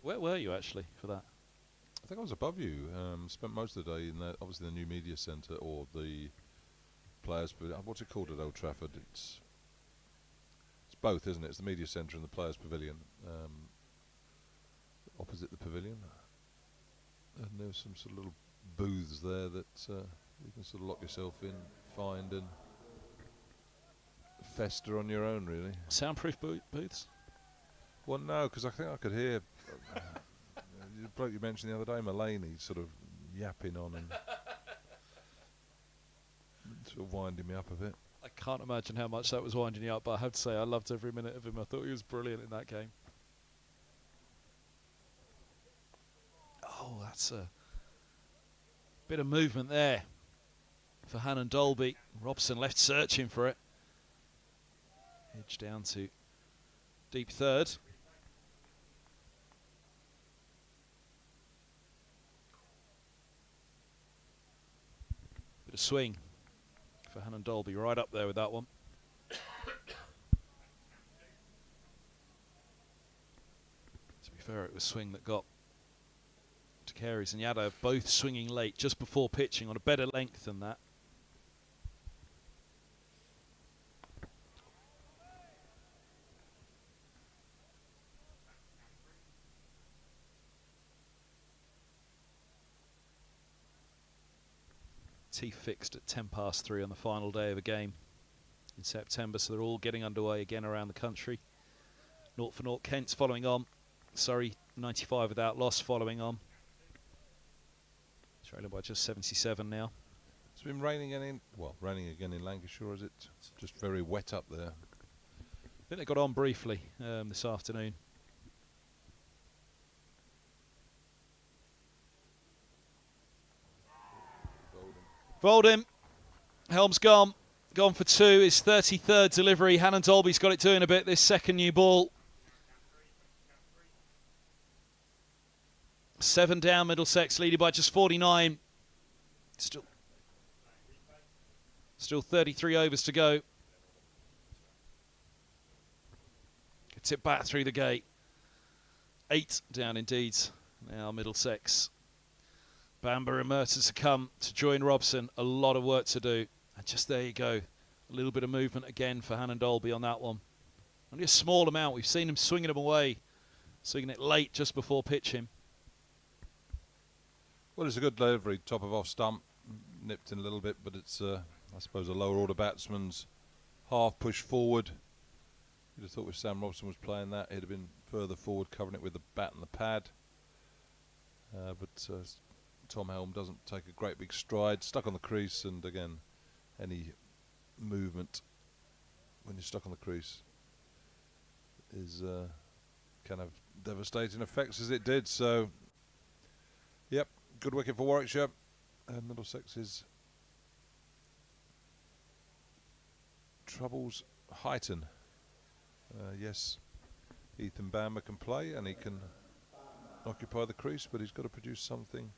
Where were you actually for that? I think I was above you. Spent most of the day in obviously the new media centre or the players. What's it called at Old Trafford? It's both, isn't it? It's the media centre and the players' pavilion, opposite the pavilion. And there's some sort of little booths there that you can sort of lock yourself in, find and fester on your own, really. Soundproof booths? Well, no, because I think I could hear. The bloke you mentioned the other day, Mulaney, sort of yapping on and sort of winding me up a bit. I can't imagine how much that was winding you up, but I have to say I loved every minute of him. I thought he was brilliant in that game. Oh, that's a bit of movement there for Hannon Dolby. Robson left searching for it. Edge down to deep third. Bit of swing for Hannon Dolby, right up there with that one. To be fair, it was swing that got to Carey's and Yadav, both swinging late just before pitching on a better length than that. Tee fixed at 3:10 on the final day of a game in September, so they're all getting underway again around the country. 0 for 0 Kent's following on. Surrey 95 without loss following on. Trailing by just 77 now. It's been raining again in Lancashire, is it? It's just very wet up there. I think they got on briefly this afternoon. Bowled him. Helm's gone. Gone for two. His 33rd delivery. Hannon Dolby's got it doing a bit. This second new ball. 7 down. Middlesex leading by just 49. Still 33 overs to go. Gets it back through the gate. 8 down indeed. Now Middlesex. Bamber and Murtagh to come to join Robson. A lot of work to do. And just there you go. A little bit of movement again for Hannon Dolby on that one. Only a small amount. We've seen him swinging them away. Swinging it late just before pitching. Well, it's a good delivery. Top of off stump. Nipped in a little bit, but it's, I suppose, a lower order batsman's half push forward. You'd have thought if Sam Robson was playing that, he'd have been further forward, covering it with the bat and the pad. But Tom Helm doesn't take a great big stride. Stuck on the crease, and again, any movement when you're stuck on the crease is can have devastating effects, as it did. So, yep, good wicket for Warwickshire. And Middlesex's troubles heighten. Yes, Ethan Bamber can play and he can occupy the crease, but he's got to produce something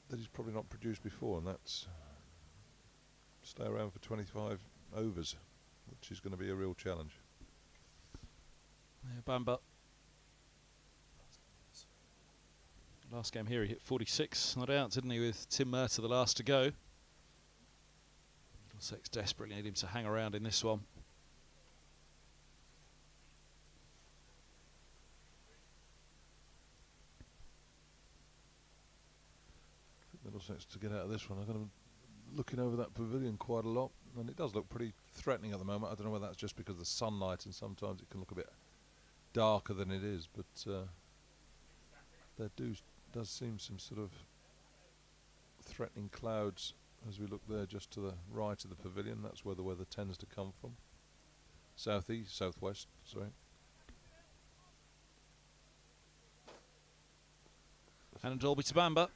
that he's probably not produced before, and that's stay around for 25 overs, which is going to be a real challenge. Yeah, Bamber. Last game here he hit 46, not out, didn't he, with Tim Murtagh the last to go. Middlesex desperately need him to hang around in this one. Middlesex to get out of this one. I'm going to looking over that pavilion quite a lot, and it does look pretty threatening at the moment. I don't know whether that's just because of the sunlight, and sometimes it can look a bit darker than it is, but there does seem some sort of threatening clouds as we look there just to the right of the pavilion. That's where the weather tends to come from. Southwest, sorry. Hannon Dolby to Bamber.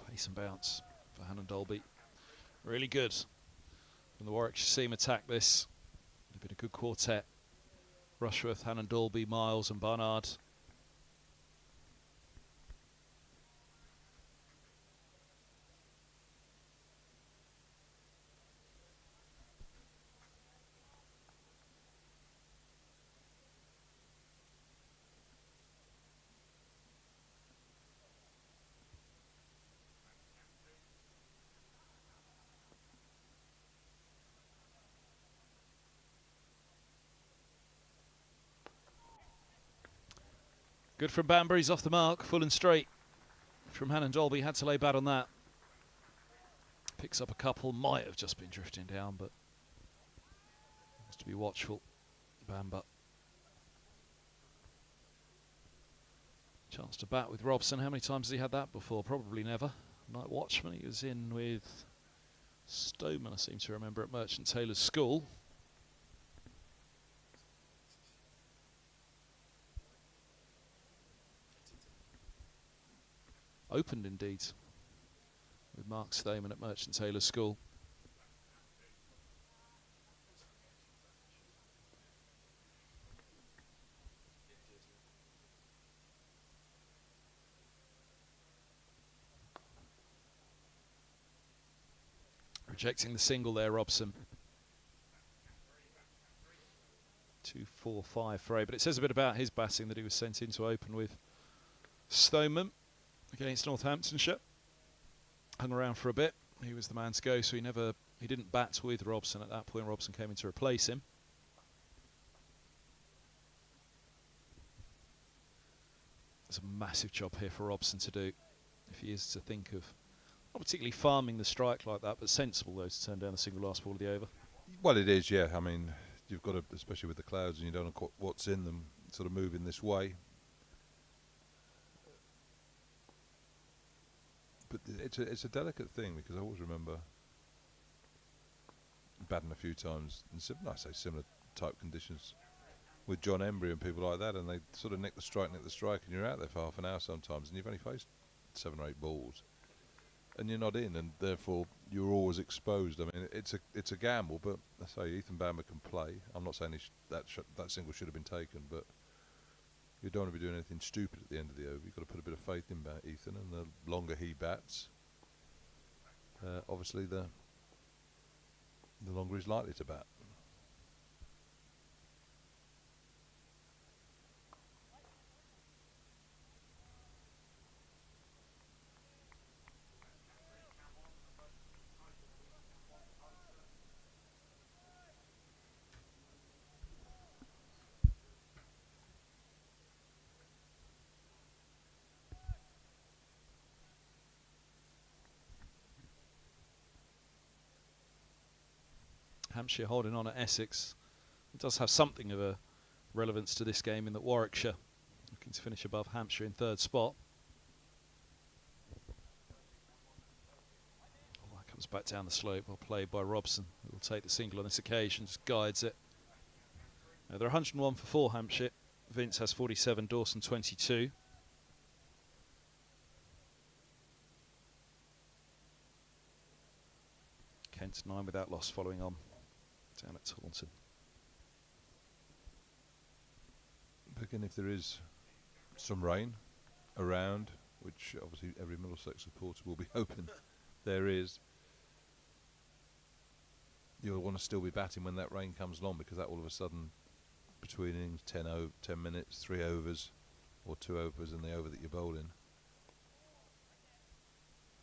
Pace and bounce for Hannon Dolby. Really good. And the Warwickshire team attack this. They've been a good quartet. Rushworth, Hannon Dolby, Miles and Barnard. Good from Bamber, he's off the mark, full and straight. From Hannon Dolby, had to lay bad on that. Picks up a couple, might have just been drifting down, but has to be watchful. Bamber. Chance to bat with Robson. How many times has he had that before? Probably never. Night watchman, he was in with Stoneman, I seem to remember, at Merchant Taylor's School. opened indeed with Mark Stoneman at Merchant Taylor School. Rejecting the single there, Robson. 2-4-5 for A, but it says a bit about his batting that he was sent in to open with Stoneman against Northamptonshire. Hung around for a bit. He was the man to go, so he didn't bat with Robson at that point. Robson came in to replace him. There's a massive job here for Robson to do if he is to think of not particularly farming the strike like that, but sensible though to turn down the single last ball of the over. Well, it is, yeah. I mean, you've got to, especially with the clouds, and you don't know what's in them, sort of moving this way. But it's a delicate thing, because I always remember batting a few times in similar type conditions with John Embry and people like that, and they sort of nick the strike, and you're out there for half an hour sometimes, and you've only faced 7 or 8 balls, and you're not in, and therefore you're always exposed. I mean, it's a gamble, but I say Ethan Bamber can play. I'm not saying that single should have been taken, but you don't want to be doing anything stupid at the end of the over. You've got to put a bit of faith in Ethan, and the longer he bats, obviously the longer he's likely to bat. Hampshire holding on at Essex. It does have something of a relevance to this game in that Warwickshire looking to finish above Hampshire in 3rd spot. Oh, that comes back down the slope, well played by Robson, who will take the single on this occasion, just guides it. Now they're 101 for 4, Hampshire. Vince has 47, Dawson 22. Kent 9 without loss following on down at Taunton. But again, if there is some rain around, which obviously every Middlesex supporter will be hoping there is, you'll want to still be batting when that rain comes along, because that all of a sudden, between innings, 10 minutes, 3 overs, or 2 overs and the over that you're bowling,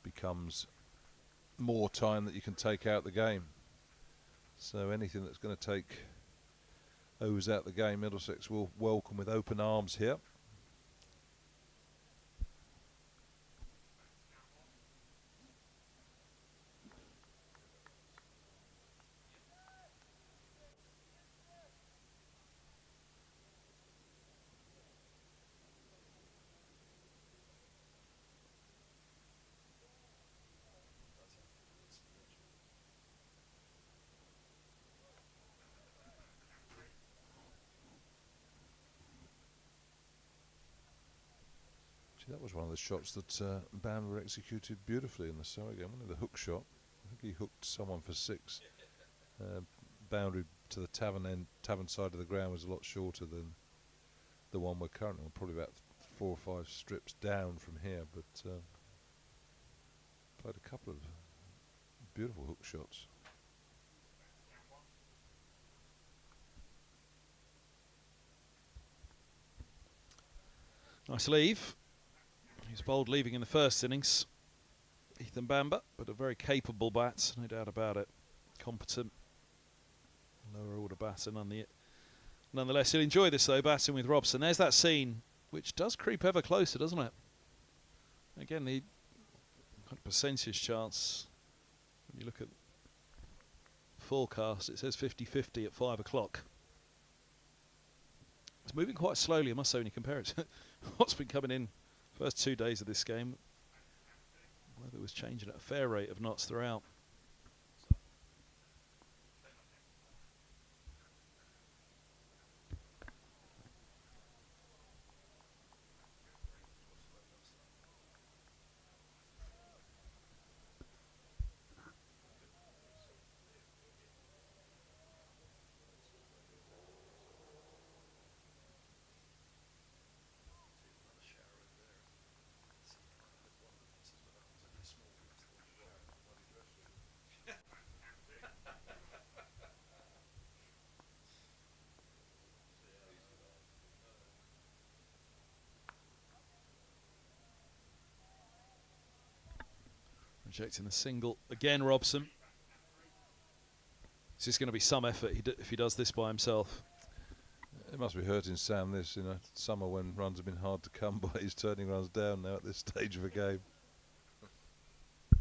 becomes more time that you can take out the game. So anything that's going to take overs out the game, Middlesex will welcome with open arms here. That was one of the shots that Bamber executed beautifully in the Surrey game, wasn't it? The hook shot. I think he hooked someone for 6. Boundary to the tavern side of the ground was a lot shorter than the one we're currently on, probably about 4 or 5 strips down from here, but played a couple of beautiful hook shots. Nice leave. He's bowled leaving in the first innings, Ethan Bamber, but a very capable bat, no doubt about it. Competent, lower order batter nonetheless. He'll enjoy this though, batting with Robson. There's that scene, which does creep ever closer, doesn't it? Again, the percentage chance, when you look at the forecast, it says 50-50 at 5 o'clock. It's moving quite slowly, I must say, when you compare it to what's been coming in first 2 days of this game. Weather was changing at a fair rate of knots throughout. Rejecting the single again, Robson. This is going to be some effort if he does this by himself. It must be hurting Sam this, summer when runs have been hard to come by. He's turning runs down now at this stage of a game. You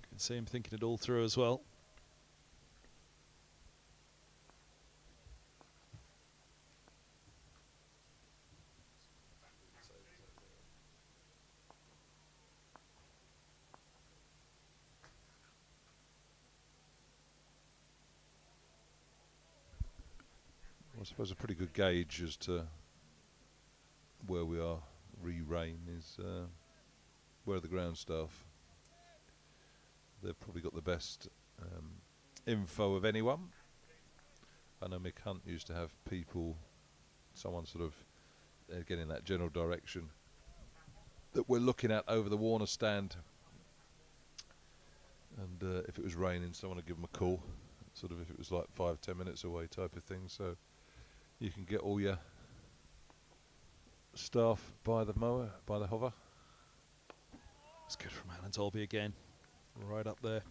can see him thinking it all through as well. I suppose a pretty good gauge as to where we are re-rain is where are the ground staff. They've probably got the best info of anyone. I know Mick Hunt used to have someone sort of getting that general direction that we're looking at over the Warner stand, and if it was raining, someone would give them a call, sort of if it was like 5-10 minutes away type of thing. So you can get all your staff by the mower, by the hover. It's good from Alan Dolby again, right up there.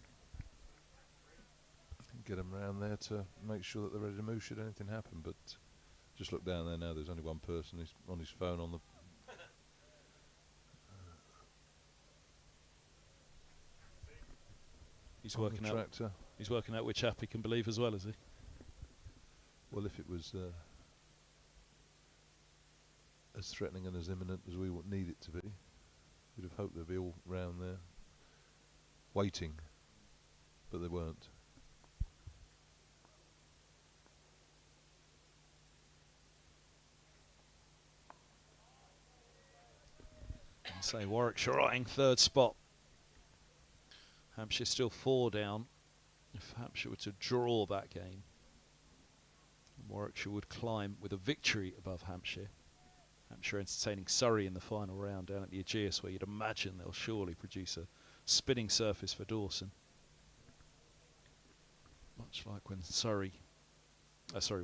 Get them round there to make sure that they're ready to move should anything happen. But just look down there now, there's only one person on his phone on the He's working out. tractor. He's working out which app he can believe as well, is he? Well, if it was as threatening and as imminent as we would need it to be, we'd have hoped they'd be all round there waiting, but they weren't. And say Warwickshire eyeing third spot. Hampshire still 4 down. If Hampshire were to draw that game, Warwickshire would climb with a victory above Hampshire. Hampshire entertaining Surrey in the final round down at the Aegeus, where you'd imagine they'll surely produce a spinning surface for Dawson. Much like when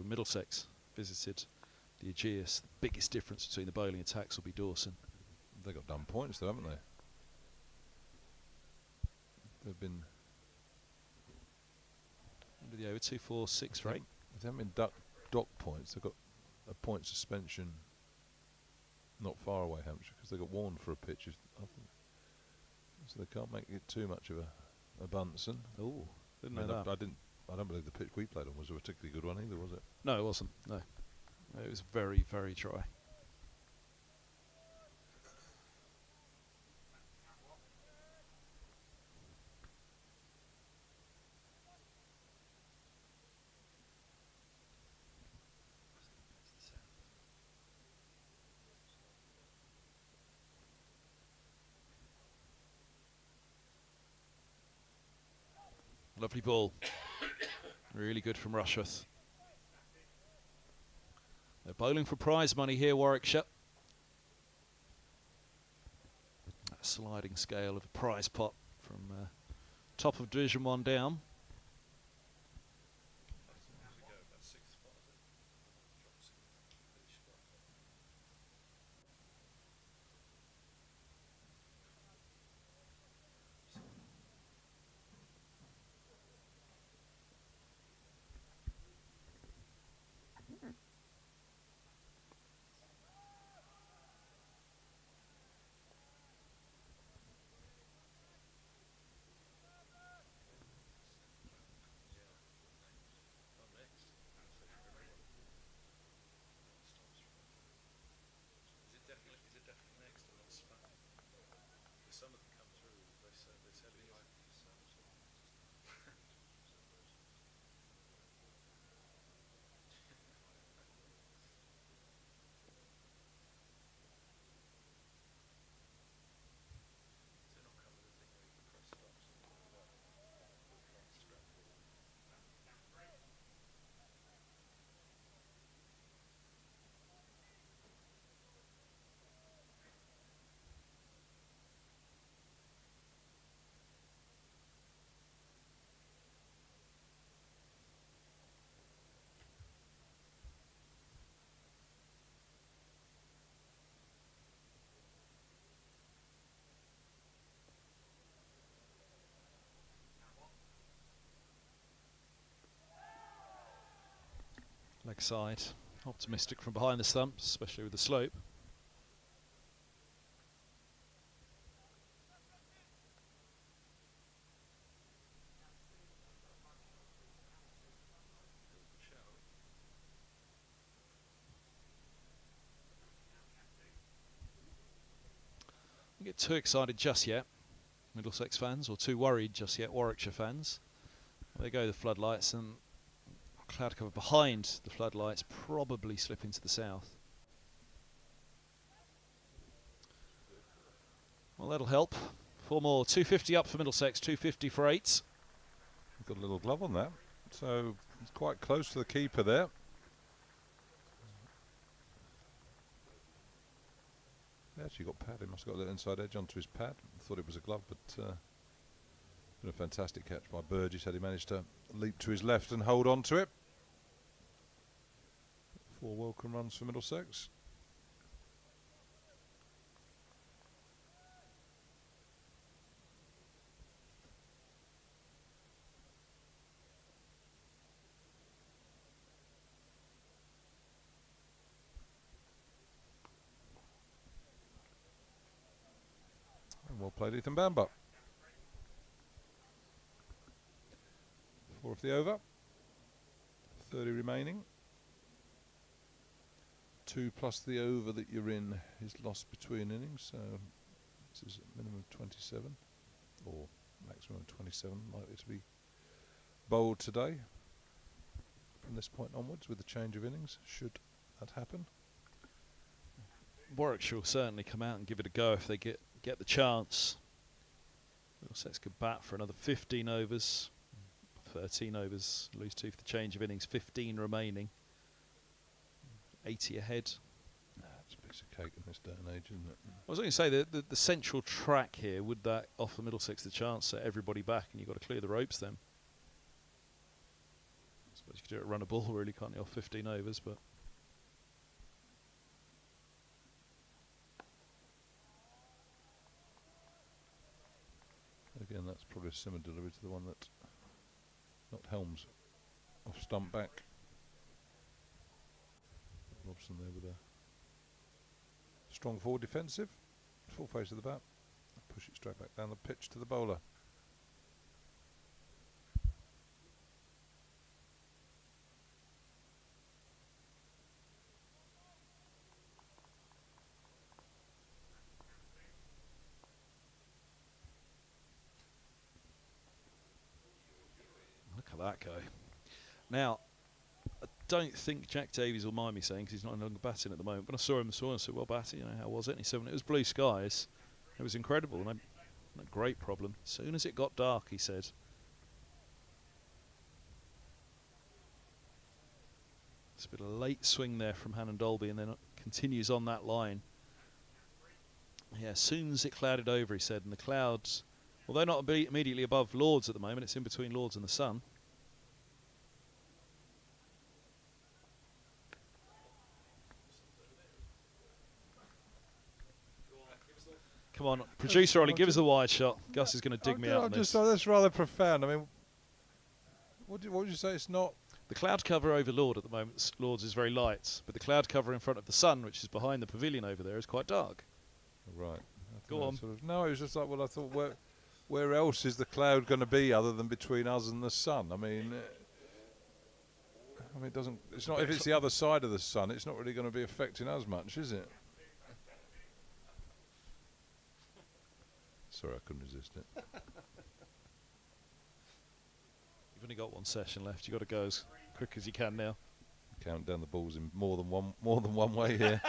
Middlesex visited the Aegeus. The biggest difference between the bowling attacks will be Dawson. They got done points though, haven't they? They've been Under the over 2, 4, 6 rate. They haven't been dock points. They've got a point suspension not far away, Hampshire, because they got warned for a pitch. I think, so they can't make it too much of a Bunsen. Oh, didn't know that. I don't believe the pitch we played on was a particularly good one either, was it? No, it wasn't. No, it was very, very dry. Lovely ball. Really good from Rushworth. They're bowling for prize money here, Warwickshire. That sliding scale of a prize pot from top of Division 1 down. Leg side, optimistic from behind the stumps, especially with the slope. Don't get too excited just yet, Middlesex fans, or too worried just yet, Warwickshire fans. There they go, the floodlights, and cloud cover behind the floodlights, probably slipping to the south. Well, that'll help. 4 more, 250 up for Middlesex, 250 for 8. Got a little glove on that, so it's quite close to the keeper there. He actually got pad. He must have got the inside edge onto his pad. Thought it was a glove, but been a fantastic catch by Burgess. Had he managed to leap to his left and hold on to it. 4 welcome runs for Middlesex. Well played, Ethan Bamber. 4 of the over. 30 remaining. 2 plus the over that you're in is lost between innings, so this is a minimum of 27 or maximum of 27, likely to be bowled today from this point onwards with the change of innings, should that happen. Warwickshire will certainly come out and give it a go if they get the chance. Middlesex could bat for another 15 overs, 13 overs, lose 2 for the change of innings, 15 remaining, 80 ahead. It's a piece of cake in this day and age, isn't it? I was going to say the central track here, would that offer Middlesex the chance to set everybody back, and you've got to clear the ropes then? I suppose you could do it run a ball really, can't you, off 15 overs, but again, that's probably a similar delivery to the one that not Helm's off stump back. Robson there with a strong forward defensive, full face of the bat, push it straight back down the pitch to the bowler. look at that go. Now, I don't think Jack Davies will mind me saying, because he's not no longer batting at the moment, but I saw him this morning and said, well, batting, how was it? And he said, when it was blue skies, it was incredible, and a great problem. As soon as it got dark, he said. It's a bit of a late swing there from Hannon Dolby, and then it continues on that line. Yeah, as soon as it clouded over, he said, and the clouds, although not immediately above Lords at the moment, it's in between Lords and the sun. Come on, producer Ollie, give us the wide shot. Gus is going to dig me out on this. That's rather profound. I mean, what would you say? It's not. The cloud cover over Lords at the moment, Lords is very light, but the cloud cover in front of the sun, which is behind the pavilion over there, is quite dark. Right. Go on. No, it was just like, well, I thought, where else is the cloud going to be other than between us and the sun? I mean, it doesn't. It's not. If it's the other side of the sun, it's not really going to be affecting us much, is it? Sorry, I couldn't resist it. You've only got one session left. You've got to go as quick as you can now. Count down the balls in more than one way here.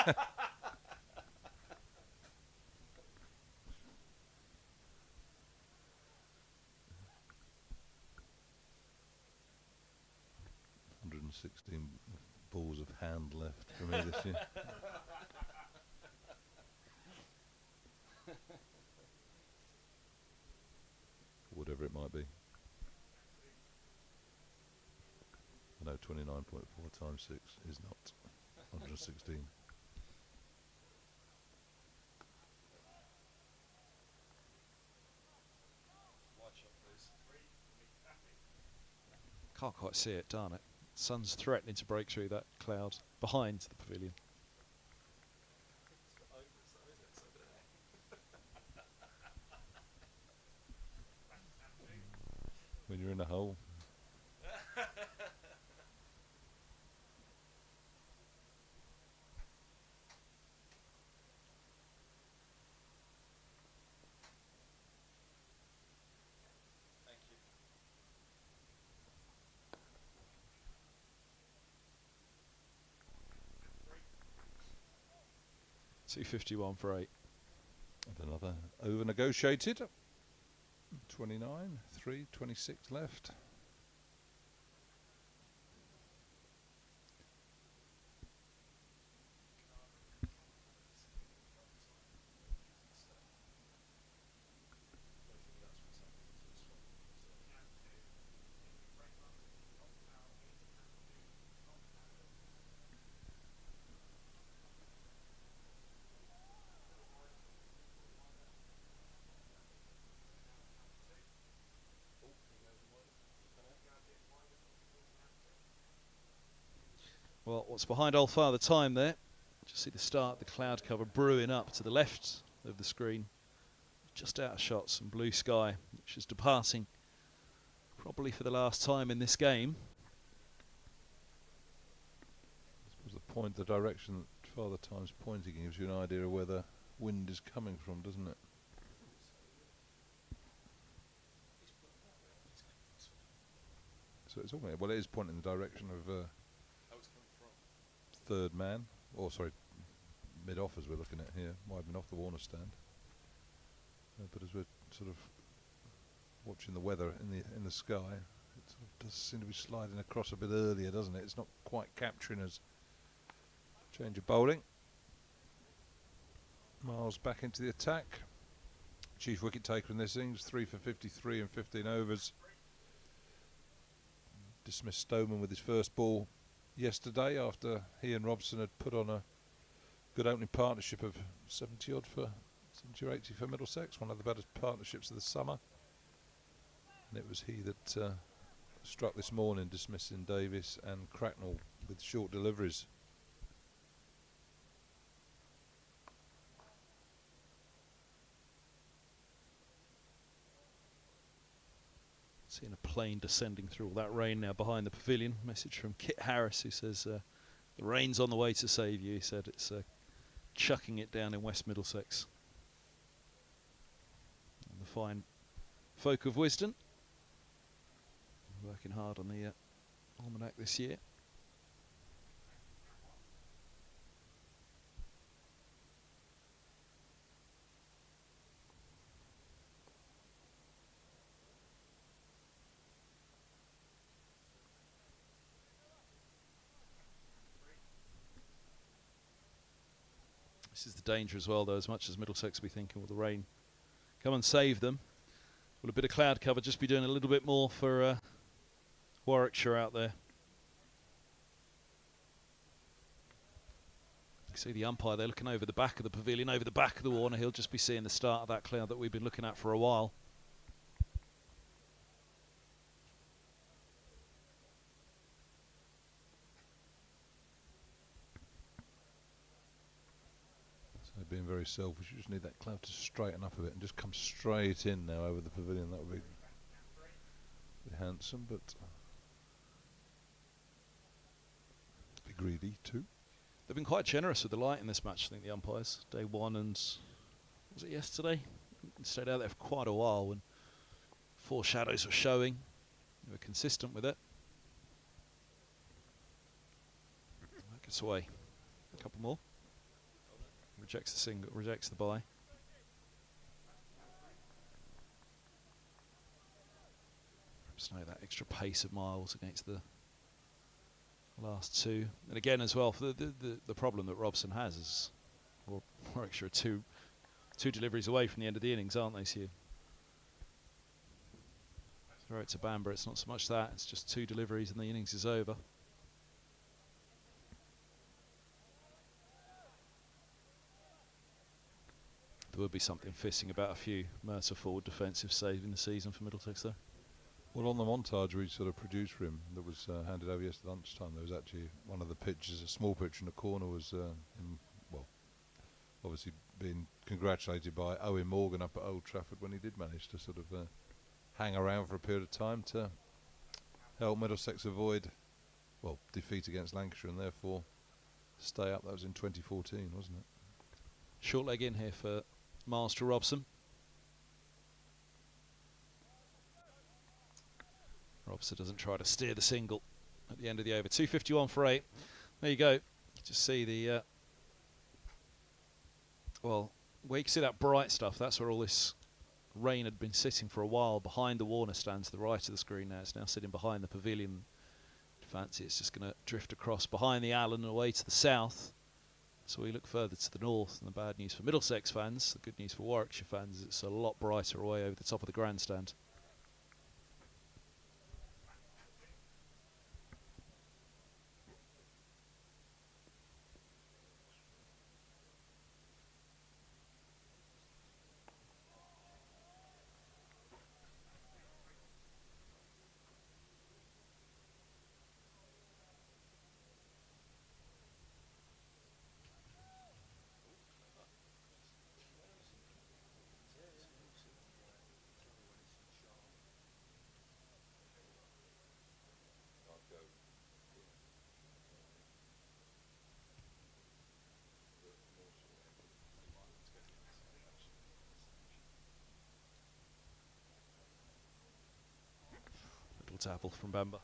$116 balls of hand left for me this year. Whatever it might be. I know 29.4 times 6 is not 116. Can't quite see it, darn it. Sun's threatening to break through that cloud behind the pavilion. When you're in a hole. Thank you. 251 for 8. And another over negotiated. 29, 3, 26 left. Well, what's behind old Father Time there? Just see the start, the cloud cover brewing up to the left of the screen. Just out of shot, some blue sky, which is departing probably for the last time in this game. I suppose the point, the direction that Father Time's pointing gives you an idea of where the wind is coming from, doesn't it? So it's almost, well, it is pointing in the direction of third man, or sorry, mid-off as we're looking at here, widening off the Warner stand. But as we're sort of watching the weather in the sky, it sort of does seem to be sliding across a bit earlier, doesn't it? It's not quite capturing us. Change of bowling. Miles back into the attack. Chief wicket taker in this innings, 3 for 53 and 15 overs. Dismissed Stoneman with his first ball yesterday after he and Robson had put on a good opening partnership of 70 odd for 70 or 80 for Middlesex, one of the better partnerships of the summer. And it was he that struck this morning, dismissing Davis and Cracknell with short deliveries. Seeing a plane descending through all that rain now behind the pavilion. Message from Kit Harris, who says the rain's on the way to save you. He said it's chucking it down in West Middlesex. And the fine folk of Wisdom working hard on the almanac this year. This is the danger as well, though, as much as Middlesex will be thinking, will the rain come and save them? Will a bit of cloud cover just be doing a little bit more for Warwickshire out there? You see the umpire there looking over the back of the pavilion, over the back of the Warner. He'll just be seeing the start of that cloud that we've been looking at for a while. Being very selfish, you just need that cloud to straighten up a bit and just come straight in now over the pavilion. That would be handsome, but be greedy too. They've been quite generous with the light in this match, I think, the umpires. Day one and, was it yesterday? Stayed out there for quite a while when four shadows were showing. They were consistent with it. That gets away. A couple more. Rejects the single, rejects the bye. Just know that extra pace of Miles against the last two. And again as well, for the problem that Robson has is, well, Warwickshire are two deliveries away from the end of the innings, aren't they, Sue? Throw it to Bamber, it's not so much that, it's just two deliveries and the innings is over. There would be something fisting about a few Murtagh forward defensive saves in the season for Middlesex, though. Well, on the montage we sort of produced for him that was handed over yesterday lunchtime, there was actually one of the pictures, a small picture in the corner, was obviously being congratulated by Owen Morgan up at Old Trafford when he did manage to sort of hang around for a period of time to help Middlesex avoid, defeat against Lancashire and therefore stay up. That was in 2014, wasn't it? Short leg in here for Miles to Robson. Robson doesn't try to steer the single at the end of the over. 251 for 8. There you go. You just see the where you can see that bright stuff. That's where all this rain had been sitting for a while behind the Warner stand to the right of the screen. Now it's now sitting behind the pavilion. Fancy it's just going to drift across behind the Allen and away to the south. So we look further to the north, and the bad news for Middlesex fans, the good news for Warwickshire fans, is it's a lot brighter away over the top of the grandstand. Tapple from Bamber.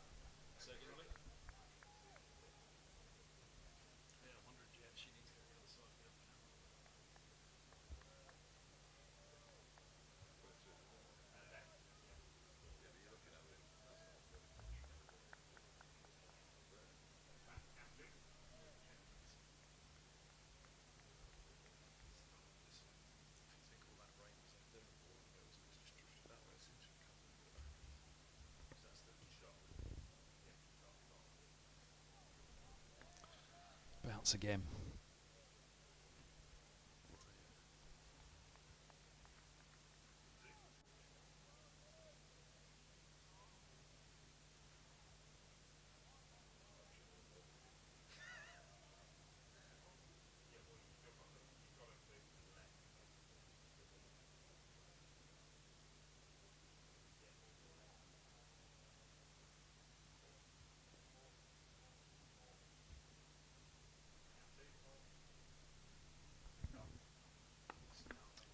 Again.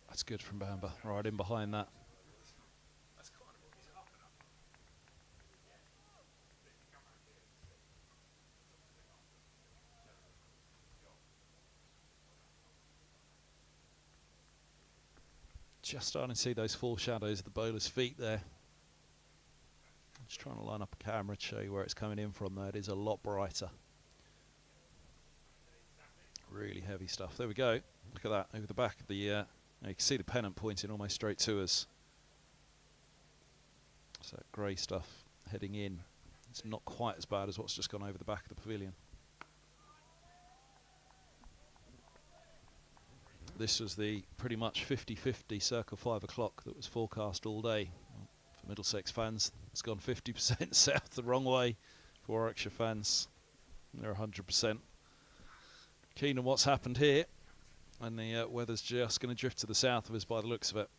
That's good from Bamber, right in behind that. Just starting to see those foreshadows of the bowler's feet there. I'm just trying to line up a camera to show you where it's coming in from there. It is a lot brighter. Really heavy stuff. There we go. Look at that, over the back of the... you can see the pennant pointing almost straight to us. So that grey stuff heading in. It's not quite as bad as what's just gone over the back of the pavilion. This was the pretty much 50-50 circa 5 o'clock that was forecast all day. For Middlesex fans, it's gone 50% south the wrong way. For Warwickshire fans, they're 100% keen on what's happened here. And the weather's just going to drift to the south of us by the looks of it.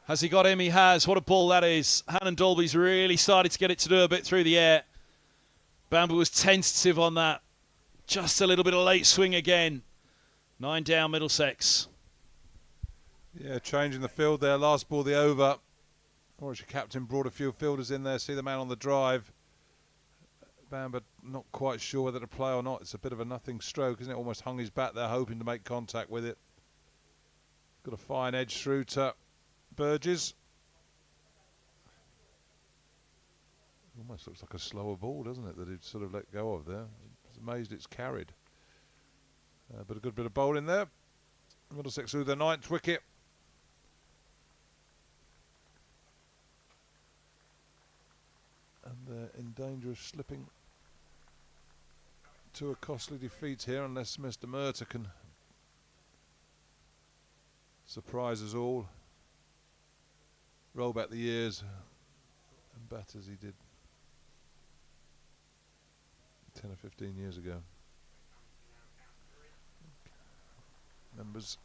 Has he got him? He has. What a ball that is. Hannon Dalby's really started to get it to do a bit through the air. Bamber was tentative on that. Just a little bit of late swing again. 9 down Middlesex. Yeah, changing the field there. Last ball, the over. Warwickshire captain brought a few fielders in there. See the man on the drive. Bamber not quite sure whether to play or not. It's a bit of a nothing stroke, isn't it? Almost hung his bat there, hoping to make contact with it. Got a fine edge through to Burgess. Almost looks like a slower ball, doesn't it, that he'd sort of let go of there. I was amazed it's carried. But a good bit of bowling there. Middlesex with their 9th wicket. And they're in danger of slipping to a costly defeat here unless Mr. Murtagh can surprise us all. Roll back the years and bat as he did 10 or 15 years ago. Members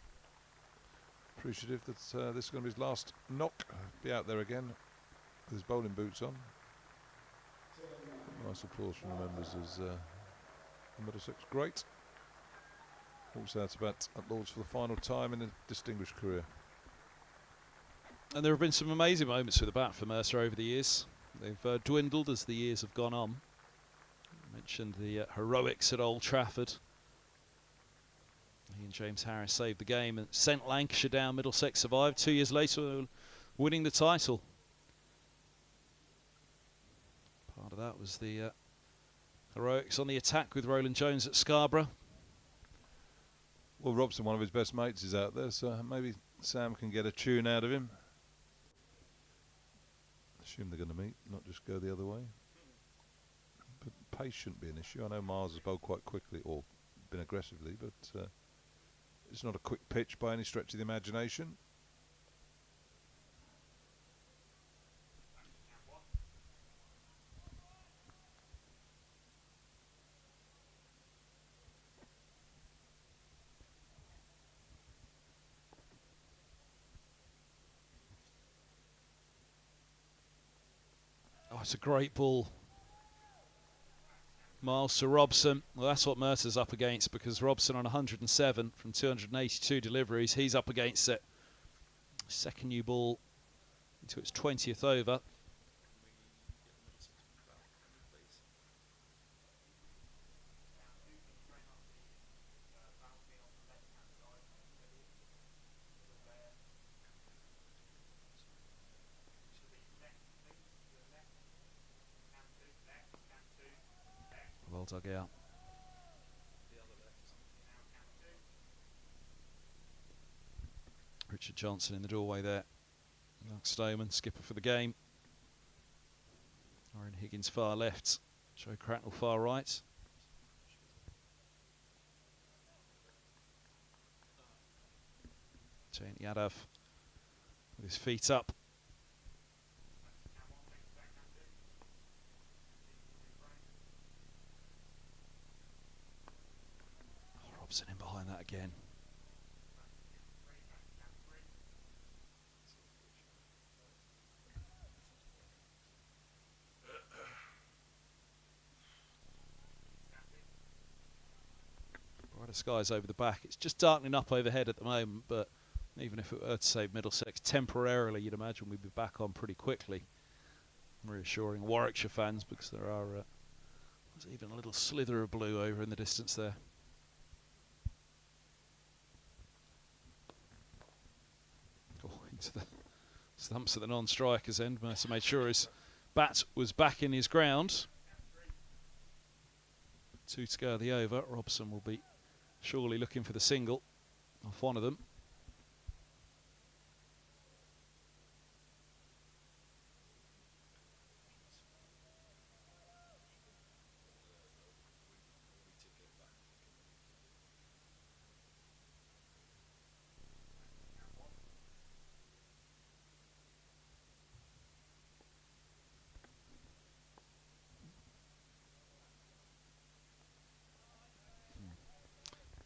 appreciative that this is going to be his last knock. Be out there again with his bowling boots on. Nice applause from the members as Middlesex great walks out to bat at Lords for the final time in a distinguished career. And there have been some amazing moments with the bat for Mercer over the years. They've dwindled as the years have gone on. I mentioned the heroics at Old Trafford. He and James Harris saved the game and sent Lancashire down. Middlesex survived. 2 years later, winning the title. Part of that was the heroics on the attack with Roland Jones at Scarborough. Well, Robson, one of his best mates, is out there, so maybe Sam can get a tune out of him. Assume they're going to meet, not just go the other way. But pace shouldn't be an issue. I know Miles has bowled quite quickly, or been aggressively, but it's not a quick pitch by any stretch of the imagination. Oh, it's a great ball. Miles to Robson. Well, that's what Mercer's up against, because Robson on 107 from 282 deliveries. He's up against it. Second new ball into its 20th over. Well dug out. Richard Johnson in the doorway there. Mark Stoneman, skipper for the game. Aaron Higgins far left. Joe Cracknell far right. Jane Yadav with his feet up. Robson in behind that again. Brighter skies over the back. It's just darkening up overhead at the moment, but even if it were to save Middlesex temporarily, you'd imagine we'd be back on pretty quickly. Reassuring Warwickshire fans, because there are there's even a little slither of blue over in the distance there. Into the stumps at the non-strikers end. Mercer made sure his bat was back in his ground. 2 to go the over. Robson will be surely looking for the single off one of them.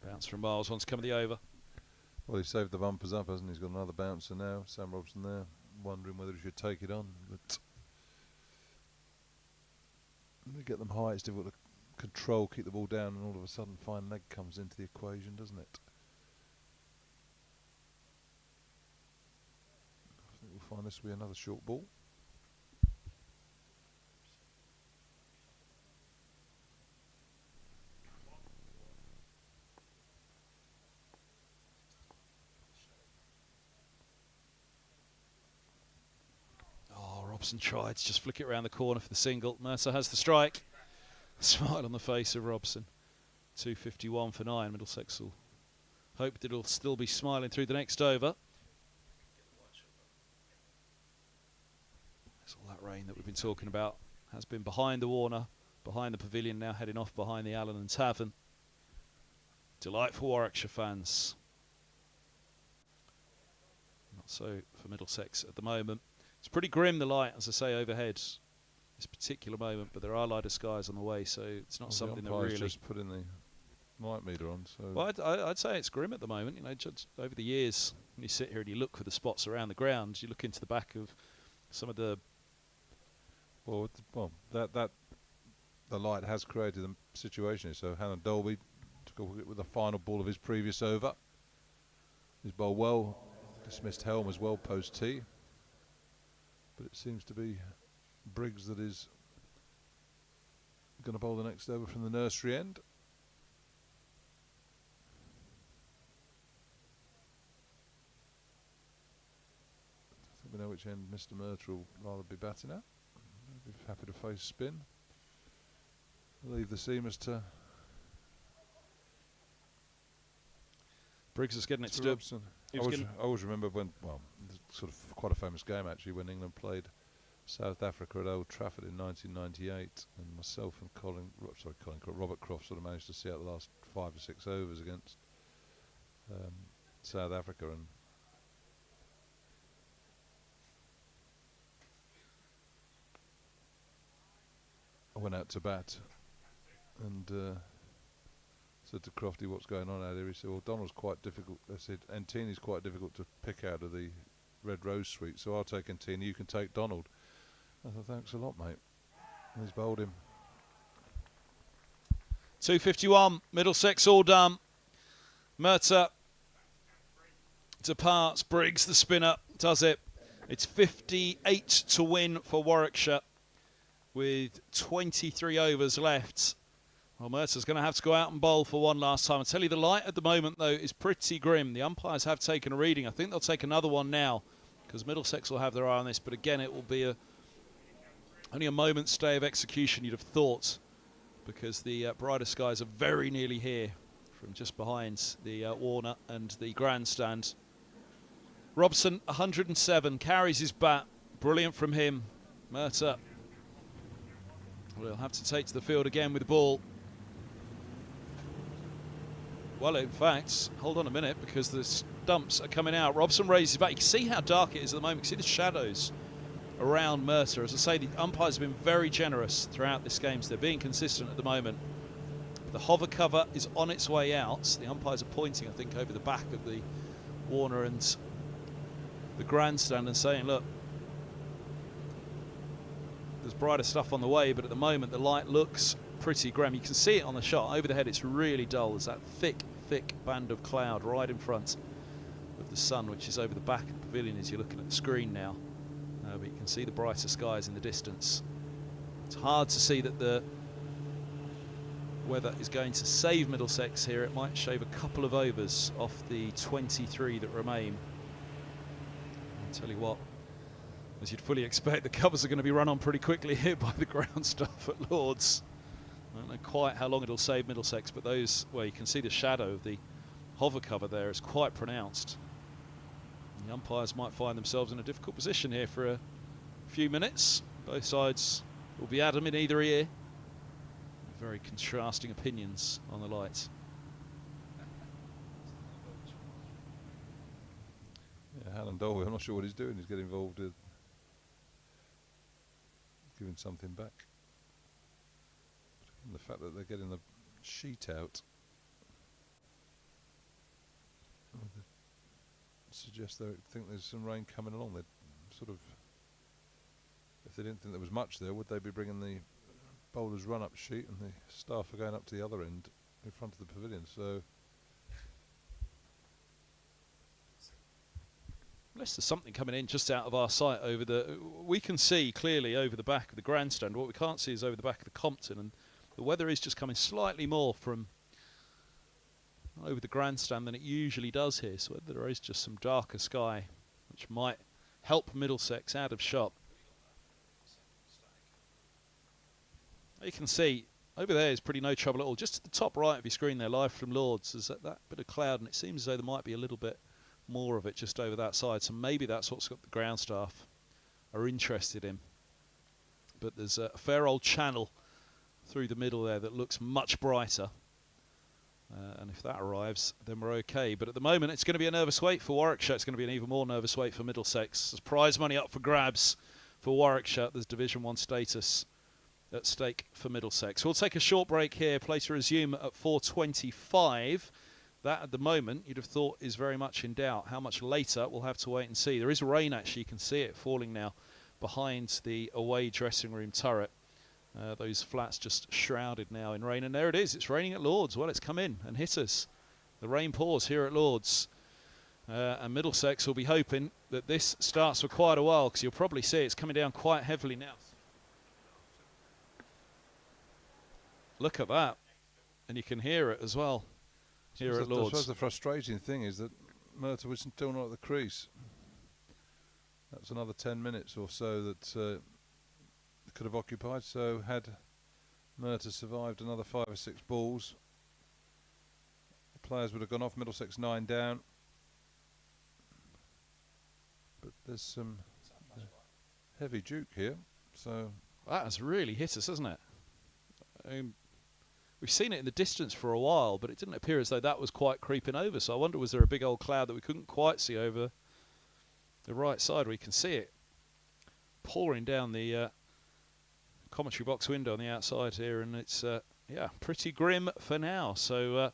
Bounce from Miles, wants to come to the over. Well, he saved the bumpers up, hasn't he? He's got another bouncer now. Sam Robson there, wondering whether he should take it on. But when they get them high, it's difficult to control, keep the ball down, and all of a sudden fine leg comes into the equation, doesn't it? I think we'll find this will be another short ball. Robson tried to just flick it around the corner for the single. Murtagh has the strike. Smile on the face of Robson. 251 for 9. Middlesex will hope that it'll still be smiling through the next over. That's all that rain that we've been talking about has been behind the Warner, behind the pavilion, now heading off behind the Allen and Tavern. Delightful Warwickshire fans. Not so for Middlesex at the moment. It's pretty grim, the light, as I say, overhead this particular moment, but there are lighter skies on the way, so it's not something that really... just putting the light meter on. So well, I'd say it's grim at the moment. You know, just over the years, when you sit here and you look for the spots around the ground, you look into the back of some of the... Well, the light has created a situation here. So Hannah Dolby took a wicket with the final ball of his previous over. He's bowled well, dismissed Helm as well post tee, but it seems to be Briggs that is going to bowl the next over from the nursery end. I think we know which end Mr. Murtagh will rather be batting at. He'll be happy to face spin. Leave the seamers to Briggs is getting it to Robson. I always remember when, well, sort of quite a famous game actually, when England played South Africa at Old Trafford in 1998, and myself and Robert Croft sort of managed to see out the last 5 or 6 overs against South Africa, and I went out to bat and said to Crofty, "What's going on out here?" He said, "Well, Donald's quite difficult." I said, "Antini's quite difficult to pick out of the Red Rose Suite, so I'll take Antini, you can take Donald." I thought, "Thanks a lot, mate." And he's bowled him. 251, Middlesex all done. Murtagh departs. Briggs, the spinner, does it. It's 58 to win for Warwickshire with 23 overs left. Well, Murtagh's going to have to go out and bowl for one last time. I tell you, the light at the moment, though, is pretty grim. The umpires have taken a reading. I think they'll take another one now because Middlesex will have their eye on this. But again, it will be only a moment's stay of execution, you'd have thought, because the brighter skies are very nearly here from just behind the Warner and the grandstand. Robson, 107, carries his bat. Brilliant from him. Murtagh will have to take to the field again with the ball. Well, in fact, hold on a minute, because the stumps are coming out. Robson raises back. You can see how dark it is at the moment. You can see the shadows around Murtagh. As I say, the umpires have been very generous throughout this game, so they're being consistent at the moment. The hover cover is on its way out. The umpires are pointing, I think, over the back of the Warner and the grandstand and saying, look, there's brighter stuff on the way, but at the moment the light looks pretty grim. You can see it on the shot. Over the head it's really dull. There's that thick band of cloud right in front of the sun, which is over the back of the pavilion as you're looking at the screen now. But you can see the brighter skies in the distance. It's hard to see that the weather is going to save Middlesex here. It might shave a couple of overs off the 23 that remain. I'll tell you what, as you'd fully expect, the covers are going to be run on pretty quickly here by the ground staff at Lord's. I don't know quite how long it'll save Middlesex, but those, well, you can see the shadow of the hover cover there is quite pronounced. And the umpires might find themselves in a difficult position here for a few minutes. Both sides will be Adam in either ear. Very contrasting opinions on the lights. Yeah, Alan Dolby, I'm not sure what he's doing. He's getting involved with giving something back. And the fact that they're getting the sheet out suggests they think there's some rain coming along. They sort of, if they didn't think there was much there, would they be bringing the bowler's run-up sheet, and the staff are going up to the other end in front of the pavilion? So unless there's something coming in just out of our sight over the, we can see clearly over the back of the grandstand. What we can't see is over the back of the Compton, and the weather is just coming slightly more from over the grandstand than it usually does here, so there is just some darker sky which might help Middlesex out of shot. You can see over there is pretty no trouble at all. Just at the top right of your screen there, live from Lords, there's that bit of cloud, and it seems as though there might be a little bit more of it just over that side. So maybe that's what's got the ground staff are interested in. But there's a fair old channel through the middle there that looks much brighter. And if that arrives, then we're okay. But at the moment, it's going to be a nervous wait for Warwickshire. It's going to be an even more nervous wait for Middlesex. There's prize money up for grabs for Warwickshire. There's Division 1 status at stake for Middlesex. We'll take a short break here. Play to resume at 4:25. That, at the moment, you'd have thought is very much in doubt. How much later, we'll have to wait and see. There is rain, actually. You can see it falling now behind the away dressing room turret. Those flats just shrouded now in rain. And there it is. It's raining at Lords. Well, it's come in and hit us. The rain pours here at Lords. And Middlesex will be hoping that this starts for quite a while, because you'll probably see it's coming down quite heavily now. Look at that. And you can hear it as well here at Lords. I suppose the frustrating thing is that Murtagh was still not at the crease. That's another 10 minutes or so that could have occupied. So had Murtagh survived another 5 or 6 balls, the players would have gone off. Middlesex 9 down. But there's some heavy juke here. So that has really hit us, hasn't it? We've seen it in the distance for a while, but it didn't appear as though that was quite creeping over. So I wonder, was there a big old cloud that we couldn't quite see over the right side, where you can see it pouring down the commentary box window on the outside here, and it's yeah, pretty grim for now. So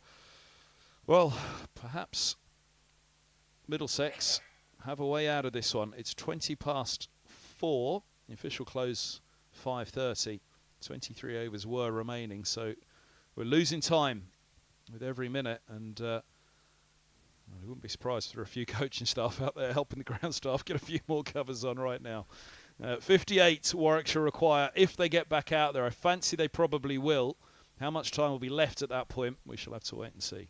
well, perhaps Middlesex have a way out of this one. It's 20 past 4. The official close 5:30. 23 overs were remaining, so we're losing time with every minute, and I wouldn't be surprised if there are a few coaching staff out there helping the ground staff get a few more covers on right now. 58 Warwickshire require if they get back out there. I fancy they probably will. How much time will be left at that point? We shall have to wait and see.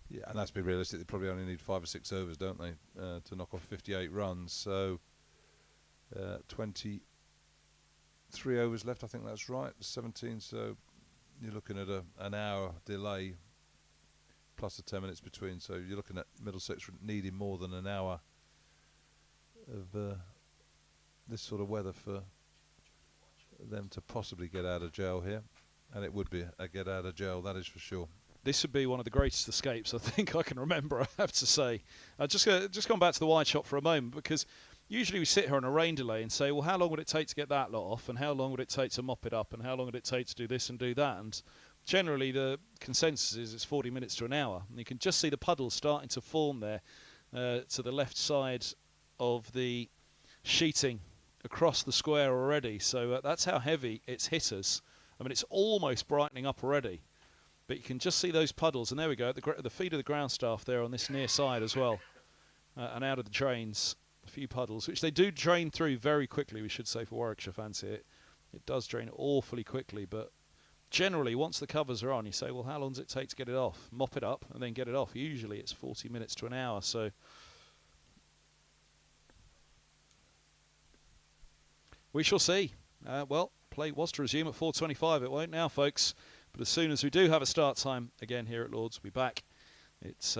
yeah, and let's be realistic, they probably only need 5 or 6 overs, don't they, to knock off 58 runs. So 23 overs left, I think that's right, 17, so you're looking at an hour delay plus the 10 minutes between, so you're looking at Middlesex needing more than an hour of this sort of weather for them to possibly get out of jail here, and it would be a get out of jail, that is for sure. This would be one of the greatest escapes I think I can remember, I have to say. Just gone back to the wide shot for a moment, because usually we sit here on a rain delay and say, well, how long would it take to get that lot off, and how long would it take to mop it up, and how long would it take to do this and do that? And generally the consensus is it's 40 minutes to an hour. And you can just see the puddles starting to form there to the left side of the sheeting across the square already. So that's how heavy it's hit us. I mean, it's almost brightening up already. But you can just see those puddles, and there we go, at the feet of the ground staff there on this near side as well. And out of the drains, a few puddles, which they do drain through very quickly, we should say, for Warwickshire fans here. It does drain awfully quickly, but generally, once the covers are on, you say, well, how long does it take to get it off? Mop it up and then get it off. Usually it's 40 minutes to an hour, so we shall see. Well, play was to resume at 4:25. It won't now, folks. But as soon as we do have a start time again here at Lords, we'll be back. It's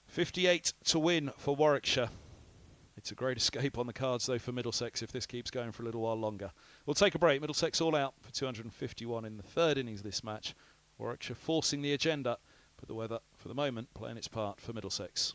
58 to win for Warwickshire. It's a great escape on the cards, though, for Middlesex if this keeps going for a little while longer. We'll take a break. Middlesex all out for 251 in the third innings of this match. Warwickshire forcing the agenda, but the weather, for the moment, playing its part for Middlesex.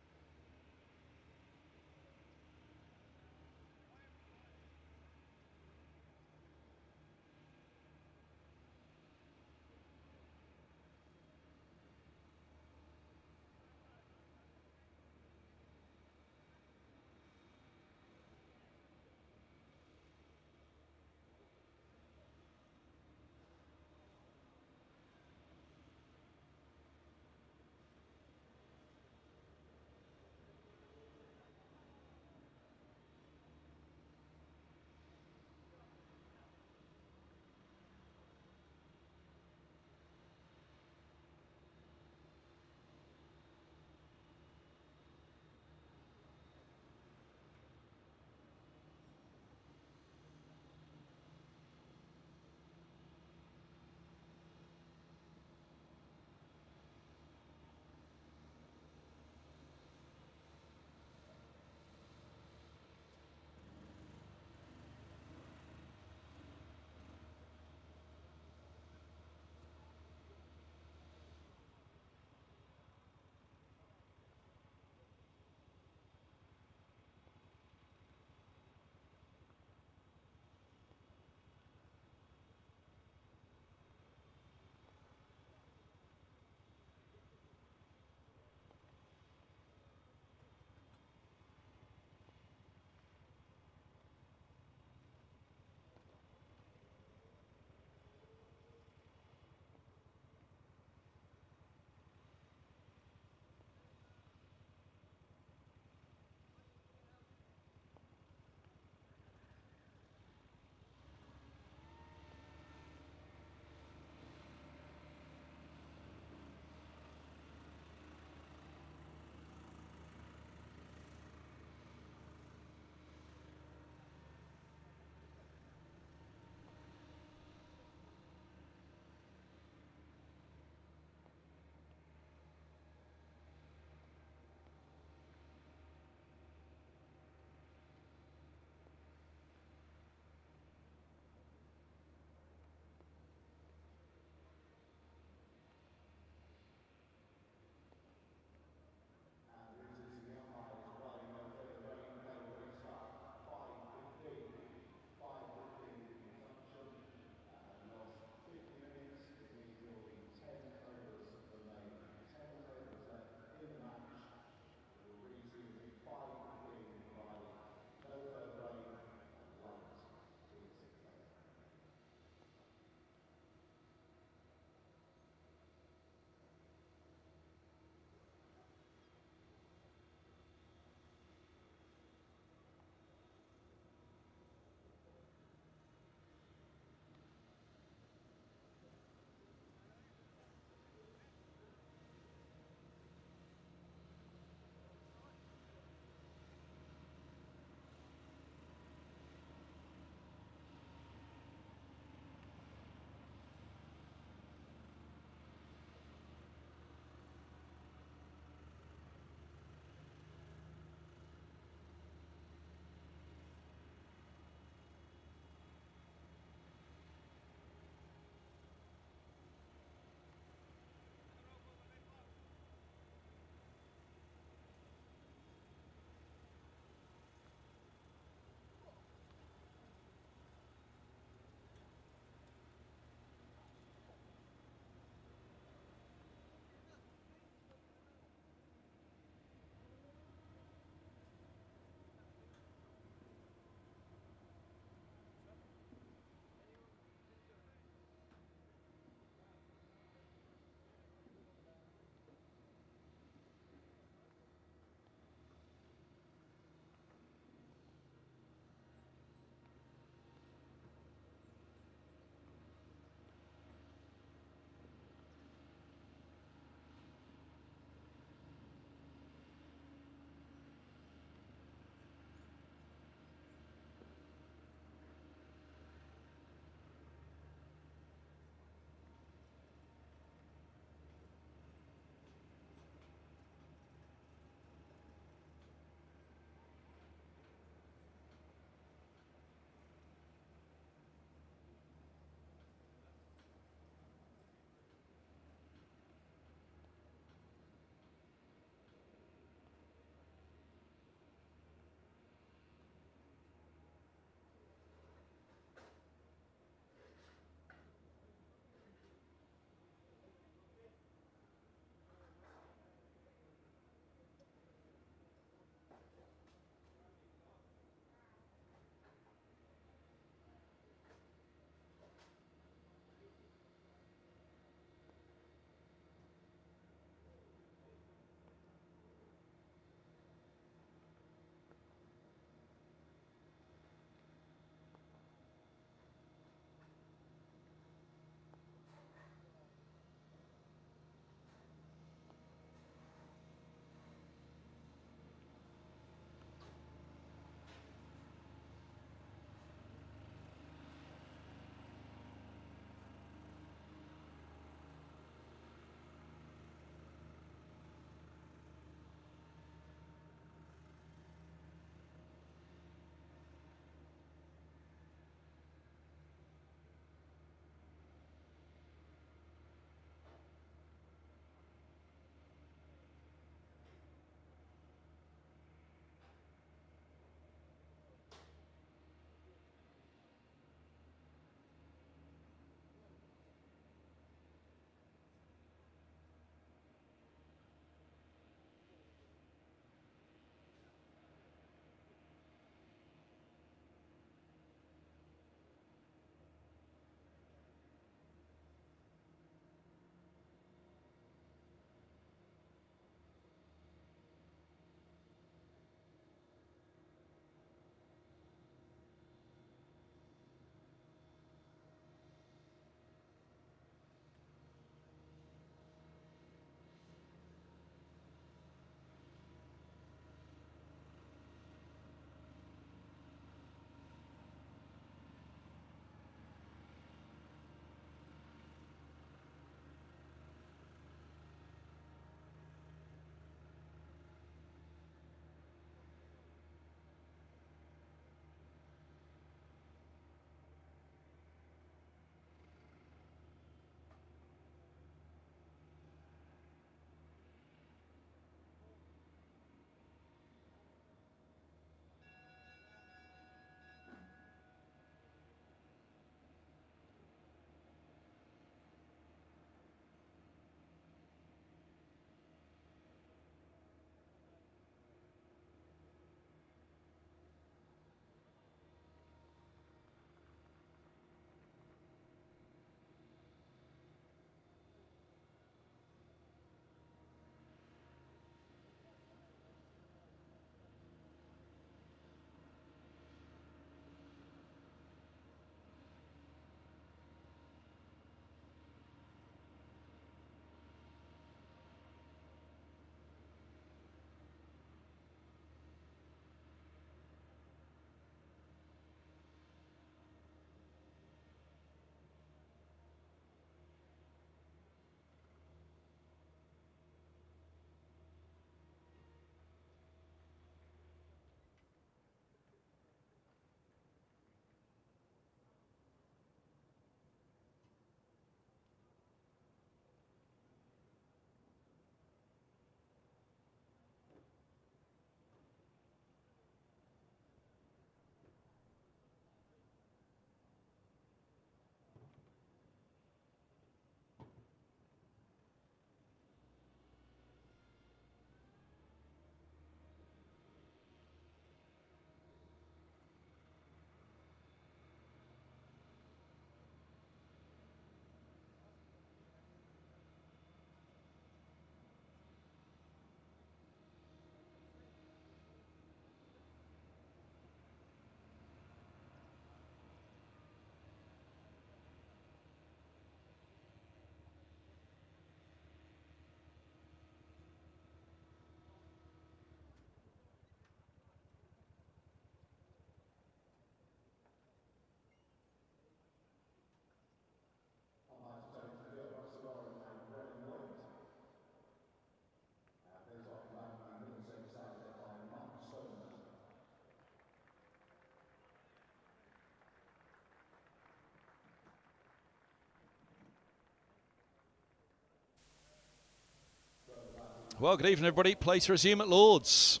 Well, good evening, everybody. Play to resume at Lords.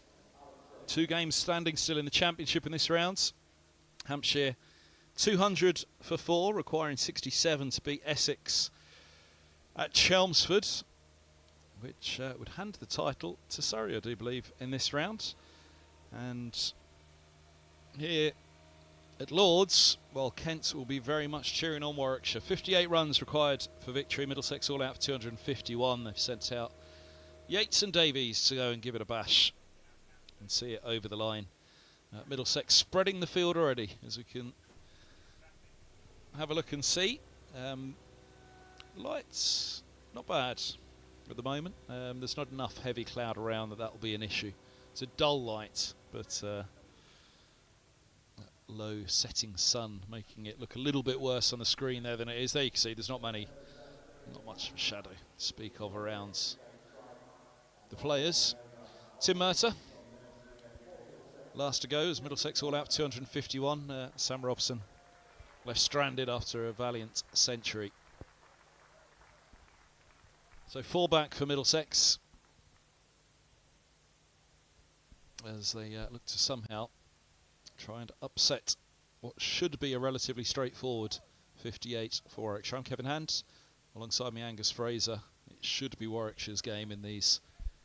2 games standing still in the Championship in this round. Hampshire 200 for 4, requiring 67 to beat Essex at Chelmsford, which would hand the title to Surrey, I do believe, in this round. And here at Lords, well, Kent will be very much cheering on Warwickshire. 58 runs required for victory. Middlesex all out for 251. They've sent out Yates and Davies to go and give it a bash and see it over the line. Middlesex spreading the field already, as we can have a look and see. Lights, not bad at the moment. There's not enough heavy cloud around that will be an issue. It's a dull light, but low setting sun making it look a little bit worse on the screen there than it is. There you can see there's not much of a shadow to speak of around the players. Tim Murtagh, last to go as Middlesex all out 251. Sam Robson left stranded after a valiant century. So 4 back for Middlesex as they look to somehow try and upset what should be a relatively straightforward 58 for Warwickshire. I'm Kevin Hand, alongside me Angus Fraser. It should be Warwickshire's game in these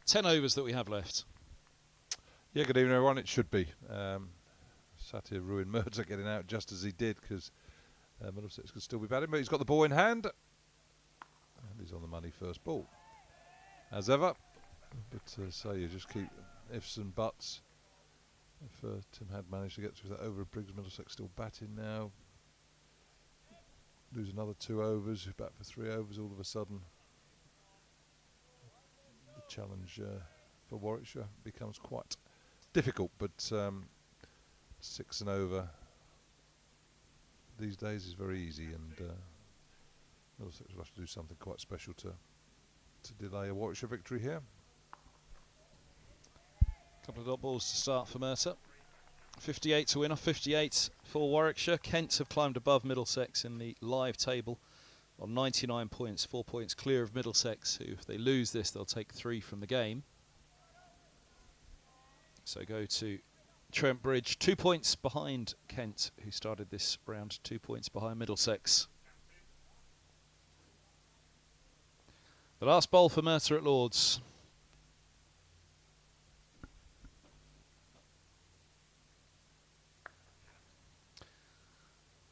10 overs that we have left. Yeah, good evening everyone. It should be. Satya ruined Murtagh getting out just as he did, because Middlesex could still be batting, but he's got the ball in hand. And he's on the money first ball, as ever. But so you just keep ifs and buts. If Tim had managed to get through that over of Briggs, Middlesex still batting now. Lose another 2 overs, bat for 3 overs all of a sudden. The challenge for Warwickshire becomes quite difficult, but 6 and over these days is very easy, and Middlesex will have to do something quite special to delay a Warwickshire victory here. Couple of dot balls to start for Murtagh. 58 to win off 58 for Warwickshire. Kent have climbed above Middlesex in the live table on 99 points, 4 points clear of Middlesex, who, if they lose this, they'll take 3 from the game. So go to Trent Bridge, 2 points behind Kent, who started this round, 2 points behind Middlesex. The last bowl for Murtagh at Lords.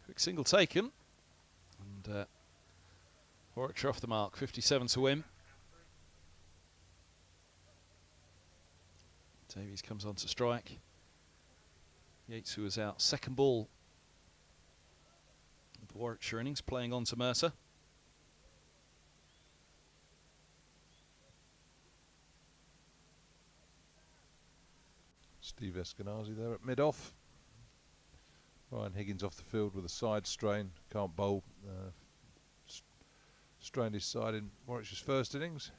Quick single taken, and Warwickshire off the mark, 57 to win. Davies comes on to strike. Yates, who was out second ball of the Warwickshire innings, playing on to Murtagh. Steve Eskenazi there at mid-off. Ryan Higgins off the field with a side strain, can't bowl. Strained his side in Warwickshire's first innings.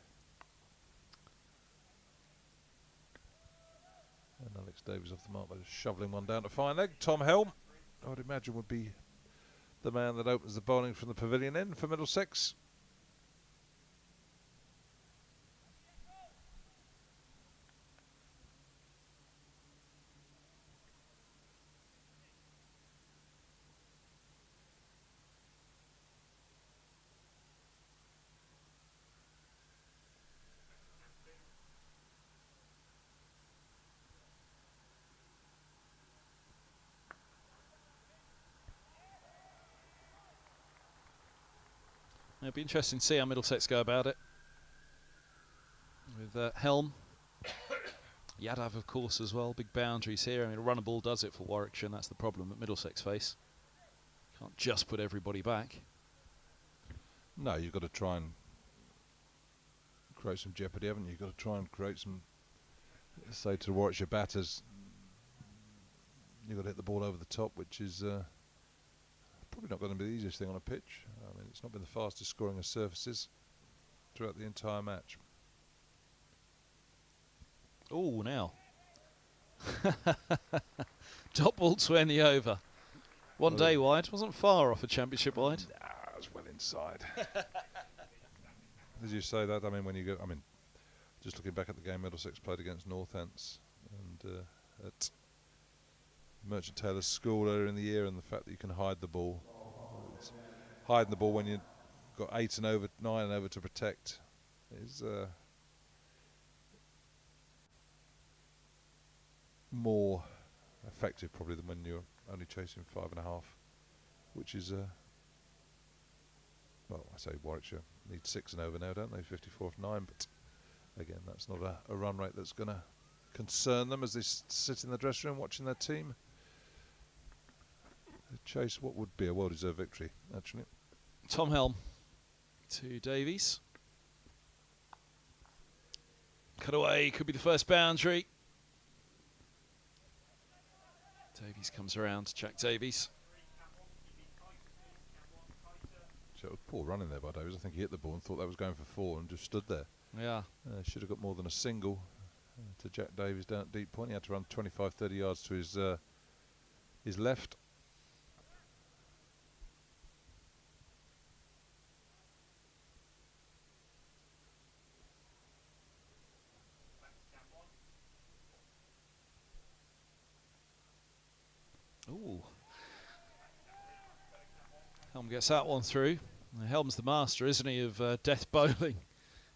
And Alex Davies off the mark by just shoveling one down to fine leg. Tom Helm, I would imagine, would be the man that opens the bowling from the pavilion end for Middlesex. It'll be interesting to see how Middlesex go about it. With Helm. Yadav, of course, as well. Big boundaries here. I mean, a run a ball does it for Warwickshire, and that's the problem that Middlesex face. Can't just put everybody back. No, you've got to try and create some jeopardy, haven't you? You've got to try and create some, say to the Warwickshire batters, you've got to hit the ball over the top, which is probably not going to be the easiest thing on a pitch. I mean, it's not been the fastest scoring of surfaces throughout the entire match. Oh, now. Top ball to end the over. One day wide. Wasn't far off a championship wide. Nah, it was well inside. As you say that, I mean, when you go, I mean, Just looking back at the game Middlesex played against Northants and at Merchant Taylor's School earlier in the year, and the fact that you can hide the ball. Hiding the ball when you've got 8 and over, 9 and over to protect is more effective probably than when you're only chasing 5.5, which is well, I say Warwickshire need 6 and over now, don't they? 54 for 9, but again, that's not a run rate that's going to concern them as they sit in the dressing room watching their team chase what would be a well-deserved victory, actually. Tom Helm to Davies. Cut away, could be the first boundary. Davies comes around, Jack Davies. So it was poor running there by Davies. I think he hit the ball and thought that was going for 4 and just stood there. Yeah. Should have got more than a single to Jack Davies down at deep point. He had to run 25-30 yards to his left. Ooh. Helm gets that one through. Helm's the master, isn't he, of death bowling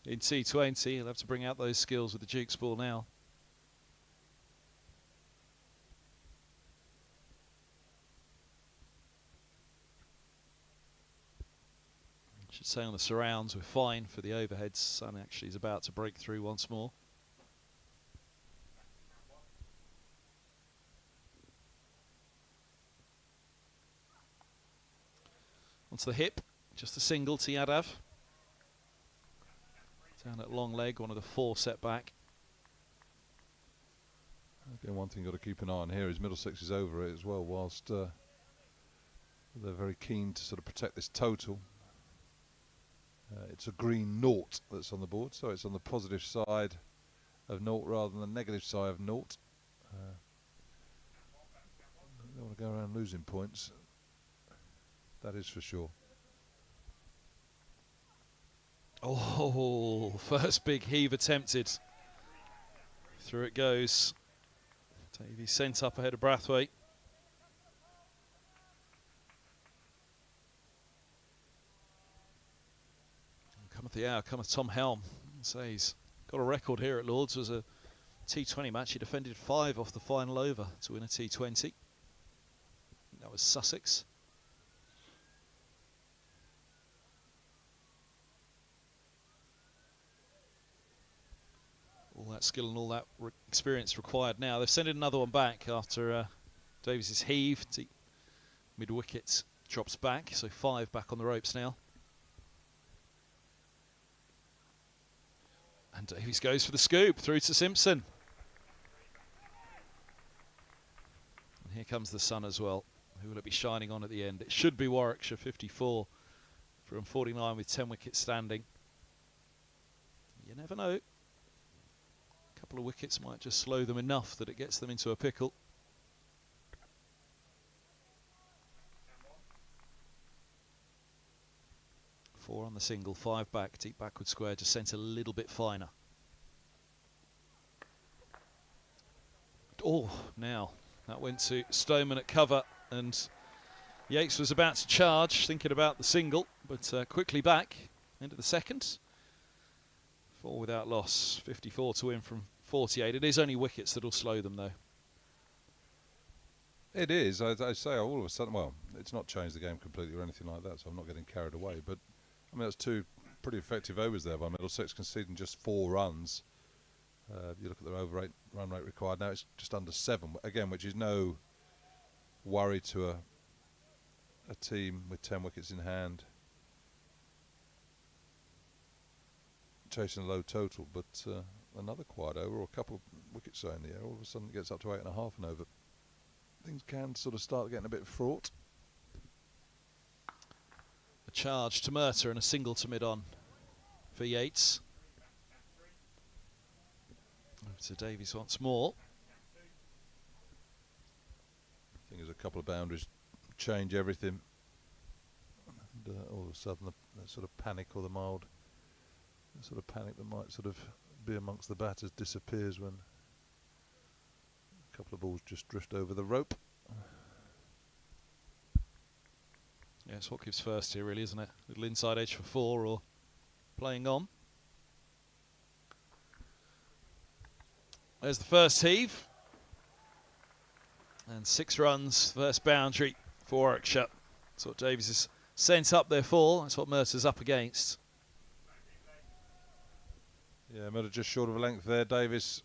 in T20. He'll have to bring out those skills with the Duke's ball now. Should say on the surrounds we're fine for the overheads. Sun actually is about to break through once more. Onto the hip, just a single to Yadav. Down at long leg, one of the 4 set back. Again, one thing you've got to keep an eye on here is Middlesex is over it as well, whilst they're very keen to sort of protect this total. It's a green 0 that's on the board, so it's on the positive side of 0 rather than the negative side of 0. They don't want to go around losing points. That is for sure. Oh, first big heave attempted. Through it goes. Davies sent up ahead of Brathwaite. Cometh the hour, cometh Tom Helm. So he's got a record here at Lords. It was a T20 match. He defended 5 off the final over to win a T20. That was Sussex. All that skill and all that experience required now. They've sent another one back after Davies' heave. Mid-wicket drops back, so 5 back on the ropes now. And Davies goes for the scoop through to Simpson. And here comes the sun as well. Who will it be shining on at the end? It should be Warwickshire, 54 from 49 with 10 wickets standing. You never know. A couple of wickets might just slow them enough that it gets them into a pickle. Four on the single, 5 back, deep backward square, just sent a little bit finer. Oh, now that went to Stoneman at cover, and Yates was about to charge, thinking about the single, but quickly back into the second. 4 without loss, 54 to win from 48. It is only wickets that'll slow them, though. It is. I say all of a sudden, well, it's not changed the game completely or anything like that, so I'm not getting carried away. But I mean, that's 2 pretty effective overs there by Middlesex, conceding just 4 runs. You look at their run rate required now; it's just under 7 again, which is no worry to a team with 10 wickets in hand, chasing a low total. But another quiet over or a couple of wickets in the air, all of a sudden it gets up to 8.5 and over. Things can sort of start getting a bit fraught. A charge to Murtagh and a single to mid-on for Yates. Over to Davies once more. I think there's a couple of boundaries change everything. And all of a sudden the sort of panic or the mild sort of panic that might sort of be amongst the batters disappears when a couple of balls just drift over the rope. Yeah, it's what gives first here, really, isn't it? Little inside edge for 4 or playing on. There's the first heave. And 6 runs, first boundary for Warwickshire. That's what Davies is sent up there for. That's what Murtagh's up against. Yeah, Murtagh just short of a length there. Davies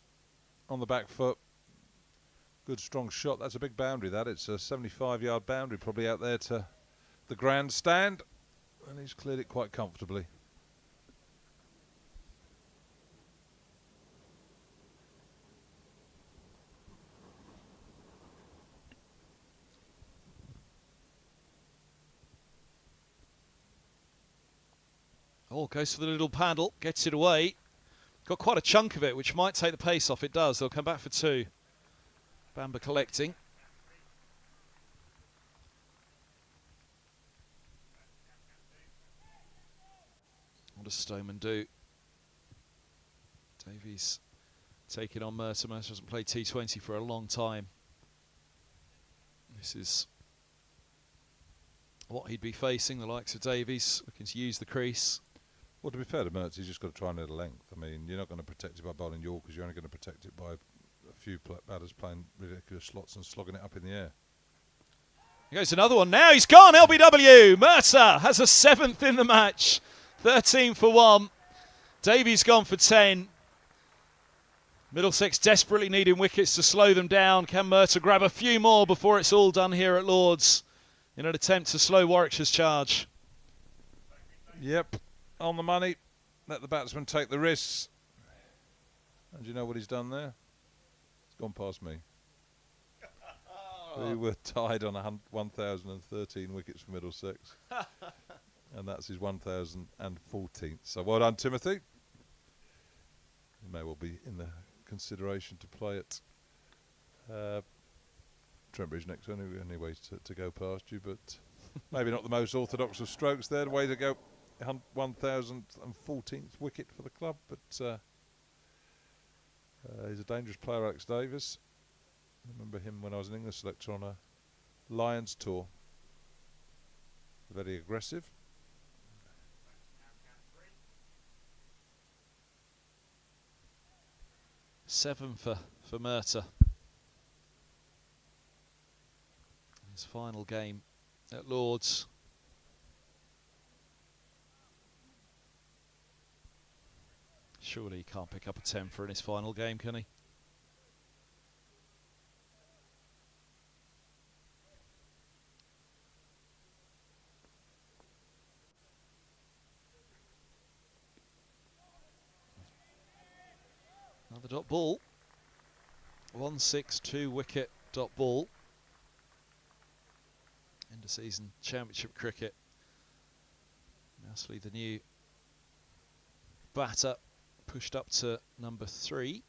on the back foot. Good strong shot. That's a big boundary, that. It's a 75-yard boundary, probably out there to the grandstand. And he's cleared it quite comfortably. Oh, goes for the little paddle, gets it away. Got quite a chunk of it, which might take the pace off. It does. They'll come back for 2. Bamber collecting. What does Stoneman do? Davies taking on Murtagh. Murtagh hasn't played T20 for a long time. This is what he'd be facing, the likes of Davies, looking to use the crease. Well, to be fair to Murtagh, he's just got to try and hit a length. I mean, you're not going to protect it by bowling Yorkers. You're only going to protect it by a few batters playing ridiculous slots and slogging it up in the air. Here goes another one now. He's gone. LBW. Murtagh has a 7th in the match. 13 for 1. Davies gone for 10. Middlesex desperately needing wickets to slow them down. Can Murtagh grab a few more before it's all done here at Lord's in an attempt to slow Warwickshire's charge? Yep, on the money. Let the batsman take the risks. And you know what he's done there? It's gone past me. We were tied on 1,013 wickets for Middlesex. And that's his 1,014th. So well done, Timothy. He may well be in the consideration to play at Trent Bridge next. Only ways to go past you, but maybe not the most orthodox of strokes there. The way to go, 1,014th wicket for the club, but he's a dangerous player, Alex Davies. I remember him when I was an English selector on a Lions tour. Very aggressive. Seven for Murtagh. His final game at Lord's. Surely he can't pick up a 10 for in his final game, can he? Another dot ball. 162 wicket dot ball. End of season championship cricket. Mousley, the new batter, pushed up to number 3.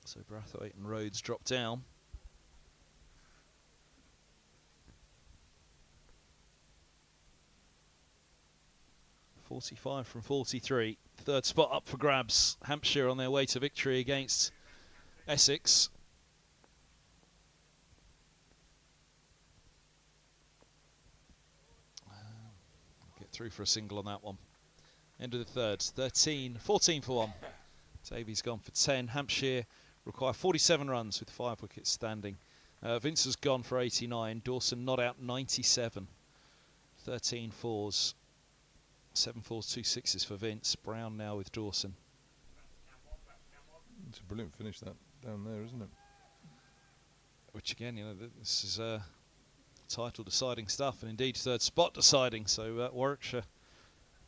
So Brathwaite and Rhodes drop down. .45 from 43. Third spot up for grabs. Hampshire on their way to victory against Essex. Get through for a single on that one. End of the third. 14 for 1. Davies gone for 10. Hampshire require 47 runs with 5 wickets standing. Vince has gone for 89. Dawson not out 97. 13 fours. 7 fours, 2 sixes for Vince. Brown now with Dawson. It's a brilliant finish that down there, isn't it? Which again, you know, this is title deciding stuff, and indeed third spot deciding. So Warwickshire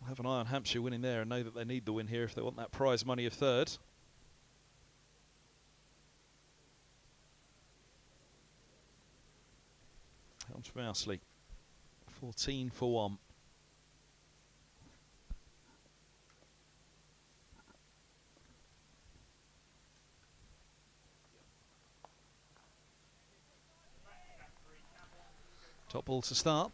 will have an eye on Hampshire winning there and know that they need the win here if they want that prize money of third. Helms for Mousley. 14 for 1. Top ball to start.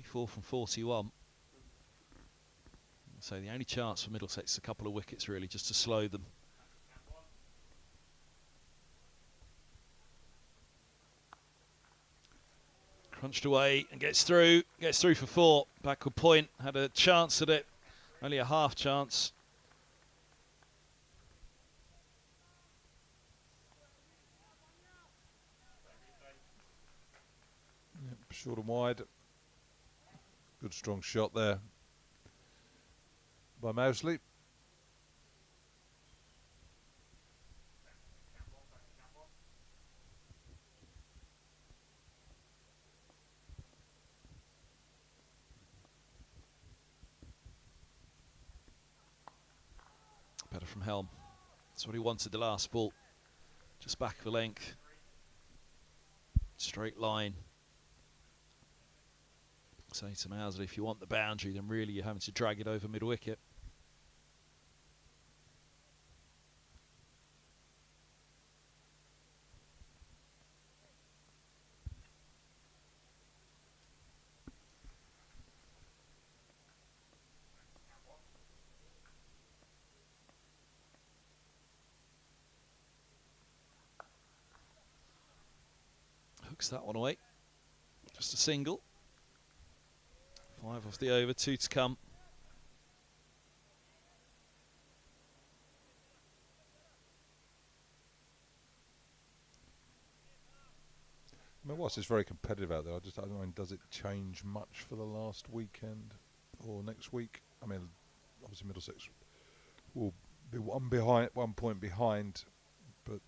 34 from 41. So the only chance for Middlesex is a couple of wickets really, just to slow them. Crunched away and gets through for 4. Backward point, had a chance at it, only a half chance. Yep, short and wide. Good strong shot there by Mousley. Better from Helm. That's what he wanted the last ball. Just back of a length. Straight line. Say to Mousley, if you want the boundary, then really you're having to drag it over mid-wicket. Hooks that one away. Just a single. 5 off the over, 2 to come. I mean, whilst it's very competitive out there, I don't know, does it change much for the last weekend or next week? I mean, obviously Middlesex will be 1 point behind, but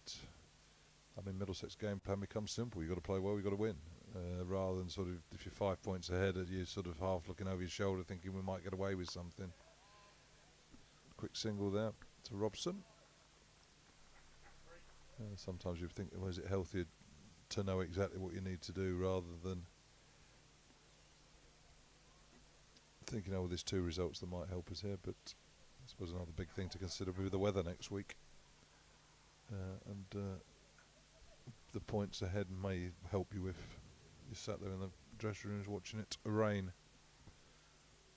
I mean, Middlesex game plan becomes simple. You've got to play well, you've got to win. Rather than sort of, if you're 5 points ahead, you're sort of half looking over your shoulder thinking we might get away with something. Quick single there to Robson. Sometimes you think, well, is it healthier to know exactly what you need to do rather than thinking, oh, well, there's 2 results that might help us here. But I suppose another big thing to consider will be the weather next week. And the points ahead may help you if you sat there in the dressing rooms watching it rain.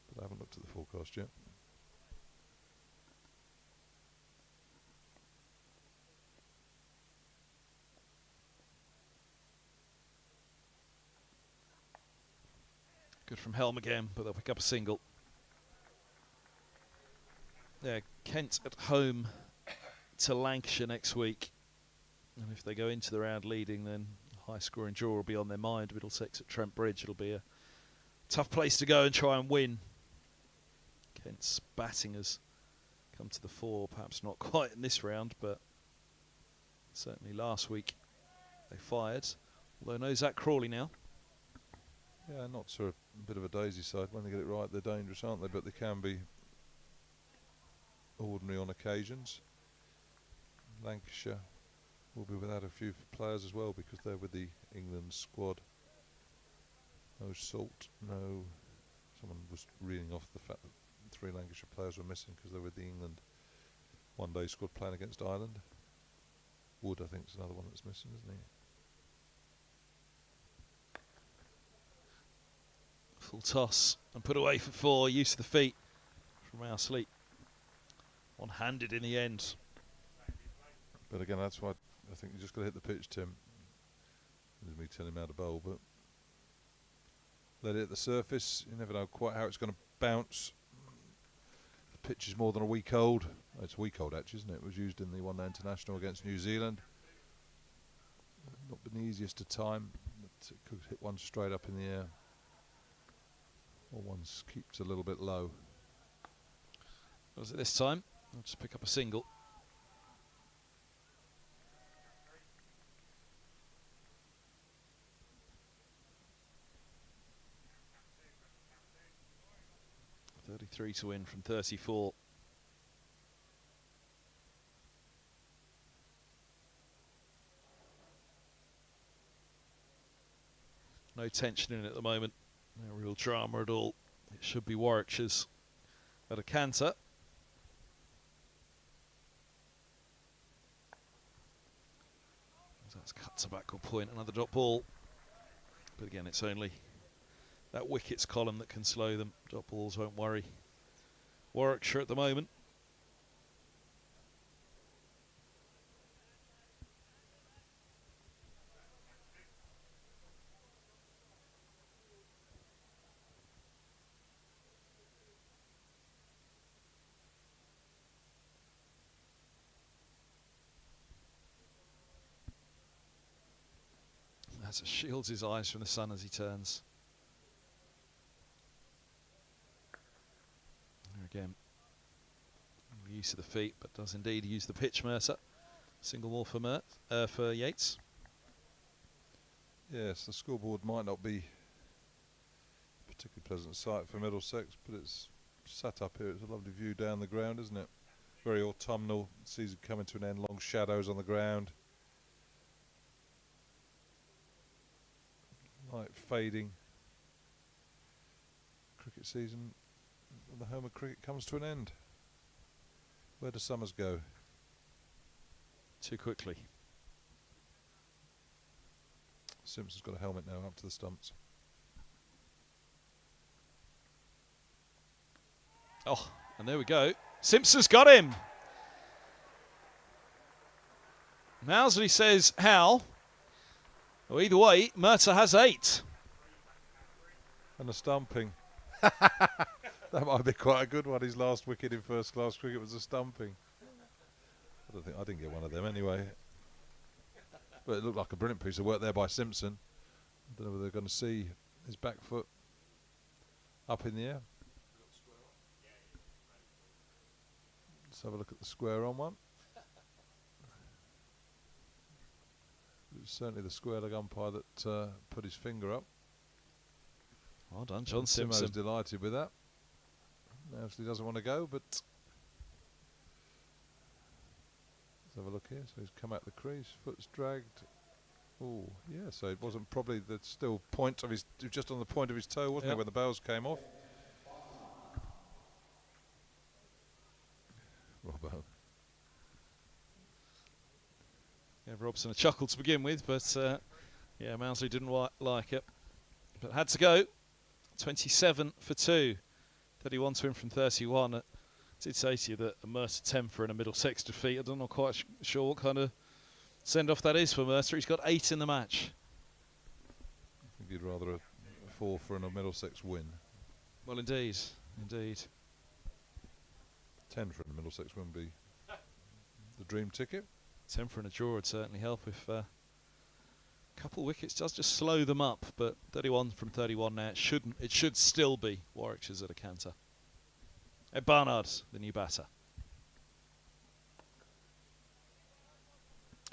But I haven't looked at the forecast yet. Good from Helm again, but they'll pick up a single. Yeah, Kent at home to Lancashire next week. And if they go into the round leading, then high scoring draw will be on their mind. Middlesex at Trent Bridge. It'll be a tough place to go and try and win. Kent's batting has come to the fore, perhaps not quite in this round, but certainly last week they fired. Although no Zach Crawley now. Yeah, not sort of a bit of a daisy side. When they get it right, they're dangerous, aren't they? But they can be ordinary on occasions. Lancashire will be without a few players as well because they're with the England squad. No Salt, no... Someone was reading off the fact that 3 Lancashire players were missing because they're with the England one-day squad playing against Ireland. Wood, I think, is another one that's missing, isn't he? Full toss and put away for 4. Use of the feet from Mousley. One-handed in the end. But again, that's why I think you just got to hit the pitch, Tim. There's me telling him how to bowl, but let it hit the surface. You never know quite how it's going to bounce. The pitch is more than a week old. It's a week old, actually, isn't it? It was used in the one-day international against New Zealand. Not been the easiest to time, but it could hit one straight up in the air. Or one keeps a little bit low. Was it this time? I'll just pick up a single. .33 to win from 34. No tension in it at the moment. No real drama at all. It should be Warwickshire's at a canter. That's cut to backward point, another drop ball. But again, it's only that wickets column that can slow them. Dot balls won't worry Warwickshire at the moment. As it shields his eyes from the sun as he turns. There again, use of the feet, but does indeed use the pitch. Mercer, single more for for Yates. Yes, the scoreboard might not be a particularly pleasant sight for Middlesex, but it's sat up here. It's a lovely view down the ground, isn't it? Very autumnal. Season coming to an end. Long shadows on the ground. Light fading. Cricket season, the home of cricket, comes to an end. Where do summers go? Too quickly. Simpson's got a helmet now up to the stumps. Oh, and there we go. Simpson's got him. Mousley says how. Well, either way, Murtagh has 8. And a stumping. That might be quite a good one. His last wicket in first-class cricket was a stumping. I didn't get one of them anyway. But it looked like a brilliant piece of work there by Simpson. I don't know whether they're going to see his back foot up in the air. Let's have a look at the square on one. It was certainly the square leg umpire that put his finger up. Well done, John Timo's Simpson. delighted with that. Obviously doesn't want to go, but let's have a look here. So he's come out the crease, foot's dragged. Oh, yeah, so it wasn't probably the still point of his, just on the point of his toe, wasn't it, when the bells came off? Robbo. Yeah, Robson a chuckle to begin with, but yeah, Mousley didn't like it. But had to go. 27 for 2. 31 to him from 31. I did say to you that a Mercer 10 for and a Middlesex defeat. I'm not quite sure what kind of send-off that is for Mercer. He's got 8 in the match. I think you'd rather a 4 for and a Middlesex win. Well, indeed. Indeed. 10 for a Middlesex win be the dream ticket. 10 for and a draw would certainly help if a couple of wickets does just slow them up, but 31 from 31 now, it should still be Warwickshire's at a canter. Barnard, the new batter.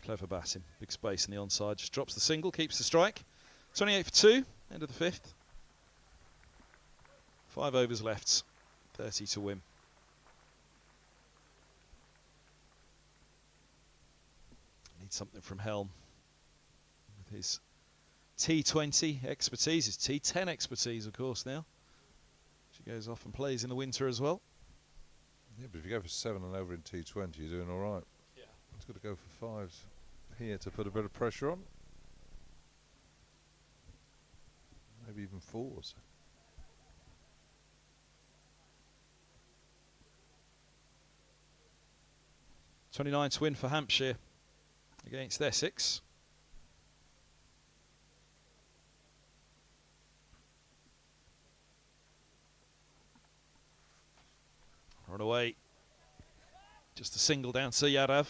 Clever batting, big space in the onside, just drops the single, keeps the strike. 28 for 2, end of the 5th. 5 overs left, 30 to win. Need something from Helm. His T20 expertise, his T10 expertise, of course, now. She goes off and plays in the winter as well. Yeah, but if you go for 7 and over in T20, you're doing all right. Yeah. He's got to go for 5s here to put a bit of pressure on. Maybe even 4s. '29 to win for Hampshire against Essex. Run away. Just a single down to Yadav.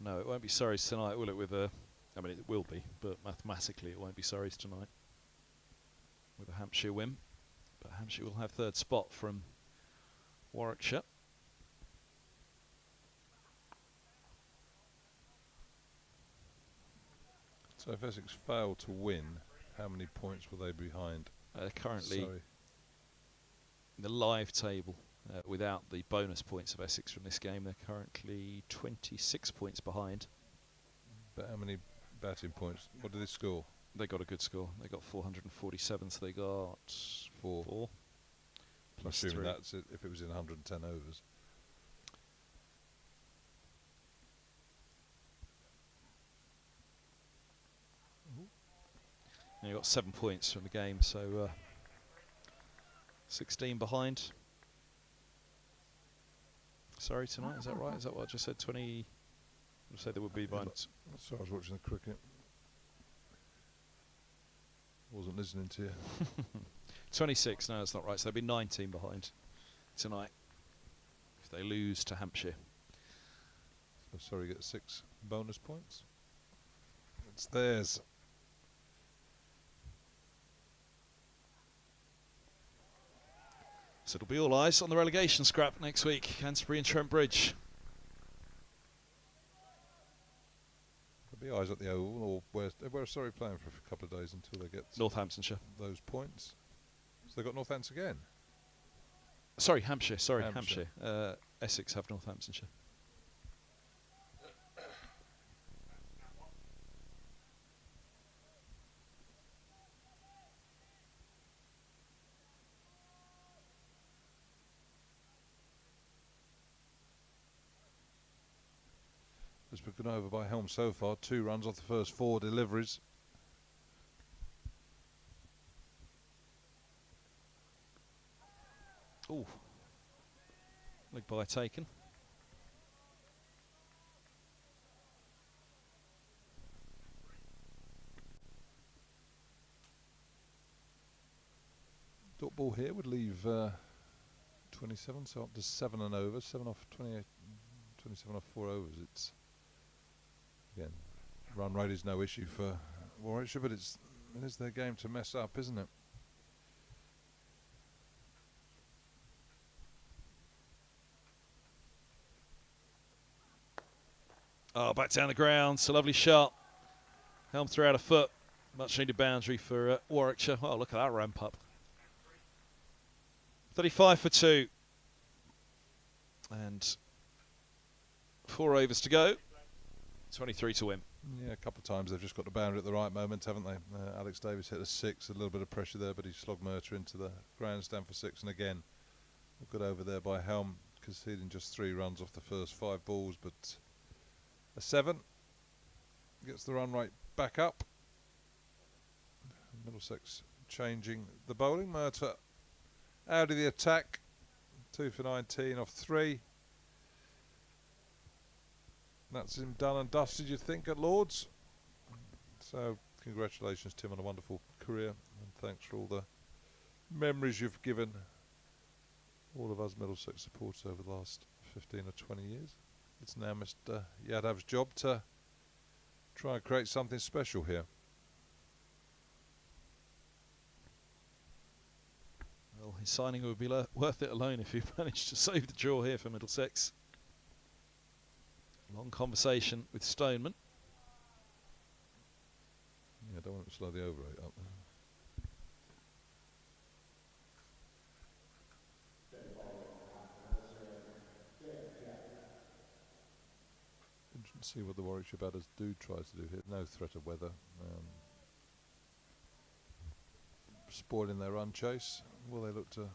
No, it won't be Surrey's tonight, will it? I mean, it will be, but mathematically it won't be Surrey's tonight with a Hampshire win. But Hampshire will have 3rd spot from Warwickshire. So if Essex fail to win, how many points will they be behind? Currently, Sorry. in the live table, without the bonus points of Essex from this game, they're currently 26 points behind. But how many batting points? What did they score? They got a good score. They got 447, so they got four. Plus Assuming 3. that's it, if it was in 110 overs. And you got 7 points from the game, so 16 behind. Sorry, tonight, is that right? Is that what I just said? 20. I said they would be behind. So I was watching the cricket. Wasn't listening to you. 26, no, that's not right. So they'll be 19 behind tonight if they lose to Hampshire. So Surrey gets 6 bonus points. It's theirs. So it'll be all eyes on the relegation scrap next week, Canterbury and Trent Bridge. There'll be eyes at the Oval, or where Surrey playing for a couple of days until they get Northamptonshire. those points. So they got Northampton again. Sorry, Hampshire. Sorry, Hampshire. Essex have Northamptonshire. It's been over by Helm so far. 2 runs off the first 4 deliveries. Ooh. Leg bye taken. Dot ball here would leave 27, so up to 7 and over. 7 off 28, 27 off 4 overs. It's again, run rate is no issue for Warwickshire, but it is their game to mess up, isn't it? Oh, back down the ground. It's a lovely shot. Helm threw out a foot. Much needed boundary for Warwickshire. Oh, look at that ramp up. 35 for 2. And 4 overs to go. 23 to win. Yeah, a couple of times they've just got the boundary at the right moment, haven't they? Alex Davis hit a 6, a little bit of pressure there, but he slogged Murtagh into the grandstand for 6. And again, good over there by Helm, conceding just 3 runs off the first 5 balls, but a 7 gets the run rate back up. Middlesex changing the bowling. Murtagh out of the attack. 2 for 19 off 3. That's him done and dusted, you think, at Lords. So congratulations, Tim, on a wonderful career, and thanks for all the memories you've given all of us Middlesex supporters over the last 15 or 20 years. It's now Mr. Yadav's job to try and create something special here. Well, his signing would be worth it alone if he managed to save the draw here for Middlesex. Long conversation with Stoneman. Yeah, don't want to slow the over rate up. Interesting to see what the Warwickshire batters do try to do here. No threat of weather. Spoiling their run chase. Will they look to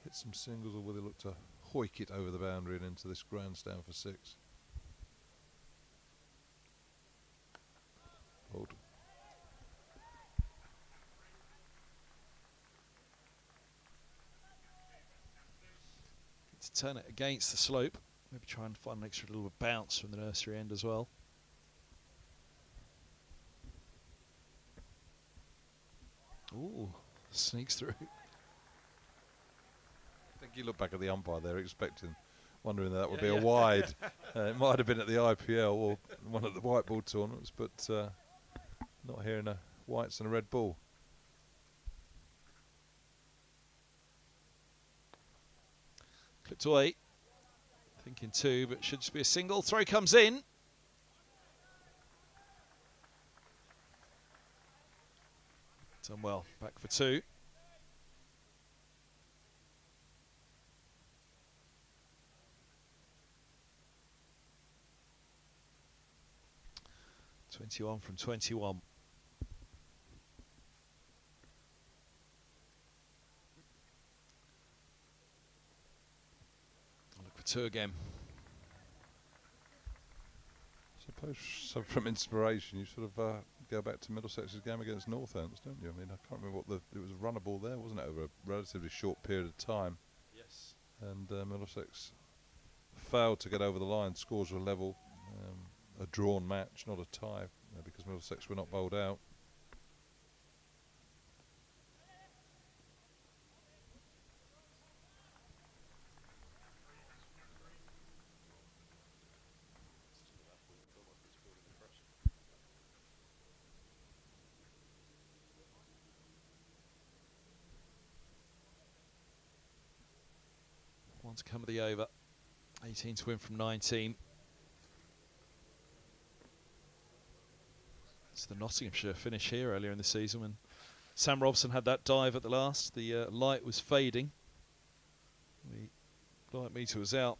hit some singles, or will they look to hoik it over the boundary and into this grandstand for 6? Hold. To turn it against the slope. Maybe try and find an extra little bounce from the nursery end as well. Ooh, sneaks through. I think you look back at the umpire there, wondering that would be a wide. It might have been at the IPL or one of the white ball tournaments, but not here in a whites and a red ball. Clipped away. Thinking 2, but should just be a single. Throw comes in. Done well. Back for 2. (21 from 21). For 2 again. Suppose so from inspiration you sort of go back to Middlesex's game against Northants, don't you? I mean, I can't remember what it was a runnable there, wasn't it, over a relatively short period of time? Yes. And Middlesex failed to get over the line. Scores were level, a drawn match, not a tie, because Middlesex were not bowled out. One to come of the over. 18 to win from 19. It's the Nottinghamshire finish here earlier in the season when Sam Robson had that dive at the last. The light was fading. The light meter was out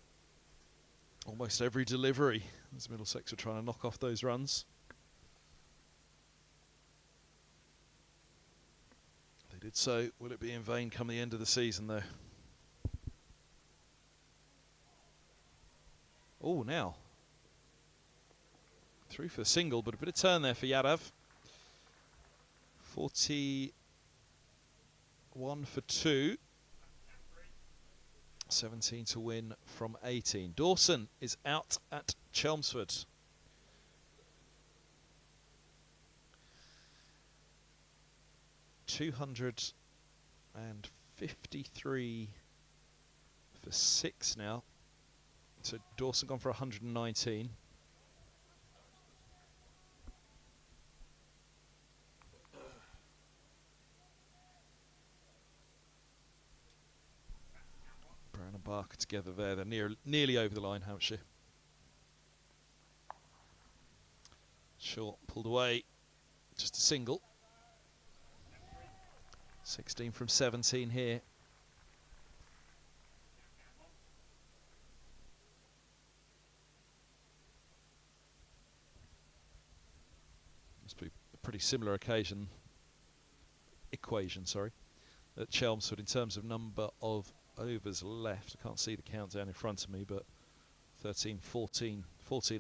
almost every delivery as Middlesex were trying to knock off those runs. They did so. Will it be in vain come the end of the season though? Oh, now. Through for a single, but a bit of turn there for Yadav. 41 for 2. 17 to win from 18. Dawson is out at Chelmsford. $253 for 6 now. So Dawson gone for 119. Brown and Barker together there. They're nearly over the line, Hampshire. Short pulled away. Just a single. 16 from 17 here. Pretty similar equation, at Chelmsford in terms of number of overs left. I can't see the countdown in front of me, but 13, 14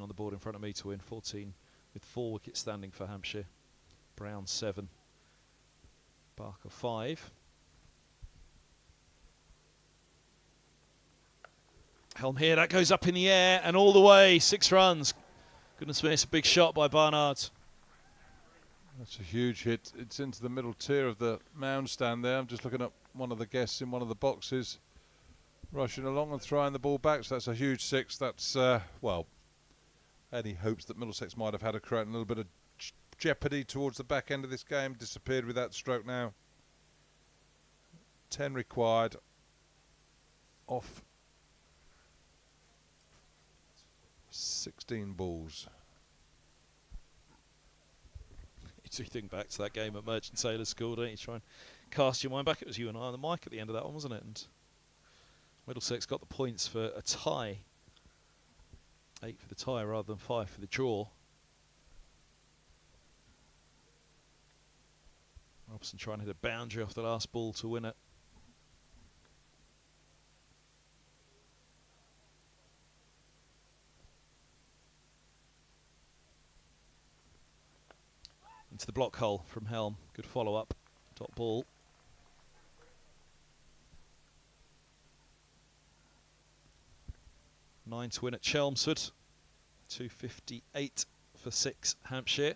on the board in front of me to win. 14 with 4 wickets standing for Hampshire. Brown 7, Barker 5. Helm here, that goes up in the air and all the way, 6 runs. Goodness me, it's a big shot by Barnard. That's a huge hit. It's into the middle tier of the mound stand there. I'm just looking at one of the guests in one of the boxes rushing along and throwing the ball back. So that's a huge 6. That's, well, any hopes that Middlesex might have had of creating a little bit of jeopardy towards the back end of this game disappeared with that stroke now. 10 required off 16 balls. You think back to that game at Merchant Sailors School, don't you? Try and cast your mind back. It was you and I on the mic at the end of that one, wasn't it? And Middlesex got the points for a tie. 8 for the tie rather than 5 for the draw. Robson trying to hit a boundary off the last ball to win it. Into the block hole from Helm. Good follow-up. Top ball. Nine to win at Chelmsford. 258 for 6 Hampshire.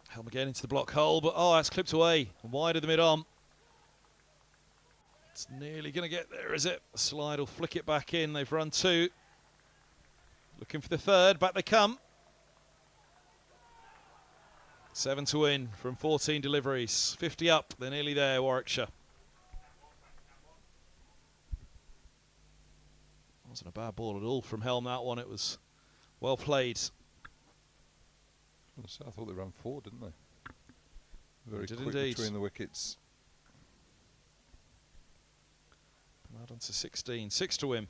Helm again into the block hole, but oh, that's clipped away. Wide of the mid-arm. It's nearly going to get there, is it? The slide will flick it back in. They've run 2. Looking for the 3rd. Back they come. 7 to win from 14 deliveries. 50 up. They're nearly there, Warwickshire. Wasn't a bad ball at all from Helm, that one. It was well played. I thought they ran 4, didn't they? Very did quick indeed. between the wickets. Now on to 16. 6 to win.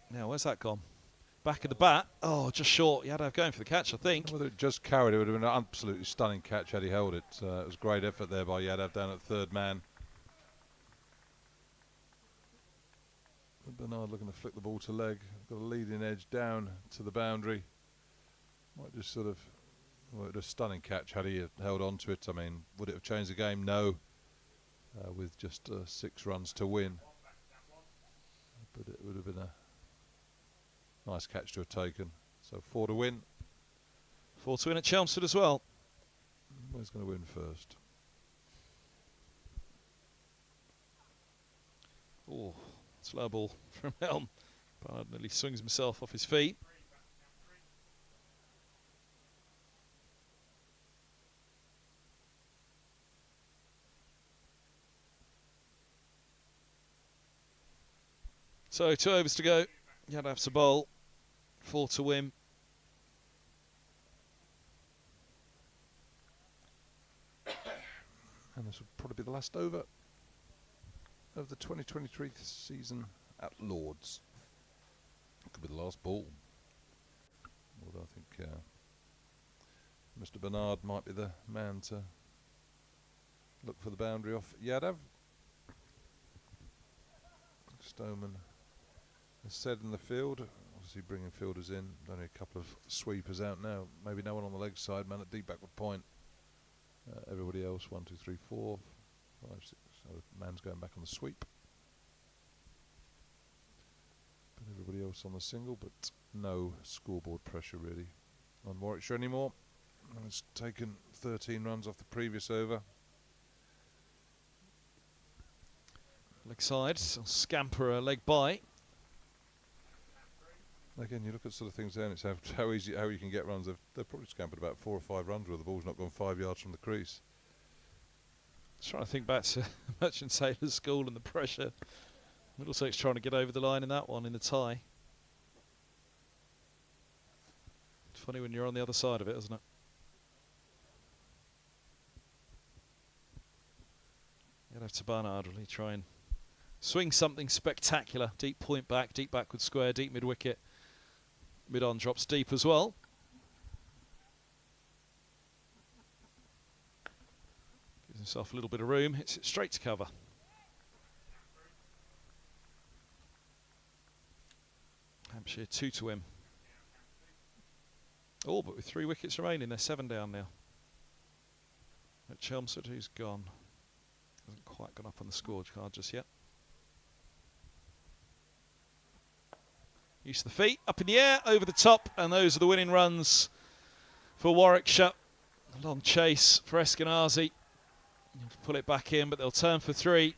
Now, where's that gone? Back of the bat. Oh, just short. You had to have going for the catch, I think. Whether it just carried it would have been an absolutely stunning catch had he held it. It was great effort there by Yadav down at third man. Bernard looking to flick the ball to leg. Got a leading edge down to the boundary. Might just sort of, well, it was a stunning catch had he held on to it. I mean, would it have changed the game? No. With just 6 runs to win. But it would have been a nice catch to have taken. So 4 to win. 4 to win at Chelmsford as well. Who's going to win first? Oh, slow ball from Helm. Bernard nearly swings himself off his feet. So 2 overs to go. Yadav to bowl. 4 to win. And this will probably be the last over of the 2023 season at Lords. Could be the last ball. Although I think Mr. Bernard might be the man to look for the boundary off Yadav. Stoneman has said in the field, obviously bringing fielders in, only a couple of sweepers out now, maybe no one on the leg side, man at deep backward point. Everybody else, 1, 2, 3, 4, 5, 6, so man's going back on the sweep. But everybody else on the single, but no scoreboard pressure really on Warwickshire anymore. And it's taken 13 runs off the previous over. Leg side, so scamper a leg by. Again, you look at sort of things there, and it's how you can get runs. They've probably scampered about 4 or 5 runs where the ball's not gone 5 yards from the crease. Just trying to think back to Merchant Sailors School and the pressure. Middlesex trying to get over the line in that one in the tie. It's funny when you're on the other side of it, isn't it? You'd have to Barnard really try and swing something spectacular. Deep point back, deep backward square, deep mid wicket. Mid on drops deep as well. Gives himself a little bit of room, hits it straight to cover. Hampshire 2 to win. Oh, but with 3 wickets remaining, they're 7 down now. At Chelmsford, who's gone? Hasn't quite gone up on the scorecard just yet. Use of the feet, up in the air, over the top, and those are the winning runs for Warwickshire. A long chase for Eskenazi. Pull it back in, but they'll turn for 3.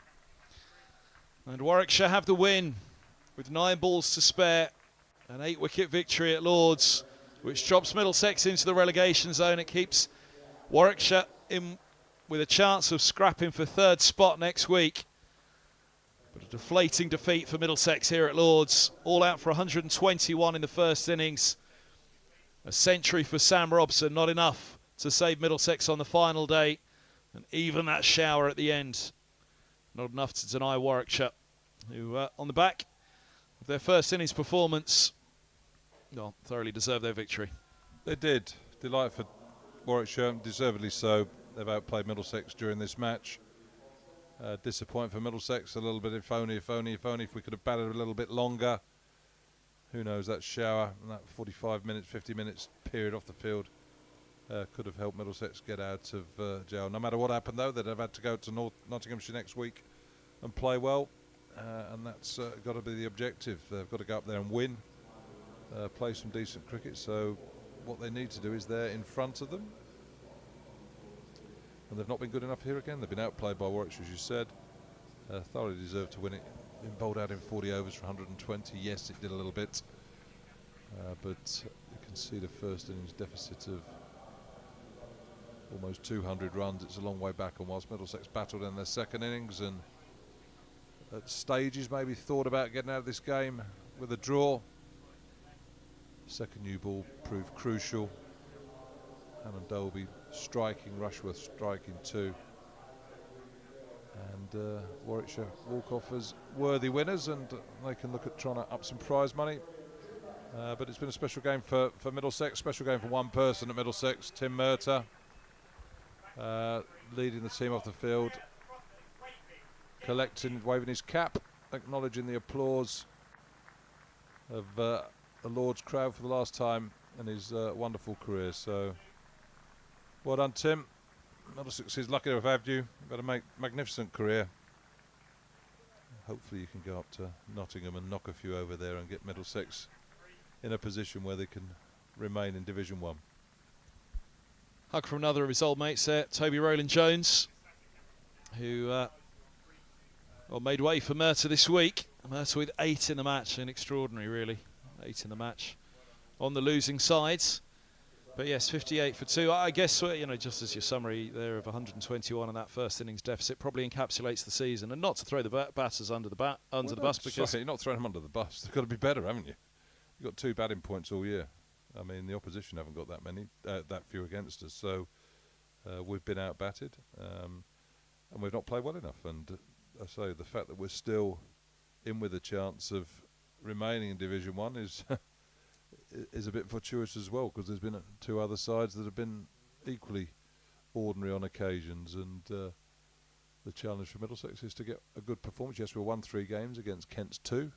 And Warwickshire have the win with 9 balls to spare. An 8-wicket victory at Lords, which drops Middlesex into the relegation zone. It keeps Warwickshire in with a chance of scrapping for 3rd spot next week. But a deflating defeat for Middlesex here at Lords. All out for 121 in the first innings. A century for Sam Robson, not enough to save Middlesex on the final day. And even that shower at the end, not enough to deny Warwickshire, who on the back of their first innings performance, well, thoroughly deserved their victory. They did. Delight for Warwickshire, deservedly so. They've outplayed Middlesex during this match. Disappointing for Middlesex a little bit. If only we could have batted a little bit longer. Who knows, that shower and that 45 minutes, 50 minutes period off the field could have helped Middlesex get out of jail. No matter what happened though, they'd have had to go to Nottinghamshire next week and play well. And that's got to be the objective. They've got to go up there and win, play some decent cricket. So what they need to do is they're in front of them. And they've not been good enough here again. They've been outplayed by Warwickshire, as you said. Thoroughly deserved to win it. Been bowled out in 40 overs for 120. Yes, it did a little bit. But you can see the first innings deficit of almost 200 runs. It's a long way back. And whilst Middlesex battled in their second innings and at stages maybe thought about getting out of this game with a draw, second new ball proved crucial. Alan Dolby striking, Rushworth striking 2. And Warwickshire walk off as worthy winners, and they can look at trying to up some prize money. But it's been a special game for Middlesex, special game for one person at Middlesex, Tim Murtagh, leading the team off the field, collecting, waving his cap, acknowledging the applause of the Lord's crowd for the last time in his wonderful career. So well done, Tim. Middlesex is lucky to have had you. You've had a magnificent career. Hopefully you can go up to Nottingham and knock a few over there and get Middlesex in a position where they can remain in Division 1. Hug from another of his old mates there, Toby Rowland-Jones, who made way for Murtagh this week. Murtagh with 8 in the match, and extraordinary really, 8 in the match on the losing sides. But yes, 58 for 2. I guess, just as your summary there of 121 and that first innings deficit probably encapsulates the season. And not to throw the batters under the bus, because you're not throwing them under the bus. They've got to be better, haven't you? You've got 2 batting points all year. I mean, the opposition haven't got that few against us. So we've been out batted, and we've not played well enough. And I say the fact that we're still in with a chance of remaining in Division 1 is a bit fortuitous as well, because there's been 2 other sides that have been equally ordinary on occasions, and the challenge for Middlesex is to get a good performance. Yes, we won 3 games against Kent's 2,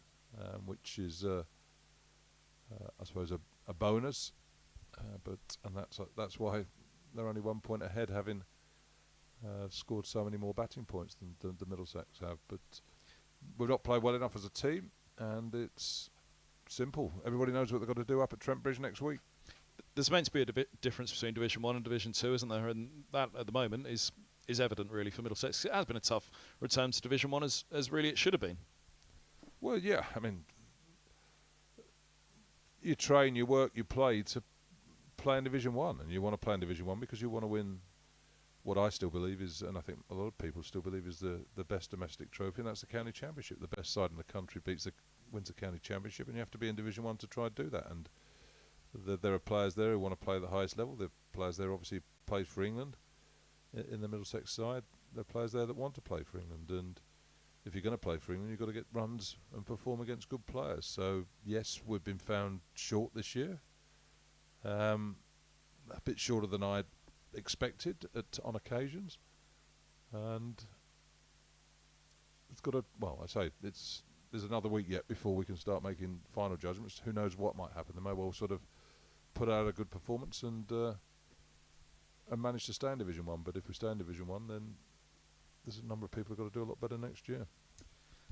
which is I suppose a bonus, and that's why they're only 1 point ahead, having scored so many more batting points than the Middlesex have. But we've not played well enough as a team, and it's simple. Everybody knows what they've got to do up at Trent Bridge next week. There's meant to be a difference between Division 1 and Division 2, isn't there? And that at the moment is evident really for Middlesex. It has been a tough return to Division 1 as really it should have been. Well, yeah, I mean, you train, you work, you play to play in Division 1, and you want to play in Division 1 because you want to win what I still believe is, and I think a lot of people still believe is the best domestic trophy, and that's the county championship. The best side in the country wins the county championship, and you have to be in Division 1 to try and do that. And there are players there who want to play at the highest level. There are players there obviously plays for England in the Middlesex side. There are players there that want to play for England, and if you're going to play for England, you've got to get runs and perform against good players. So yes, we've been found short this year, a bit shorter than I'd expected on occasions, and it's got to, well, I say there's another week yet before we can start making final judgments. Who knows what might happen? They may well sort of put out a good performance and manage to stay in Division 1. But if we stay in Division 1, then there's a number of people who've got to do a lot better next year.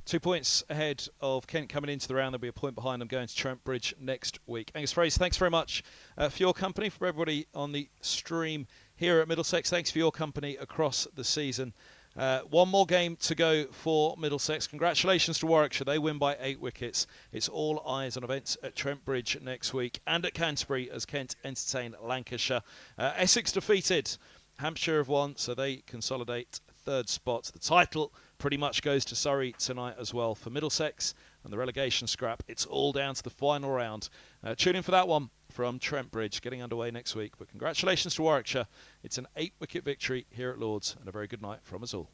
2 points ahead of Kent coming into the round. There'll be a point behind them going to Trent Bridge next week. Angus Fraser, thanks very much for your company. For everybody on the stream here at Middlesex, thanks for your company across the season. 1 more game to go for Middlesex. Congratulations to Warwickshire. They win by 8 wickets. It's all eyes on events at Trent Bridge next week and at Canterbury as Kent entertain Lancashire. Essex defeated. Hampshire have won, so they consolidate 3rd spot. The title pretty much goes to Surrey tonight as well for Middlesex, and the relegation scrap, it's all down to the final round. Tune in for that one from Trent Bridge, getting underway next week. But congratulations to Warwickshire. It's an 8-wicket victory here at Lord's, and a very good night from us all.